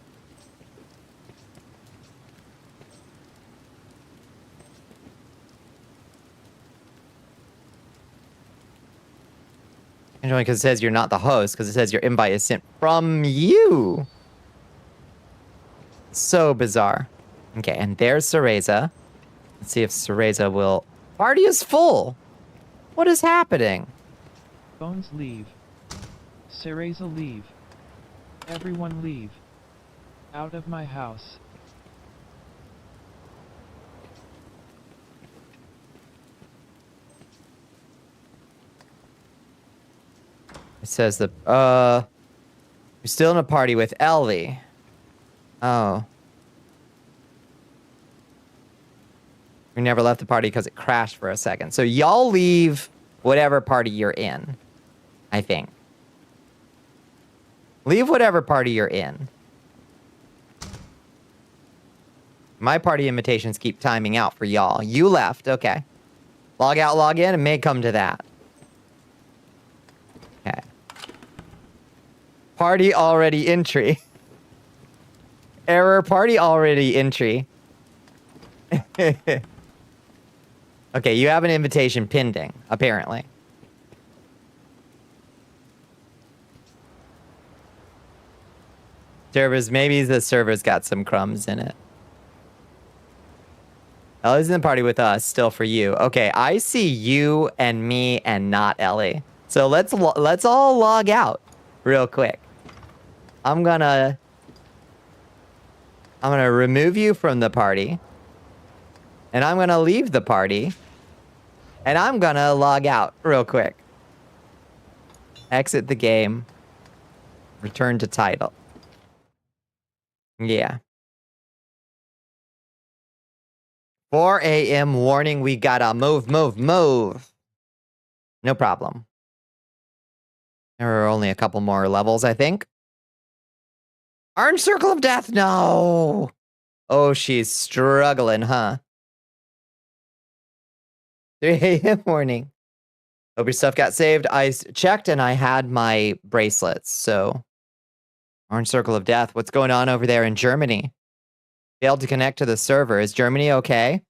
Only because it says you're not the host, because it says your invite is sent from you. So bizarre. Okay, and there's Cereza. Let's see if Cereza will... Party is full! What is happening? Bones leave. Cereza leave. Everyone leave. Out of my house. It says that, you're still in a party with Ellie. Oh. We never left the party because it crashed for a second. So y'all leave whatever party you're in, I think. Leave whatever party you're in. My party invitations keep timing out for y'all. You left, okay. Log out, log in, it may come to that. Okay. Party already entry. Error, party already entry. Okay, you have an invitation pending, apparently. Servers, maybe the server's got some crumbs in it. Ellie's in the party with us, still for you. Okay, I see you and me and not Ellie. So let's all log out real quick. I'm gonna remove you from the party. And I'm gonna leave the party. And I'm gonna log out real quick. Exit the game. Return to title. Yeah. 4 a.m. warning, we gotta move. No problem. There are only a couple more levels, I think. Orange Circle of Death, no! Oh, she's struggling, huh? 3 a.m. warning. Hope your stuff got saved. I checked and I had my bracelets, so... Orange Circle of Death, what's going on over there in Germany? Failed to connect to the server. Is Germany okay?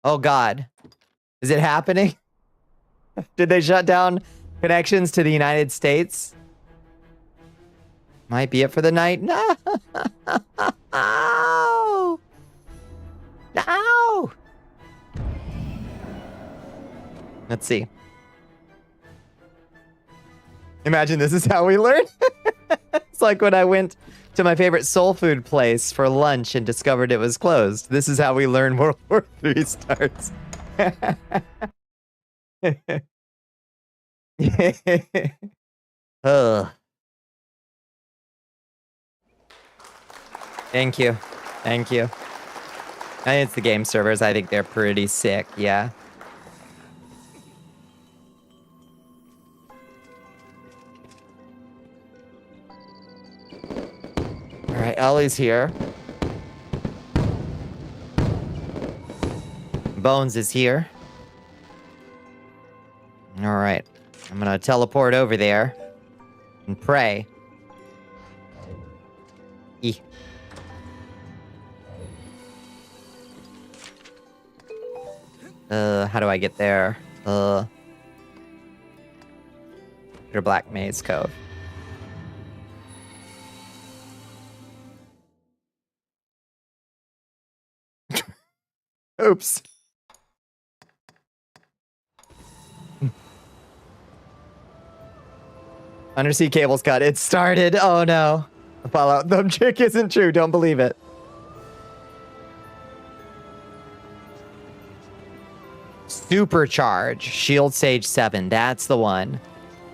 Oh god. Is it happening? Did they shut down connections to the United States? Might be it for the night. No! No! Let's see. Imagine this is how we learn. It's like when I went to my favorite soul food place for lunch and discovered it was closed. This is how we learn World War III starts. Ugh. Thank you. Thank you. I think it's the game servers. I think they're pretty sick, yeah. Alright, Ellie's here. Bones is here. Alright. I'm gonna teleport over there and pray. How do I get there? Your Black Maze Cove. Oops. Undersea cables cut. It started. Oh no. The Fallout thumb trick isn't true. Don't believe it. Supercharge. Shield Sage 7. That's the one.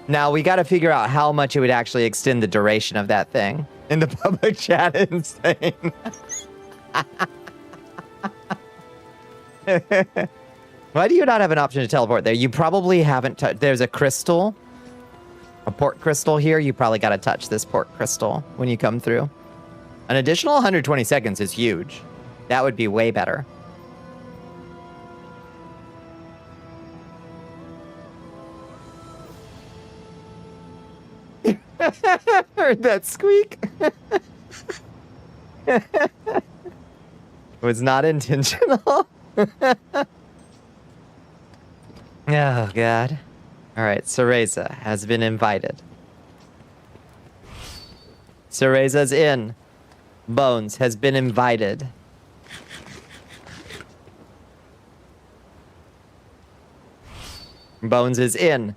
Now we got to figure out how much it would actually extend the duration of that thing. In the public chat, insane. Why do you not have an option to teleport there? You probably haven't touched. There's a crystal. A port crystal here. You probably got to touch this port crystal when you come through. An additional 120 seconds is huge. That would be way better. Heard that squeak. It was not intentional. Oh, God. All right, Cereza has been invited. Cereza's in. Bones has been invited. Bones is in.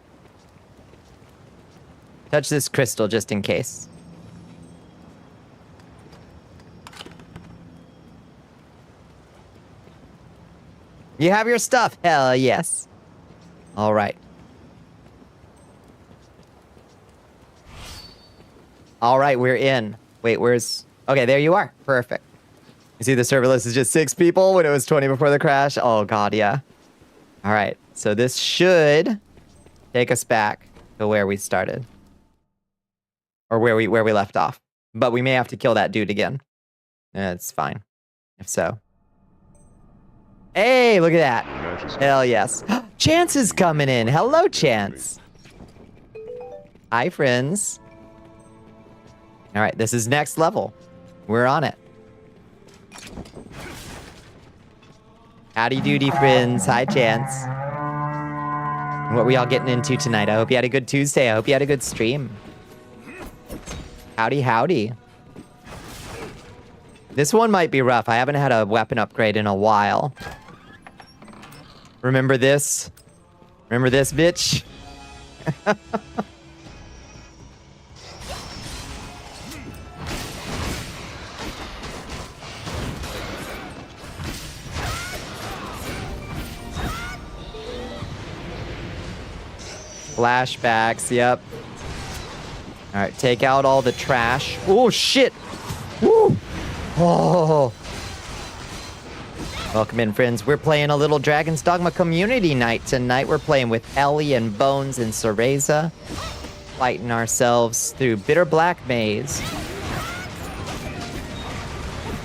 Touch this crystal just in case. You have your stuff? Hell yes. All right. All right, we're in. Wait, where's... Okay, there you are. Perfect. You see the server list is just 6 people when it was 20 before the crash? Oh, God, yeah. All right, so this should take us back to where we started. Or where we left off. But we may have to kill that dude again. It's fine. If so. Hey, look at that. Hell yes. Chance is coming in. Hello, Chance. Hi, friends. All right, this is next level. We're on it. Howdy doody, friends. Hi, Chance. What we all getting into tonight? I hope you had a good Tuesday. I hope you had a good stream. Howdy, howdy. This one might be rough. I haven't had a weapon upgrade in a while. Remember this? Remember this, bitch? Flashbacks, yep. All right, take out all the trash. Oh, shit. Woo. Oh. Welcome in, friends. We're playing a little Dragon's Dogma community night tonight. We're playing with Ellie and Bones and Cereza. Fighting ourselves through Bitter Black Maze.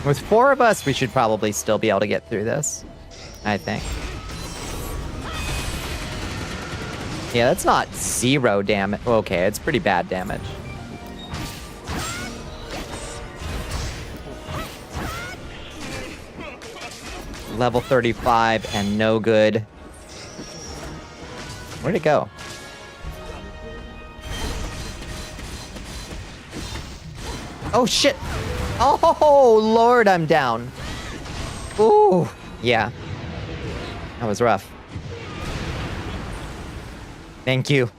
With 4 of us, we should probably still be able to get through this. I think. Yeah, that's not 0 damage. Okay, it's pretty bad damage. Level 35 and no good. Where'd it go? Oh, shit. Oh, Lord, I'm down. Ooh. Yeah. That was rough. Thank you.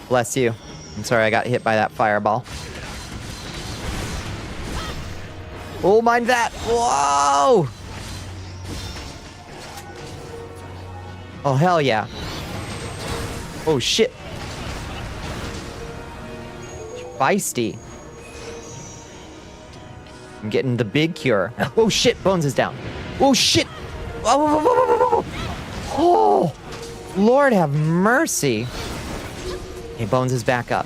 Bless you. I'm sorry I got hit by that fireball. Oh, mind that. Whoa! Oh, hell yeah. Oh, shit. Feisty. I'm getting the big cure. Oh, shit. Bones is down. Oh, shit. Oh, Lord have mercy. Okay, Bones is back up.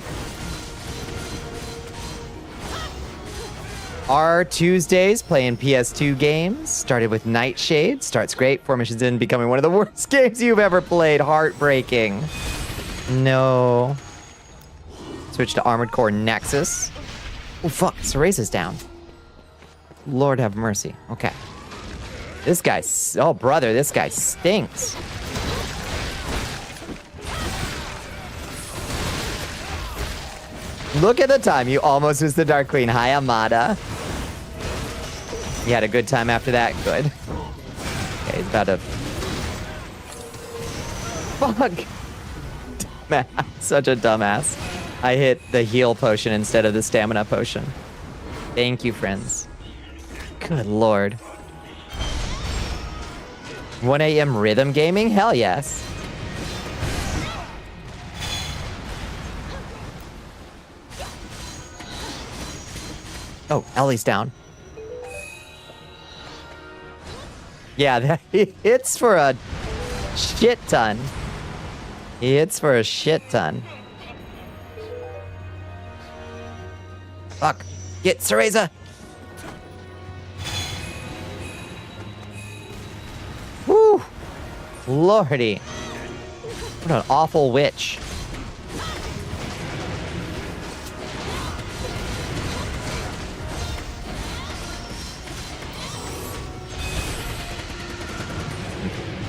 Our Tuesdays playing PS2 games. Started with Nightshade. Starts great. 4 missions in, becoming one of the worst games you've ever played. Heartbreaking. No. Switch to Armored Core Nexus. Oh, fuck. Cereza's down. Lord have mercy. Okay. This guy... Oh, brother. This guy stinks. Look at the time. You almost was the Dark Queen. Hi, Amada. You had a good time after that? Good. Okay, he's about to... Fuck! Dumbass. Such a dumbass. I hit the heal potion instead of the stamina potion. Thank you, friends. Good lord. 1 a.m. rhythm gaming? Hell yes. Oh, Ellie's down. Yeah, that, he hits for a shit ton. He hits for a shit ton. Fuck. Get Cereza. Woo. Lordy. What an awful witch.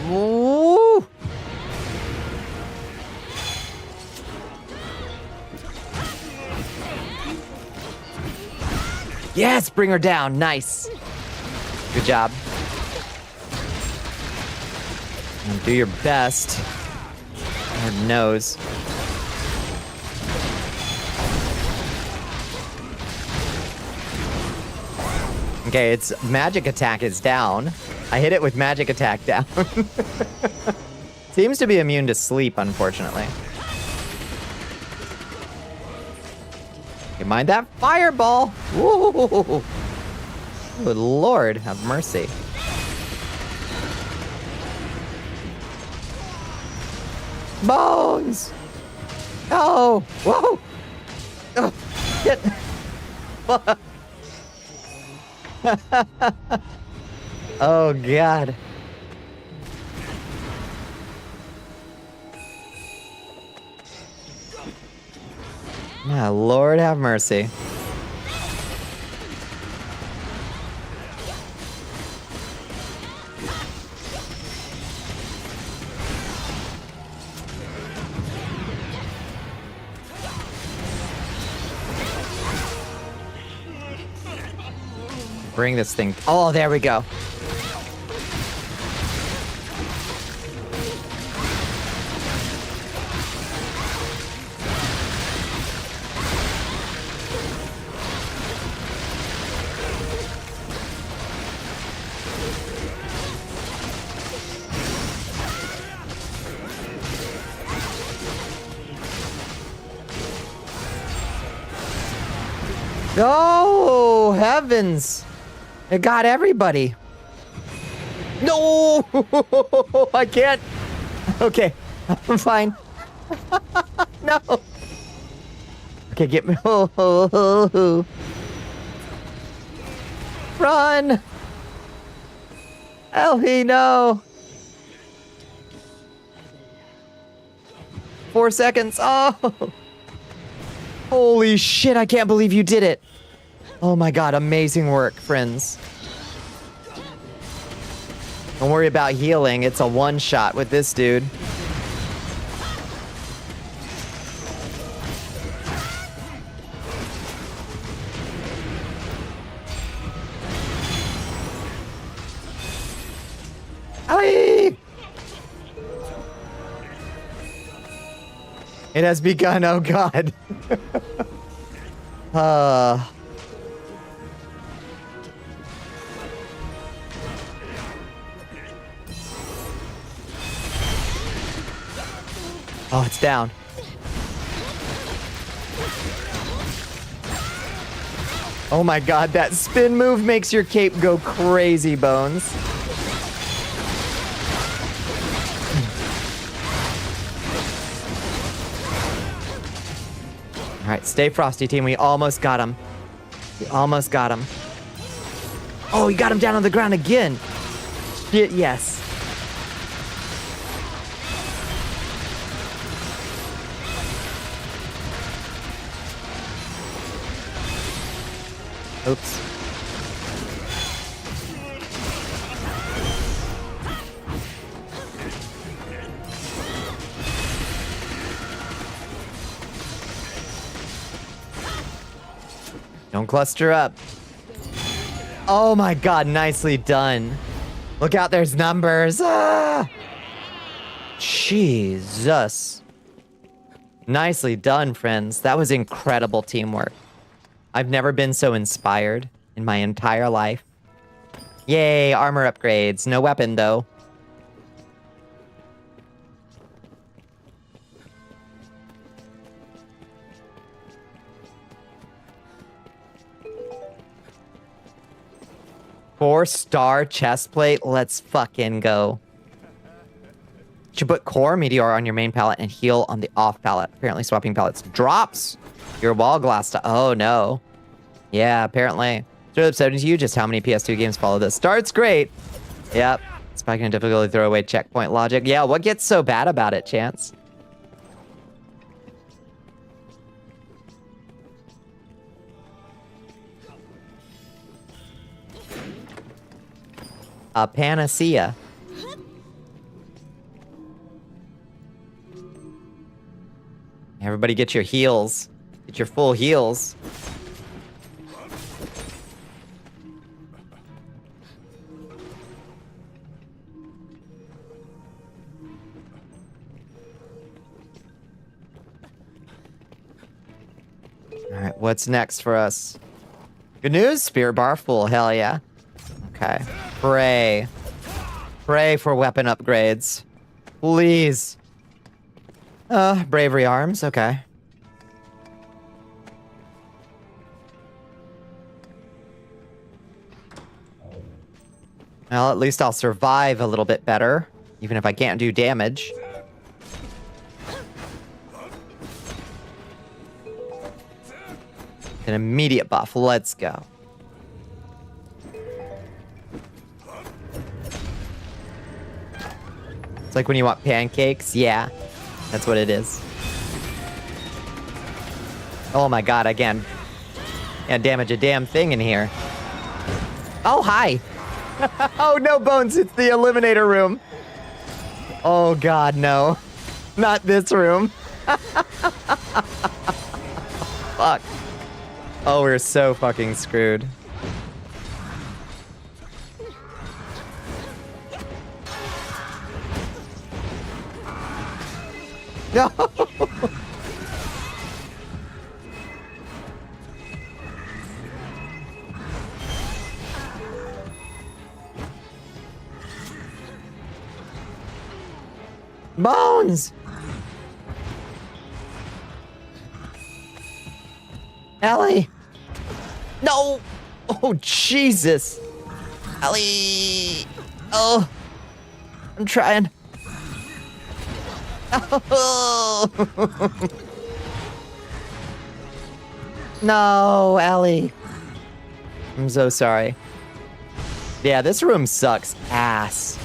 Ooh. Yes, bring her down. Nice. Good job. And do your best. Lord knows. Okay, its magic attack is down. I hit it with magic attack down. Seems to be immune to sleep, unfortunately. Okay, mind that fireball. Woo! Good Lord, have mercy. Bones! No! Whoa! Oh, shit! Oh, God. My Lord, have mercy. Bring this thing. Oh, there we go. Oh, heavens. It got everybody. No, I can't. Okay, I'm fine. No. Okay, get me. Run. Ellie, no. 4 seconds. Oh. Holy shit, I can't believe you did it. Oh my god, amazing work, friends. Don't worry about healing, it's a one-shot with this dude. Ellie! It has begun, oh god. Oh, it's down. Oh my god, that spin move makes your cape go crazy, Bones. All right, stay frosty, team. We almost got him. We almost got him. Oh, you got him down on the ground again. Shit, yes. Oops. Don't cluster up. Oh my god, nicely done. Look out, there's numbers. Ah! Jesus. Nicely done, friends. That was incredible teamwork. I've never been so inspired in my entire life. Yay, armor upgrades. No weapon, though. Four-star chest plate. Let's fucking go. You should put core meteor on your main palette and heal on the off palette. Apparently swapping palettes drops your wall glass to... Oh, no. Yeah, apparently. Straight up 70 to you, just how many PS2 games follow this? Starts great. Yep. Spiking and difficulty throwaway checkpoint logic. Yeah, what gets so bad about it, Chance? A panacea. Everybody get your heals. Get your full heals. All right, what's next for us? Good news, Spirit Bar full. Hell yeah. Okay. Pray. Pray for weapon upgrades. Please. Bravery arms. Okay. Well, at least I'll survive a little bit better, even if I can't do damage. An immediate buff. Let's go. It's like when you want pancakes. Yeah, that's what it is. Oh my god, again. Can't damage a damn thing in here. Oh, hi. Oh, no, Bones, it's the Eliminator room. Oh god, no. Not this room. Fuck. Oh, we're so fucking screwed. No! Bones! Ellie! No! Oh, Jesus! Ellie! Oh! I'm trying. Oh. No, Ellie. I'm so sorry. Yeah, this room sucks ass.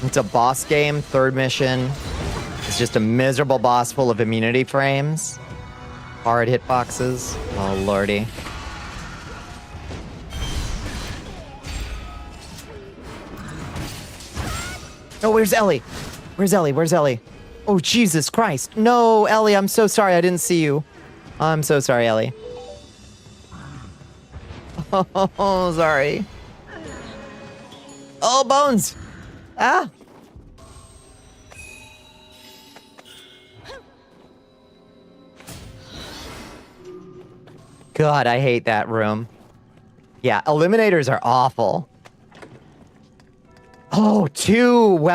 It's a boss game, third mission. It's just a miserable boss full of immunity frames. Hard hitboxes. Oh, lordy. Oh, where's Ellie? Where's Ellie? Where's Ellie? Oh, Jesus Christ. No, Ellie, I'm so sorry. I didn't see you. I'm so sorry, Ellie. Oh, sorry. Oh, Bones. Ah. God, I hate that room. Yeah, eliminators are awful. Oh,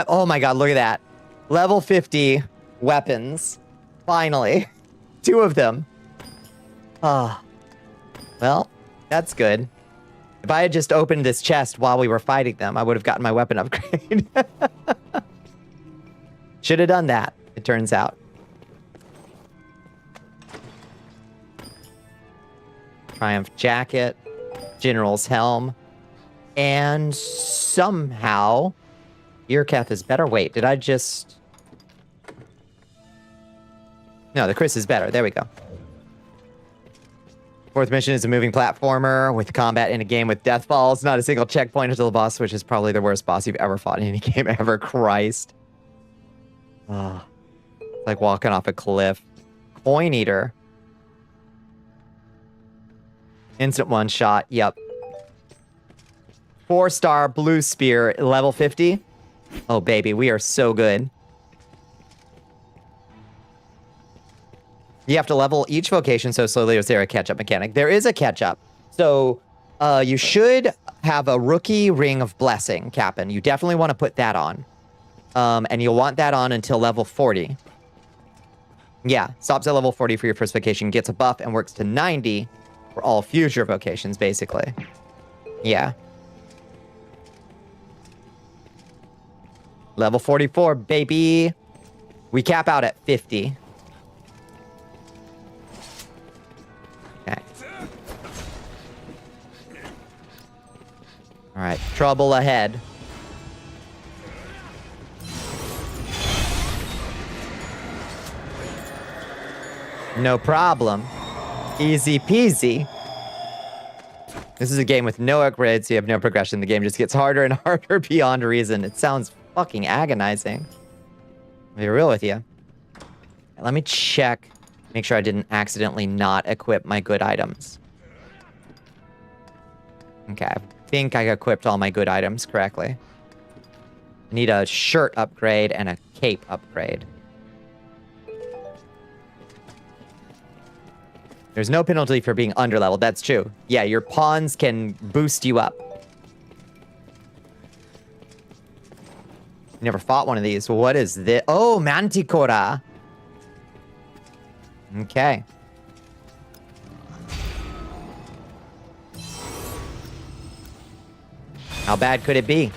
oh my god, look at that. Level 50 weapons. Finally. 2 of them. Ah. Well, that's good. If I had just opened this chest while we were fighting them, I would have gotten my weapon upgrade. Should have done that, it turns out. Triumph jacket, General's helm, and somehow Earcath is better. Wait, did I just... No, the Chris is better. There we go. 4th mission is a moving platformer with combat in a game with death falls. Not a single checkpoint until the boss, which is probably the worst boss you've ever fought in any game ever. Christ. Oh, it's like walking off a cliff. Coin Eater. Instant one shot. Yep. 4-star blue spear, level 50. Oh, baby, we are so good. You have to level each vocation so slowly. Is there a catch-up mechanic? There is a catch-up. So you should have a rookie ring of blessing, Cap'n. You definitely want to put that on. And you'll want that on until level 40. Yeah, stops at level 40 for your first vocation, gets a buff, and works to 90 for all future vocations, basically. Yeah. Level 44, baby. We cap out at 50. Okay. All right, trouble ahead. No problem. Easy peasy. This is a game with no upgrades, so you have no progression. The game just gets harder and harder beyond reason. It sounds fucking agonizing. I'll be real with you. Let me check. Make sure I didn't accidentally not equip my good items. Okay, I think I equipped all my good items correctly. I need a shirt upgrade and a cape upgrade. There's no penalty for being underleveled. That's true. Yeah, your pawns can boost you up. Never fought one of these. What is this? Oh, Manticora. Okay. How bad could it be?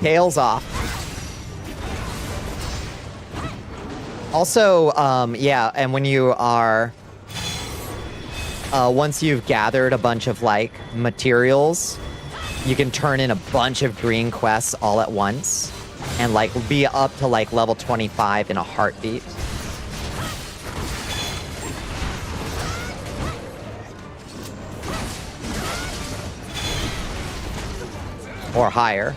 Tails off. Also, yeah, and when you are... once you've gathered a bunch of, like, materials, you can turn in a bunch of green quests all at once. And, like, be up to, like, level 25 in a heartbeat. Or higher.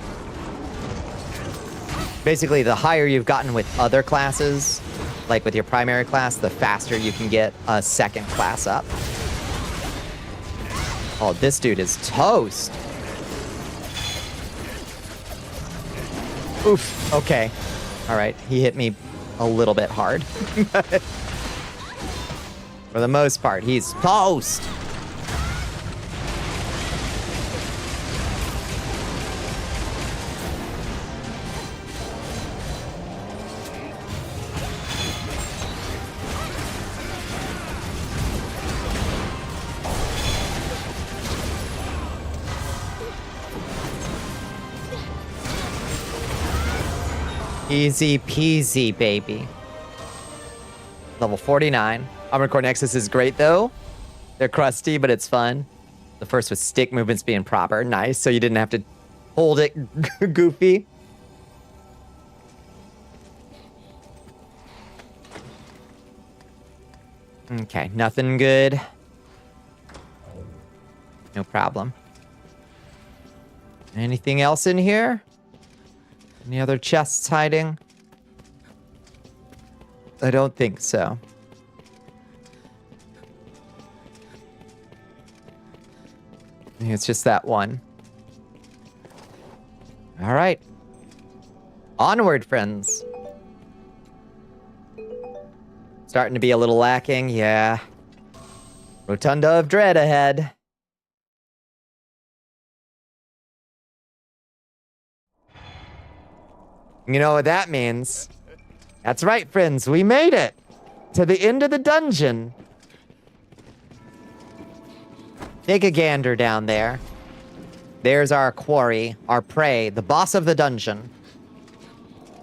Basically, the higher you've gotten with other classes, like with your primary class, the faster you can get a second class up. Oh, this dude is toast. Oof, okay. All right, he hit me a little bit hard. For the most part, he's toast. Easy peasy, baby. Level 49. Armored Core Nexus is great, though. They're crusty, but it's fun. The first with stick movements being proper. Nice, so you didn't have to hold it goofy. Okay, nothing good. No problem. Anything else in here? Any other chests hiding? I don't think so. I think it's just that one. All right. Onward, friends. Starting to be a little lacking, yeah. Rotunda of Dread ahead. You know what that means? That's right, friends. We made it to the end of the dungeon. Take a gander down there. There's our quarry, our prey, the boss of the dungeon.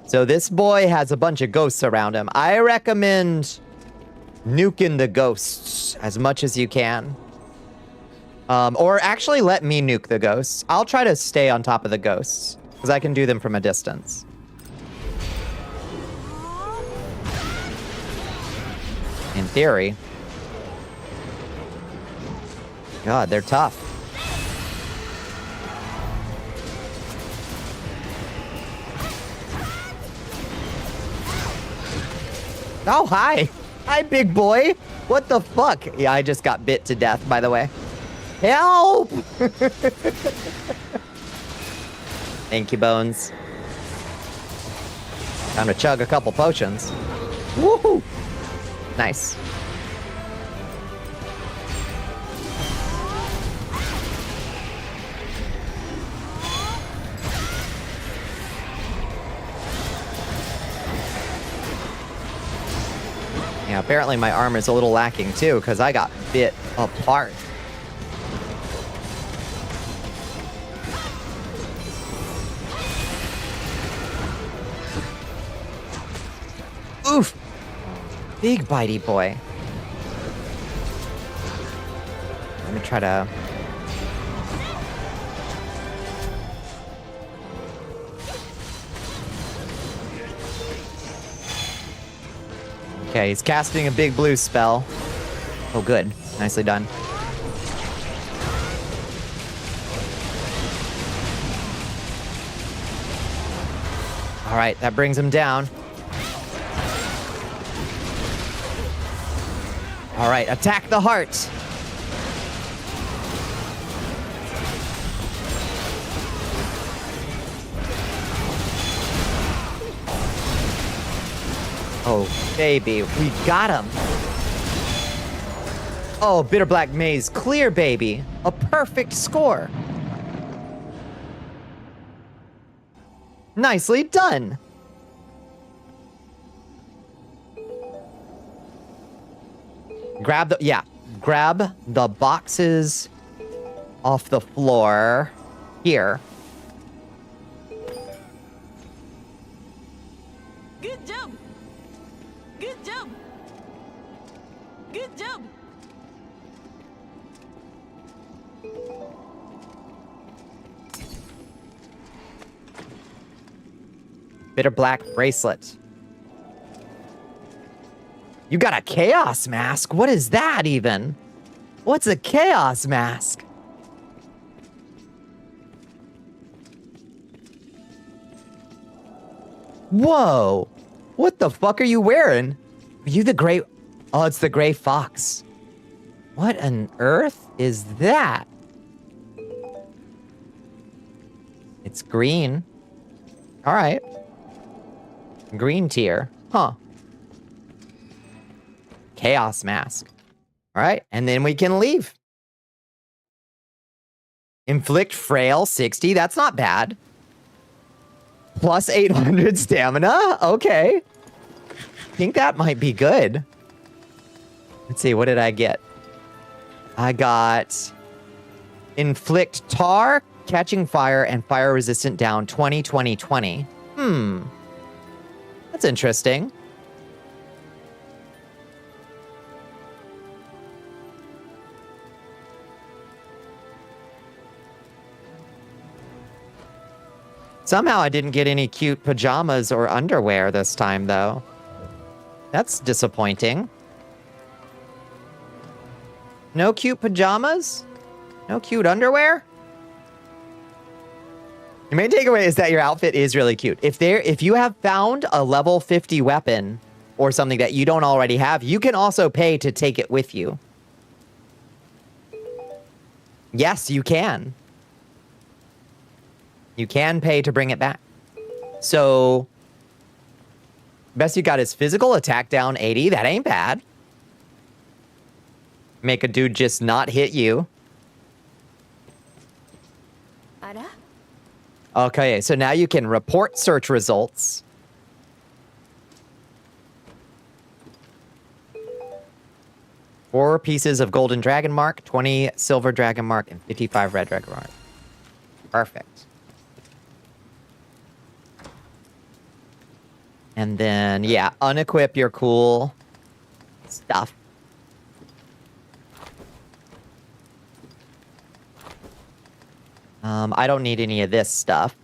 So this boy has a bunch of ghosts around him. I recommend nuking the ghosts as much as you can. Or actually let me nuke the ghosts. I'll try to stay on top of the ghosts, because I can do them from a distance. In theory. God, they're tough. Oh, hi. Hi, big boy. What the fuck? Yeah, I just got bit to death, by the way. Help! Thank you, Bones. Time to chug a couple potions. Woohoo! Nice. Yeah, apparently my armor's a little lacking too, because I got bit apart. Oof! Big bitey boy. Let me try to... Okay, he's casting a big blue spell. Oh, good. Nicely done. All right, that brings him down. All right, attack the heart. Oh, baby, we got him. Oh, Bitter Black Maze, clear, baby. A perfect score. Nicely done. Grab the boxes off the floor here. Good job. Good job. Good job. Bitter Black bracelet. You got a chaos mask? What is that even? What's a chaos mask? Whoa. What the fuck are you wearing? Are you the gray... Oh, it's the gray fox. What on earth is that? It's green. All right. Green tier. Huh. Chaos mask. All right, and then we can leave. Inflict frail 60. That's not bad. Plus 800 stamina. Okay. I think that might be good. Let's see, what did I get? I got inflict tar, catching fire, and fire resistant down 20, 20, 20. That's interesting. Somehow I didn't get any cute pajamas or underwear this time, though. That's disappointing. No cute pajamas? No cute underwear? Your main takeaway is that your outfit is really cute. If you have found a level 50 weapon or something that you don't already have, you can also pay to take it with you. Yes, you can. You can pay to bring it back. So, best you got is physical attack down 80. That ain't bad. Make a dude just not hit you. Ara? Okay, so now you can report search results. Four pieces of golden dragon mark, 20 silver dragon mark, and 55 red dragon mark. Perfect. And then, yeah, unequip your cool stuff. I don't need any of this stuff.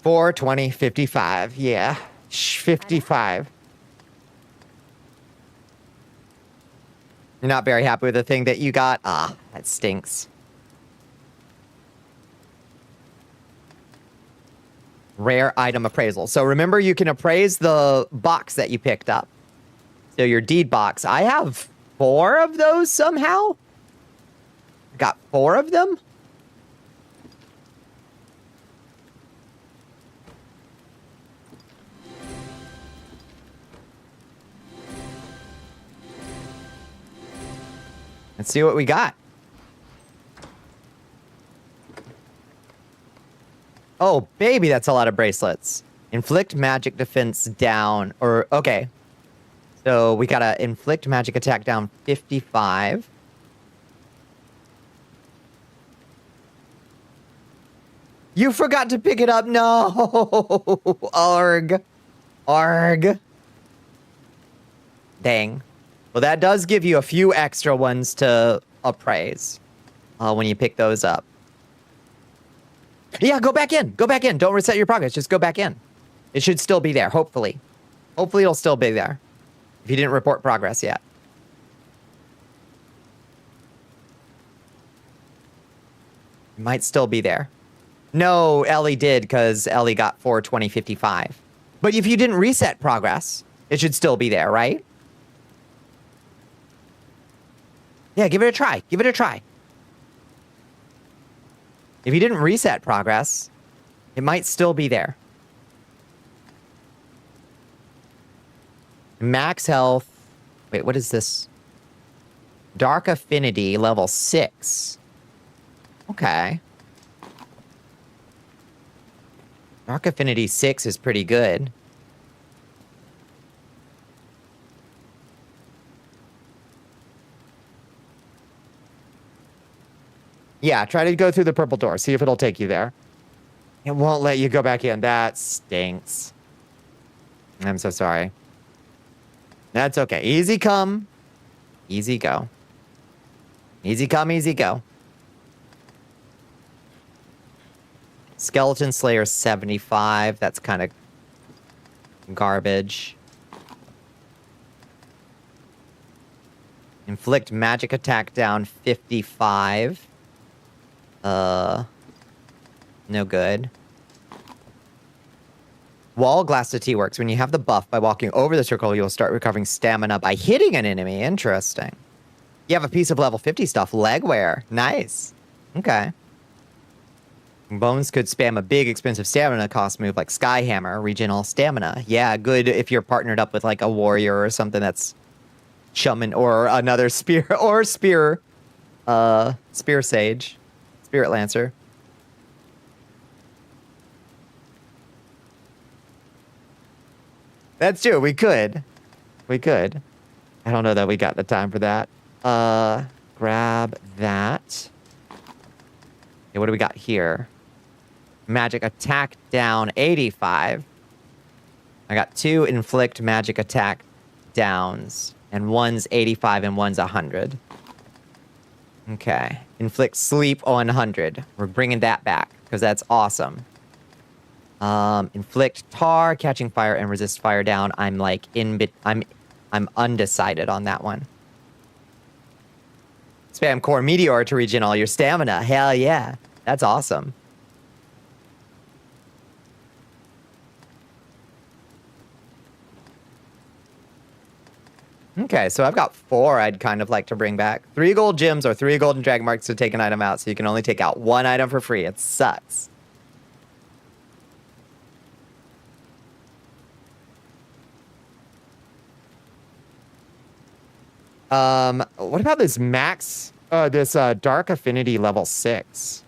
$4, $20, $55, yeah. 55. You're not very happy with the thing that you got? Ah, that stinks. Rare item appraisal. So remember, you can appraise the box that you picked up. So your deed box. I have 4 of those somehow. Got 4 of them? Let's see what we got. Oh, baby, that's a lot of bracelets. Inflict magic defense down, or, okay. So we gotta inflict magic attack down 55. You forgot to pick it up, no! Arg. Arg. Dang. Well, that does give you a few extra ones to appraise when you pick those up. Yeah, go back in. Go back in. Don't reset your progress. Just go back in. It should still be there, hopefully. Hopefully it'll still be there if you didn't report progress yet. It might still be there. No, Ellie did, because Ellie got 420.55. But if you didn't reset progress, it should still be there, right? Yeah, give it a try. Give it a try. If you didn't reset progress, it might still be there. Max health. Wait, what is this? Dark affinity, level 6. Okay. Dark affinity 6 is pretty good. Yeah, try to go through the purple door. See if it'll take you there. It won't let you go back in. That stinks. I'm so sorry. That's okay. Easy come, easy go. Easy come, easy go. Skeleton Slayer 75. That's kind of garbage. Inflict magic attack down 55. No good. Wall Glassity works. When you have the buff, by walking over the circle, you'll start recovering stamina by hitting an enemy. Interesting. You have a piece of level 50 stuff. Legwear. Nice. Okay. Bones could spam a big, expensive stamina cost move like Skyhammer, regen all stamina. Yeah, good if you're partnered up with like a warrior or something that's chumming, or another spear, or spear sage, spirit lancer. That's true. We could. We could. I don't know that we got the time for that. Grab that. Okay, what do we got here? Magic attack down 85. I got 2 inflict magic attack downs. And one's 85 and one's 100. Okay. Inflict sleep 100. We're bringing that back because that's awesome. Inflict tar, catching fire, and resist fire down. I'm like I'm undecided on that one. Spam core meteor to regen all your stamina. Hell yeah. That's awesome. Okay, so I've got 4 I'd kind of like to bring back. 3 gold gems or 3 golden drag marks to take an item out, so you can only take out 1 item for free. It sucks. What about this max, dark affinity level 6?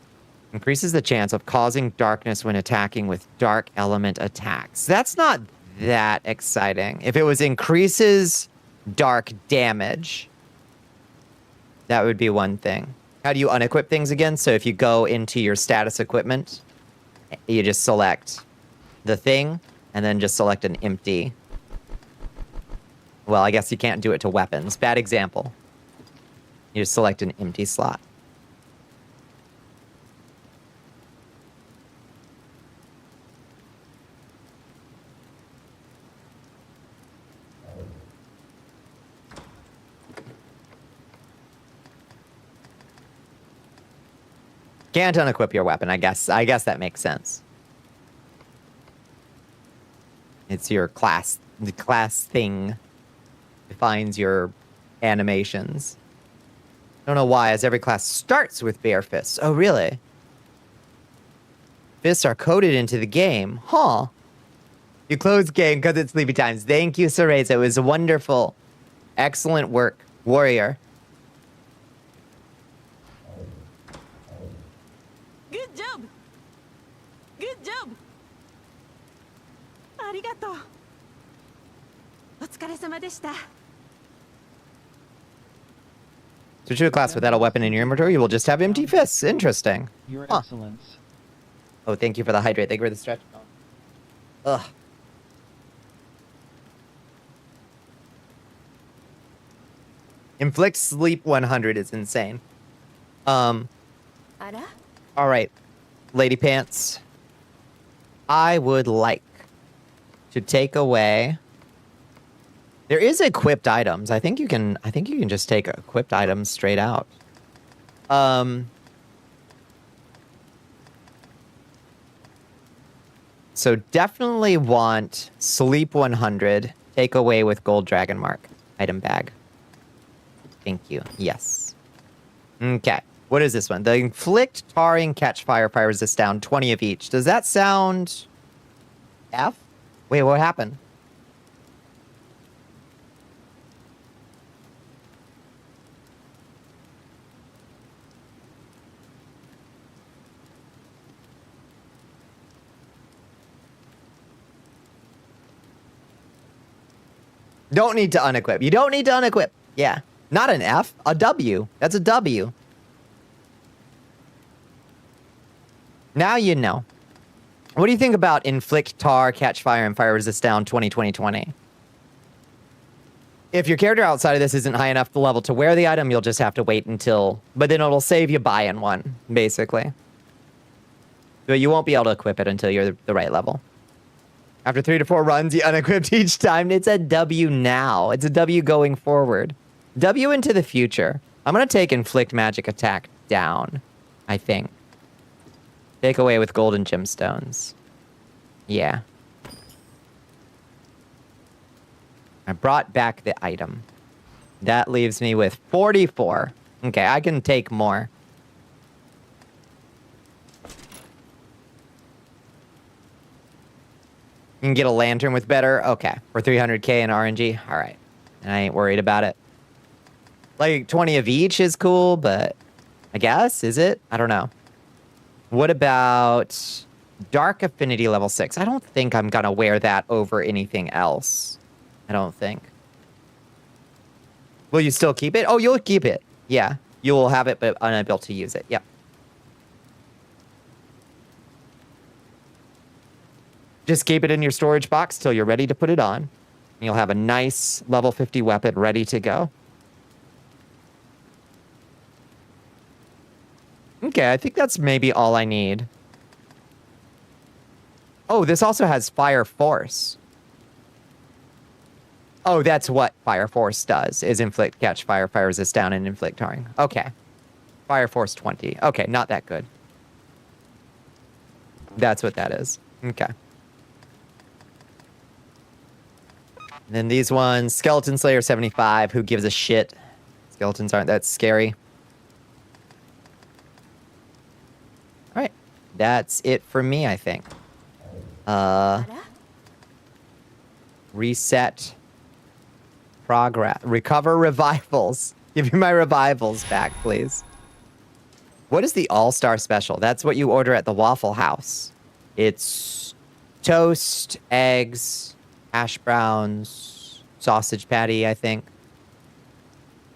Increases the chance of causing darkness when attacking with dark element attacks. That's not that exciting. If it was increases dark damage, that would be one thing. How do you unequip things again? So if you go into your status equipment, you just select the thing and then just select an empty. Well, I guess you can't do it to weapons. Bad example. You just select an empty slot. Can't unequip your weapon, I guess. I guess that makes sense. It's your class. The class thing defines your animations. I don't know why, as every class starts with bare fists. Oh, really? Fists are coded into the game. Huh. You close game because it's sleepy times. Thank you, Cereza. It was wonderful. Excellent work, warrior. Good job! Good job! Arigato! お疲れ様でした。 Switch to a class without a weapon in your inventory, you will just have empty fists. Interesting. Your Huh. Excellence. Oh, thank you for the hydrate. Thank you for the stretch. Ugh. Inflict sleep 100 is insane. All right, Lady Pants. I would like to take away. There is equipped items. I think you can just take equipped items straight out. So definitely want sleep 100. Take away with gold dragon mark. Item bag. Thank you. Yes. Okay. What is this one? The inflict, tarring, catch fire, fire resist down, 20 of each. Does that sound F? Wait, what happened? Don't need to unequip. You don't need to unequip. Yeah. Not an F, a W. That's a W. Now you know. What do you think about inflict, tar, catch fire, and fire resist down 20-20-20? If your character outside of this isn't high enough level to wear the item, you'll just have to wait until... But then it'll save you buying one, basically. But you won't be able to equip it until you're the right level. After 3 to 4 runs, you unequipped each time. It's a W now. It's a W going forward. W into the future. I'm going to take inflict magic attack down, I think. Take away with golden gemstones. Yeah. I brought back the item. That leaves me with 44. Okay, I can take more. You can get a lantern with better? Okay. For 300k in RNG? Alright. I ain't worried about it. Like, 20 of each is cool, but... I guess? Is it? I don't know. What about... Dark Affinity level 6? I don't think I'm gonna wear that over anything else. I don't think. Will you still keep it? Oh, you'll keep it. Yeah. You will have it, but unable to use it. Yep. Just keep it in your storage box till you're ready to put it on. You'll have a nice level 50 weapon ready to go. Okay, I think that's maybe all I need. Oh, this also has Fire Force. Oh, that's what Fire Force does, is inflict, catch fire, fire resist down, and inflict tarring. Okay. Fire Force 20. Okay, not that good. That's what that is. Okay. And then these ones, Skeleton Slayer 75, who gives a shit? Skeletons aren't that scary. Alright. That's it for me, I think. Reset. Progress. Recover revivals. Give me my revivals back, please. What is the All-Star Special? That's what you order at the Waffle House. It's toast, eggs, hash browns, sausage patty, I think.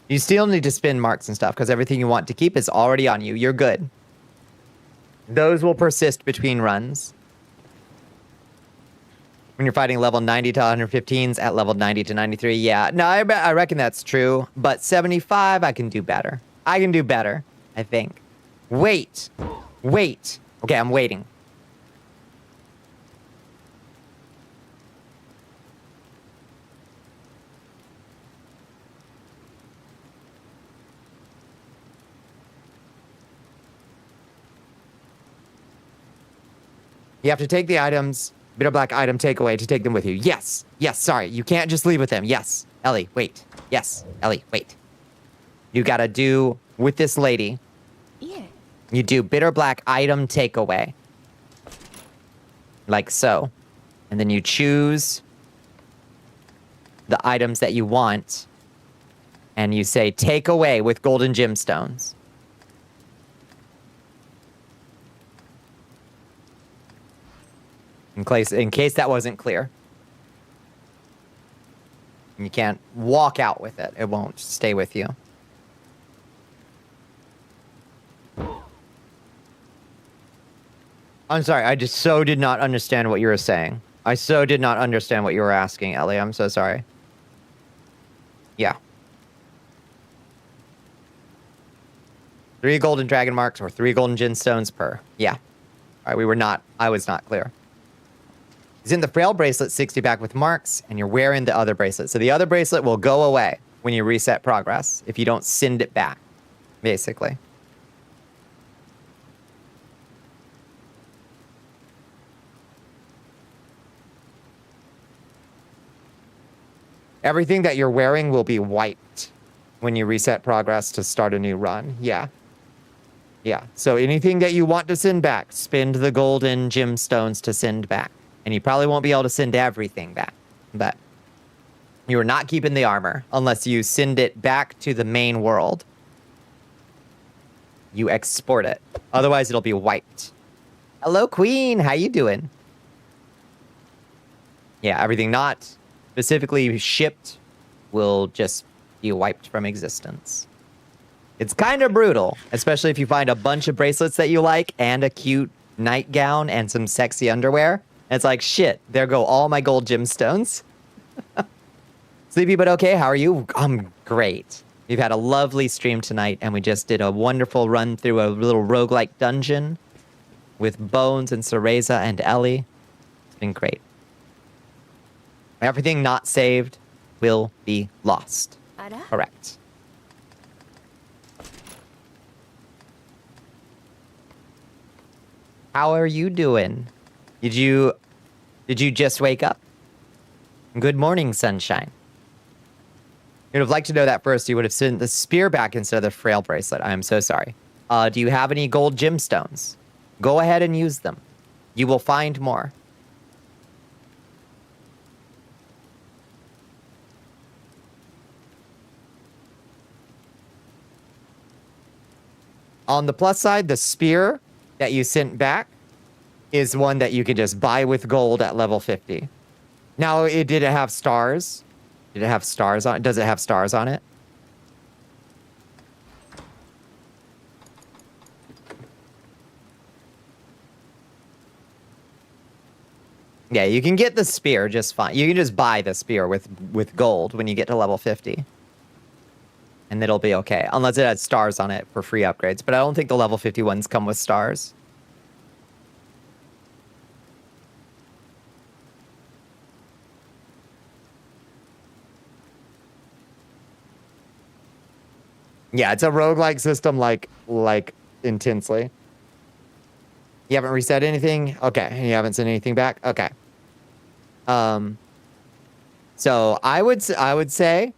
You still need to spin marks and stuff because everything you want to keep is already on you. You're good. Those will persist between runs. When you're fighting level 90 to 115s at level 90 to 93. Yeah, no, I reckon that's true. But 75, I can do better. I can do better, I think. Wait. Wait. Okay, I'm waiting. You have to take the items, bitter black item takeaway, to take them with you. Yes. Yes, sorry. You can't just leave with them. Yes. Ellie, wait. Yes. Ellie, wait. You gotta do with this lady. Yeah. You do bitter black item takeaway. Like so. And then you choose the items that you want. And you say take away with golden gemstones. In case that wasn't clear. You can't walk out with it. It won't stay with you. I'm sorry, I just so did not understand what you were saying. I so did not understand what you were asking, Ellie. I'm so sorry. Yeah. 3 golden dragon marks or 3 golden gemstones per. Yeah. All right, I was not clear. He's in the frail bracelet 60 back with marks, and you're wearing the other bracelet. So the other bracelet will go away when you reset progress if you don't send it back, basically. Everything that you're wearing will be wiped when you reset progress to start a new run. Yeah. Yeah. So anything that you want to send back, spend the golden gemstones to send back. And you probably won't be able to send everything back. But you are not keeping the armor unless you send it back to the main world. You export it. Otherwise, it'll be wiped. Hello, Queen. How you doing? Yeah, everything not specifically shipped will just be wiped from existence. It's kind of brutal, especially if you find a bunch of bracelets that you like and a cute nightgown and some sexy underwear. And it's like, shit, there go all my gold gemstones. Sleepy but okay, how are you? I'm great. We've had a lovely stream tonight, and we just did a wonderful run through a little roguelike dungeon with Bones and Cereza and Ellie. It's been great. Everything not saved will be lost. Correct. How are you doing? Did you just wake up? Good morning, sunshine. You'd have liked to know that first. You would have sent the spear back instead of the frail bracelet. I am so sorry. Do you have any gold gemstones? Go ahead and use them. You will find more. On the plus side, the spear that you sent back is one that you can just buy with gold at level 50. Now, did it have stars? Did it have stars on it? Does it have stars on it? Yeah, you can get the spear just fine. You can just buy the spear with gold when you get to level 50. And it'll be okay. Unless it has stars on it for free upgrades. But I don't think the level 50 ones come with stars. Yeah, it's a roguelike system like intensely. You haven't reset anything? Okay. You haven't sent anything back? Okay. So I would say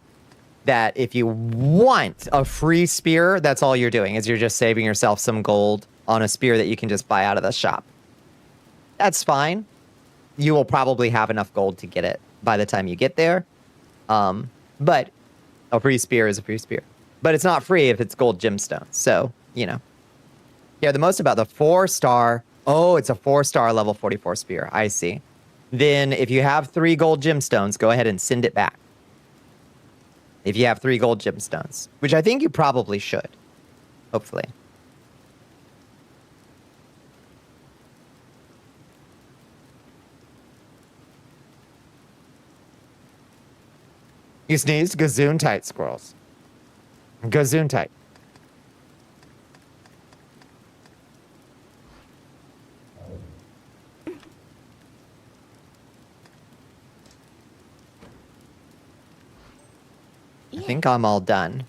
that if you want a free spear, that's all you're doing, is you're just saving yourself some gold on a spear that you can just buy out of the shop. That's fine. You will probably have enough gold to get it by the time you get there. But a free spear is a free spear. But it's not free if it's gold gemstones. So, you know. Yeah, the most about the 4-star. Oh, it's a 4-star level 44 spear. I see. Then if you have 3 gold gemstones, go ahead and send it back. If you have 3 gold gemstones, which I think you probably should. Hopefully. You sneezed? Gazoon tight, squirrels. Gazoon tight. I think I'm all done.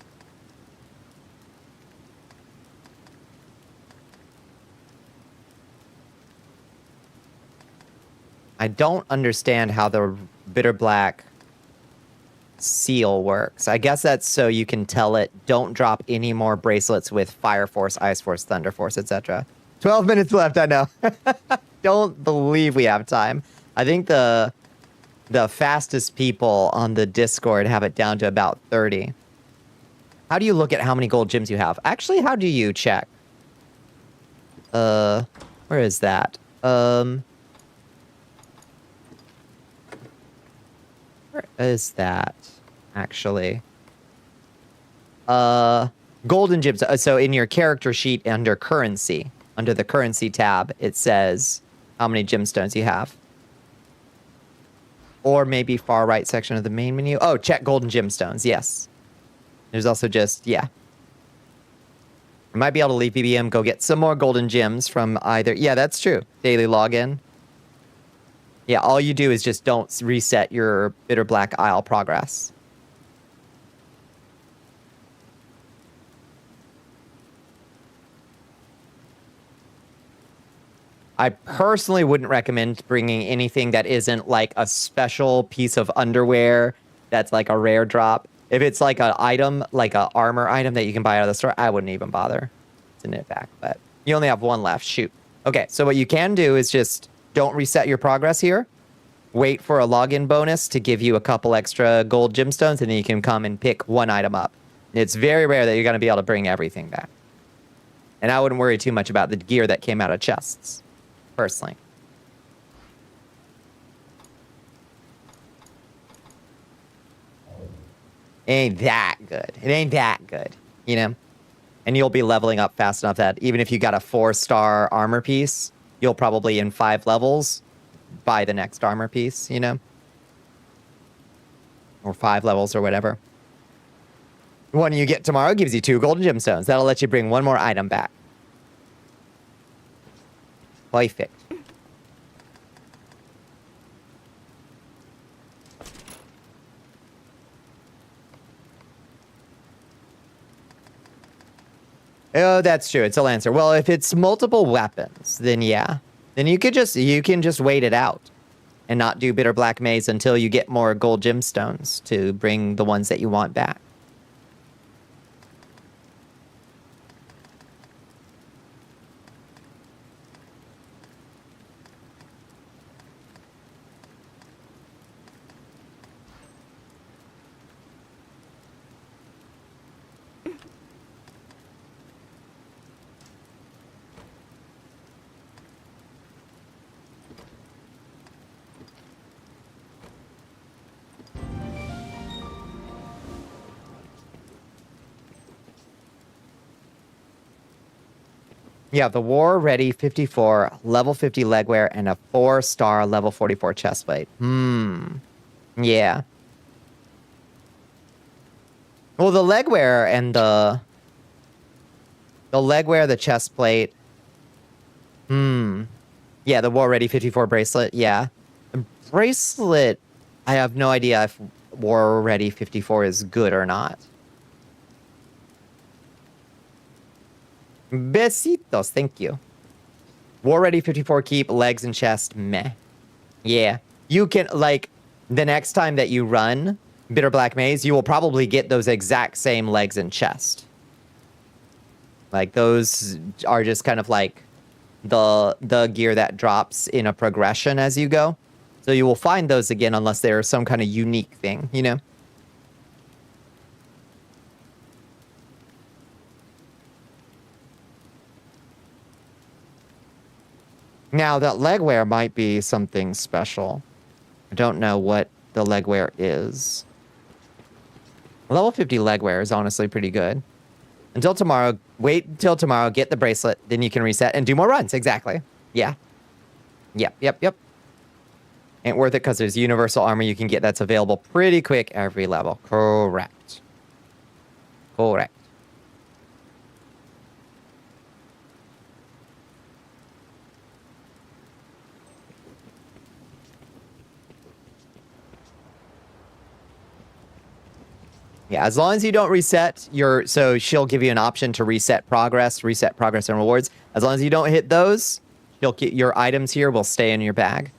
I don't understand how the bitter black seal works. I guess that's so you can tell it, don't drop any more bracelets with Fire Force, Ice Force, Thunder Force, etc. 12 minutes left, I know. Don't believe we have time. I think the fastest people on the Discord have it down to about 30. How do you look at how many gold gems you have? Actually, how do you check? Where is that? Where is that, actually? Golden gems. So in your character sheet under currency, under the currency tab, it says how many gemstones you have. Or maybe far right section of the main menu. Oh, check golden gemstones. Yes. There's also just, yeah. You might be able to leave BBM, go get some more golden gems from either. Yeah, that's true. Daily login. Yeah, all you do is just don't reset your Bitter Black Isle progress. I personally wouldn't recommend bringing anything that isn't like a special piece of underwear that's like a rare drop. If it's like an item, like an armor item that you can buy out of the store, I wouldn't even bother to knit back. But you only have one left. Shoot. Okay, so what you can do is just don't reset your progress here. Wait for a login bonus to give you a couple extra gold gemstones, and then you can come and pick one item up. It's very rare that you're going to be able to bring everything back. And I wouldn't worry too much about the gear that came out of chests, personally. It ain't that good. It ain't that good, you know? And you'll be leveling up fast enough that even if you got a 4-star armor piece, you'll probably in 5 levels buy the next armor piece, you know? Or 5 levels or whatever. The one you get tomorrow gives you 2 golden gemstones. That'll let you bring one more item back. Perfect. Oh, that's true. It's a Lancer. Well, if it's multiple weapons, then yeah. Then you can just wait it out and not do Bitter Black Maze until you get more gold gemstones to bring the ones that you want back. Yeah, the War Ready 54, level 50 legwear, and a 4-star level 44 chestplate. Yeah. Well, the legwear and the legwear, the chestplate. Yeah, the War Ready 54 bracelet. Yeah. The bracelet, I have no idea if War Ready 54 is good or not. Besitos, thank you. War Ready 54 keep, legs and chest, meh. Yeah. You can, like, the next time that you run Bitter Black Maze, you will probably get those exact same legs and chest. Like, those are just kind of like the gear that drops in a progression as you go. So you will find those again unless they're some kind of unique thing, you know? Now, that legwear might be something special. I don't know what the legwear is. Level 50 legwear is honestly pretty good. Until tomorrow, wait until tomorrow, get the bracelet, then you can reset and do more runs. Exactly. Yeah. Yep. Ain't worth it because there's universal armor you can get that's available pretty quick every level. Correct. Yeah, as long as you don't reset your... So she'll give you an option to reset progress and rewards. As long as you don't hit those, she'll get your items here will stay in your bag.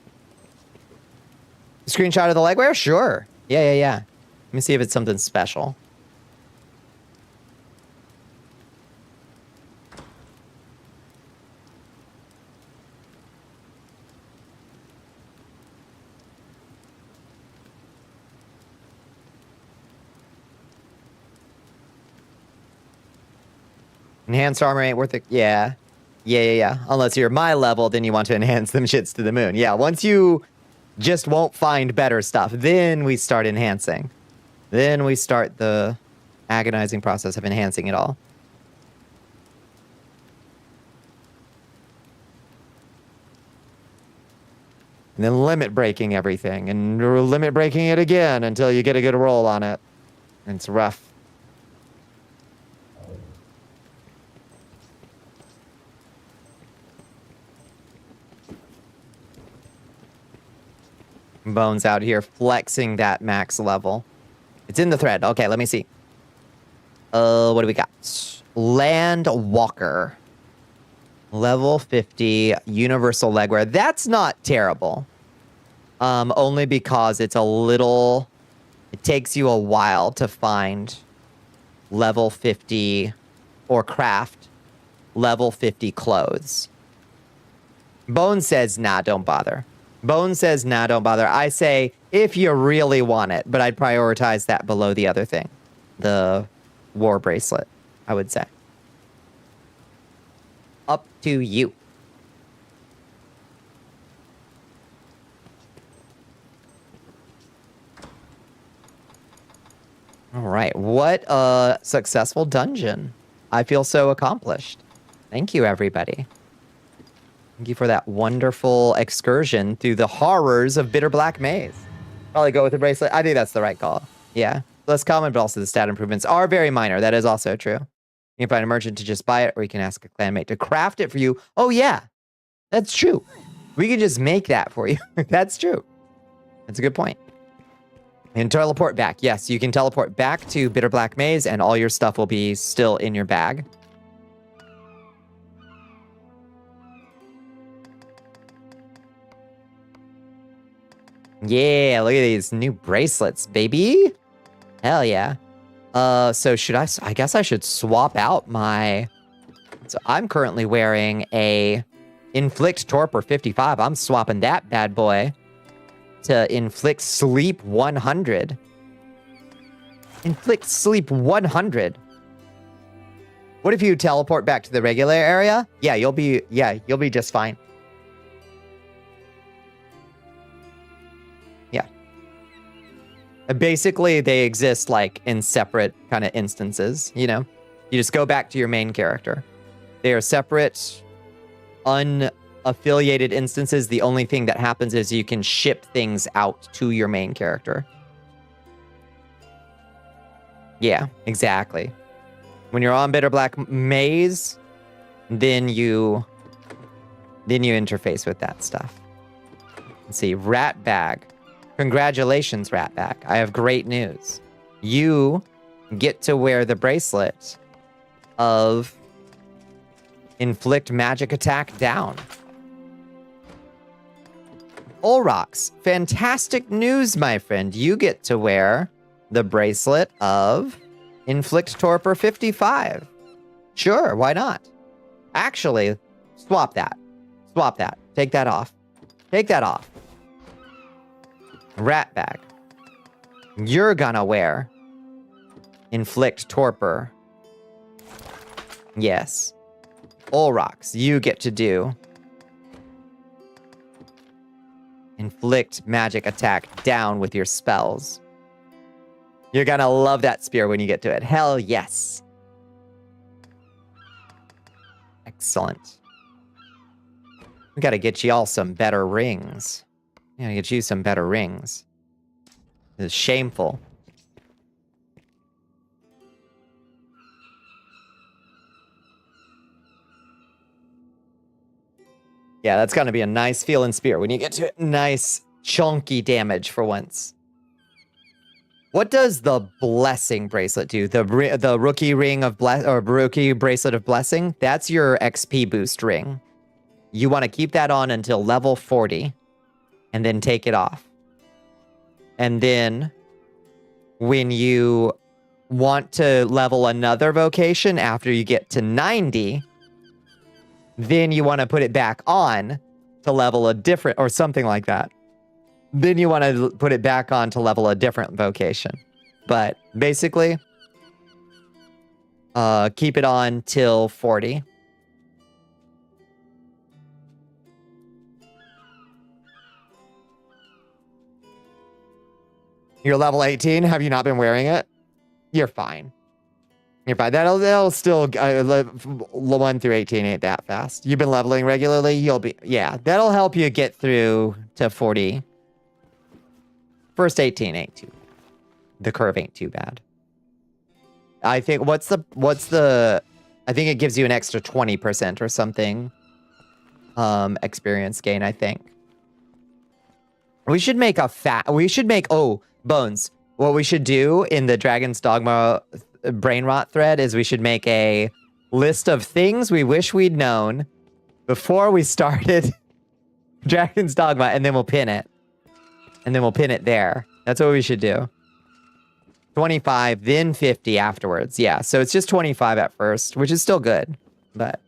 Screenshot of the legwear? Sure. Yeah. Let me see if it's something special. Enhanced armor ain't worth it. Yeah. Unless you're my level, then you want to enhance them shits to the moon. Yeah, once you just won't find better stuff, then we start enhancing. Then we start the agonizing process of enhancing it all. And then limit breaking everything. And limit breaking it again until you get a good roll on it. And it's rough. Bones out here flexing that max level. It's in the thread. Okay, let me see. What do we got? Land Walker. Level 50, universal legwear. That's not terrible. Only because it's a little... It takes you a while to find level 50 or craft level 50 clothes. Bone says, nah, don't bother. Bone says, nah, don't bother. I say, if you really want it, but I'd prioritize that below the other thing. The war bracelet, I would say. Up to you. All right, what a successful dungeon. I feel so accomplished. Thank you, everybody. Thank you for that wonderful excursion through the horrors of Bitter Black Maze. Probably go with the bracelet. I think that's the right call. Yeah, less common, but also the stat improvements are very minor. That is also true. You can find a merchant to just buy it, or you can ask a clanmate to craft it for you. Oh, yeah, that's true. We can just make that for you. That's true. That's a good point. And teleport back. Yes, you can teleport back to Bitter Black Maze, and all your stuff will be still in your bag. Yeah, look at these new bracelets, baby. Hell yeah. So should I guess I should swap out my... So I'm currently wearing a Inflict Torpor 55. I'm swapping that bad boy to Inflict Sleep 100. Inflict Sleep 100. What if you teleport back to the regular area? Yeah, you'll be just fine. Yeah. Basically, they exist like in separate kind of instances, you know? You just go back to your main character. They are separate, unaffiliated instances. The only thing that happens is you can ship things out to your main character. Yeah, exactly. When you're on Bitter Black Maze, then you interface with that stuff. Let's see, Rat Bag. Congratulations, Rat Bag. I have great news. You get to wear the bracelet of Inflict Magic Attack Down. Olrox, fantastic news, my friend. You get to wear the bracelet of Inflict Torpor 55. Sure, why not? Actually, swap that. Swap that. Take that off. Take that off. Rat Bag. You're gonna wear Inflict Torpor. Yes. Olrox, you get to do Inflict Magic Attack Down with your spells. You're gonna love that spear when you get to it. Hell yes. Excellent. We gotta get you all some better rings. We gotta get you some better rings. This is shameful. Yeah, that's gonna be a nice feeling spear when you get to it. Nice chunky damage for once. What does the blessing bracelet do? The rookie ring of rookie bracelet of blessing? That's your XP boost ring. You want to keep that on until level 40 and then take it off. And then when you want to level another vocation after you get to 90, then you want to put it back on to level a different, or something like that. Then you want to put it back on to level a different vocation. But basically, keep it on till 40. You're level 18. Have you not been wearing it? You're fine. You're fine. That'll still 1 through 18 ain't that fast. You've been leveling regularly. You'll be, yeah. That'll help you get through to 40. First 18 ain't too bad. The curve ain't too bad. I think I think it gives you an extra 20% or something experience gain, I think. We should make oh, Bones. What we should do in the Dragon's Dogma brain rot thread is we should make a list of things we wish we'd known before we started Dragon's Dogma, and then we'll pin it. And then we'll pin it there. That's what we should do. 25, then 50 afterwards. Yeah, so it's just 25 at first, which is still good, but...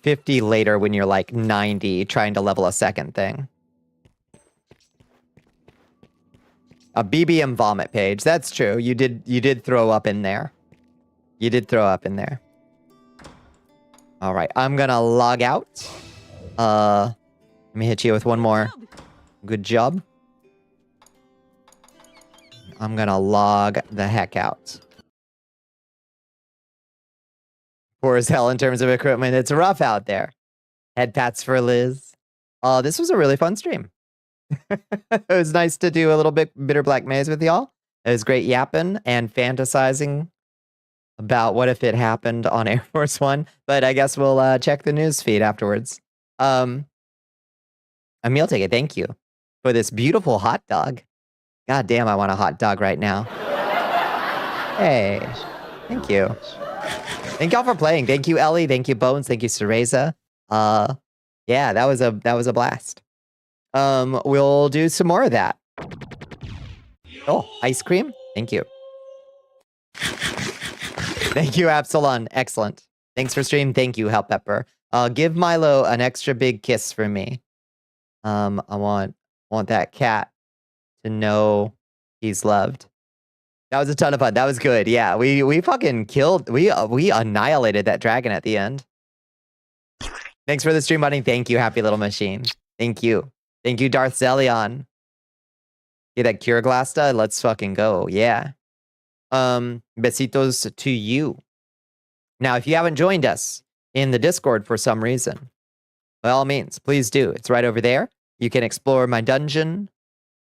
$50 later when you're like 90 trying to level a second thing. A BBM vomit page. That's true. You did throw up in there. You did throw up in there. All right, I'm gonna log out. Let me hit you with one more. Good job. I'm gonna log the heck out. Poor as hell in terms of equipment. It's rough out there. Head pats for Liz. This was a really fun stream. It was nice to do a little bit Bitter Black Maze with y'all. It was great yapping and fantasizing about what if it happened on Air Force One. But I guess we'll check the news feed afterwards. A meal ticket, thank you for this beautiful hot dog. God damn, I want a hot dog right now. Hey, thank you. Thank y'all for playing. Thank you, Ellie. Thank you, Bones. Thank you, Cereza. Yeah, that was a blast. We'll do some more of that. Oh, ice cream. Thank you. Thank you, Absalon. Excellent. Thanks for stream. Thank you, Help Pepper. Give Milo an extra big kiss for me. I want that cat to know he's loved. That was a ton of fun. That was good. Yeah, we fucking killed. We annihilated that dragon at the end. Thanks for the stream, buddy. Thank you, Happy Little Machine. Thank you. Thank you, Darth Zelion. Get that cure glasta. Let's fucking go. Yeah. Besitos to you. Now, if you haven't joined us in the Discord for some reason, by all means, please do. It's right over there. You can explore my dungeon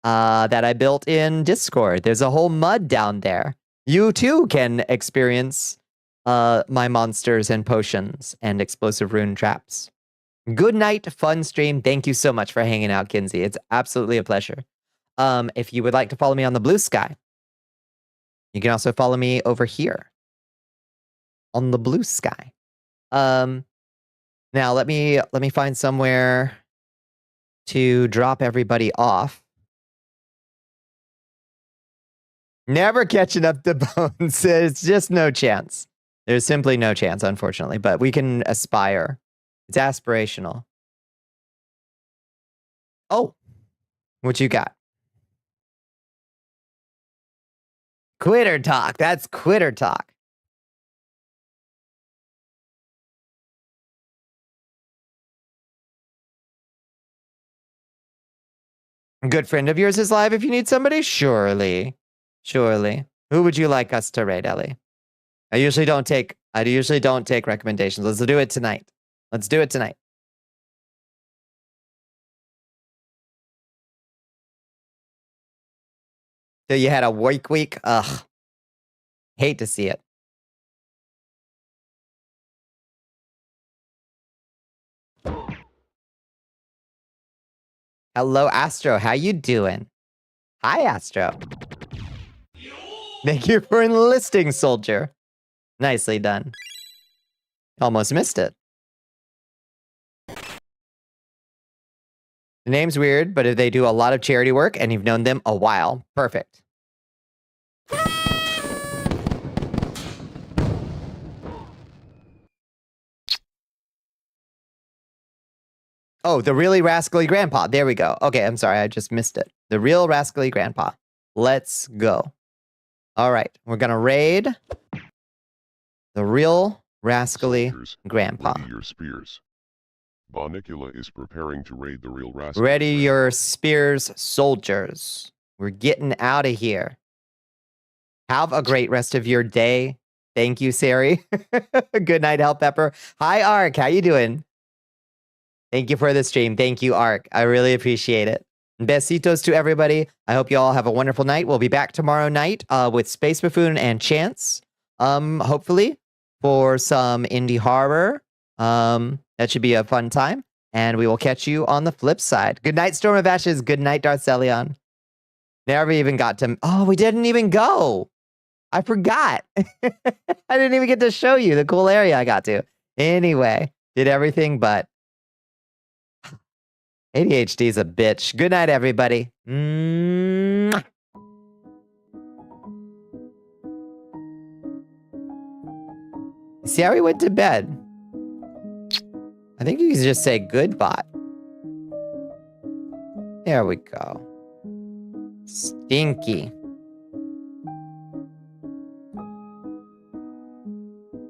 that I built in Discord. There's a whole mud down there. You too can experience my monsters and potions and explosive rune traps. Good night, fun stream. Thank you so much for hanging out, Kinsey. It's absolutely a pleasure. If you would like to follow me on the blue sky, you can also follow me over here on the blue sky. Now let me find somewhere to drop everybody off. Never catching up to Bones. It's just no chance. There's simply no chance, unfortunately, but we can aspire. It's aspirational. Oh, what you got? Quitter talk. That's quitter talk. A good friend of yours is live if you need somebody? Surely. Surely. Who would you like us to raid, Ellie? I usually don't take recommendations. Let's do it tonight. Let's do it tonight. So you had a work week? Ugh. Hate to see it. Hello, Astro. How you doing? Hi, Astro. Thank you for enlisting, soldier. Nicely done. Almost missed it. The name's weird, but if they do a lot of charity work and you've known them a while, perfect. Oh, the really rascally grandpa. There we go. Okay, I'm sorry. I just missed it. The real rascally grandpa. Let's go. All right. We're going to raid the real rascally Soldiers, grandpa. ready your spears. Bonnicula is preparing to raid the real rascal. Ready your spears, soldiers. We're getting out of here. Have a great rest of your day. Thank you, Sari. Good night, Help Pepper. Hi, Ark. How you doing? Thank you for the stream. Thank you, Ark. I really appreciate it. Besitos to everybody. I hope you all have a wonderful night. We'll be back tomorrow night with Space Buffoon and Chance. Hopefully for some indie horror That should be a fun time. And we will catch you on the flip side. Good night, Storm of Ashes. Good night, Darcelion. Never even got to... Oh, we didn't even go. I forgot. I didn't even get to show you the cool area I got to. Anyway, did everything but... ADHD is a bitch. Good night, everybody. Mwah. See how he went to bed? I think you can just say goodbye. There we go. Stinky.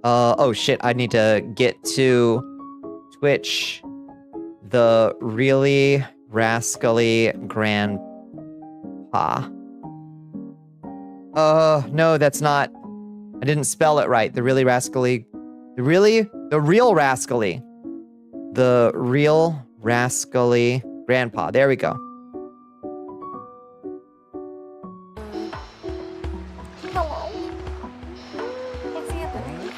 Oh shit, I need to get to Twitch the really rascally grandpa. No, that's not. I didn't spell it right. The really rascally. The real rascally. The real rascally grandpa. There we go. Hello. It's Anthony.